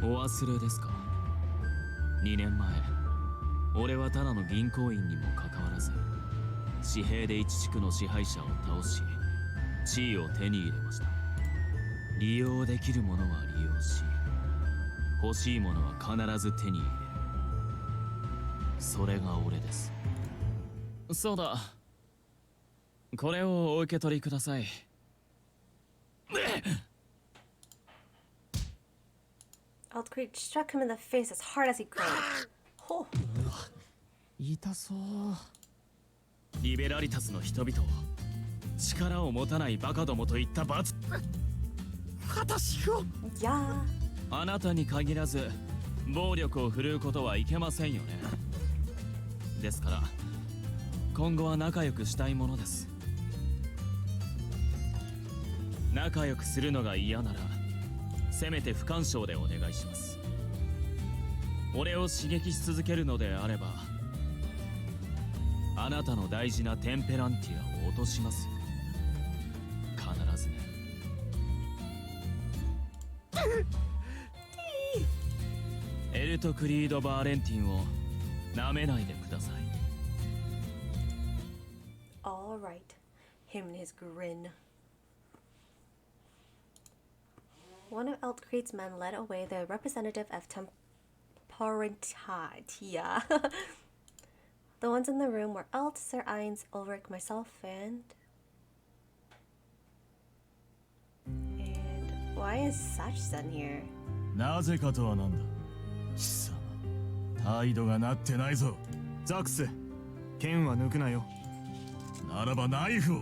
Speaker 2: お忘れですか。2年前俺はただの銀行員にもかかわらず紙幣で一地区の支配者を倒し地位を手に入れました。利用できるものは利用し欲しいものは必ず手に入れる。それが俺です。そうだ、これをお受け取りください。
Speaker 1: Altcreek struck him in the face as hard as he could. Oh.
Speaker 4: 痛そう。
Speaker 2: リベラリタスの人々を力を持たないバカどもといった罰。
Speaker 10: 私を。
Speaker 1: いや
Speaker 2: あなたに限らず暴力を振るうことはいけませんよね。ですから今後は仲良くしたいものです。仲良くするのが嫌ならせめて不干渉でお願いします。俺を刺激し続けるのであればあなたの大事なテンペランティアを落としますよ。必ずね。エルト・クリード・バーレンティンを舐めないでください。
Speaker 1: all right. Him and his grin. One of Altcrete's men led away the representative of Temporantia. The ones in the room were Alt, Sir Ines, Ulrich, myself, and why is Sachsen here?
Speaker 2: なぜかとはなんだ。貴様、態度がなってないぞ。
Speaker 4: ザックス、剣は抜くなよ。
Speaker 2: ならばナイフを。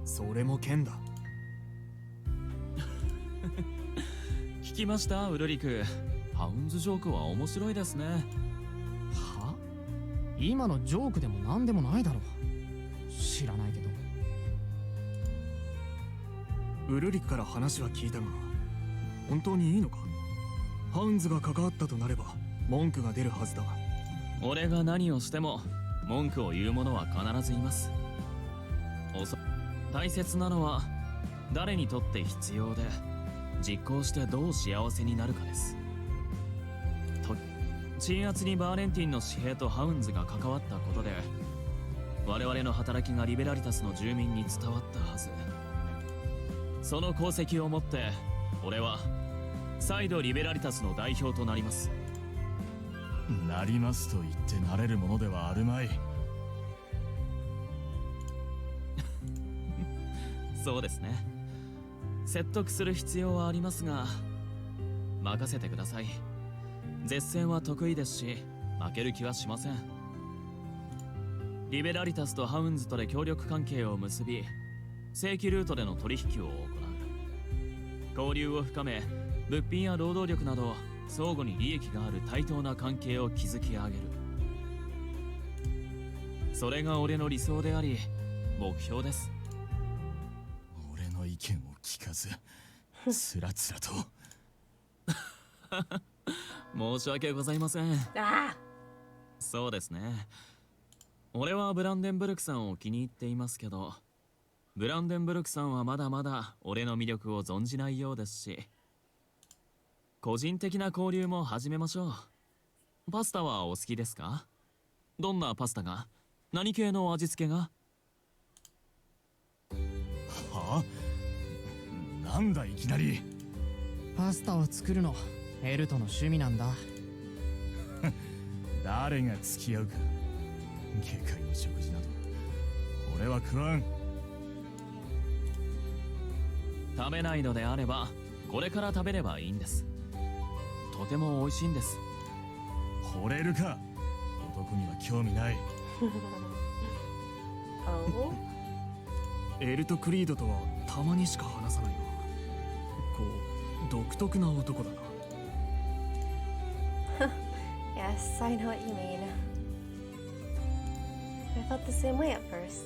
Speaker 4: それも剣だ。
Speaker 2: 聞きました、ウルリク。ハウンズジョークは面白いですね。
Speaker 4: は？今のジョークでも何でもないだろう。知らないけど。ウルリクから話は聞いたが、本当にいいのか？ハウンズが関わったとなれば文句が出るはずだ。
Speaker 2: 俺が何をしても文句を言う者は必ずいます。大切なのは誰にとって必要で実行してどう幸せになるかです。鎮圧にバーレンティンの私兵とハウンズが関わったことで我々の働きがリベラリタスの住民に伝わったはず。その功績をもって俺は再度リベラリタスの代表となります。なりますと言ってなれるものではあるまい。そうですね。説得する必要はありますが任せてください。絶戦は得意ですし負ける気はしません。リベラリタスとハウンズとで協力関係を結び正規ルートでの取引を行う。交流を深め物品や労働力など相互に利益がある対等な関係を築き上げる。それが俺の理想であり目標です。俺の意見を聞かずつらつらと申し訳ございません。そうですね。俺はブランデンブルクさんを気に入っていますけどブランデンブルクさんはまだまだ俺の魅力を存じないようですし個人的な交流も始めましょう。パスタはお好きですか？どんなパスタが？何系の味付けが？はあ？なんだいきなり。
Speaker 4: パスタを作るのエルトの趣味なんだ。
Speaker 2: 誰が付き合うか。下界の食事など俺は食わん。食べないのであればこれから食べればいいんです。とても美味しいんです。惚れるか？男には興味ない。
Speaker 4: エルト・クリードとはたまにしか話さないがこう独特な男だな。
Speaker 1: Yes, I know what you mean. I felt the same way at first.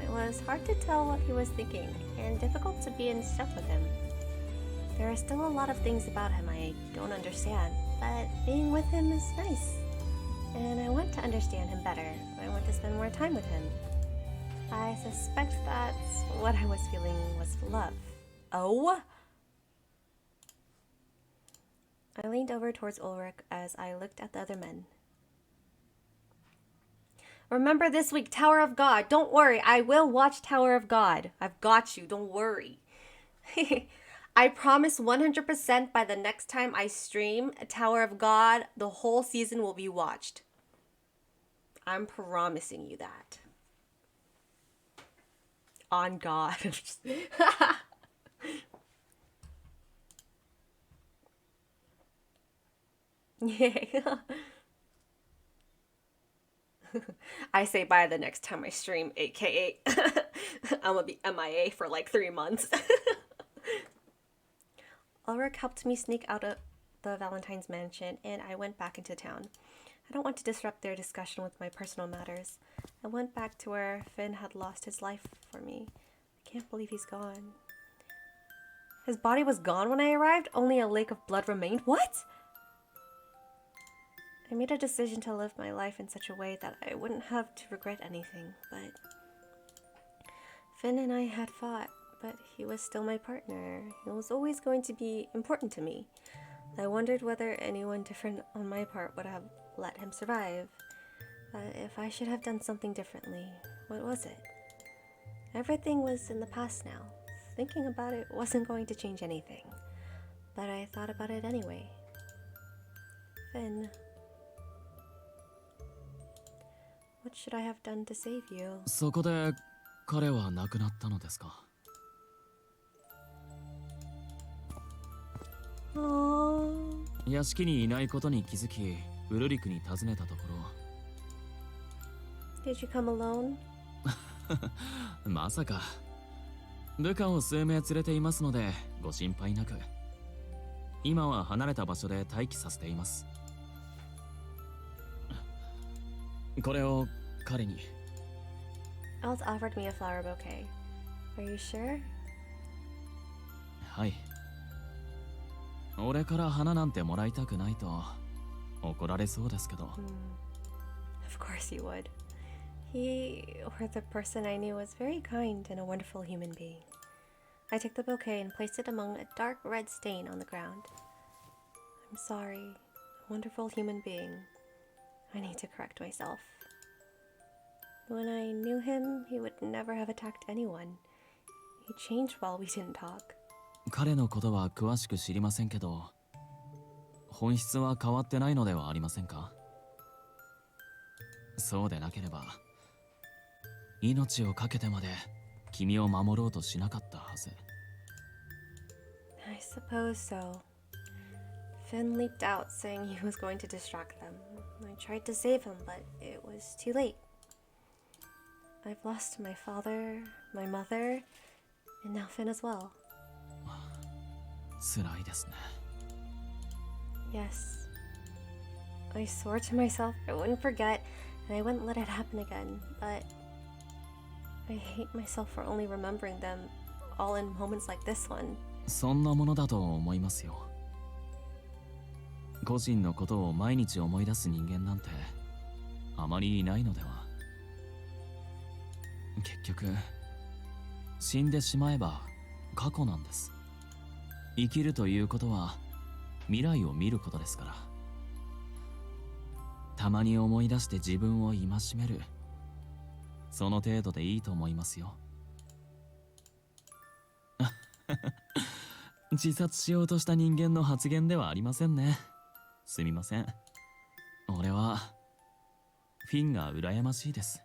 Speaker 1: It was hard to tell what he was thinking, and difficult to be in step with him. There are still a lot of things about him I don't understand, but being with him is nice. And I want to understand him better. I want to spend more time with him. I suspect that what I was feeling was love. Oh? I leaned over towards Ulrich as I looked at the other men. Remember this week, Tower of God. Don't worry, I will watch Tower of God. I've got you, don't worry. I promise 100% by the next time I stream Tower of God, the whole season will be watched. I'm promising you that. On God. Yay. I say by the next time I stream, aka I'm gonna be MIA for like 3 months. Ulrich helped me sneak out of the Valentine's mansion and I went back into town. I don't want to disrupt their discussion with my personal matters. I went back to where Finn had lost his life for me. I can't believe he's gone. His body was gone when I arrived? Only a lake of blood remained? What? I made a decision to live my life in such a way that I wouldn't have to regret anything, but Finn and I had fought, but he was still my partner. He was always going to be important to me. I wondered whether anyone different on my part would have let him survive. If I should have done something differently, what was it? Everything was in the past now. Thinking about it wasn't going to change anything, but I thought about it anyway. Finn. What should I have done to save you?
Speaker 2: そこで彼は亡くなったのですか？
Speaker 1: Aww.
Speaker 2: 屋敷にいないことに気づき、ウルリクに尋ねたとこ
Speaker 1: Did you come alone?
Speaker 2: ろまさか。部下を数名連れていますのでご心配なく。今は離れた場所で待機させています。これを彼に。
Speaker 1: Els offered me a flower bouquet. Are you sure?
Speaker 2: はい。俺から花なんてもらいたくないと怒られそうですけど。
Speaker 1: Of course you would. He, or the person I knew, was very kind and a wonderful human being. I took the bouquet and placed it among a dark red stain on the ground. I'm sorry, a wonderful human being. I need to correct myself. When I knew him, he would never have attacked anyone. He changed while we didn't talk.
Speaker 2: 彼のことは詳しく知りませんけど、本質は変わってないのではありませんか？そうでなければ、命を懸けてまで君を守ろうとしなかったはず。
Speaker 1: I suppose so. Finn leaped out, saying he was going to distract them. I tried to save him, but it was too late. I've lost my father, my mother, and now Finn as well.
Speaker 2: 辛いですね。
Speaker 1: Yes. I swore to myself I wouldn't forget, and I wouldn't let it happen again, but I hate myself for only remembering them all in moments like this one.
Speaker 2: そんなものだと思いますよ。個人のことを毎日思い出す人間なんてあまりいないのでは。結局死んでしまえば過去なんです。生きるということは未来を見ることですから。たまに思い出して自分を戒める、その程度でいいと思いますよ。自殺しようとした人間の発言ではありませんね。すみません。俺はフィンが羨ましいです。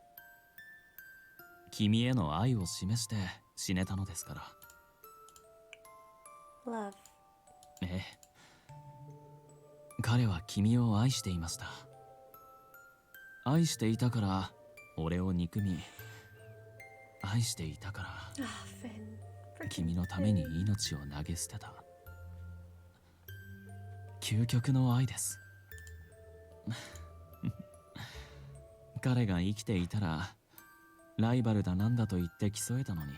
Speaker 2: 君への愛を示して死ねたのですから。
Speaker 1: Love.
Speaker 2: ええ。彼は君を愛していました。愛していたから俺を憎み、愛していたから
Speaker 1: Finn.
Speaker 2: 君のために命を投げ捨てた。究極の愛です。彼が生きていたらライバルだなんだと言って競えたのに、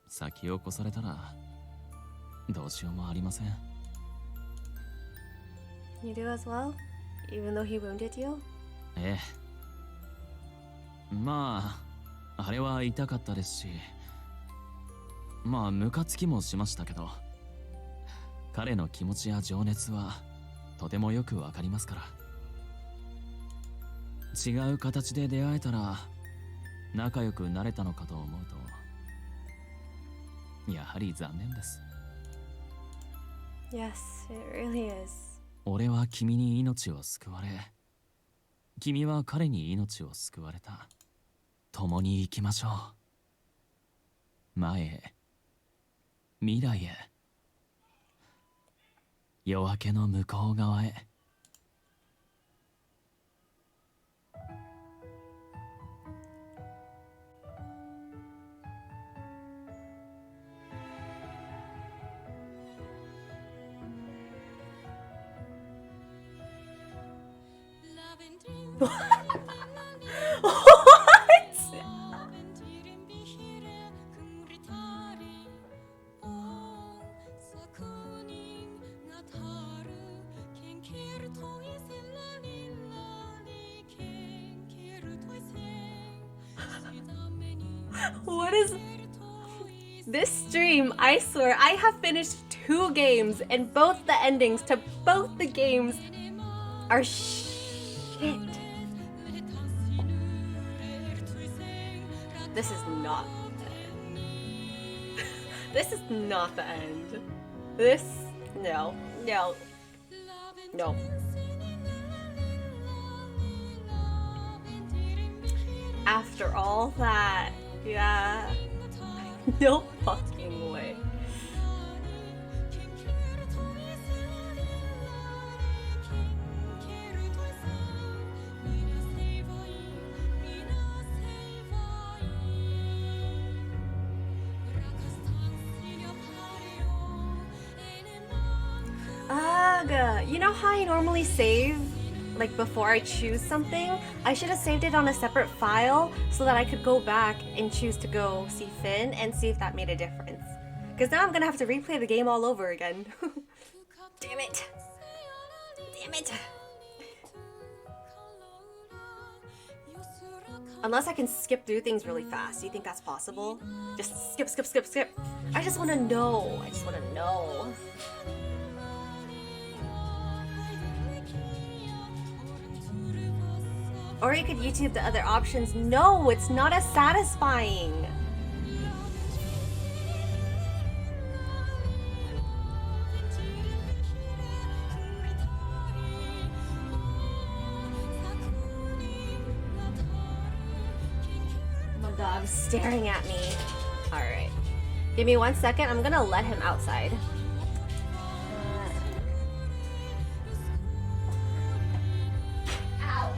Speaker 2: 先を越されたらどうしようもありません。
Speaker 1: You do as well? Even though he wounded you?
Speaker 2: ええ。まああれは痛かったですし、まあムカつきもしましたけど、彼の気持ちや情熱はとてもよくわかりますから。違う形で出会えたら仲良くなれたのかと思うと、やはり残念です。
Speaker 1: Yes, it really is.
Speaker 2: 俺は君に命を救われ、君は彼に命を救われた。共に行きましょう。前へ、未来へ、夜明けの向こう側へ。
Speaker 1: What is this stream? I swear I have finished 2 games and both the endings to both the games are shit. This is not the end. This is not the end. This, no. After all that, yeah. No fucking way. Ugh, you know how I normally save, like before I choose something? I should have saved it on a separate file so that I could go back and choose to go see Finn and see if that made a difference. Because now I'm gonna have to replay the game all over again. Damn it. Damn it. Unless I can skip through things really fast. Do you think that's possible? Just skip, skip, skip, skip. I just want to know. I just want to know. Or you could YouTube the other options. No, it's not as satisfying. My dog's staring at me. Alright. Give me 1 second. I'm gonna let him outside. Ow.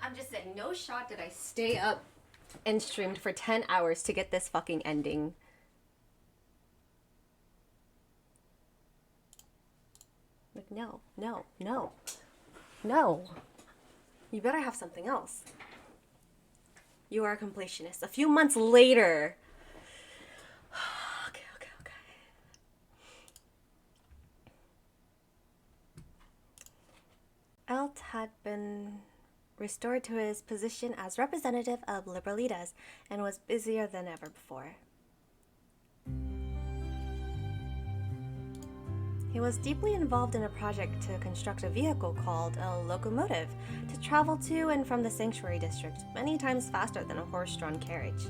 Speaker 1: I'm just saying, no shot did I stay up and streamed for 10 hours to get this fucking ending. Like, no, no, no, no. You better have something else. You are a completionist. A few months later. Okay. Elt had been restored to his position as representative of Liberalitas and was busier than ever before. He was deeply involved in a project to construct a vehicle called a locomotive to travel to and from the Sanctuary District many times faster than a horse-drawn carriage.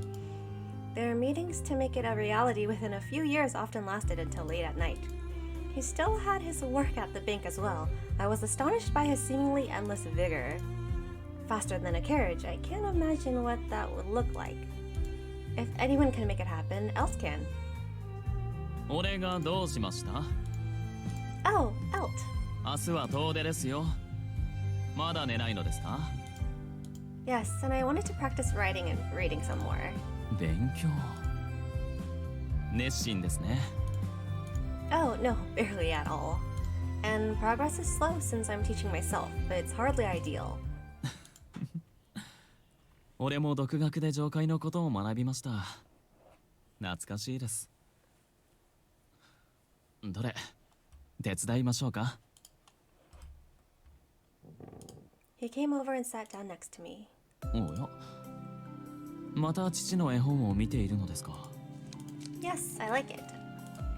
Speaker 1: Their meetings to make it a reality within a few years often lasted until late at night. He still had his work at the bank as well. I was astonished by his seemingly endless vigor. Faster than a carriage, I can't imagine what that would look like. If anyone can make it happen, else can.
Speaker 2: 俺がどうしました？
Speaker 1: Oh, Elt.
Speaker 2: 明日は遠出ですよ。まだ寝ないのですか？
Speaker 1: Yes, and I wanted to practice writing and reading some more.
Speaker 2: 勉強。熱心ですね。
Speaker 1: Oh, no, barely at all. And progress is slow since I'm teaching myself, but it's hardly ideal.
Speaker 2: 俺も独学で上階のことを学びました。懐かしいです。どれ、手伝いましょうか？
Speaker 1: He came over and sat down next to me.
Speaker 2: おや、また父の絵本を見ているのですか？
Speaker 1: Yes, I like it.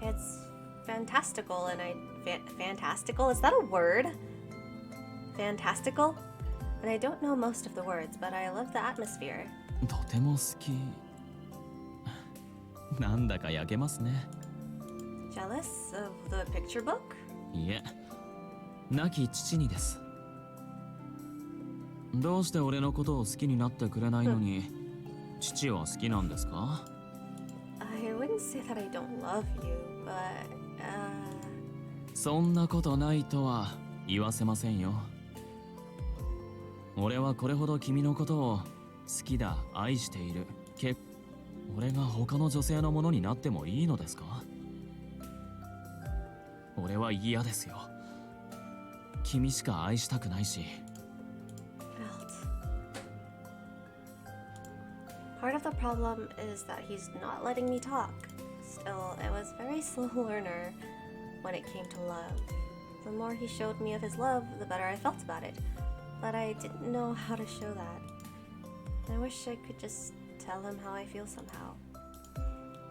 Speaker 1: It's fantastical and fantastical? Is that a word? Fantastical? And I don't know most of the words, but I love the atmosphere.
Speaker 2: とても好き。なんだか焼けますね。
Speaker 1: Jealous of the picture book?
Speaker 2: いえ、亡き父にです。どうして俺のことを好きになってくれないのに、父は好きなんですか？
Speaker 1: I wouldn't say that I don't love you, but,
Speaker 2: そんなことないとは言わせませんよ。俺はこれほど君のことを好きだ、愛している。俺が他の女性のものになってもいいのですか？俺は嫌ですよ。君しか愛したくないし。
Speaker 1: Part of the problem is that he's not letting me talk. Still, I was a very slow learner when it came to love. The more he showed me of his love, the better I felt about it. But I didn't know how to show that. I wish I could just tell him how I feel somehow.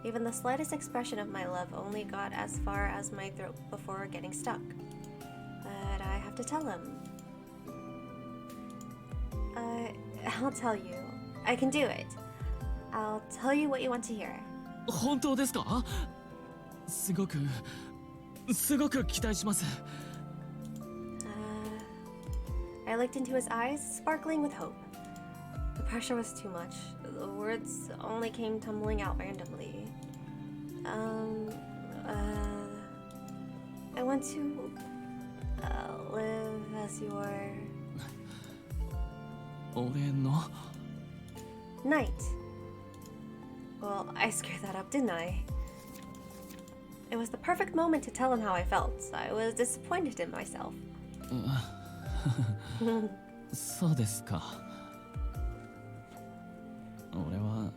Speaker 1: Even the slightest expression of my love only got as far as my throat before getting stuck. But I have to tell him. I'll tell you. I can do it. I'll tell you what you want to hear.
Speaker 2: 本当ですか？すごく期待します。
Speaker 1: I looked into his eyes, sparkling with hope. The pressure was too much. The words only came tumbling out randomly. I want to... live as your
Speaker 2: 俺の
Speaker 1: knight. Well, I screwed that up, didn't I? It was the perfect moment to tell him how I felt. I was disappointed in myself.
Speaker 2: そうですか。俺は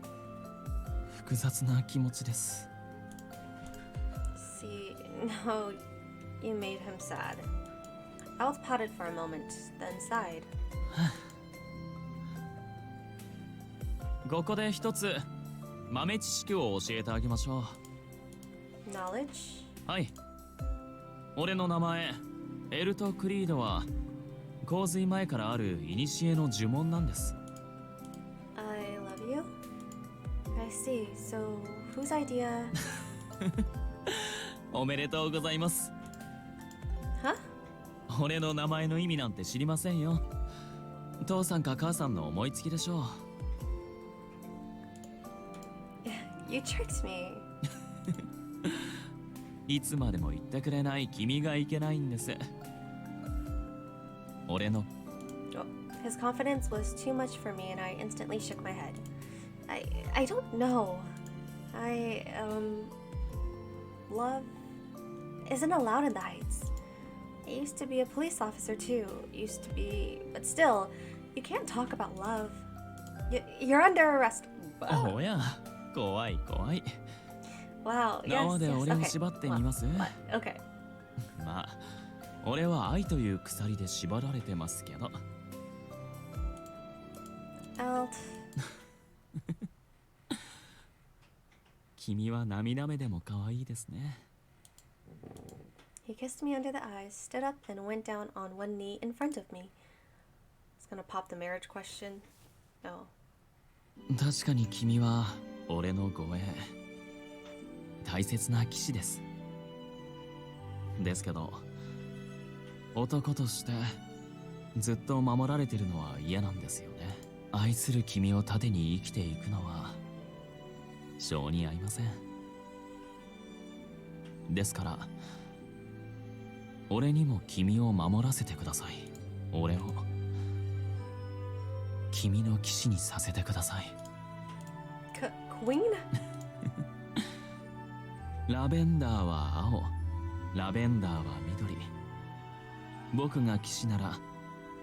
Speaker 2: 複雑な気持ちです。
Speaker 1: See, no, you made him sad. I was potted for a moment, then sighed.
Speaker 2: ここで一つ豆知識を教えてあげましょう。
Speaker 1: Knowledge?
Speaker 2: はい。俺の名前エルト・クリードは洪水前からある古の呪文なんです。
Speaker 1: I love you? I see. So, whose idea?
Speaker 2: おめでとうございます。
Speaker 1: Huh?
Speaker 2: 俺の名前の意味なんて知りませんよ。父さんか母さんの思いつきでしょう。
Speaker 1: You tricked me.
Speaker 2: いつまでも言ってくれない君がいけないんです。俺の
Speaker 1: His confidence was too much for me and I instantly shook my head. I don't know. Love isn't allowed in the Heights. I used to be a police officer too. But still, you can't talk about love. You're under arrest.
Speaker 2: おや、怖い怖い。
Speaker 1: Wow, yes,
Speaker 2: 縄で
Speaker 1: yes,
Speaker 2: 俺を
Speaker 1: okay.
Speaker 2: 縛ってみます
Speaker 1: What? Okay.
Speaker 2: まあ、俺は愛という鎖で縛られてますけど。
Speaker 1: Alt.
Speaker 2: 君は涙目でも可愛いですね。
Speaker 1: He kissed me under the eyes, stood up, and went down on one knee in front of me. It's gonna pop the marriage question. No.
Speaker 2: 確かに君は俺の護衛。大切な騎士です。ですけど、男としてずっと守られてるのは嫌なんですよね。愛する君を盾に生きていくのは性に合いません。ですから俺にも君を守らせてください。俺を君の騎士にさせてください。
Speaker 1: Queen?
Speaker 2: ラベンダーは青、ラベンダーは緑。僕が騎士なら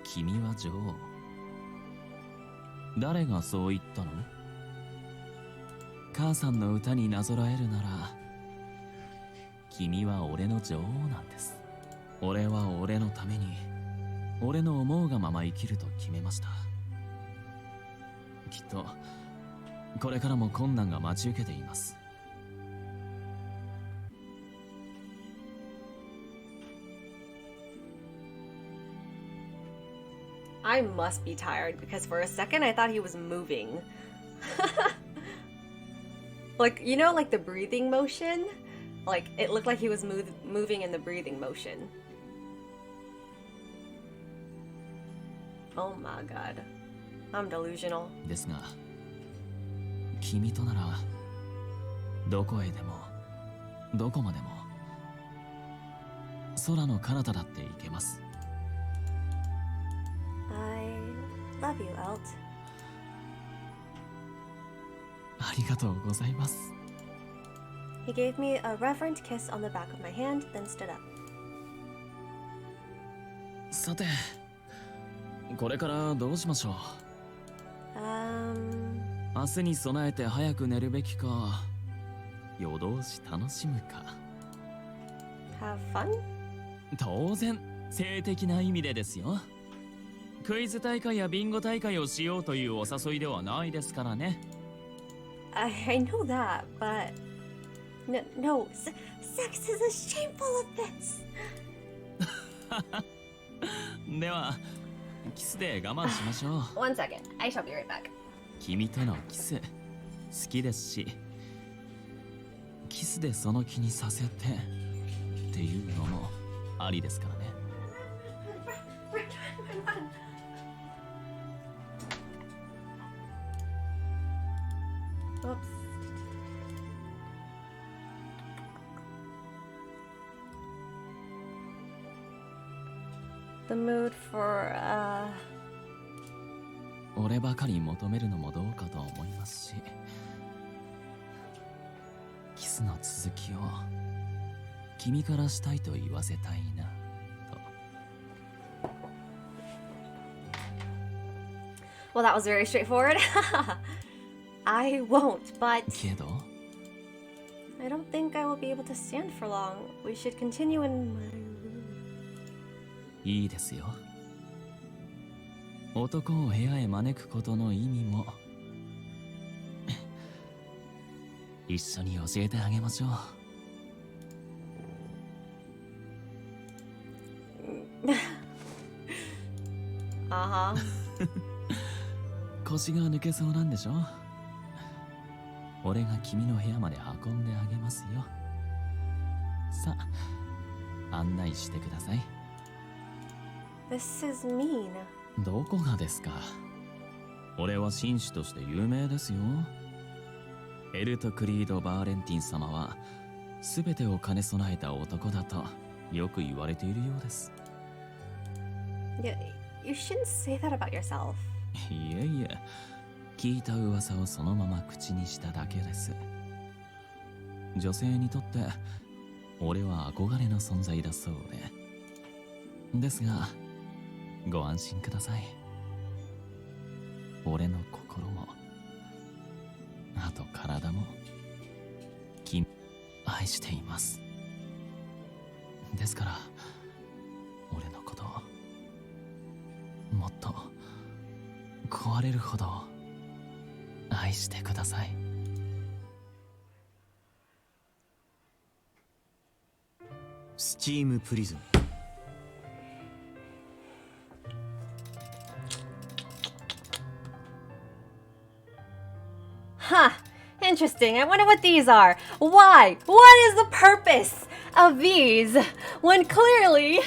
Speaker 2: 君は女王。誰がそう言ったの？母さんの歌になぞらえるなら君は俺の女王なんです。俺は俺のために俺の思うがまま生きると決めました。きっとこれからも困難が待ち受けています。
Speaker 1: I must be tired because for a second I thought he was moving. Like, you know, like the breathing motion? Like, it looked like he was moving in the breathing motion. Oh my god. I'm delusional.
Speaker 2: ですが、君とならどこへでもどこまでも空の彼方だって行けます。
Speaker 1: I love you, Alt.
Speaker 2: ありがとうございます。
Speaker 1: He gave me a reverent kiss on the back of my hand, then stood up.
Speaker 2: さて、これからどうしましょう。明日に備えて早く寝るべきか、夜通し楽しむか。
Speaker 1: Have fun?
Speaker 2: 当然、性的な意味でですよ。クイズ大会やビンゴ大会をしようというお誘いではないですからね。
Speaker 1: I know that, but no, sex is a shameful offense.
Speaker 2: では、キスで我慢しましょう。
Speaker 1: One second, I shall be right back.
Speaker 2: 君とのキス、好きですし、キスでその気にさせてっていうのもありですからね。
Speaker 1: Oops. the mood for
Speaker 2: 俺ばかり求めるのもどうかと思いますし、キスの続きを君からしたいと言わせたいなと。
Speaker 1: Well, that was very straightforward. I won't, but
Speaker 2: けど
Speaker 1: I don't think I will be able to stand for long. We should continue in my room.
Speaker 2: いいですよ。男を部屋へ招くことの意味も一緒に教えてあげましょう。
Speaker 1: Uh-huh.
Speaker 2: 腰が抜けそうなんでしょ。俺が君の部屋まで運んであげますよ。さあ、案内してください。
Speaker 1: This is mean.
Speaker 2: どこがですか。俺は紳士として有名ですよ。エルト・クリード・バーレンティン様は全てを兼ね備えた男だとよく言われているようです。
Speaker 1: Yeah, you shouldn't say that about yourself.
Speaker 2: いえいえ、聞いた噂をそのまま口にしただけです。女性にとって俺は憧れの存在だそうで。ですがご安心ください。俺の心もあと体も君愛しています。ですから俺のことをもっと壊れるほど愛してください。
Speaker 7: スチームプリズム。
Speaker 1: Huh. Interesting. I wonder what these are. Why? What is the purpose of these when clearly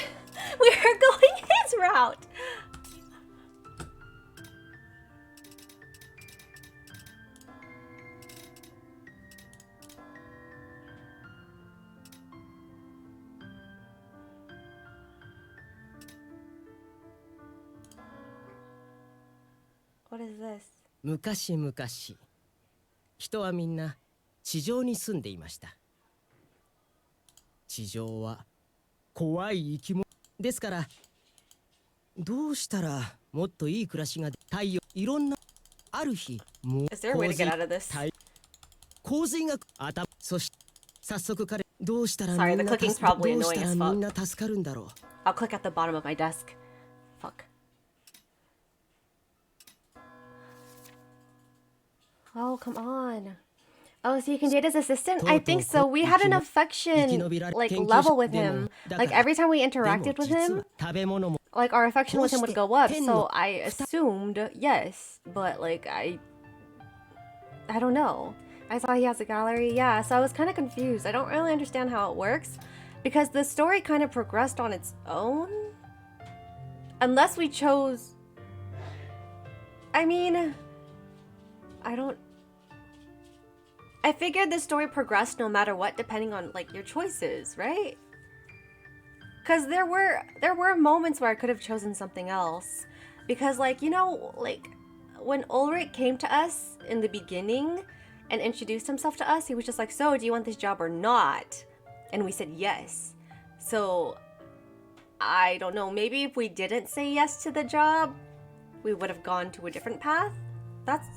Speaker 1: we are going his route? What is this?
Speaker 12: 昔々人はみんな地上に住んでいました。地上は怖い生き物ですから、どうしたらもっといい暮らしが太陽いろんなある日もう
Speaker 1: Is there a way to get out of this?
Speaker 12: 洪水が頭そして早速彼どうしたら
Speaker 1: Sorry,
Speaker 12: みん
Speaker 1: the
Speaker 12: な
Speaker 1: clicking's
Speaker 12: 助か
Speaker 1: probably
Speaker 12: どう
Speaker 1: annoying
Speaker 12: したら
Speaker 1: as
Speaker 12: み
Speaker 1: fuck.
Speaker 12: んな助かるんだろう。
Speaker 1: I'll click at the bottom of my desk. Fuck. Oh, come on. Oh, so you can date his assistant? I think so. We had an affection like level with him. Like every time we interacted with him, like our affection with him would go up. So I assumed yes, but like I don't know. I saw he has a gallery. Yeah, so I was kind of confused. I don't really understand how it works because the story kind of progressed on its own. Unless we chose, I mean, I figured the story progressed no matter what, depending on like your choices, right? Because there were moments where I could have chosen something else. Because like, you know, like when Ulrich came to us in the beginning and introduced himself to us, he was just like, so do you want this job or not? And we said yes. So I don't know, maybe if we didn't say yes to the job, we would have gone to a different path. That's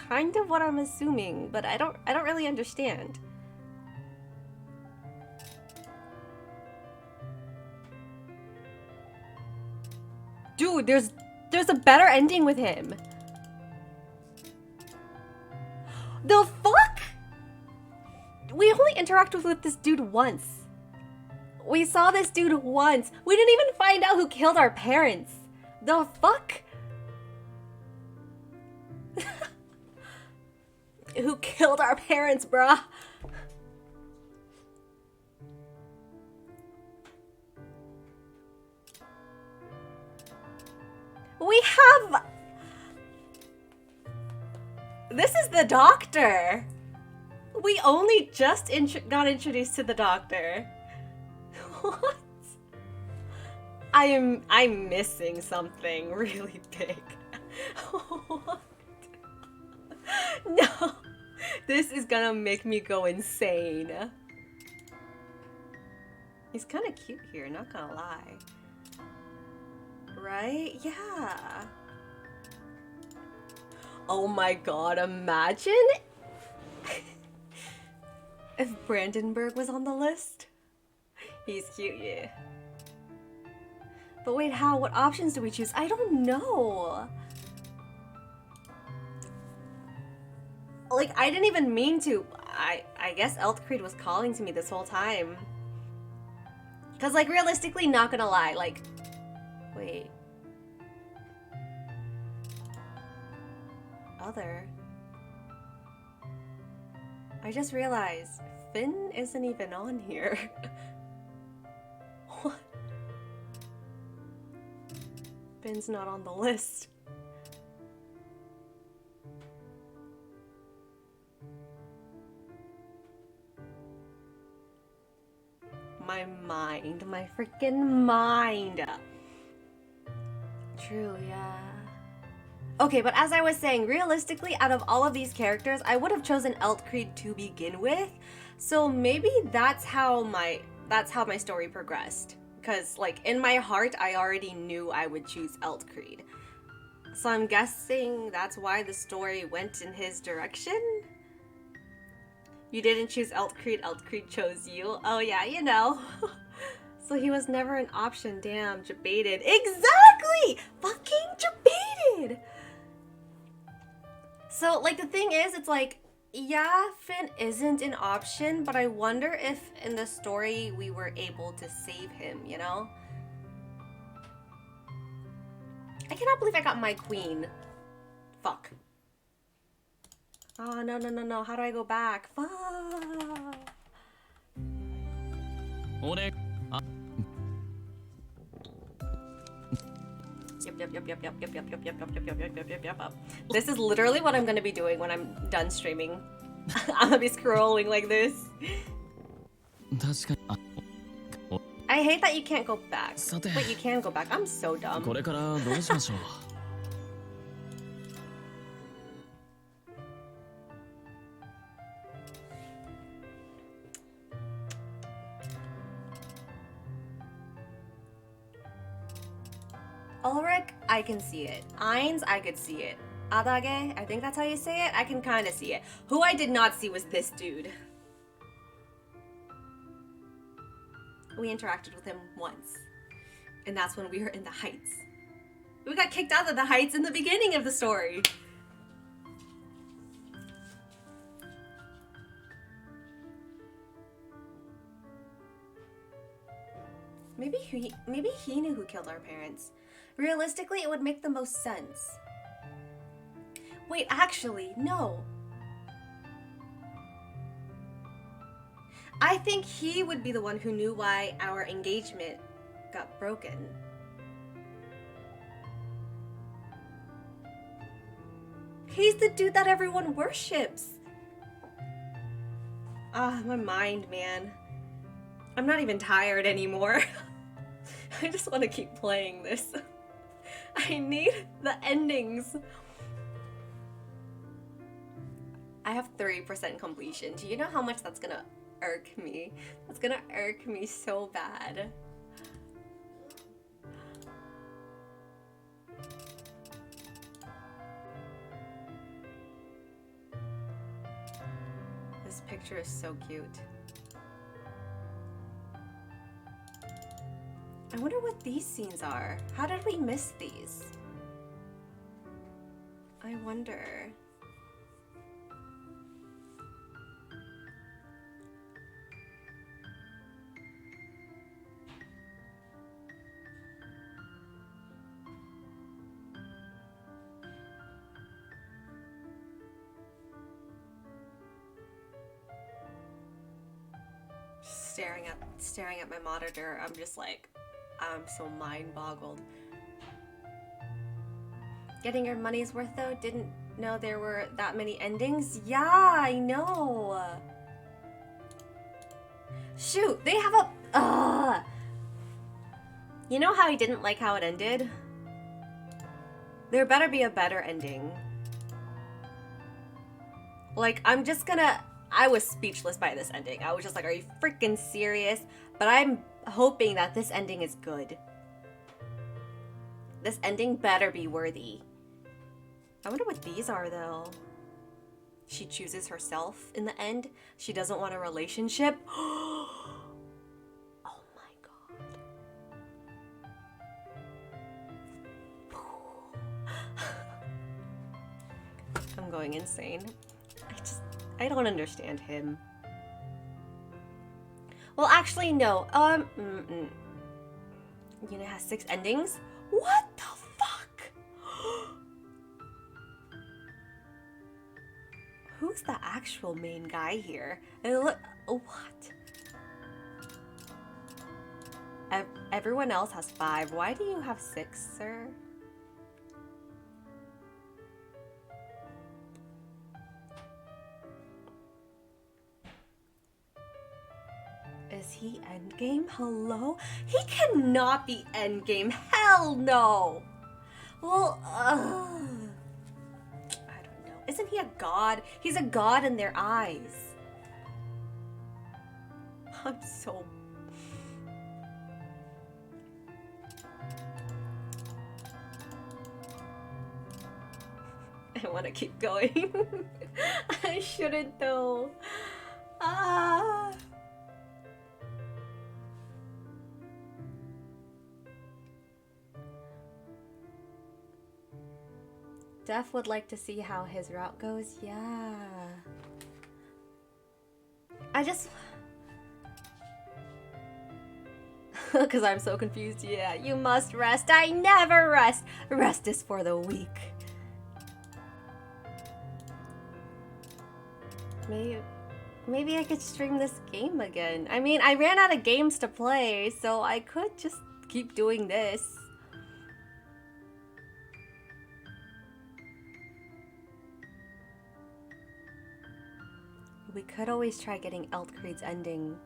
Speaker 1: kind of what I'm assuming, but I don't really understand. Dude, there's a better ending with him. The fuck? We only interacted with this dude once. We saw this dude once. We didn't even find out who killed our parents. The fuck? Who killed our parents, bruh? We have... This is the doctor. We only just got introduced to the doctor. What? I'm missing something really big. What? No. This is gonna make me go insane. He's kind of cute here, not gonna lie. Right? Yeah. Oh my god, imagine if Brandenburg was on the list. He's cute, yeah. But wait, how? What options do we choose? I don't know. Like, I didn't even mean to. I guess Elthcreed was calling to me this whole time. Because, like, realistically, not gonna lie, like... Wait. Other? I just realized Finn isn't even on here. What? Finn's not on the list. My mind, my freaking mind. True, yeah. Okay, but as I was saying, realistically, out of all of these characters, I would have chosen Elthcreed to begin with. So maybe that's how my story progressed. Because, like, in my heart, I already knew I would choose Elthcreed. So I'm guessing that's why the story went in his direction? You didn't choose Elthcreed, Elthcreed chose you. Oh yeah, you know. So he was never an option. Damn, debated. Exactly! Fucking debated! So, like, the thing is, it's like, yeah, Finn isn't an option, but I wonder if in the story we were able to save him, you know? I cannot believe I got my queen. Fuck. Oh, no, no, no, no. How do I go back? Fuck. Yep. This is literally what I'm gonna be doing when I'm done streaming. I'm gonna be scrolling like this. I hate that you can't go back. Wait, you can go back. I'm so dumb. Ulrich, I can see it. Ainz, I could see it. Adage, I think that's how you say it. I can kind of see it. Who I did not see was this dude. We interacted with him once. And that's when we were in the Heights. We got kicked out of the Heights in the beginning of the story. Maybe he knew who killed our parents. Realistically, it would make the most sense. Wait, actually, no. I think he would be the one who knew why our engagement got broken. He's the dude that everyone worships. Ah, my mind, man. I'm not even tired anymore. I just want to keep playing this. I need the endings. I have 30% completion. Do you know how much that's gonna irk me? That's gonna irk me so bad. This picture is so cute. I wonder what these scenes are. How did we miss these? I wonder. Staring at my monitor, I'm just like, I'm so mind-boggled. Getting your money's worth though? Didn't know there were that many endings? Yeah, I know. Shoot, they have a... You know how I didn't like how it ended? There better be a better ending. Like, I was speechless by this ending. I was just like, are you freaking serious? But I'm hoping that this ending is good. This ending better be worthy. I wonder what these are, though. She chooses herself in the end. She doesn't want a relationship. Oh my god. I'm going insane. I don't understand him. Well, actually, no. You know, it has 6 endings? What the fuck? Who's the actual main guy here? And look, what? Everyone else has 5. Why do you have 6, sir? Is he endgame? Hello? He cannot be endgame. Hell no! Well, I don't know. Isn't he a god? He's a god in their eyes. I'm so... I want to keep going. I shouldn't though. Ah. Def would like to see how his route goes. Yeah. I just... Because I'm so confused. Yeah, you must rest. I never rest. Rest is for the weak. Maybe I could stream this game again. I mean, I ran out of games to play, so I could just keep doing this. We could always try getting Eltcreed's ending,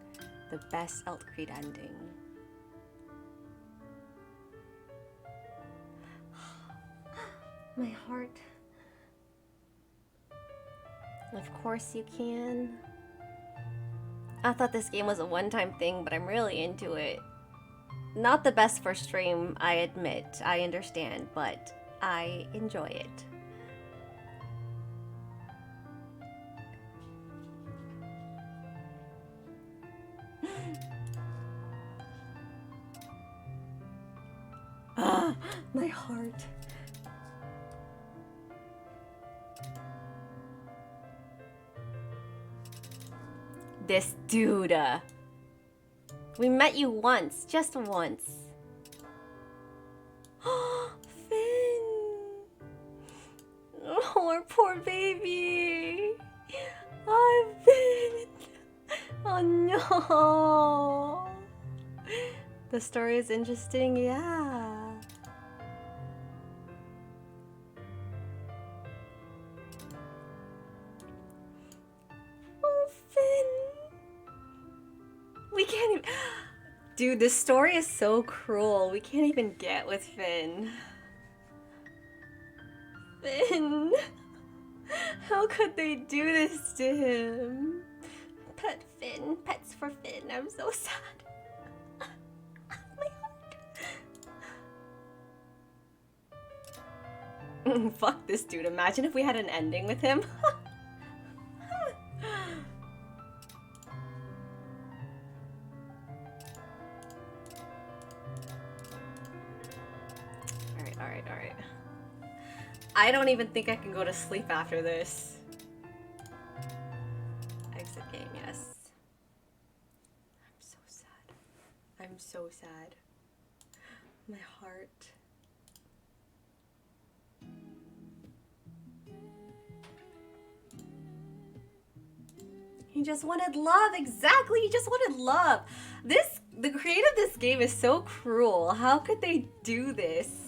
Speaker 1: the best Eltcreed ending. My heart. Of course you can. I thought this game was a one-time thing, but I'm really into it. Not the best for stream, I admit. I understand, but I enjoy it. Ah, my heart. This dude. We met you once, just once. Finn. Oh, our poor baby. Oh, Finn. Oh no. The story is interesting, yeah. Oh, Finn. We can't even... Dude, this story is so cruel. We can't even get with Finn. Finn. How could they do this to him? Pet Finn. Pets for Finn. I'm so sad. My heart. Fuck this dude. Imagine if we had an ending with him. Alright. I don't even think I can go to sleep after this. Exit game, yes. I'm so sad. I'm so sad. My heart. He just wanted love, exactly. He just wanted love. The creator of this game is so cruel. How could they do this?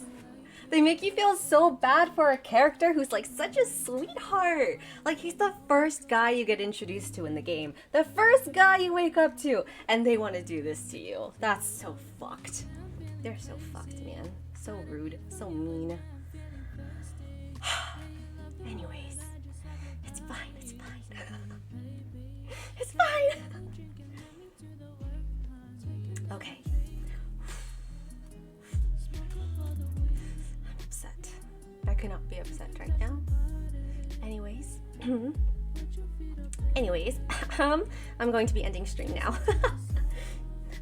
Speaker 1: They make you feel so bad for a character who's like such a sweetheart. Like he's the first guy you get introduced to in the game. The first guy you wake up to, and they want to do this to you. That's so fucked. They're so fucked, man. So rude. So mean. Anyways. It's fine. It's fine. It's fine. Okay. I'm upset. I cannot be upset right now. Anyways. Anyways. I'm going to be ending stream now.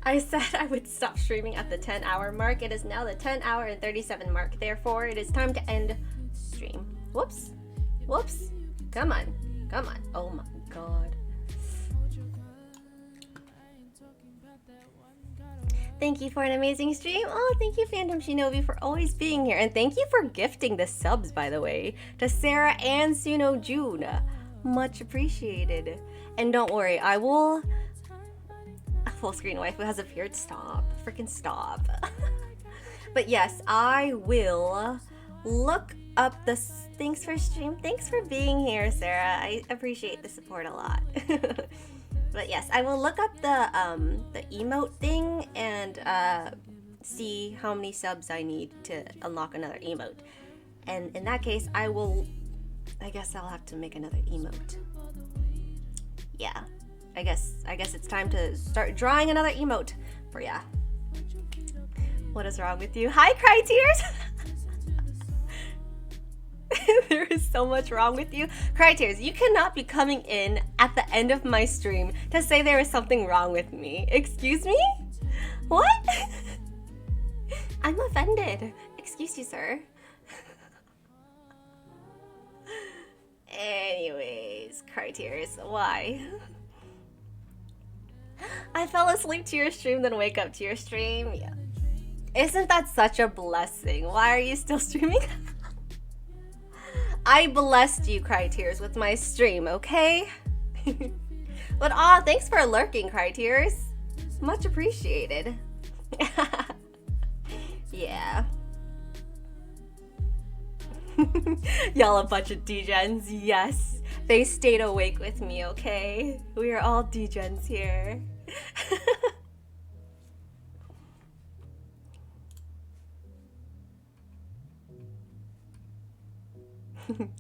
Speaker 1: I said I would stop streaming at the 10-hour mark. It is now the 10-hour and 37 mark. Therefore, it is time to end stream. Whoops. Whoops. Come on. Come on. Oh my god. Thank you for an amazing stream. Oh, thank you, Phantom Shinobi, for always being here. And thank you for gifting the subs, by the way, to Sarah and Suno June. Much appreciated. And don't worry, I will... Full screen waifu has appeared. Stop. Freaking stop. But yes, I will look up the... Thanks for stream. Thanks for being here, Sarah. I appreciate the support a lot. But yes, I will look up the emote thing and see how many subs I need to unlock another emote. And in that case, I guess I'll have to make another emote. Yeah. I guess it's time to start drawing another emote for ya. What is wrong with you? Hi, Cry Tears! There is so much wrong with you. Cry Tears, you cannot be coming in at the end of my stream to say there is something wrong with me. Excuse me? What? I'm offended. Excuse you, sir. Anyways, Cry Tears, why? I fell asleep to your stream, then wake up to your stream. Yeah. Isn't that such a blessing? Why are you still streaming? I blessed you, Cry Tears, with my stream, okay? But thanks for lurking, Cry Tears. Much appreciated. Yeah. Y'all a bunch of degens, yes. They stayed awake with me, okay? We are all degens here.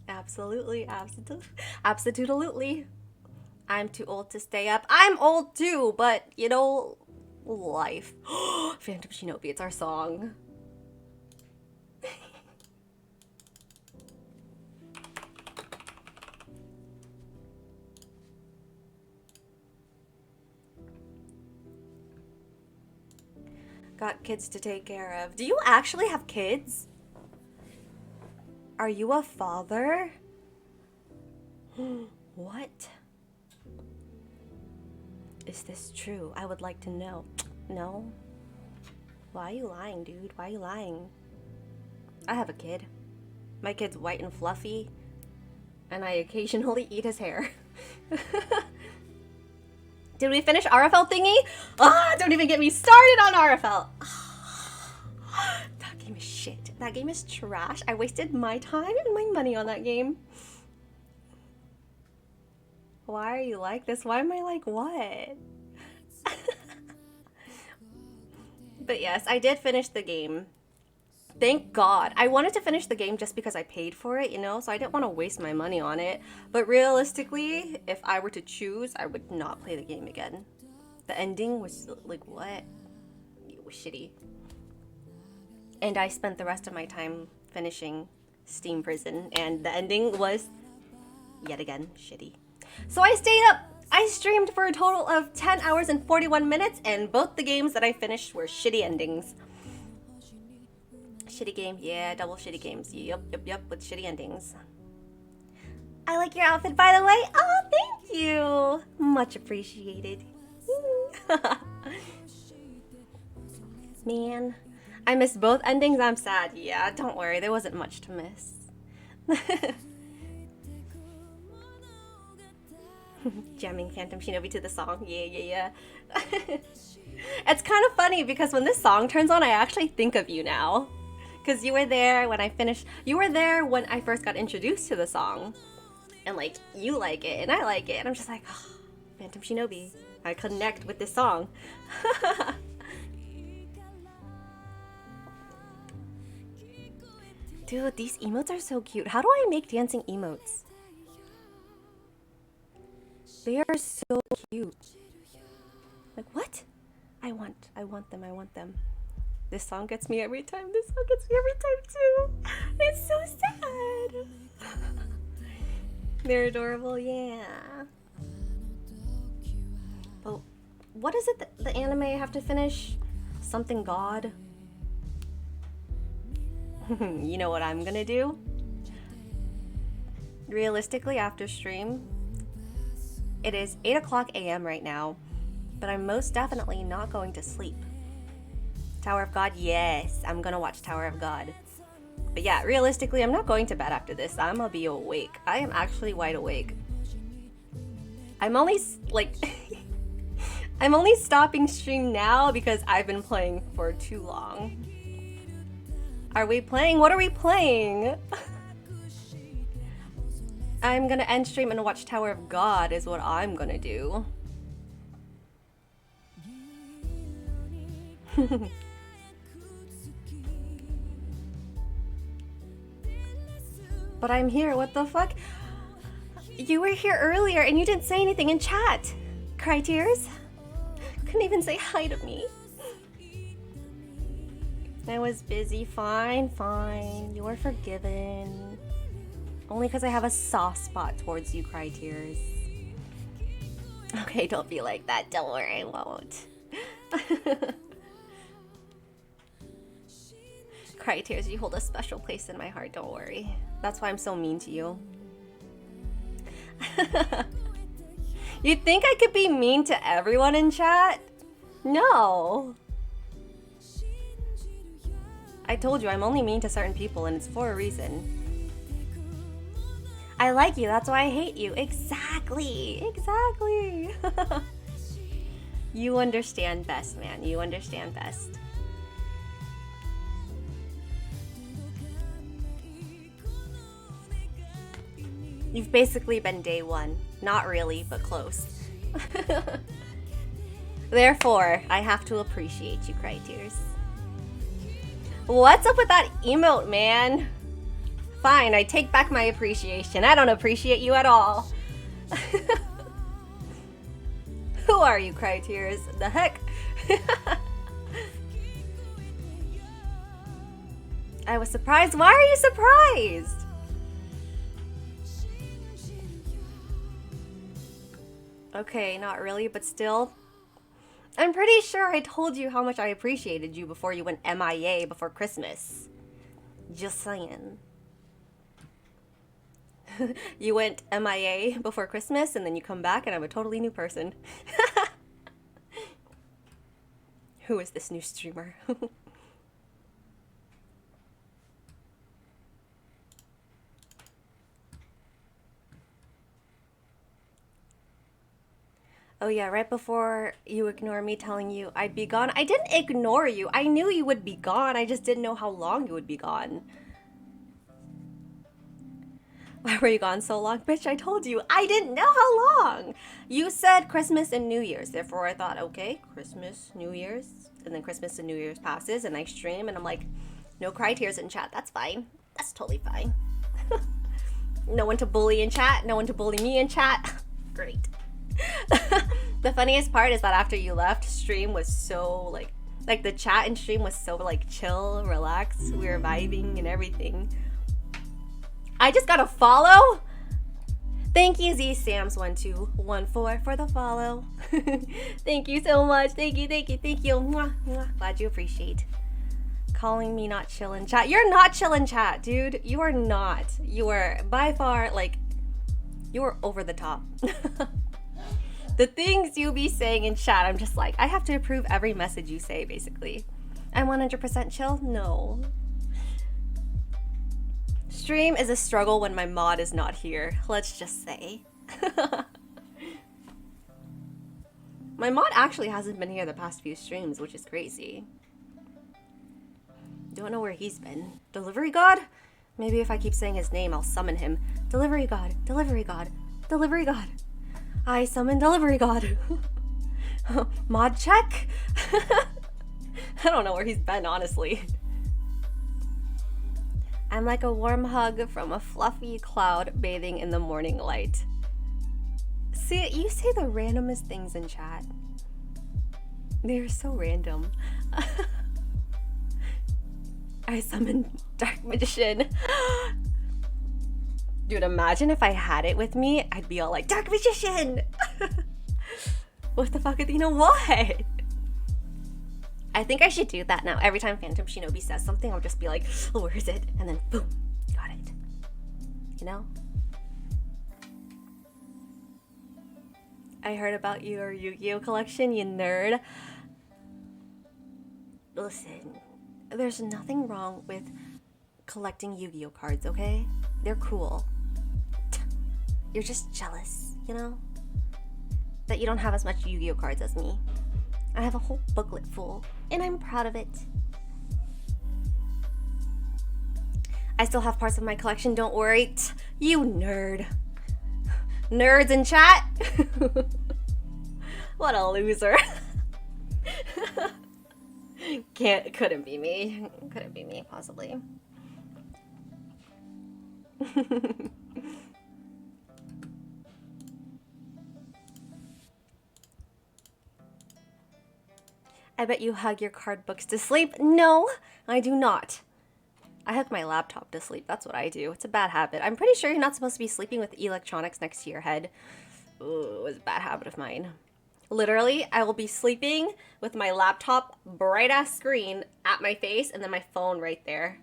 Speaker 1: Absolutely. Absolutely. I'm too old to stay up. I'm old too, but you know, life. Phantom Shinobi, it's our song. Got kids to take care of. Do you actually have kids? Are you a father? What? Is this true? I would like to know. No? Why are you lying, dude? Why are you lying? I have a kid. My kid's white and fluffy, and I occasionally eat his hair. Did we finish RFL thingy? Don't even get me started on RFL. That game is shit. That game is trash. I wasted my time and my money on that game. Why are you like this? Why am I like, what? But yes, I did finish the game. Thank God. I wanted to finish the game just because I paid for it, you know, so I didn't want to waste my money on it. But realistically, if I were to choose, I would not play the game again. The ending was like, what? It was shitty. And I spent the rest of my time finishing Steam Prison, and the ending was, yet again, shitty. So I stayed up. I streamed for a total of 10 hours and 41 minutes, and both the games that I finished were shitty endings. Shitty game, yeah, double shitty games. Yep, with shitty endings. I like your outfit, by the way. Oh, thank you. Much appreciated. Man, I missed both endings. I'm sad. Yeah, don't worry. There wasn't much to miss. Jamming Phantom Shinobi to the song. Yeah. It's kind of funny because when this song turns on, I actually think of you now. Because you were there when I finished. You were there when I first got introduced to the song. And like, you like it and I like it. And I'm just like, oh, Phantom Shinobi. I connect with this song. Dude, these emotes are so cute. How do I make dancing emotes? They are so cute. Like, what? I want them. This song gets me every time. This song gets me every time too. It's so sad. They're adorable, yeah. Oh, what is it that the anime I have to finish? Something God? You know what I'm gonna do? Realistically, after stream, it is 8 o'clock a.m. right now, but I'm most definitely not going to sleep. Tower of God, yes, I'm gonna watch Tower of God. But yeah, realistically, I'm not going to bed after this. I'm gonna be awake. I am actually wide awake. I'm only, like, I'm only stopping stream now because I've been playing for too long. Are we playing? What are we playing? I'm gonna end stream and watch Tower of God is what I'm gonna do. But I'm here, what the fuck? You were here earlier and you didn't say anything in chat. Cry tears? Couldn't even say hi to me. I was busy, fine. You were forgiven. Only because I have a soft spot towards you, Cry Tears. Okay, don't be like that. Don't worry, I won't. Cry Tears, you hold a special place in my heart, don't worry. That's why I'm so mean to you. You think I could be mean to everyone in chat? No. I told you I'm only mean to certain people and it's for a reason. I like you, that's why I hate you. Exactly. You understand best, man. You understand best. You've basically been day one. Not really, but close. Therefore, I have to appreciate you, Cry Tears. What's up with that emote, man? Fine, I take back my appreciation. I don't appreciate you at all. Who are you, Cry Tears? The heck? I was surprised. Why are you surprised? Okay, not really, but still. I'm pretty sure I told you how much I appreciated you before you went MIA before Christmas. Just saying. You went MIA before Christmas and then you come back and I'm a totally new person. Who is this new streamer? Oh yeah, right before you ignore me telling you I'd be gone. I didn't ignore you. I knew you would be gone. I just didn't know how long you would be gone. Why were you gone so long? Bitch, I told you. I didn't know how long. You said Christmas and New Year's. Therefore, I thought, okay, Christmas, New Year's. And then Christmas and New Year's passes and I stream and I'm like, no Cry Tears in chat. That's fine. That's totally fine. No one to bully in chat. No one to bully me in chat. Great. The funniest part is that after you left, stream was so like the chat and stream was so like chill, relaxed. We were vibing and everything. I just got a follow. Thank you, Z Sams1214 for the follow. Thank you so much. Thank you. Mwah, mwah. Glad you appreciate. Calling me not chill in chat. You're not chill in chat, dude. You are not. You are by far like you are over the top. The things you be saying in chat, I'm just like, I have to approve every message you say, basically. I'm 100% chill? No. Stream is a struggle when my mod is not here, let's just say. My mod actually hasn't been here the past few streams, which is crazy. Don't know where he's been. Delivery God? Maybe if I keep saying his name, I'll summon him. Delivery God, Delivery God, Delivery God. I summon Delivery God. Mod check? I don't know where he's been, honestly. I'm like a warm hug from a fluffy cloud bathing in the morning light. See, you say the randomest things in chat. They're so random. I summoned Dark Magician. Dude, imagine if I had it with me, I'd be all like, Dark Magician! What the fuck, Athena? What? I think I should do that now. Every time Phantom Shinobi says something, I'll just be like, oh, where is it? And then boom, got it. You know? I heard about your Yu-Gi-Oh collection, you nerd. Listen, there's nothing wrong with collecting Yu-Gi-Oh cards, okay? They're cool. You're just jealous, you know? That you don't have as much Yu-Gi-Oh cards as me. I have a whole booklet full, and I'm proud of it. I still have parts of my collection, don't worry. You nerd. Nerds in chat? What a loser. Couldn't be me. Couldn't be me, possibly. I bet you hug your card books to sleep. No, I do not. I hug my laptop to sleep. That's what I do. It's a bad habit. I'm pretty sure you're not supposed to be sleeping with electronics next to your head. Ooh, it was a bad habit of mine. Literally, I will be sleeping with my laptop, bright-ass screen at my face, and then my phone right there.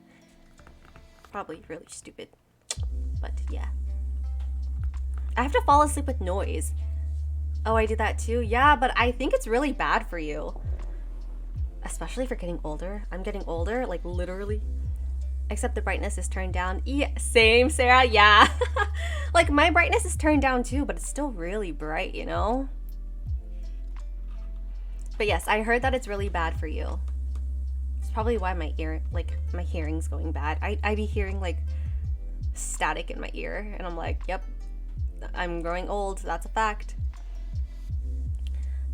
Speaker 1: Probably really stupid. But yeah. I have to fall asleep with noise. Oh, I do that too? Yeah, but I think it's really bad for you. Especially for getting older. I'm getting older, like literally. Except the brightness is turned down. Yeah, same, Sarah, yeah. Like my brightness is turned down too, but it's still really bright, you know? But yes, I heard that it's really bad for you. It's probably why my hearing's going bad. I be hearing like static in my ear, and I'm like, yep, I'm growing old, that's a fact.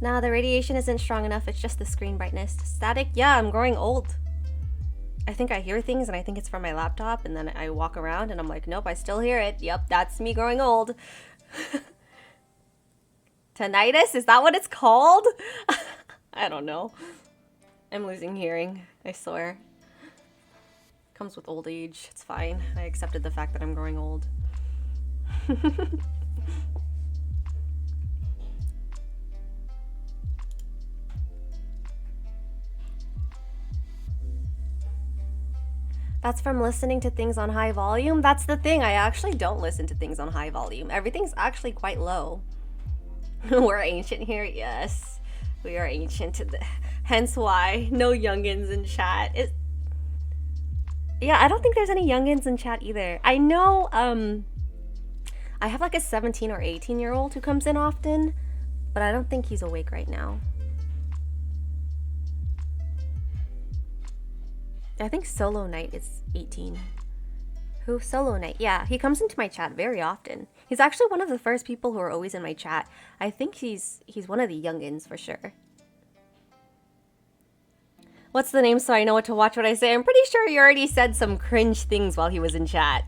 Speaker 1: Nah, the radiation isn't strong enough, it's just the screen brightness. Static? Yeah, I'm growing old. I think I hear things and I think it's from my laptop, and then I walk around and I'm like, nope, I still hear it. Yep, that's me growing old. Tinnitus? Is that what it's called? I don't know. I'm losing hearing, I swear. Comes with old age, it's fine. I accepted the fact that I'm growing old. That's from listening to things on high volume? That's the thing, I actually don't listen to things on high volume. Everything's actually quite low. We're ancient here? Yes. We are ancient. Hence why no youngins in chat. Yeah, I don't think there's any youngins in chat either. I know, I have like a 17 or 18-year-old who comes in often, but I don't think he's awake right now. I think Solo Knight is 18. Who? Solo Knight. Yeah, he comes into my chat very often. He's actually one of the first people who are always in my chat. I think he's one of the youngins for sure. What's the name so I know what to watch what I say? I'm pretty sure he already said some cringe things while he was in chat.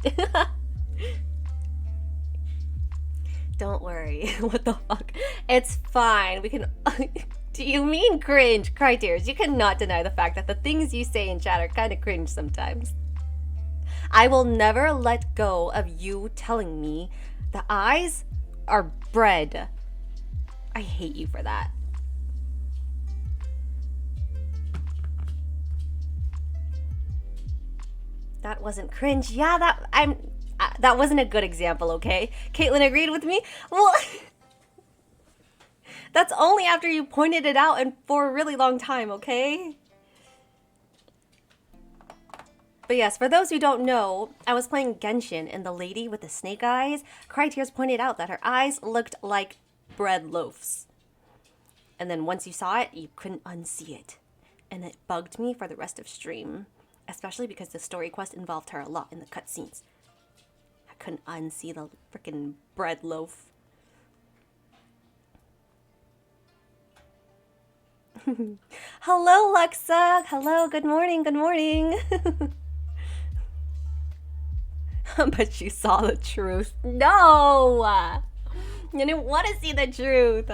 Speaker 1: Don't worry. What the fuck? It's fine. We can... Do you mean cringe? Criteria. You cannot deny the fact that the things you say in chat are kind of cringe sometimes. I will never let go of you telling me the eyes are bread. I hate you for that. That wasn't cringe. Yeah, that wasn't a good example, okay? Caitlin agreed with me. Well, that's only after you pointed it out and for a really long time, okay? But yes, for those who don't know, I was playing Genshin and the lady with the snake eyes, Crytears pointed out that her eyes looked like bread loaves. And then once you saw it, you couldn't unsee it. And it bugged me for the rest of stream. Especially because the story quest involved her a lot in the cutscenes. I couldn't unsee the freaking bread loaf. Hello, Lexa. Hello, good morning, good morning. But you saw the truth. No! You didn't want to see the truth.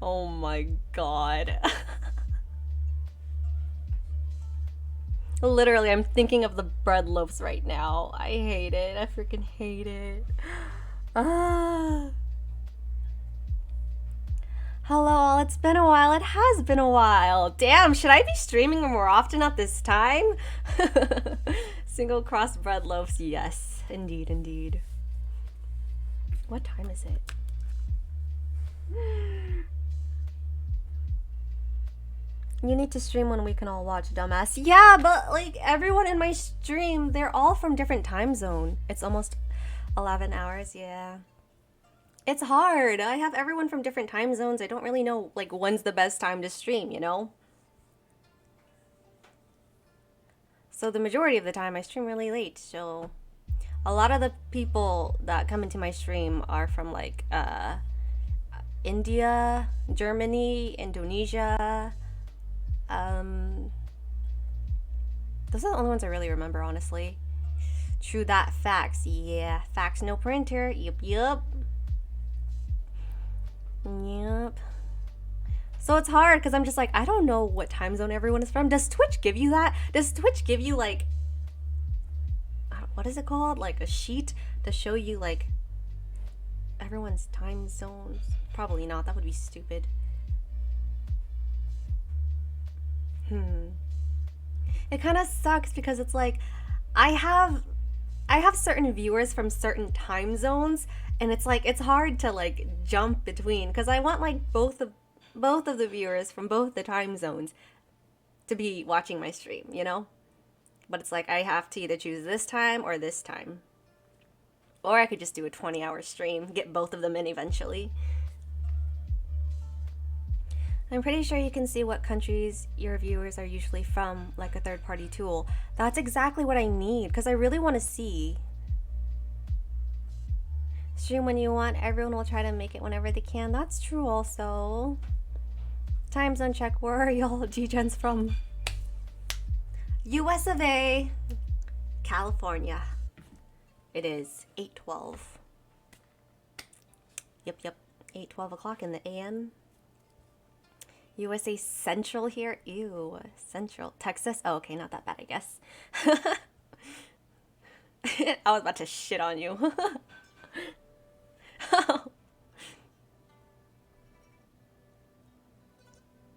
Speaker 1: Oh my god. Literally, I'm thinking of the bread loaves right now. I hate it. I freaking hate it. Ah. Hello all, it's been a while. It has been a while. Damn, should I be streaming more often at this time? Single cross bread loaves, yes. Indeed, indeed. What time is it? You need to stream when we can all watch, dumbass. Yeah, but like everyone in my stream, they're all from different time zone. It's almost 11 hours, yeah. It's hard. I have everyone from different time zones. I don't really know like when's the best time to stream, you know? So the majority of the time I stream really late. So a lot of the people that come into my stream are from like India, Germany, Indonesia. Those are the only ones I really remember, honestly. True that, facts. Yeah, facts no printer. Yup, yup. Yep. So it's hard because I'm just like, I don't know what time zone everyone is from. Does Twitch give you that? Does Twitch give you like, what is it called? Like a sheet to show you like everyone's time zones? Probably not. That would be stupid. It kind of sucks because it's like I have certain viewers from certain time zones, and it's like it's hard to like jump between because I want like both of the viewers from both the time zones to be watching my stream, you know? But it's like I have to either choose this time or this time. Or I could just do a 20-hour stream, get both of them in eventually. I'm pretty sure you can see what countries your viewers are usually from, like a third-party tool. That's exactly what I need, because I really want to see. Stream when you want, everyone will try to make it whenever they can. That's true also. Time zone check, where are y'all G-Gens from? US of A, California. It is 8:12. Yep, 8:12 o'clock in the AM. USA Central here. Ew, Central. Texas? Oh, okay, not that bad, I guess. I was about to shit on you.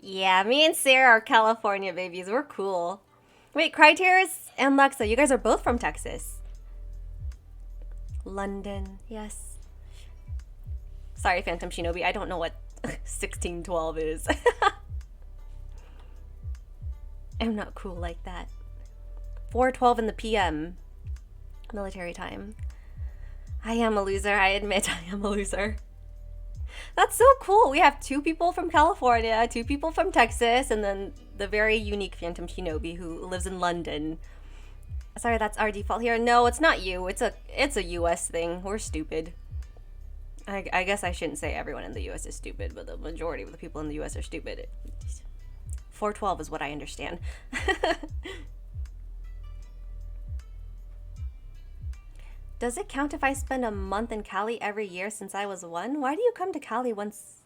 Speaker 1: Yeah, me and Sarah are California babies. We're cool. Wait, Cryteris and Lexa, you guys are both from Texas. London, yes. Sorry, Phantom Shinobi, I don't know what 1612 is. I'm not cool like that. 4:12 in the PM. Military time. I am a loser, I admit I am a loser. That's so cool. We have 2 people from California, 2 people from Texas, and then the very unique Phantom Shinobi who lives in London. Sorry, that's our default here. No, it's not you. It's a US thing. We're stupid. I guess I shouldn't say everyone in the US is stupid, but the majority of the people in the US are stupid. 412 is what I understand. Does it count if I spend a month in Cali every year since I was 1? Why do you come to Cali once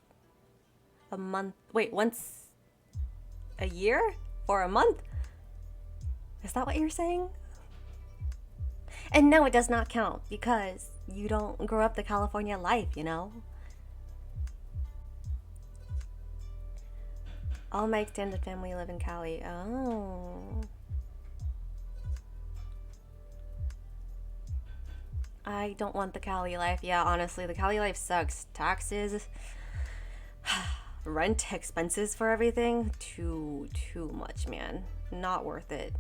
Speaker 1: a month? Wait, once a year? Or a month? Is that what you're saying? And no, it does not count because you don't grow up the California life, you know? All my extended family live in Cali. Oh. I don't want the Cali life. Yeah, honestly, the Cali life sucks. Taxes, rent, expenses for everything. Too much, man. Not worth it.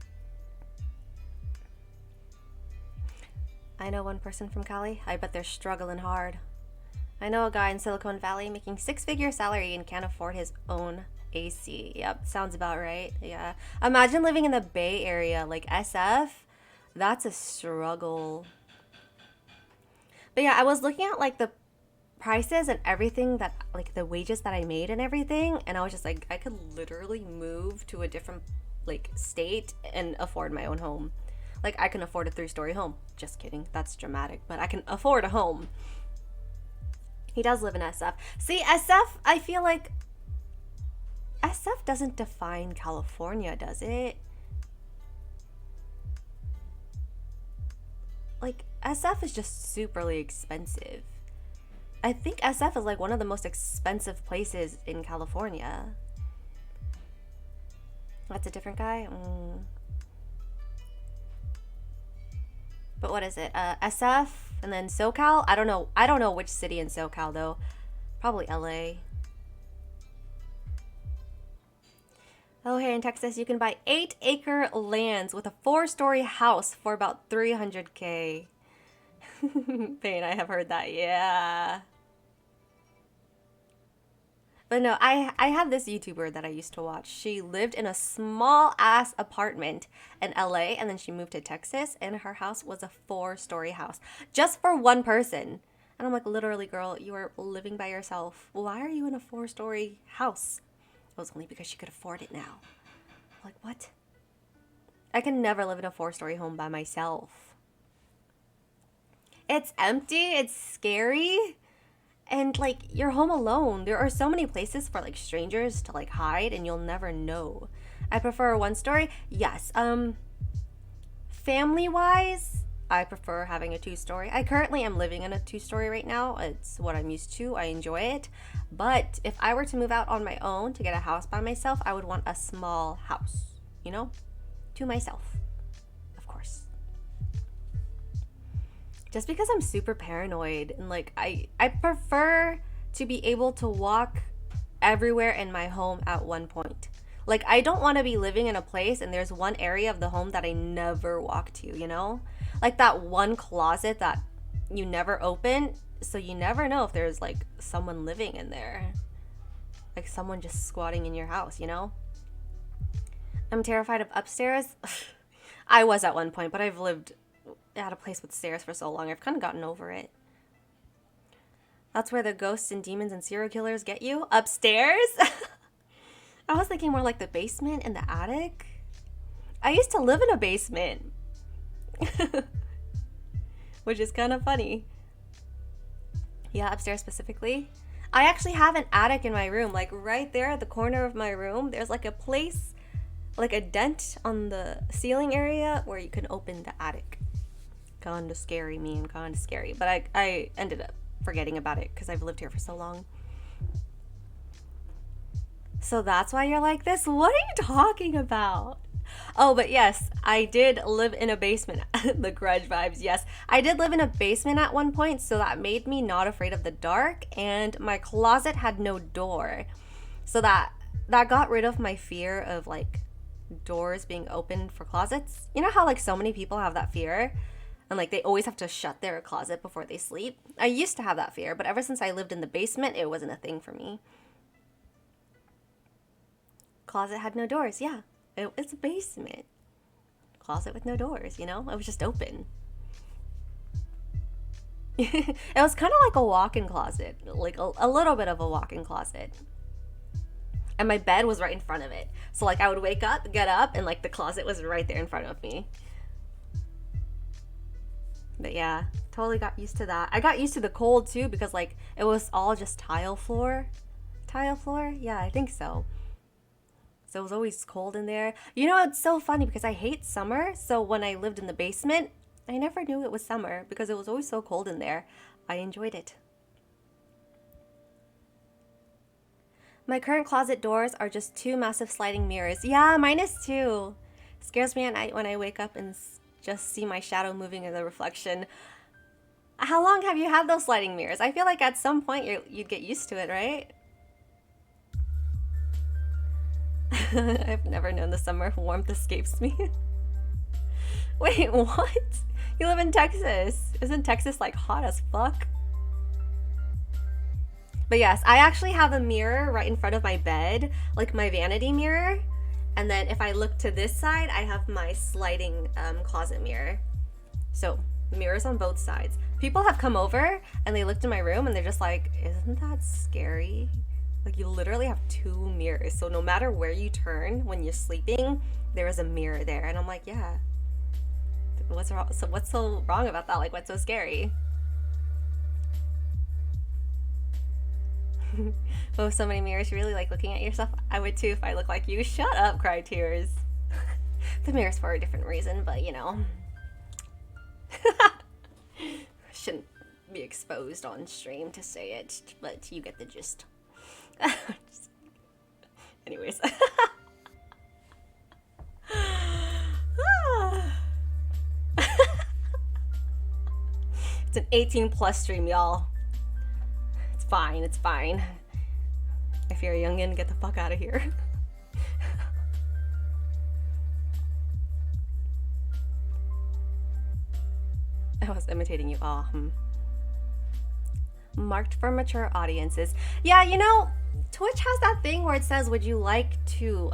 Speaker 1: I know one person from Cali. I bet they're struggling hard. I know a guy in Silicon Valley making 6-figure salary and can't afford his own AC. Yep, sounds about right. Yeah. Imagine living in the Bay Area, like SF. That's a struggle. But yeah, I was looking at like the prices and everything that like the wages that I made and everything, and I was just like, I could literally move to a different like state and afford my own home. Like, I can afford a 3-story home. Just kidding. That's dramatic. But I can afford a home. He does live in SF. See, SF, I feel like SF doesn't define California, does it? Like, SF is just superly expensive. I think SF is like one of the most expensive places in California. That's a different guy? But what is it? SF and then SoCal? I don't know. I don't know which city in SoCal though. Probably LA. Oh, here in Texas, you can buy 8-acre lands with a 4-story house for about $300K. Pain, I have heard that. Yeah. But no, I have this YouTuber that I used to watch. She lived in a small ass apartment in LA and then she moved to Texas and her house was a 4-story house just for one person. And I'm like, literally, girl, you are living by yourself. Why are you in a 4-story house? It was only because she could afford it now. I'm like, what? I can never live in a 4-story home by myself. It's empty. It's scary. And like, you're home alone. There are so many places for like strangers to like hide and you'll never know. I prefer a 1-story. Yes. Family wise, I prefer having a 2-story. I currently am living in a 2-story right now. It's what I'm used to. I enjoy it. But if I were to move out on my own to get a house by myself, I would want a small house, you know, to myself, of course. Just because I'm super paranoid and like I prefer to be able to walk everywhere in my home at one point. Like, I don't want to be living in a place and there's one area of the home that I never walk to, you know? Like that one closet that you never open, so you never know if there's like someone living in there. Like someone just squatting in your house, you know? I'm terrified of upstairs. I was at one point, but I've lived at a place with stairs for so long, I've kind of gotten over it. That's where the ghosts and demons and serial killers get you? Upstairs? I was thinking more like the basement and the attic. I used to live in a basement. Which is kind of funny. Yeah, upstairs specifically. I actually have an attic in my room. Like right there at the corner of my room, there's like a place, like a dent on the ceiling area where you can open the attic. Kinda scary, man, kinda scary. But I ended up forgetting about it because I've lived here for so long. So that's why you're like this? What are you talking about? Oh, but yes, I did live in a basement. The Grudge vibes, yes. I did live in a basement at one point, so that made me not afraid of the dark, and my closet had no door. So that got rid of my fear of like doors being opened for closets. You know how like so many people have that fear? And like they always have to shut their closet before they sleep. I used to have that fear, but ever since I lived in the basement, it wasn't a thing for me. Closet had no doors, yeah. It's a basement. Closet with no doors, you know? It was just open. It was kind of like a walk-in closet. Like a little bit of a walk-in closet. And my bed was right in front of it. So like I would wake up, get up, and like the closet was right there in front of me. But yeah, totally got used to that. I got used to the cold too because like it was all just tile floor. Tile floor? Yeah, I think so. So it was always cold in there. You know, it's so funny because I hate summer. So when I lived in the basement, I never knew it was summer because it was always so cold in there. I enjoyed it. My current closet doors are just 2 massive sliding mirrors. Yeah, mine is too. Scares me at night when I wake up and just see my shadow moving in the reflection. How long have you had those sliding mirrors? I feel like at some point you'd get used to it, right? I've never known the summer warmth escapes me. Wait, what? You live in Texas. Isn't Texas like hot as fuck? But yes, I actually have a mirror right in front of my bed, like my vanity mirror. And then if I look to this side, I have my sliding closet mirror. So mirrors on both sides. People have come over and they looked in my room and they're just like, isn't that scary? Like you literally have 2 mirrors. So no matter where you turn when you're sleeping, there is a mirror there. And I'm like, yeah, What's wrong? So what's so wrong about that? Like, what's so scary? Oh, so many mirrors. You really like looking at yourself? I would too if I look like you. Shut up, cry tears. The mirror's for a different reason, but you know. Shouldn't be exposed on stream to say it, but you get the gist. Anyways. It's an 18+ stream, y'all. It's fine, it's fine. If you're a youngin', get the fuck out of here. I was imitating you. Oh, Marked for mature audiences. Yeah, you know, Twitch has that thing where it says, would you like to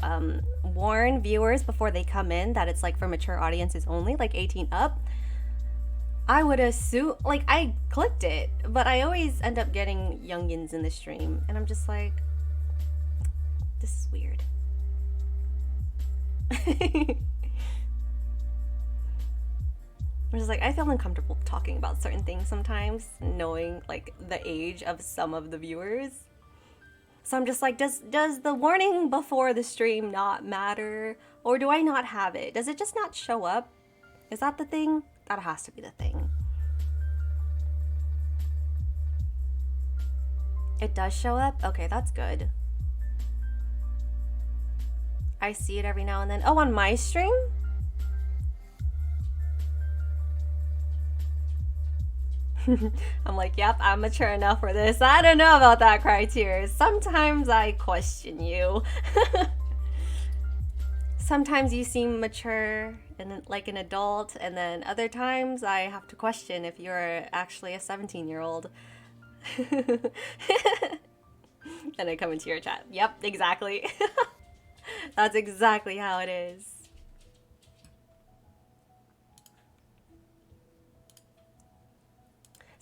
Speaker 1: warn viewers before they come in that it's like for mature audiences only, like 18 up? I would assume, like, I clicked it, but I always end up getting youngins in the stream, and I'm just like, this is weird. I'm just like, I feel uncomfortable talking about certain things sometimes, knowing like the age of some of the viewers. So I'm just like, does the warning before the stream not matter? Or do I not have it? Does it just not show up? Is that the thing? That has to be the thing. It does show up? Okay, that's good. I see it every now and then. Oh, on my stream? I'm like, yep, I'm mature enough for this. I don't know about that, criteria. Sometimes I question you. Sometimes you seem mature and like an adult, and then other times I have to question if you're actually a 17-year-old. And I come into your chat. Yep, exactly. That's exactly how it is.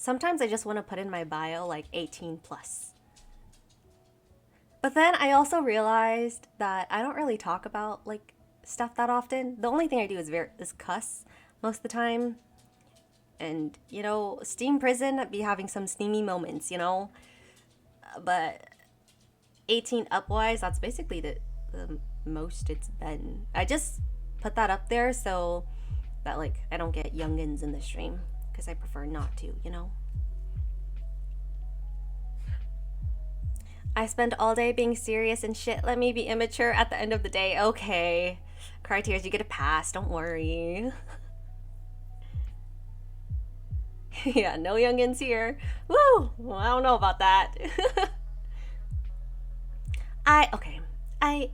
Speaker 1: Sometimes I just want to put in my bio like 18+. But then I also realized that I don't really talk about like stuff that often. The only thing I do is cuss most of the time. And, you know, Steam Prison, I'd be having some steamy moments, you know? But 18 up-wise, that's basically the most it's been. I just put that up there so that, like, I don't get youngins in the stream. Because I prefer not to, you know? I spend all day being serious and shit. Let me be immature at the end of the day. Okay. Cry tears, you get a pass. Don't worry. Yeah, no youngins here. Woo! Well, I don't know about that. Okay. I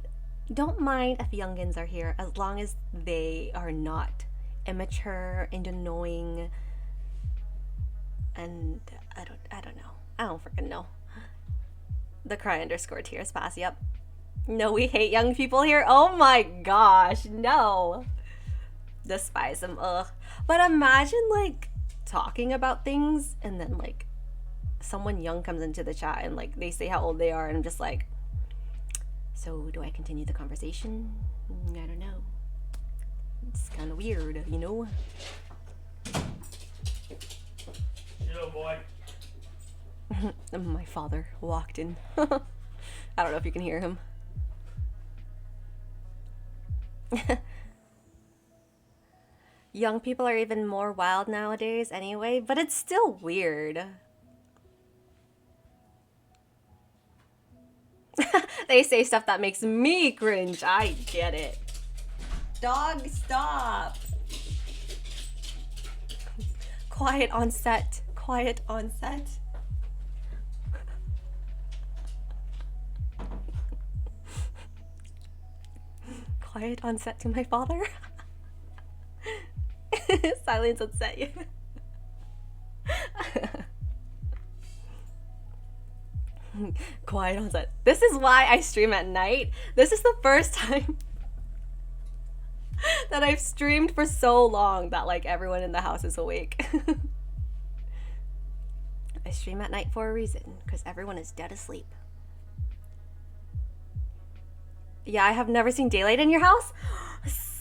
Speaker 1: don't mind if youngins are here as long as they are not immature and annoying. And I don't know. I don't freaking know. The cry _ tears pass. Yep. No, we hate young people here. Oh my gosh, no. Despise them. Ugh. But imagine like talking about things and then like someone young comes into the chat and like they say how old they are and I'm just like, so do I continue the conversation? I don't know. It's kind of weird, you know?
Speaker 10: Yo, boy.
Speaker 1: My father walked in. I don't know if you can hear him. Young people are even more wild nowadays anyway, but it's still weird. They say stuff that makes me cringe. I get it. Dog, stop. Quiet on set. Quiet on set. Quiet on set to my father. Silence on set. Yeah. Quiet on set. This is why I stream at night. This is the first time that I've streamed for so long that like everyone in the house is awake. I stream at night for a reason, because everyone is dead asleep. Yeah, I have never seen daylight in your house.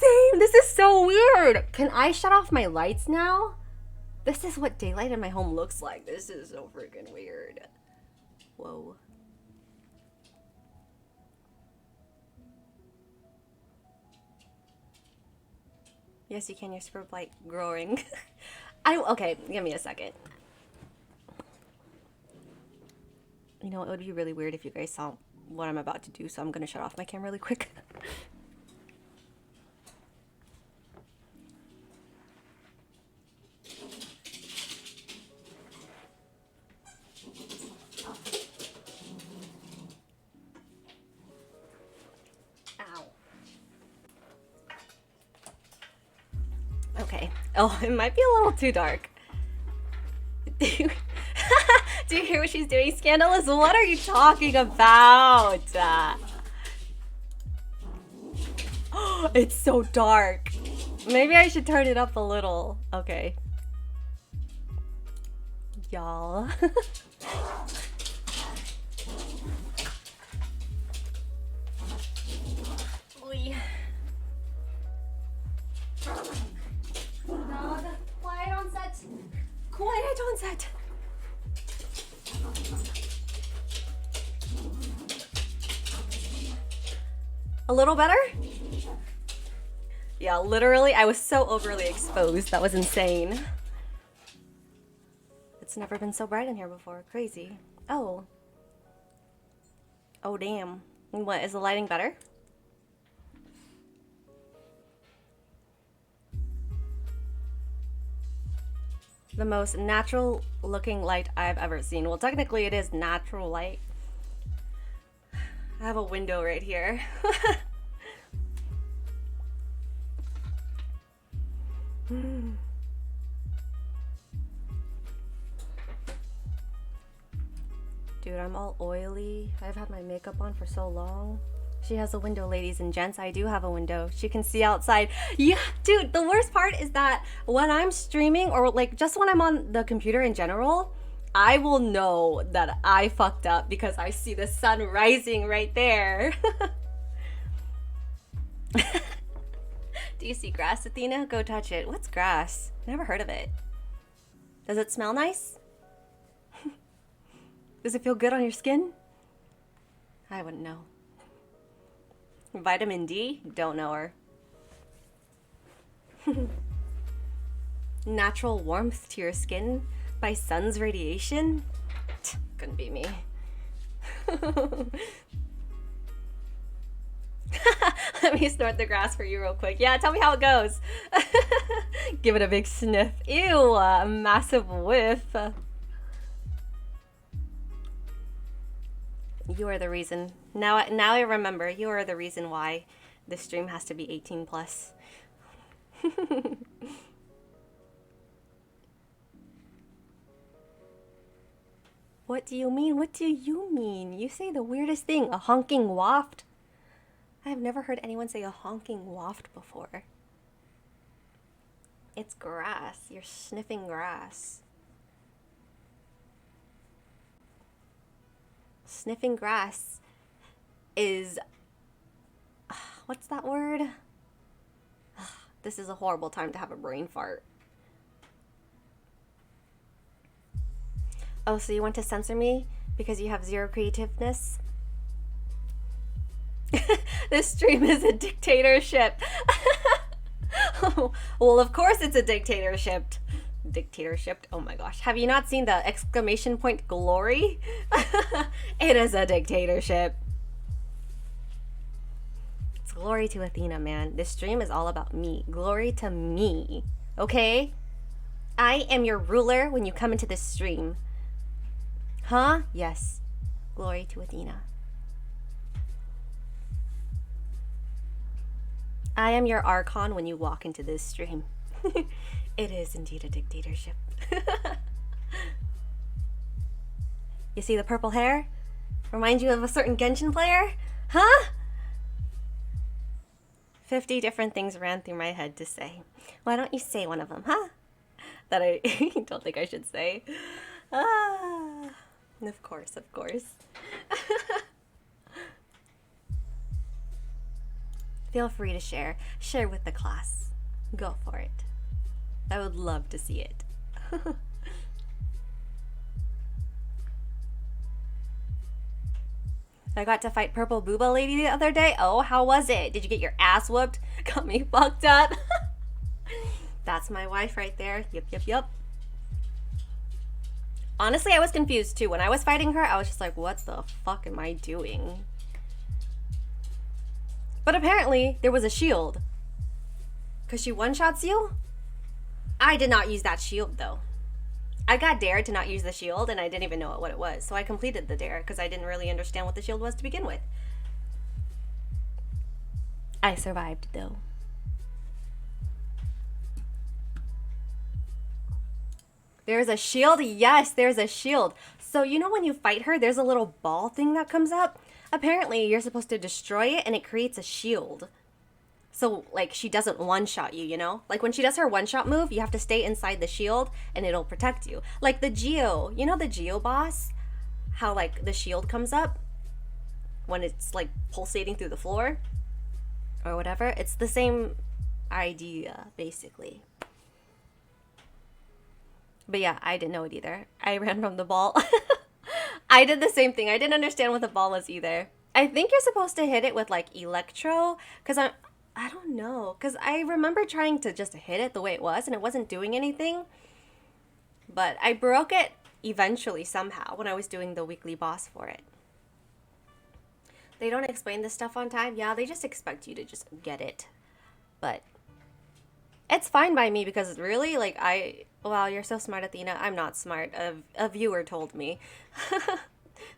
Speaker 1: same. This is so weird. Can I shut off my lights now? This is what daylight in my home looks like. This is so freaking weird. Whoa. Yes, you can. Your strobe light growing. Okay, give me a second. You know, it would be really weird if you guys saw what I'm about to do, so I'm gonna shut off my camera really quick. Ow. Okay. Oh, it might be a little too dark. Do you hear what she's doing, Scandalous? What are you talking about? It's so dark. Maybe I should turn it up a little. Okay. Y'all. Dog, quiet on set. Quiet on set. A little better? Yeah, literally, I was so overly exposed. That was insane. It's never been so bright in here before. Crazy. Oh. Oh, damn. What, is the lighting better? The most natural looking light I've ever seen. Well, technically it is natural light. I have a window right here. Dude, I'm all oily. I've had my makeup on for so long. She has a window, ladies and gents. I do have a window. She can see outside. Yeah, dude, the worst part is that when I'm streaming or like just when I'm on the computer in general, I will know that I fucked up because I see the sun rising right there. Do you see grass, Athena? Go touch it. What's grass? Never heard of it. Does it smell nice? Does it feel good on your skin? I wouldn't know. Vitamin D? Don't know her. Natural warmth to your skin by sun's radiation? Couldn't be me. Let me snort the grass for you real quick. Yeah, tell me how it goes. Give it a big sniff. Ew, a massive whiff. You are the reason. Now I remember. You are the reason why this stream has to be 18 plus. What do you mean? What do you mean? You say the weirdest thing. A honking waft? I have never heard anyone say a honking waft before. It's grass. You're sniffing grass. Sniffing grass is... what's that word? This is a horrible time to have a brain fart. Oh, so you want to censor me because you have zero creativeness? This stream is a dictatorship. Well, of course it's a dictatorship. Dictatorship? Oh my gosh. Have you not seen the exclamation point glory? It is a dictatorship. It's glory to Athena, man. This stream is all about me. Glory to me. Okay? I am your ruler when you come into this stream. Huh? Yes. Glory to Athena. I am your archon when you walk into this stream. It is indeed a dictatorship. You see the purple hair? Reminds you of a certain Genshin player? Huh? 50 different things ran through my head to say. Why don't you say one of them, huh? That I don't think I should say. Ah, of course, of course. Feel free to share. Share with the class. Go for it. I would love to see it. I got to fight Purple Booba Lady the other day. Oh, how was it? Did you get your ass whooped? Got me fucked up. That's my wife right there. Yep. Honestly, I was confused too. When I was fighting her, I was just like, what the fuck am I doing? But apparently, there was a shield. Because she one-shots you? I did not use that shield, though. I got dared to not use the shield, and I didn't even know what it was. So I completed the dare, because I didn't really understand what the shield was to begin with. I survived, though. There's a shield? Yes, there's a shield. So you know when you fight her, there's a little ball thing that comes up? Apparently, you're supposed to destroy it, and it creates a shield. So, like, she doesn't one-shot you, you know? Like, when she does her one-shot move, you have to stay inside the shield, and it'll protect you. Like, the Geo, you know the Geo boss? How, like, the shield comes up when it's, like, pulsating through the floor? Or whatever. It's the same idea, basically. But yeah, I didn't know it either. I ran from the ball. I did the same thing. I didn't understand what the ball was either. I think you're supposed to hit it with, like, electro, because I don't know, because I remember trying to just hit it the way it was, and it wasn't doing anything. But I broke it eventually somehow when I was doing the weekly boss for it. They don't explain this stuff on time. Yeah, they just expect you to just get it. But it's fine by me because really, like, wow, you're so smart, Athena. I'm not smart. A viewer told me.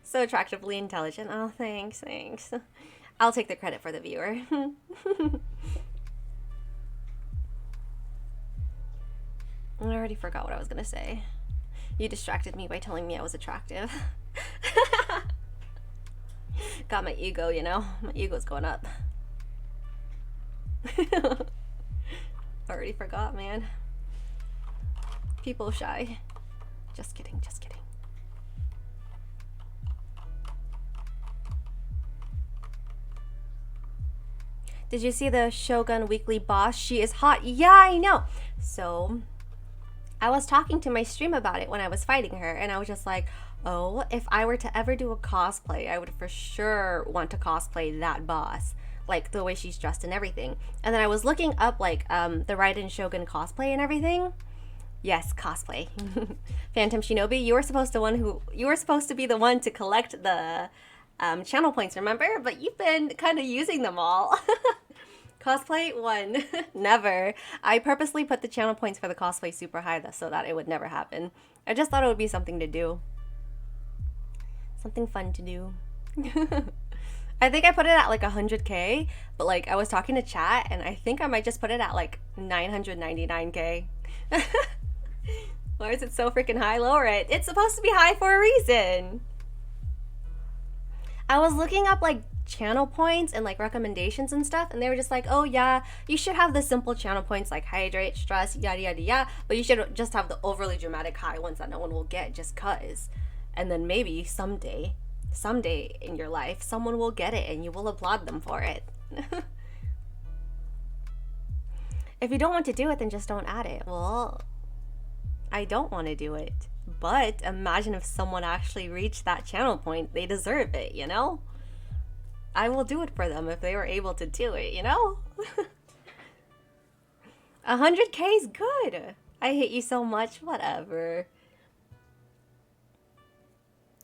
Speaker 1: So attractively intelligent. Oh, thanks. I'll take the credit for the viewer. I already forgot what I was gonna say. You distracted me by telling me I was attractive. Got my ego, you know? My ego's going up. Already forgot, man. People shy. Just kidding. Did you see the Shogun Weekly boss? She is hot. Yeah, I know. So, I was talking to my stream about it when I was fighting her, and I was just like, oh, if I were to ever do a cosplay, I would for sure want to cosplay that boss. Like, the way she's dressed and everything. And then I was looking up, like, the Raiden Shogun cosplay and everything. Yes, cosplay. Phantom Shinobi, you were supposed to be the one to collect the channel points, remember? But you've been kind of using them all. Cosplay 1. Never. I purposely put the channel points for the cosplay super high so that it would never happen. I just thought it would be something to do. Something fun to do. I think I put it at like 100k, but like I was talking to chat and I think I might just put it at like 999k. Why is it so freaking high? Lower it. It's supposed to be high for a reason. I was looking up like channel points and like recommendations and stuff, and they were just like, oh yeah, you should have the simple channel points like hydrate, stress, yada yada yada, but you should just have the overly dramatic high ones that no one will get just cuz. And then maybe someday in your life, someone will get it and you will applaud them for it. If you don't want to do it, then just don't add it. Well, I don't want to do it. But imagine if someone actually reached that channel point. They deserve it, you know? I will do it for them if they were able to do it, you know? 100k is good. I hate you so much. Whatever.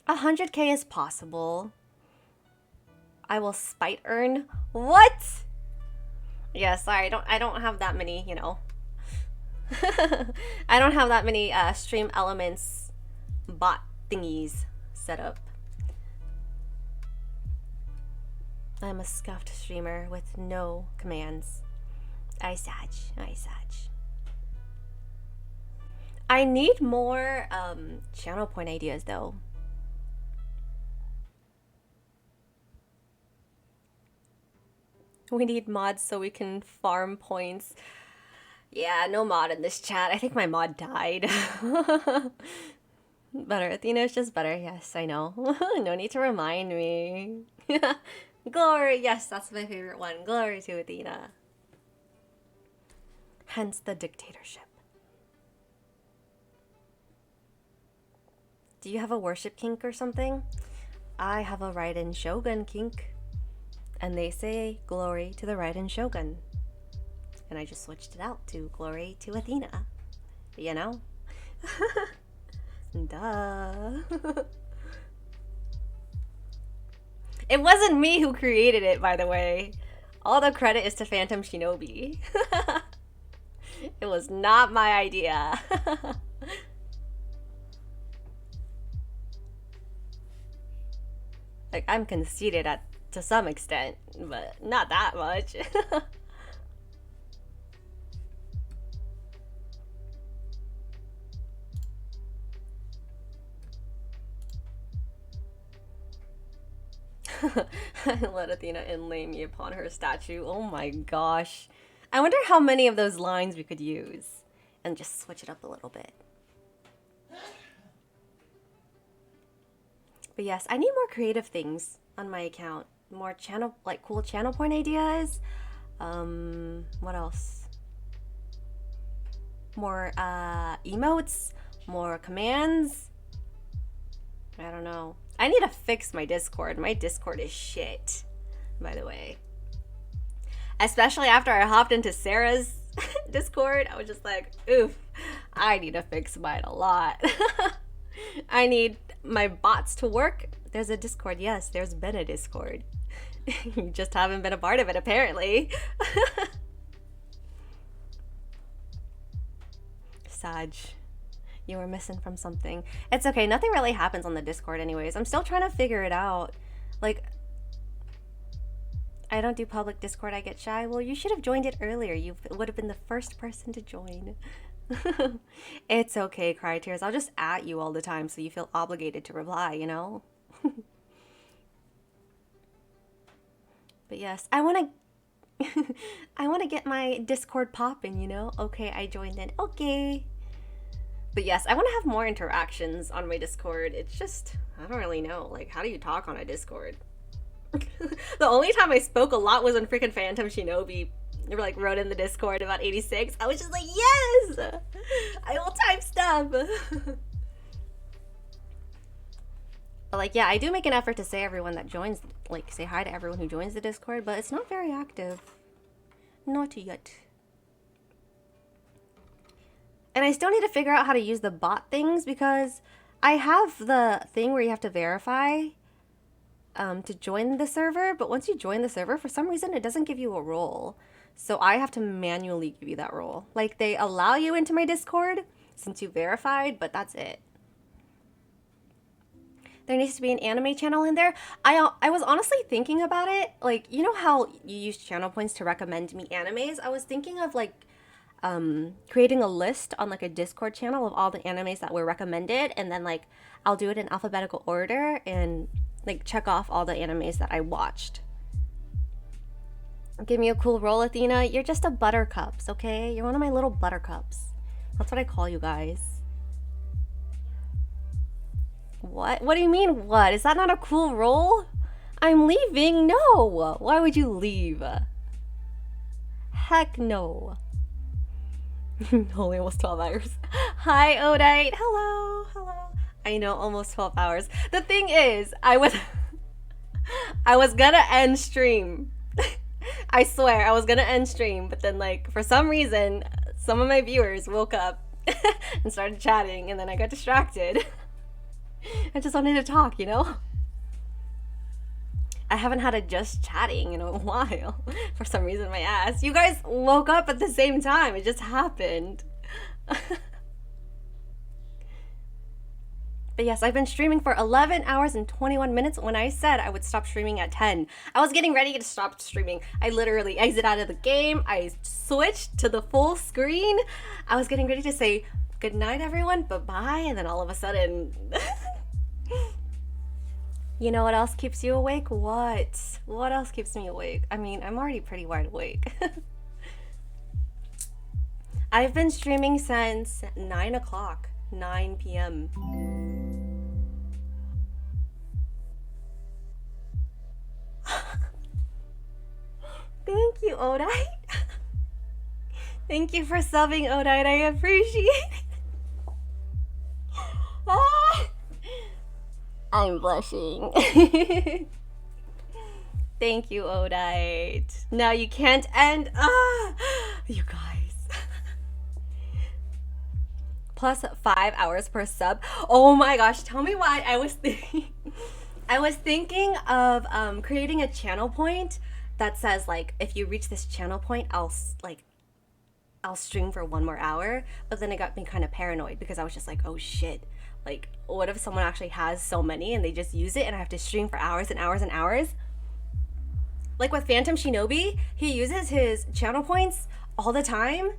Speaker 1: 100k is possible. I will spite earn. What? Yeah, sorry. I don't have that many, you know. I don't have that many stream elements bot thingies set up. I'm a scuffed streamer with no commands. I sag. I need more channel point ideas though. We need mods so we can farm points. Yeah, no mod in this chat. I think my mod died. Better. Athena's just better. Yes, I know. No need to remind me. Glory! Yes, that's my favorite one. Glory to Athena. Hence the dictatorship. Do you have a worship kink or something? I have a Raiden Shogun kink. And they say glory to the Raiden Shogun. And I just switched it out to glory to Athena. You know? Duh. It wasn't me who created it, by the way. All the credit is to Phantom Shinobi. It was not my idea. Like, I'm conceited to some extent, but not that much. Let Athena inlay me upon her statue. Oh my gosh. I wonder how many of those lines we could use and just switch it up a little bit. But yes, I need more creative things on my account. More channel, like cool channel point ideas. What else? More emotes, more commands. I don't know. I need to fix my Discord. My Discord is shit, by the way. Especially after I hopped into Sarah's Discord, I was just like, oof, I need to fix mine a lot. I need my bots to work. There's a Discord, yes, there's been a Discord. You just haven't been a part of it, apparently. Sag, you were missing from something. It's okay, nothing really happens on the Discord anyways. I'm still trying to figure it out. Like, I don't do public Discord, I get shy. Well, you should have joined it earlier. You would have been the first person to join. It's okay, Cry Tears. I'll just at you all the time so you feel obligated to reply, you know? But yes, I want to get my Discord popping, you know? Okay, I joined in. Okay. But yes, I want to have more interactions on my Discord. It's just, I don't really know. Like, how do you talk on a Discord? The only time I spoke a lot was when freaking Phantom Shinobi like wrote in the Discord about 86. I was just like, yes! I will type stuff. But like, yeah, I do make an effort to say everyone that joins, like say hi to everyone who joins the Discord, but it's not very active. Not yet. And I still need to figure out how to use the bot things because I have the thing where you have to verify to join the server, but once you join the server, for some reason, it doesn't give you a role. So I have to manually give you that role. Like, they allow you into my Discord since you verified, but that's it. There needs to be an anime channel in there. I was honestly thinking about it. Like, you know how you use channel points to recommend me animes? I was thinking of, like, creating a list on, like, a Discord channel of all the animes that were recommended, and then, like, I'll do it in alphabetical order and, like, check off all the animes that I watched. Give me a cool role, Athena. You're just a buttercups, okay? You're one of my little buttercups. That's what I call you guys. What? What do you mean, what? Is that not a cool role? I'm leaving? No! Why would you leave? Heck no. Only almost 12 hours. Hi, Odite. Hello. Hello. I know, almost 12 hours. The thing is, I was gonna end stream. I swear, I was gonna end stream, but then, like, for some reason, some of my viewers woke up and started chatting, and then I got distracted. I just wanted to talk, you know? I haven't had a just chatting in a while. For some reason, my ass. You guys woke up at the same time. It just happened. But yes, I've been streaming for 11 hours and 21 minutes when I said I would stop streaming at 10. I was getting ready to stop streaming. I literally exited out of the game. I switched to the full screen. I was getting ready to say, good night, everyone, bye-bye, and then all of a sudden... You know what else keeps you awake? What? What else keeps me awake? I mean, I'm already pretty wide awake. I've been streaming since 9 o'clock, 9 p.m. Odite. Thank you for subbing, Odite. I appreciate it. Ah, I'm blushing. Thank you, Odite. Now you can't end. You guys. Plus 5 hours per sub. Oh my gosh, tell me why I was thinking. I was thinking of creating a channel point that says like, if you reach this channel point, I'll stream for 1 more hour. But then it got me kind of paranoid because I was just like, oh shit, like what if someone actually has so many and they just use it and I have to stream for hours and hours and hours? Like with Phantom Shinobi, he uses his channel points all the time.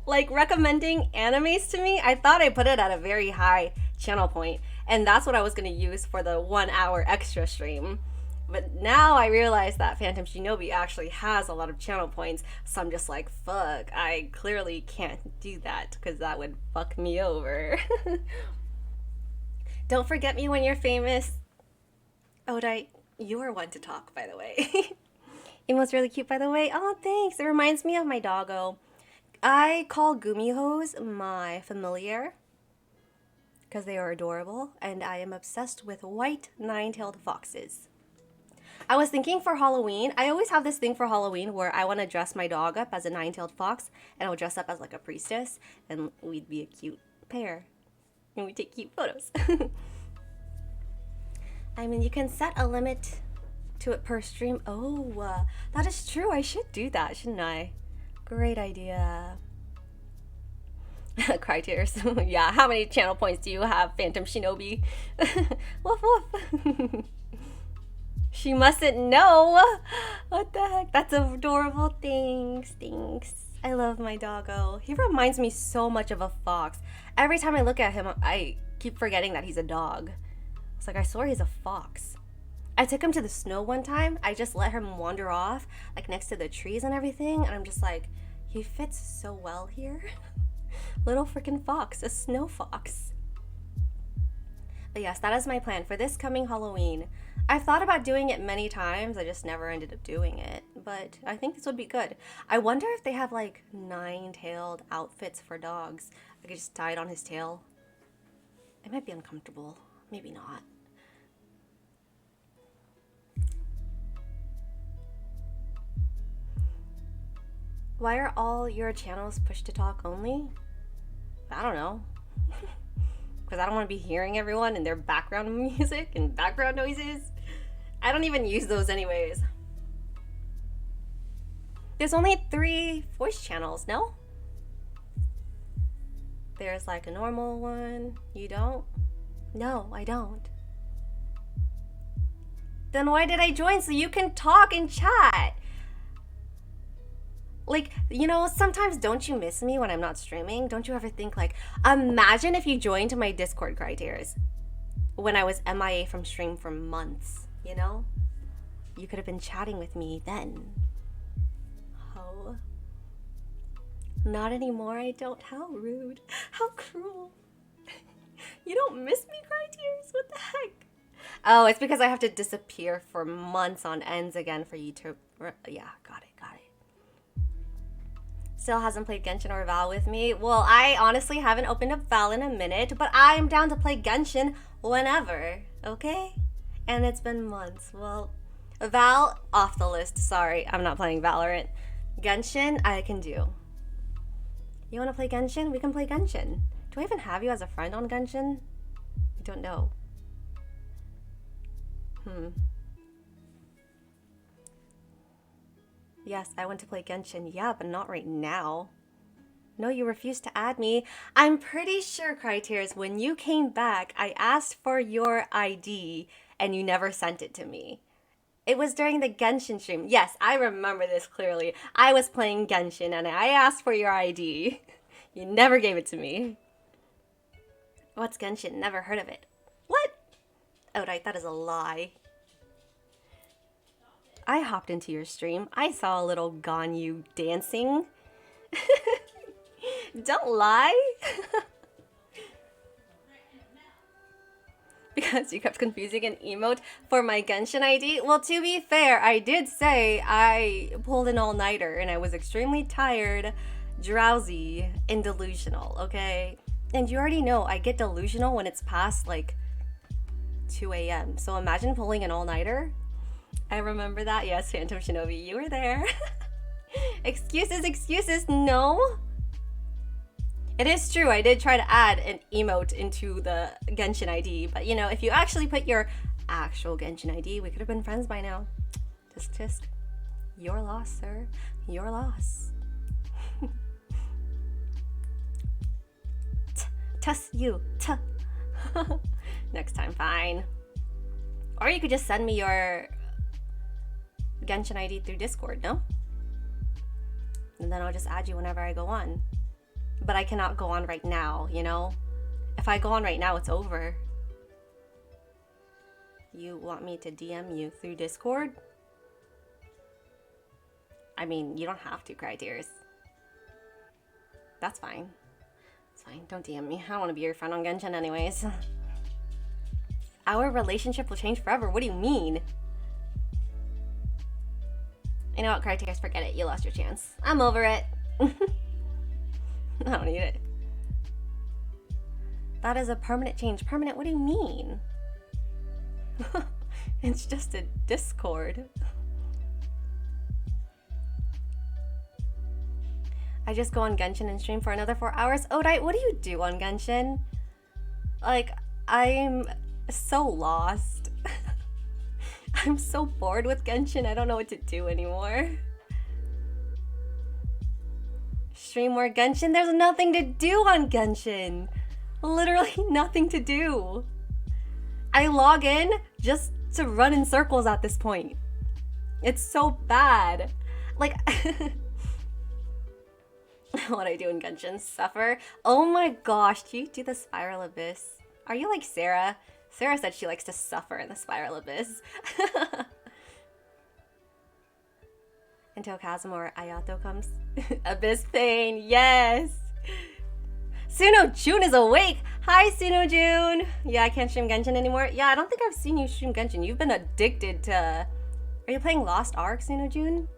Speaker 1: Like recommending animes to me, I thought I put it at a very high channel point, and that's what I was going to use for the 1 hour extra stream. But now I realize that Phantom Shinobi actually has a lot of channel points, so I'm just like, fuck, I clearly can't do that because that would fuck me over. Don't forget me when you're famous. Odite, you are one to talk, by the way. Emo's really cute, by the way. Oh, thanks. It reminds me of my doggo. I call Gumihos my familiar because they are adorable, and I am obsessed with white nine-tailed foxes. I was thinking for Halloween, I always have this thing for Halloween where I want to dress my dog up as a nine-tailed fox, and I'll dress up as like a priestess, and we'd be a cute pair. And we take cute photos. I mean, you can set a limit to it per stream. Oh, that is true. I should do that, shouldn't I? Great idea. Cry tears. Yeah, how many channel points do you have, Phantom Shinobi? Woof woof. She mustn't know. What the heck? That's adorable. Thanks. I love my doggo. He reminds me so much of a fox. Every time I look at him, I keep forgetting that he's a dog. It's like, I swear he's a fox. I took him to the snow one time. I just let him wander off, like next to the trees and everything. And I'm just like, he fits so well here. Little freaking fox, a snow fox. But yes, that is my plan for this coming Halloween. I've thought about doing it many times. I just never ended up doing it. But I think this would be good. I wonder if they have like nine-tailed outfits for dogs. I could just tie it on his tail. It might be uncomfortable. Maybe not. Why are all your channels push to talk only? I don't know. Because I don't want to be hearing everyone and their background music and background noises. I don't even use those anyways. There's only 3 voice channels, no? There's like a normal one. You don't? No, I don't. Then why did I join? So you can talk and chat. Like, you know, sometimes don't you miss me when I'm not streaming? Don't you ever think like, imagine if you joined my Discord criterias when I was MIA from stream for months, you know? You could have been chatting with me then. Oh. Not anymore, I don't. How rude. How cruel. You don't miss me, criterias? What the heck? Oh, it's because I have to disappear for months on ends again for you to... Yeah, got it. Still hasn't played Genshin or Val with me. Well, I honestly haven't opened up Val in a minute, but I'm down to play Genshin whenever, okay? And it's been months. Well, Val, off the list. Sorry, I'm not playing Valorant. Genshin, I can do. You want to play Genshin? We can play Genshin. Do I even have you as a friend on Genshin? I don't know. Yes, I want to play Genshin. Yeah, but not right now. No, you refused to add me. I'm pretty sure, Crytears, when you came back, I asked for your ID and you never sent it to me. It was during the Genshin stream. Yes, I remember this clearly. I was playing Genshin and I asked for your ID. You never gave it to me. What's Genshin? Never heard of it. What? Oh, right, that is a lie. I hopped into your stream. I saw a little Ganyu dancing. Don't lie. because you kept confusing an emote for my Genshin ID. Well, to be fair, I did say I pulled an all-nighter and I was extremely tired, drowsy, and delusional, okay? And you already know I get delusional when it's past like 2 a.m. So imagine pulling an all-nighter. I remember that. Yes, Phantom Shinobi, you were there. Excuses, no. It is true, I did try to add an emote into the Genshin ID, but you know, if you actually put your actual Genshin ID, we could have been friends by now. Just, your loss, sir. Your loss. Tuss you. Tuh. Next time, fine. Or you could just send me your Genshin ID through Discord, no? And then I'll just add you whenever I go on. But I cannot go on right now, you know? If I go on right now, it's over. You want me to DM you through Discord? I mean, you don't have to, cry tears. That's fine. It's fine, don't DM me. I don't want to be your friend on Genshin anyways. Our relationship will change forever. What do you mean? You know what, cry tears, forget it. You lost your chance. I'm over it. I don't need it. That is a permanent change. Permanent? What do you mean? It's just a Discord. I just go on Genshin and stream for another 4 hours. Odite, what do you do on Genshin? Like, I'm so lost. I'm so bored with Genshin. I don't know what to do anymore. Stream more Genshin? There's nothing to do on Genshin. Literally nothing to do. I log in just to run in circles at this point. It's so bad. Like, what I do in Genshin? Suffer? Oh my gosh, do you do the Spiral Abyss? Are you like Sarah? Sarah said she likes to suffer in the Spiral Abyss. Until Kazuma or Ayato comes. Abyss pain, yes! Suno June is awake! Hi, Suno June! Yeah, I can't stream Genshin anymore. Yeah, I don't think I've seen you stream Genshin. You've been addicted to... Are you playing Lost Ark, Suno June?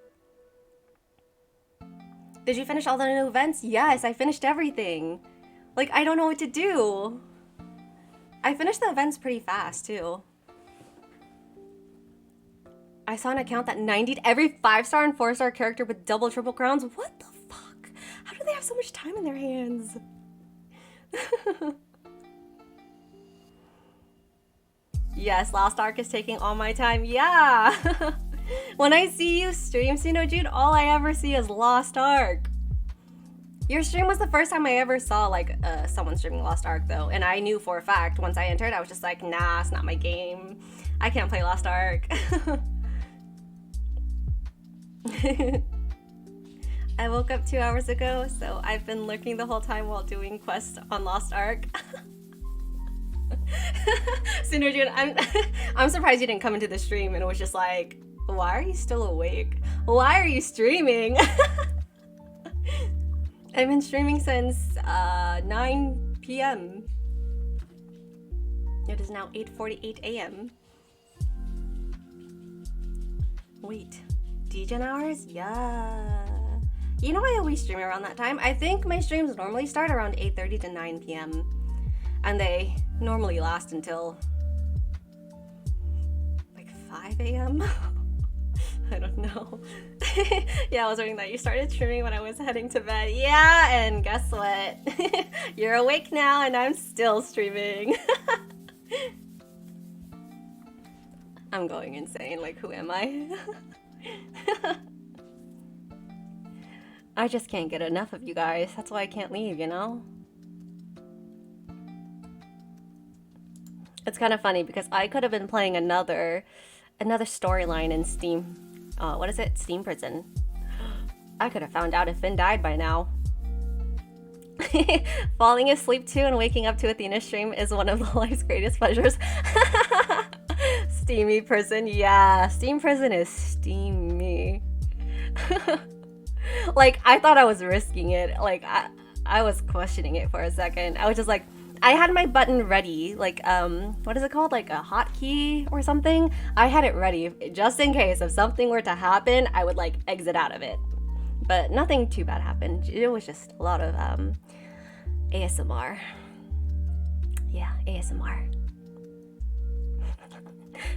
Speaker 1: Did you finish all the new events? Yes, I finished everything. Like, I don't know what to do. I finished the events pretty fast, too. I saw an account that 90'd every 5-star and 4-star character with double triple crowns. What the fuck? How do they have so much time in their hands? Yes, Lost Ark is taking all my time. Yeah! When I see you stream, Suno Jude, all I ever see is Lost Ark. Your stream was the first time I ever saw, like, someone streaming Lost Ark, though. And I knew for a fact, once I entered, I was just like, nah, it's not my game. I can't play Lost Ark. I woke up 2 hours ago, so I've been lurking the whole time while doing quests on Lost Ark. Suno June, I'm surprised you didn't come into the stream and it was just like, why are you still awake? Why are you streaming? I've been streaming since 9 p.m. It is now 8:48 a.m. Wait, degen hours? Yeah. You know I always stream around that time. I think my streams normally start around 8:30 to 9 p.m. And they normally last until like 5 a.m. I don't know. Yeah, I was reading that you started streaming when I was heading to bed. Yeah, and guess what? You're awake now and I'm still streaming. I'm going insane. Like, who am I? I just can't get enough of you guys. That's why I can't leave, you know? It's kind of funny because I could have been playing another storyline in Steam. What is it? Steam Prison. I could have found out if Finn died by now. Falling asleep to and waking up to Athena stream is one of life's greatest pleasures. Steamy Prison, yeah. Steam Prison is steamy. Like, I thought I was risking it. Like, I was questioning it for a second. I was just like, I had my button ready, like what is it called, like a hotkey or something. I had it ready just in case if something were to happen, I would like exit out of it. But nothing too bad happened. It was just a lot of ASMR. Yeah, ASMR.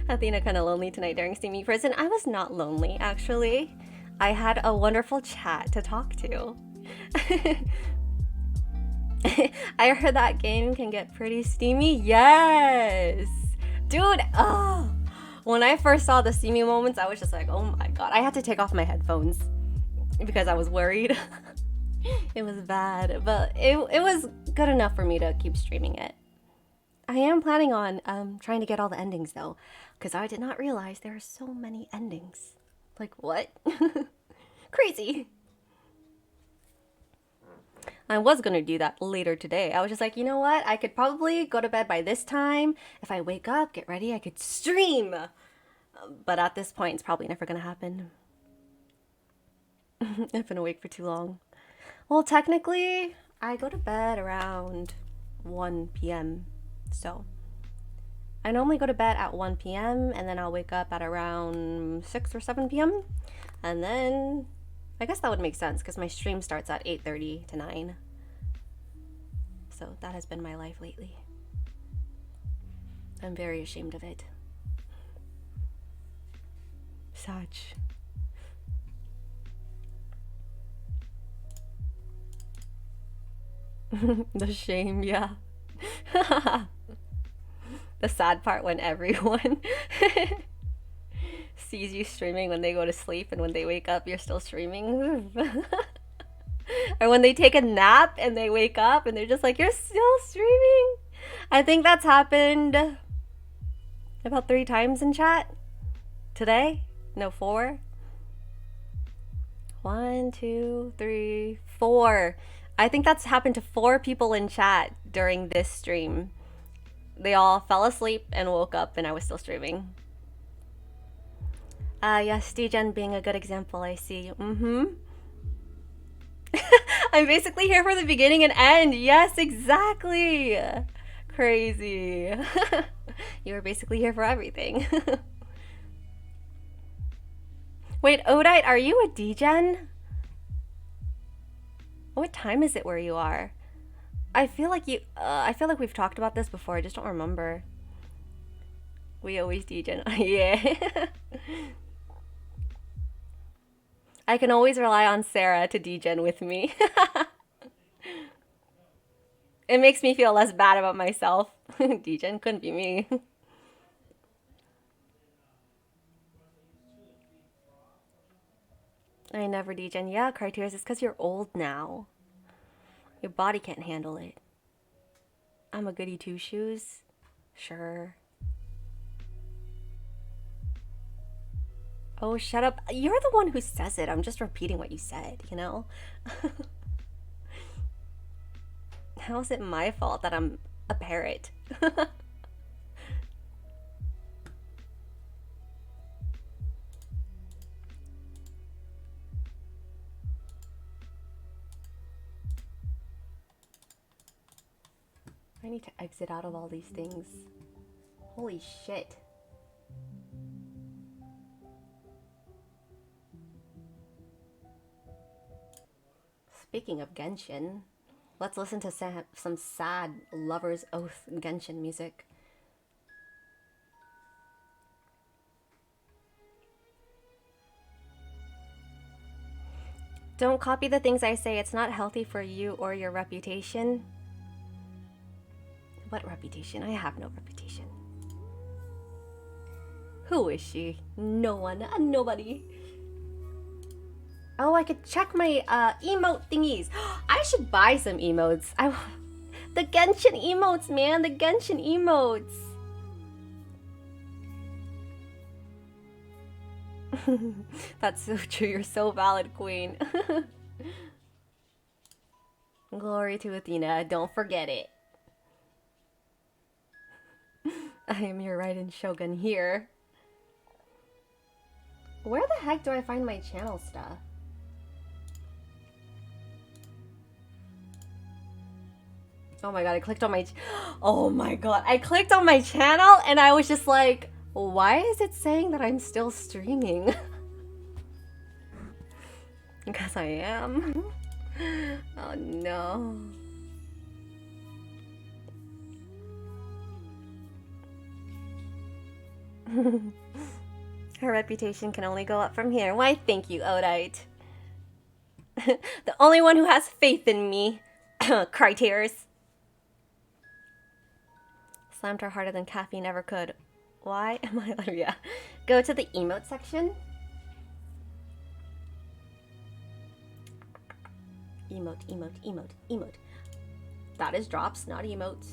Speaker 1: Athena kind of lonely tonight during Steamy Prison. I was not lonely, actually. I had a wonderful chat to talk to. I heard that game can get pretty steamy. Yes! Dude, oh! When I first saw the steamy moments, I was just like, oh my god. I had to take off my headphones because I was worried. It was bad, but it was good enough for me to keep streaming it. I am planning on trying to get all the endings though, because I did not realize there are so many endings. Like, what? Crazy. I was gonna do that later today. I was just like, you know what? I could probably go to bed by this time. If I wake up, get ready, I could stream. But at this point, it's probably never gonna happen. I've been awake for too long. Well, technically, I go to bed around 1 p.m. So, I normally go to bed at 1 p.m. and then I'll wake up at around 6 or 7 p.m. And then, I guess that would make sense because my stream starts at 8:30 to 9. So, that has been my life lately. I'm very ashamed of it. Such. The shame, yeah. The sad part when everyone sees you streaming when they go to sleep and when they wake up you're still streaming. Or when they take a nap and they wake up and they're just like, you're still streaming. I think that's happened about 3 times in chat today. No, 4. 1, 2, 3, 4. I think that's happened to 4 people in chat during this stream. They all fell asleep and woke up and I was still streaming. Yes, Degen being a good example, I see. I'm basically here for the beginning and end. Yes, exactly. Crazy. You were basically here for everything. Wait, Odite, are you a Degen? What time is it where you are? I feel like we've talked about this before. I just don't remember. We always degen. Yeah. I can always rely on Sarah to degen with me. It makes me feel less bad about myself. Degen couldn't be me. I never degen. Yeah, Criteria, it's because you're old now. Your body can't handle it. I'm a goody two-shoes. Sure. Oh, shut up. You're the one who says it. I'm just repeating what you said, you know? How is it my fault that I'm a parrot? I need to exit out of all these things. Holy shit. Speaking of Genshin, let's listen to some sad Lover's Oath Genshin music. Don't copy the things I say. It's not healthy for you or your reputation. What reputation? I have no reputation. Who is she? No one. Nobody. Oh, I could check my emote thingies. I should buy some emotes. The Genshin emotes, man. The Genshin emotes. That's so true. You're so valid, queen. Glory to Athena. Don't forget it. I am your Raiden Shogun here. Where the heck do I find my channel stuff? Oh my god, I clicked on my... Oh my god, I clicked on my channel and I was just like, why is it saying that I'm still streaming? Because I am. Oh no. Her reputation can only go up from here. Why, thank you, Odite. The only one who has faith in me. Cry tears. Slammed her harder than caffeine ever could. Why am I... Yeah. Go to the emote section. Emote, emote, emote, emote. That is drops, not emotes.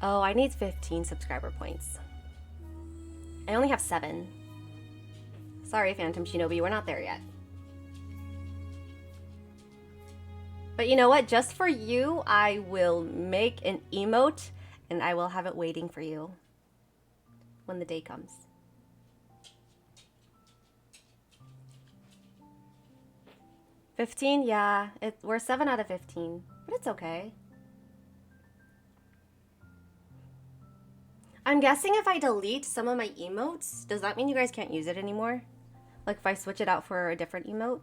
Speaker 1: Oh, I need 15 subscriber points. I only have 7. Sorry, Phantom Shinobi, we're not there yet. But you know what? Just for you, I will make an emote and I will have it waiting for you when the day comes. $15? Yeah, we're 7 out of 15, but it's okay. I'm guessing if I delete some of my emotes, does that mean you guys can't use it anymore? Like if I switch it out for a different emote?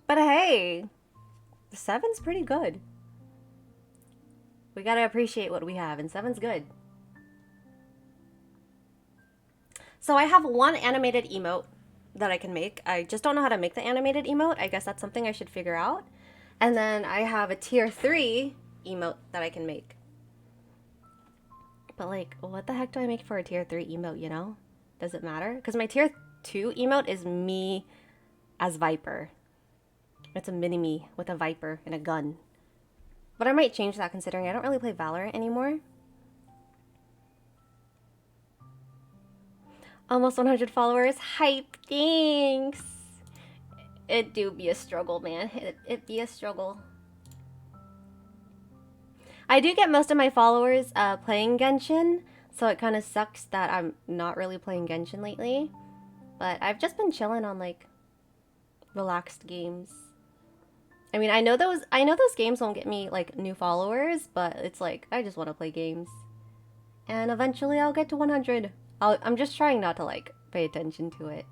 Speaker 1: But hey, the 7's pretty good. We gotta appreciate what we have, and 7's good. So I have one animated emote that I can make. I just don't know how to make the animated emote. I guess that's something I should figure out. And then I have a tier 3 emote that I can make. But like, what the heck do I make for a tier 3 emote, you know? Does it matter? Because my tier 2 emote is me as Viper. It's a mini-me with a Viper and a gun. But I might change that considering I don't really play Valorant anymore. Almost 100 followers. Hype, thanks. It do be a struggle, man. It be a struggle. I do get most of my followers playing Genshin, so it kind of sucks that I'm not really playing Genshin lately. But I've just been chilling on like relaxed games. I mean, I know those games won't get me like new followers, but it's like I just want to play games. And eventually I'll get to 100. I'm just trying not to like pay attention to it.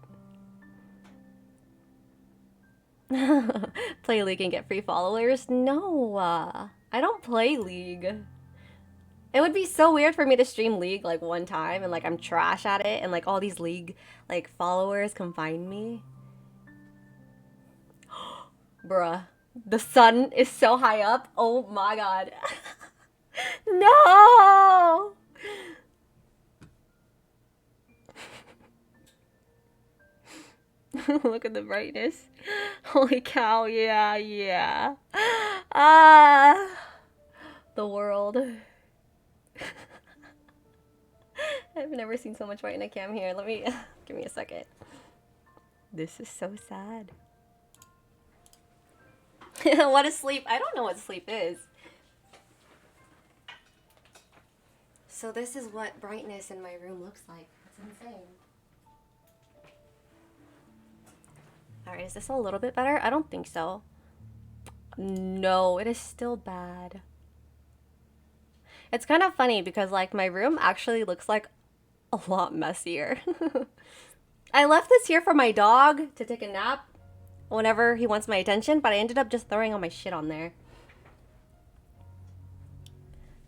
Speaker 1: Play League and get free followers? No, I don't play League. It would be so weird for me to stream League like one time and like I'm trash at it and like all these League like followers come find me. Bruh, the sun is so high up. Oh my god. No! Look at the brightness. Holy cow, yeah, yeah. Ah, the world. I've never seen so much white in a cam here. Let me, give me a second. This is so sad. What is sleep? I don't know what sleep is. So this is what brightness in my room looks like. It's insane. Alright, is this a little bit better? I don't think so. No, it is still bad. It's kind of funny because like my room actually looks like a lot messier. I left this here for my dog to take a nap whenever he wants my attention, but I ended up just throwing all my shit on there.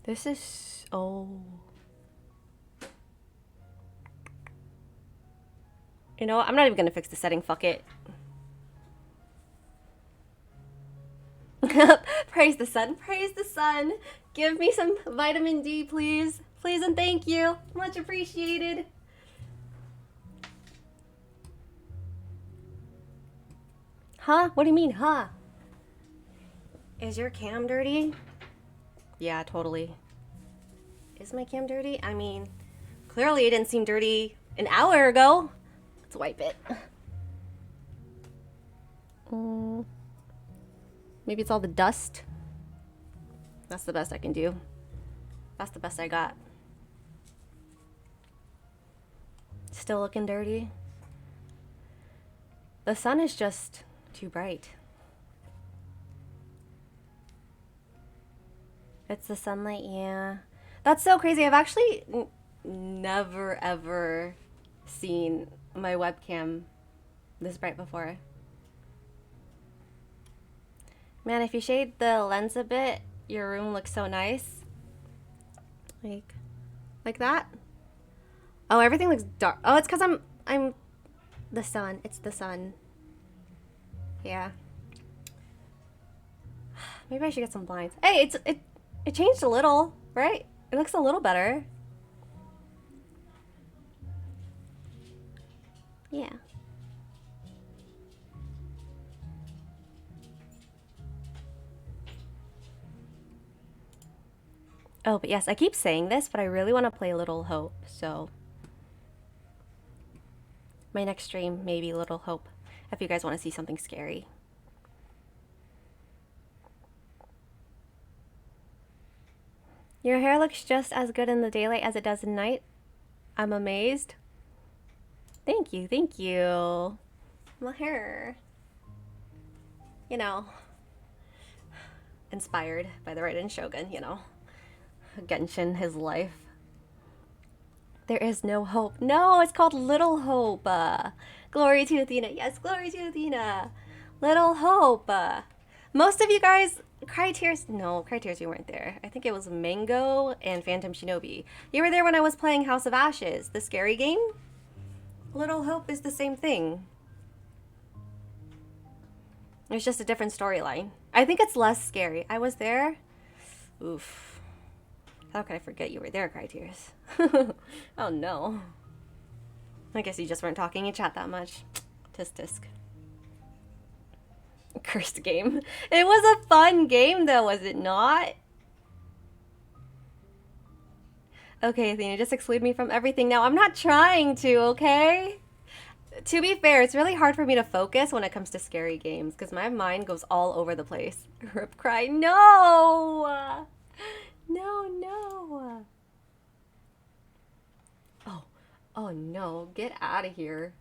Speaker 1: This is... oh. You know what? I'm not even gonna fix the setting. Fuck it. Praise the sun. Praise the sun. Give me some vitamin D, please. Please and thank you. Much appreciated. Huh? What do you mean, huh? Is your cam dirty? Yeah, totally. Is my cam dirty? I mean, clearly it didn't seem dirty an hour ago. Let's wipe it. Maybe it's all the dust. That's the best I can do. That's the best I got. Still looking dirty. The sun is just too bright. It's the sunlight, yeah. That's so crazy. I've actually never ever seen my webcam this bright before. Man, if you shade the lens a bit, your room looks so nice. Like that. Oh, everything looks dark. Oh, it's because I'm the sun. It's the sun. Yeah. Maybe I should get some blinds. Hey, it changed a little, right? It looks a little better. Yeah. Oh, but yes, I keep saying this, but I really want to play Little Hope, so my next stream, maybe Little Hope, if you guys want to see something scary. Your hair looks just as good in the daylight as it does at night. I'm amazed. Thank you, thank you. My hair. You know, inspired by the Raiden Shogun, you know. Genshin, his life. There is no hope. No, it's called Little Hope. Glory to Athena. Yes, glory to Athena. Little Hope. Most of you guys, Crytears. No, Crytears, you weren't there. I think it was Mango and Phantom Shinobi. You were there when I was playing House of Ashes, the scary game. Little Hope is the same thing. It's just a different storyline. I think it's less scary. I was there. Oof. How could I forget you were there, Crytears? Oh no. I guess you just weren't talking in chat that much. Tisk tisk. Cursed game. It was a fun game though, was it not? Okay, Athena, just exclude me from everything now. I'm not trying to, okay? To be fair, it's really hard for me to focus when it comes to scary games because my mind goes all over the place. Rip cry. No! No, no. Oh no, get out of here.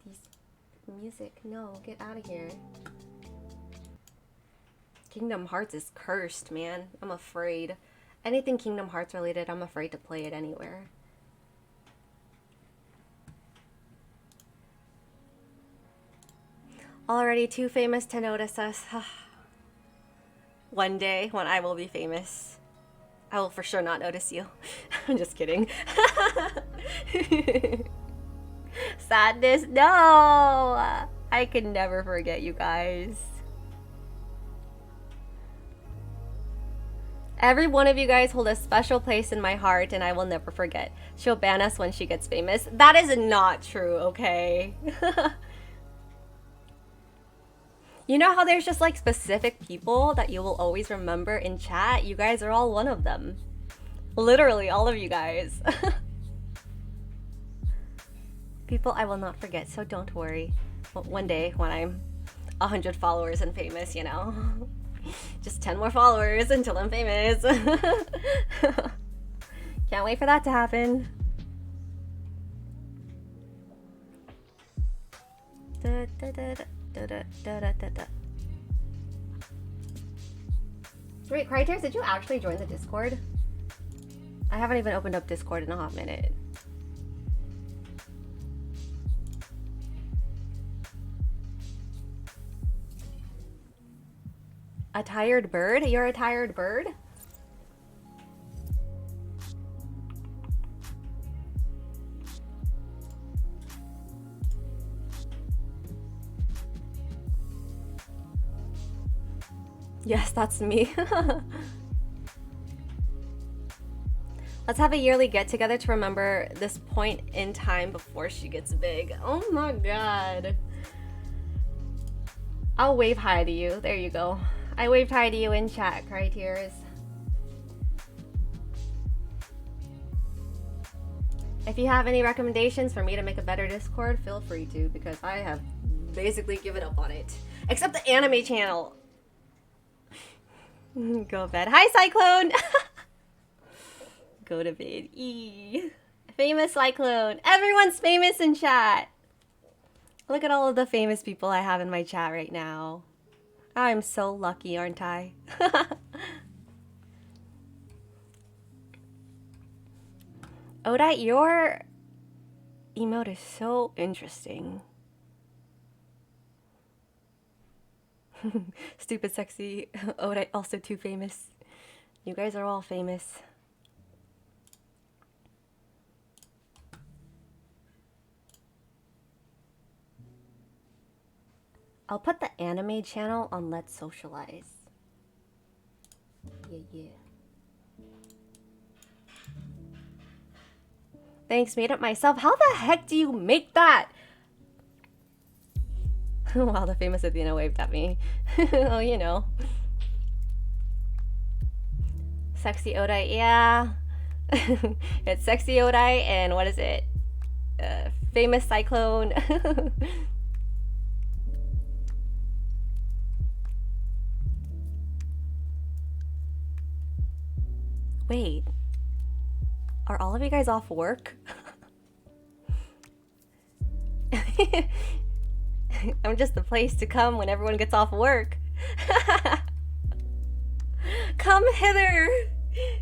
Speaker 1: These music, no, get out of here. Kingdom Hearts is cursed, man. I'm afraid. Anything Kingdom Hearts related, I'm afraid to play it anywhere. Already too famous to notice us. One day, when I will be famous, I will for sure not notice you. I'm just kidding. Sadness, no! I can never forget you guys. Every one of you guys hold a special place in my heart and I will never forget. She'll ban us when she gets famous. That is not true, okay? You know how there's just like specific people that you will always remember in chat? You guys are all one of them. Literally all of you guys. People I will not forget, so don't worry. One day when I'm 100 followers and famous, you know. Just 10 more followers until I'm famous. Can't wait for that to happen. Da, da, da, da. Da, da, da, da, da, da. Wait, Crytears, did you actually join the Discord? I haven't even opened up Discord in a hot minute. A tired bird? You're a tired bird? Yes, that's me. Let's have a yearly get-together to remember this point in time before she gets big. Oh my god. I'll wave hi to you. There you go. I waved hi to you in chat, Crytears. If you have any recommendations for me to make a better Discord, feel free to, because I have basically given up on it. Except the anime channel. Go to bed. Hi, Cyclone! Go to bed. Famous Cyclone. Everyone's famous in chat. Look at all of the famous people I have in my chat right now. I'm so lucky, aren't I? Oda, your emote is so interesting. Stupid, sexy. Oda, also too famous. You guys are all famous. I'll put the anime channel on Let's Socialize. Yeah. Thanks, made it myself. How the heck do you make that? Wow, the famous Athena waved at me. Oh, you know. Sexy Odai, yeah. It's Sexy Odai and what is it? Famous Cyclone. Wait. Are all of you guys off work? I'm just the place to come when everyone gets off work. Come hither!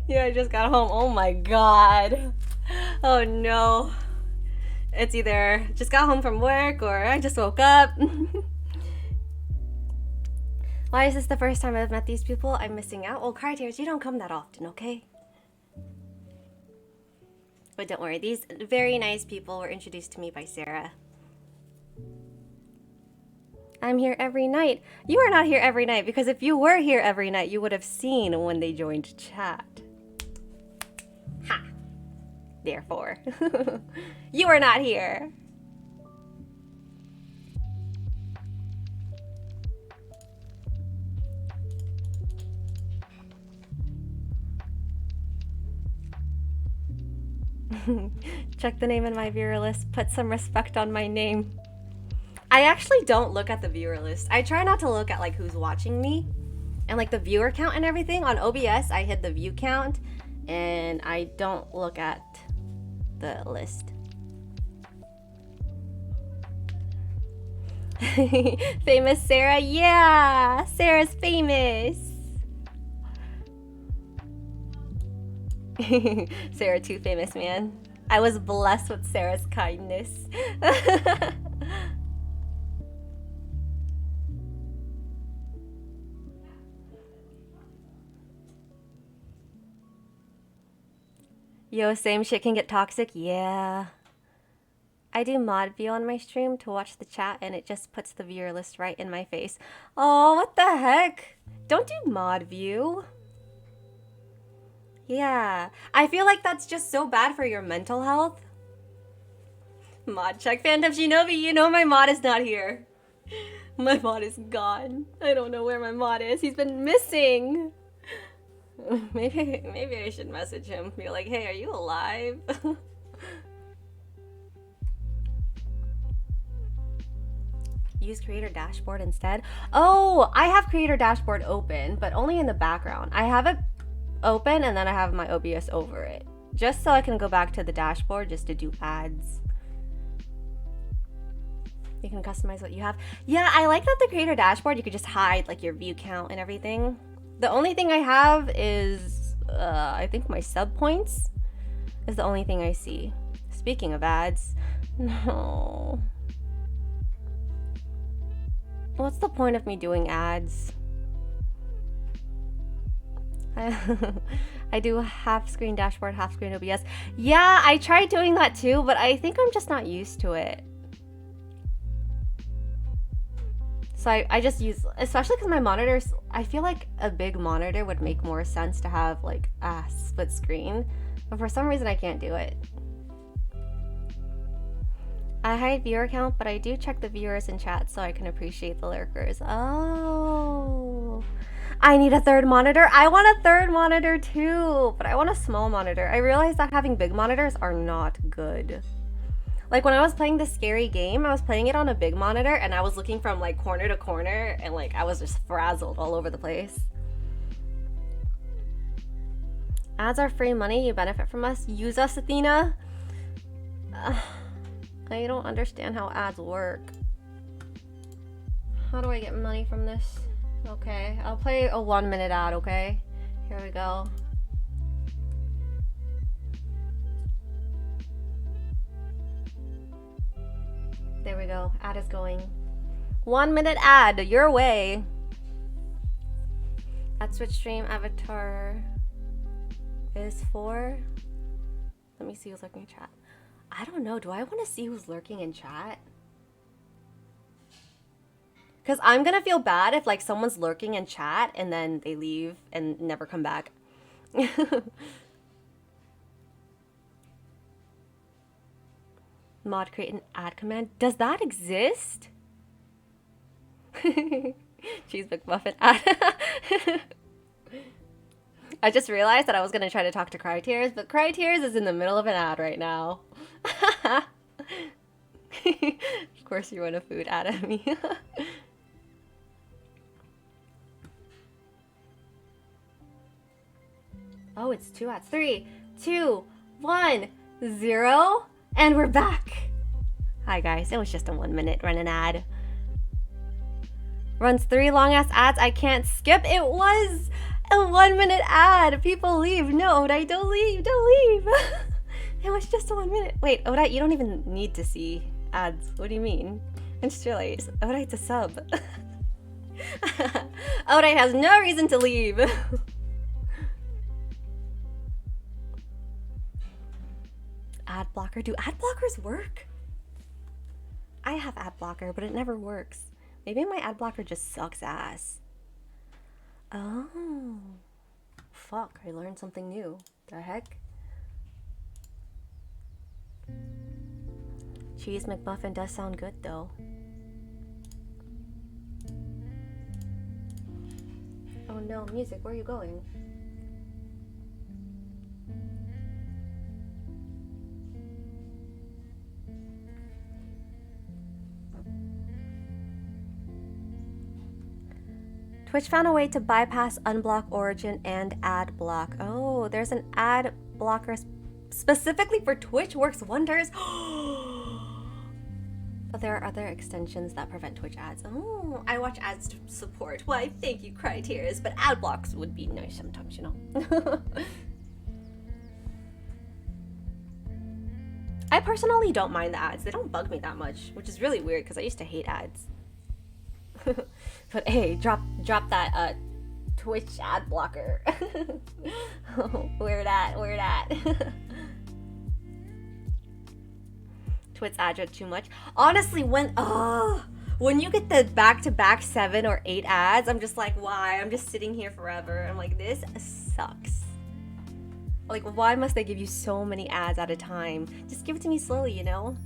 Speaker 1: Yeah, I just got home. Oh my god. Oh no. It's either just got home from work or I just woke up. Why is this the first time I've met these people? I'm missing out. Well, Cry Tears, you don't come that often, okay? But don't worry, these very nice people were introduced to me by Sarah. I'm here every night. You are not here every night, because if you were here every night, you would have seen when they joined chat. Ha! Therefore, you are not here. Check the name in my viewer list. Put some respect on my name. I actually don't look at the viewer list. I try not to look at like who's watching me and like the viewer count and everything. On OBS, I hit the view count and I don't look at the list. Famous Sarah, yeah! Sarah's famous! Sarah, too famous, man. I was blessed with Sarah's kindness. Yo, same shit can get toxic? Yeah. I do mod view on my stream to watch the chat and it just puts the viewer list right in my face. Oh, what the heck? Don't do mod view. Yeah. I feel like that's just so bad for your mental health. Mod check. Phantom Shinobi, you know my mod is not here. My mod is gone. I don't know where my mod is. He's been missing. Maybe I should message him. Be like, hey, are you alive? Use creator dashboard instead. Oh, I have creator dashboard open, but only in the background. I have it open and then I have my OBS over it. Just so I can go back to the dashboard just to do ads. You can customize what you have. Yeah, I like that the creator dashboard, you could just hide like your view count and everything. The only thing I have is, I think my sub points is the only thing I see. Speaking of ads, no. What's the point of me doing ads? I do half screen dashboard, half screen OBS. Yeah, I tried doing that too, but I think I'm just not used to it. So I just use, especially because my monitors, I feel like a big monitor would make more sense to have like a split screen, but for some reason I can't do it. I hide viewer count, but I do check the viewers in chat so I can appreciate the lurkers. Oh, I need a third monitor. I want a third monitor too, but I want a small monitor. I realized that having big monitors are not good. Like when I was playing this scary game, I was playing it on a big monitor and I was looking from like corner to corner and like I was just frazzled all over the place. Ads are free money. You benefit from us. Use us, Athena. I don't understand how ads work. How do I get money from this? Okay, I'll play a 1-minute ad, okay? Here we go. There we go. Ad is going. 1-minute ad, your way. At Twitch stream avatar is for. Let me see who's lurking in chat. I don't know. Do I want to see who's lurking in chat? Because I'm gonna feel bad if like someone's lurking in chat and then they leave and never come back. Mod create an ad command. Does that exist? Cheese McMuffin ad. I just realized that I was gonna try to talk to Cry Tears, but Cry Tears is in the middle of an ad right now. Of course you want a food ad at me. Oh, it's 2 ads. 3, 2, 1, 0, and we're back. Hi guys, it was just a 1-minute run an ad. Runs 3 long ass ads I can't skip. It was a 1-minute ad. People leave. No, Odite, don't leave. Don't leave. It was just a 1 minute. Wait, Odite, you don't even need to see ads. What do you mean? It's Chile. Odite's a sub. Odite has no reason to leave. Ad blocker. Do ad blockers work? I have ad blocker, but it never works. Maybe my ad blocker just sucks ass. Oh. Fuck, I learned something new. The heck? Cheese McMuffin does sound good though. Oh no, music, where are you going? Twitch found a way to bypass unblock origin and ad block. Oh, there's an ad blocker specifically for Twitch. Works wonders. But there are other extensions that prevent Twitch ads. Oh, I watch ads to support. Why, thank you, Cry Tears. But ad blocks would be nice sometimes, you know. I personally don't mind the ads. They don't bug me that much, which is really weird because I used to hate ads. But hey, drop that Twitch ad blocker. Where that? Twitch ads are too much. Honestly, when you get the back-to-back 7 or 8 ads, I'm just like, why? I'm just sitting here forever. I'm like, this sucks. Like, why must they give you so many ads at a time? Just give it to me slowly, you know?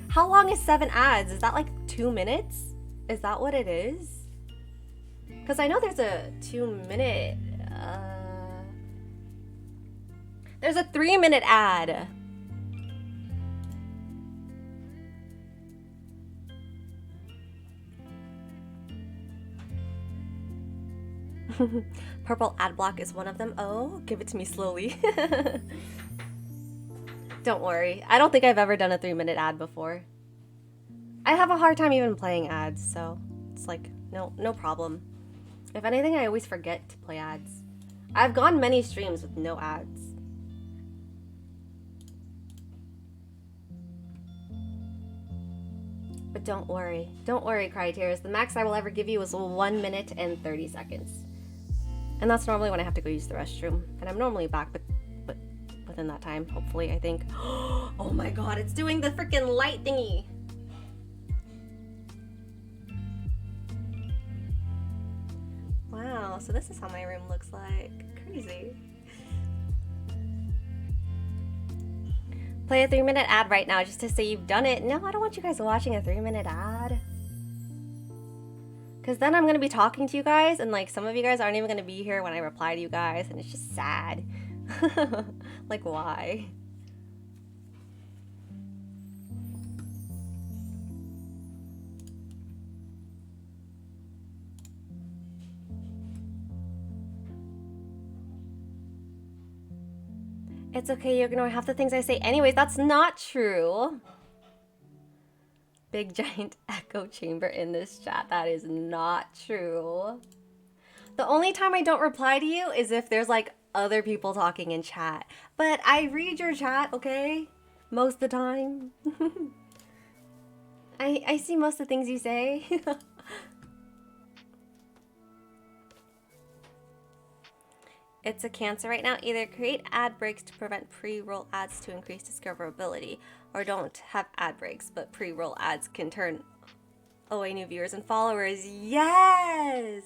Speaker 1: How long is 7 ads? Is that like 2 minutes? Is that what it is? Because I know there's a 2-minute... there's a 3-minute ad. Purple ad block is one of them. Oh, give it to me slowly. Don't worry. I don't think I've ever done a 3-minute ad before. I have a hard time even playing ads, so it's like, no problem. If anything, I always forget to play ads. I've gone many streams with no ads. But don't worry, Cry Tears. The max I will ever give you is 1 minute and 30 seconds. And that's normally when I have to go use the restroom. And I'm normally back, but within that time, hopefully, I think. Oh my god, it's doing the freaking light thingy. Wow, so this is how my room looks like. Crazy. Play a 3-minute ad right now just to say you've done it. No, I don't want you guys watching a 3-minute ad. Because then I'm going to be talking to you guys, and like some of you guys aren't even going to be here when I reply to you guys, and it's just sad. Like, why? It's okay, you ignore half the things I say anyways. That's not true. Big giant echo chamber in this chat. That is not true. The only time I don't reply to you is if there's like other people talking in chat. But I read your chat, okay? Most of the time. I see most of the things you say. It's a cancer right now. Either create ad breaks to prevent pre-roll ads to increase discoverability, or don't have ad breaks, but pre-roll ads can turn away new viewers and followers. Yes!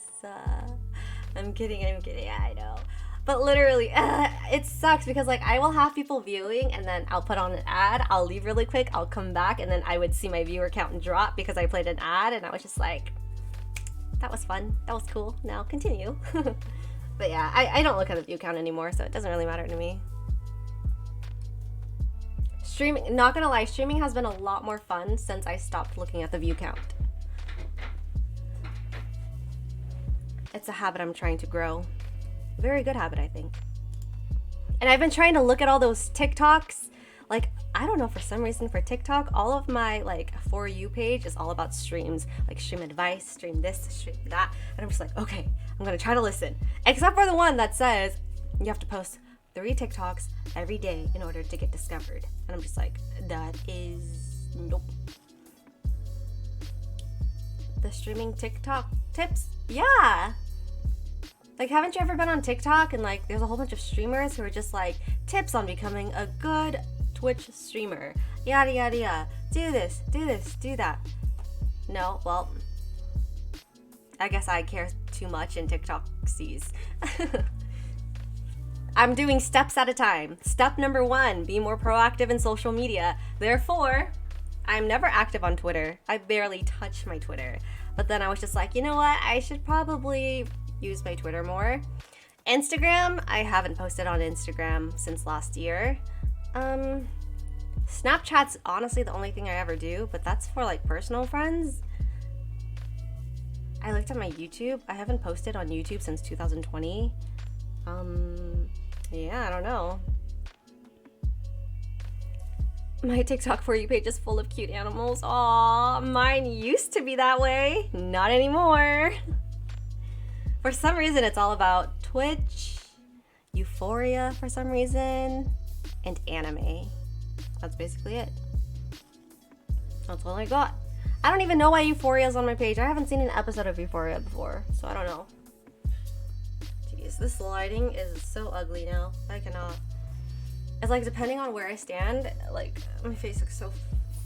Speaker 1: I'm kidding, I know. But literally, it sucks because like I will have people viewing and then I'll put on an ad, I'll leave really quick, I'll come back, and then I would see my viewer count drop because I played an ad, and I was just like, that was fun, that was cool, now continue. But yeah, I don't look at the view count anymore, so it doesn't really matter to me. Streaming, not gonna lie, streaming has been a lot more fun since I stopped looking at the view count. It's a habit I'm trying to grow. Very good habit, I think. And I've been trying to look at all those TikToks. Like, I don't know, for some reason for TikTok, all of my like For You page is all about streams. Like stream advice, stream this, stream that. And I'm just like, okay, I'm gonna try to listen. Except for the one that says you have to post 3 TikToks every day in order to get discovered. And I'm just like, that is, nope. The streaming TikTok tips? Yeah. Like, haven't you ever been on TikTok and like there's a whole bunch of streamers who are just like, tips on becoming a good Twitch streamer. Yada yada yada. Do this, do that. No, well, I guess I care too much and TikTok sees. I'm doing steps at a time. Step number 1, be more proactive in social media. Therefore, I'm never active on Twitter. I barely touch my Twitter. But then I was just like, you know what? I should probably use my Twitter more. Instagram, I haven't posted on Instagram since last year. Snapchat's honestly the only thing I ever do, but that's for like personal friends. I looked at my YouTube. I haven't posted on YouTube since 2020. Yeah, I don't know. My TikTok For You page is full of cute animals. Aw, mine used to be that way. Not anymore. For some reason, it's all about Twitch, Euphoria for some reason, and anime. That's basically it. That's all I got. I don't even know why Euphoria is on my page. I haven't seen an episode of Euphoria before, so I don't know. Jeez, this lighting is so ugly now. I cannot. It's like depending on where I stand, like my face looks so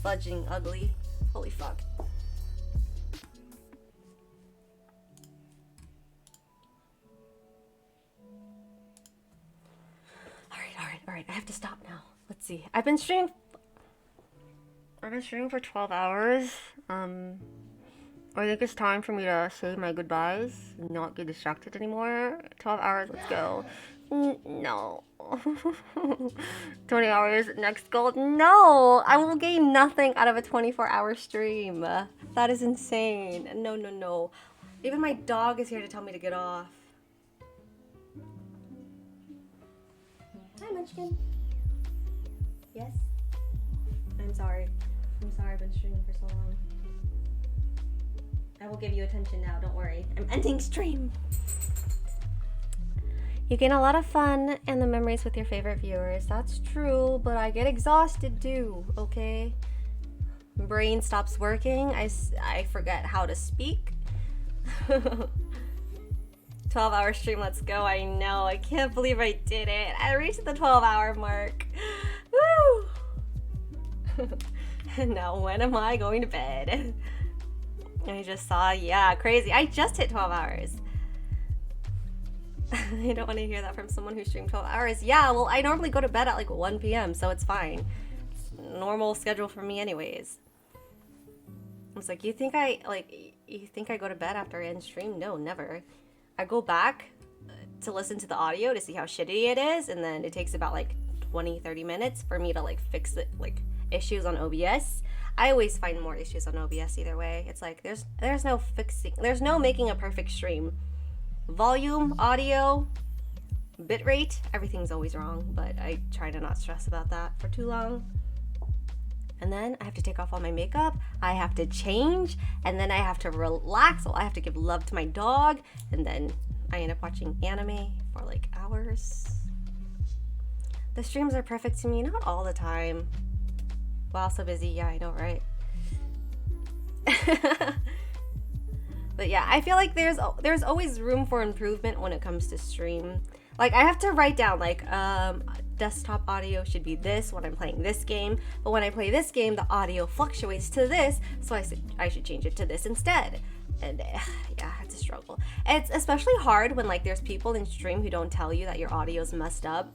Speaker 1: fudging ugly. Holy fuck. Alright, I have to stop now. Let's see. I've been streaming for 12 hours. I think it's time for me to say my goodbyes and not get distracted anymore. 12 hours, let's go. No. 20 hours, next goal. No! I will gain nothing out of a 24-hour stream. That is insane. No. Even my dog is here to tell me to get off. Hi, Munchkin. Yes? I'm sorry. I've been streaming for so long. I will give you attention now, don't worry. I'm ending stream. You gain a lot of fun and the memories with your favorite viewers. That's true, but I get exhausted too, okay? Brain stops working. I forget how to speak. 12-hour stream, let's go. I know. I can't believe I did it. I reached the 12-hour mark. Woo! And now when am I going to bed? I just saw, yeah, crazy. I just hit 12 hours. I don't want to hear that from someone who streamed 12 hours. Yeah, well, I normally go to bed at like 1 p.m., so it's fine. It's a normal schedule for me anyways. I was like, you think I go to bed after I end stream? No, never. I go back to listen to the audio to see how shitty it is, and then it takes about like 20-30 minutes for me to like fix it, like issues on OBS. I always find more issues on OBS either way. It's like there's no fixing, there's no making a perfect stream. Volume, audio, bitrate, everything's always wrong, but I try to not stress about that for too long. And then I have to take off all my makeup, I have to change, and then I have to relax, I have to give love to my dog, and then I end up watching anime for like hours. The streams are perfect to me, not all the time. Wow, so busy, yeah, I know, right? But yeah, I feel like there's always room for improvement when it comes to stream. Like I have to write down like desktop audio should be this when I'm playing this game, but when I play this game the audio fluctuates to this, so I should change it to this instead. And yeah, it's a struggle. It's especially hard when like there's people in stream who don't tell you that your audio's messed up.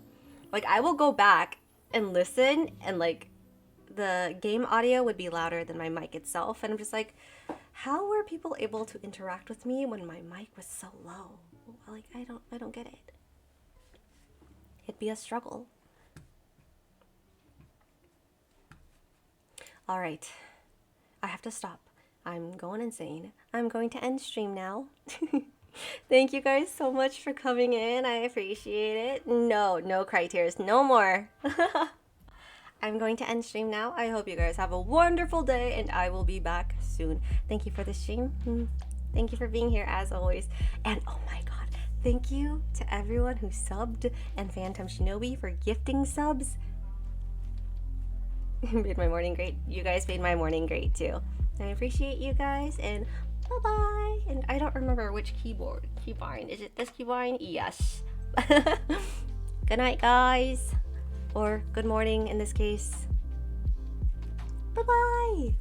Speaker 1: Like I will go back and listen, and like the game audio would be louder than my mic itself, and I'm just like, how were people able to interact with me when my mic was so low? Like I don't get it. It'd be a struggle. All right, I have to stop. I'm going insane. I'm going to end stream now. Thank you guys so much for coming in. I appreciate it. No cry tears, no more. I'm going to end stream now. I hope you guys have a wonderful day, and I will be back soon. Thank you for the stream. Thank you for being here as always. And oh my god, thank you to everyone who subbed and Phantom Shinobi for gifting subs. Made my morning great. You guys made my morning great too. I appreciate you guys, and bye-bye. And I don't remember which keybind. Is it this keybind? Yes. Good night, guys. Or good morning in this case. Bye-bye.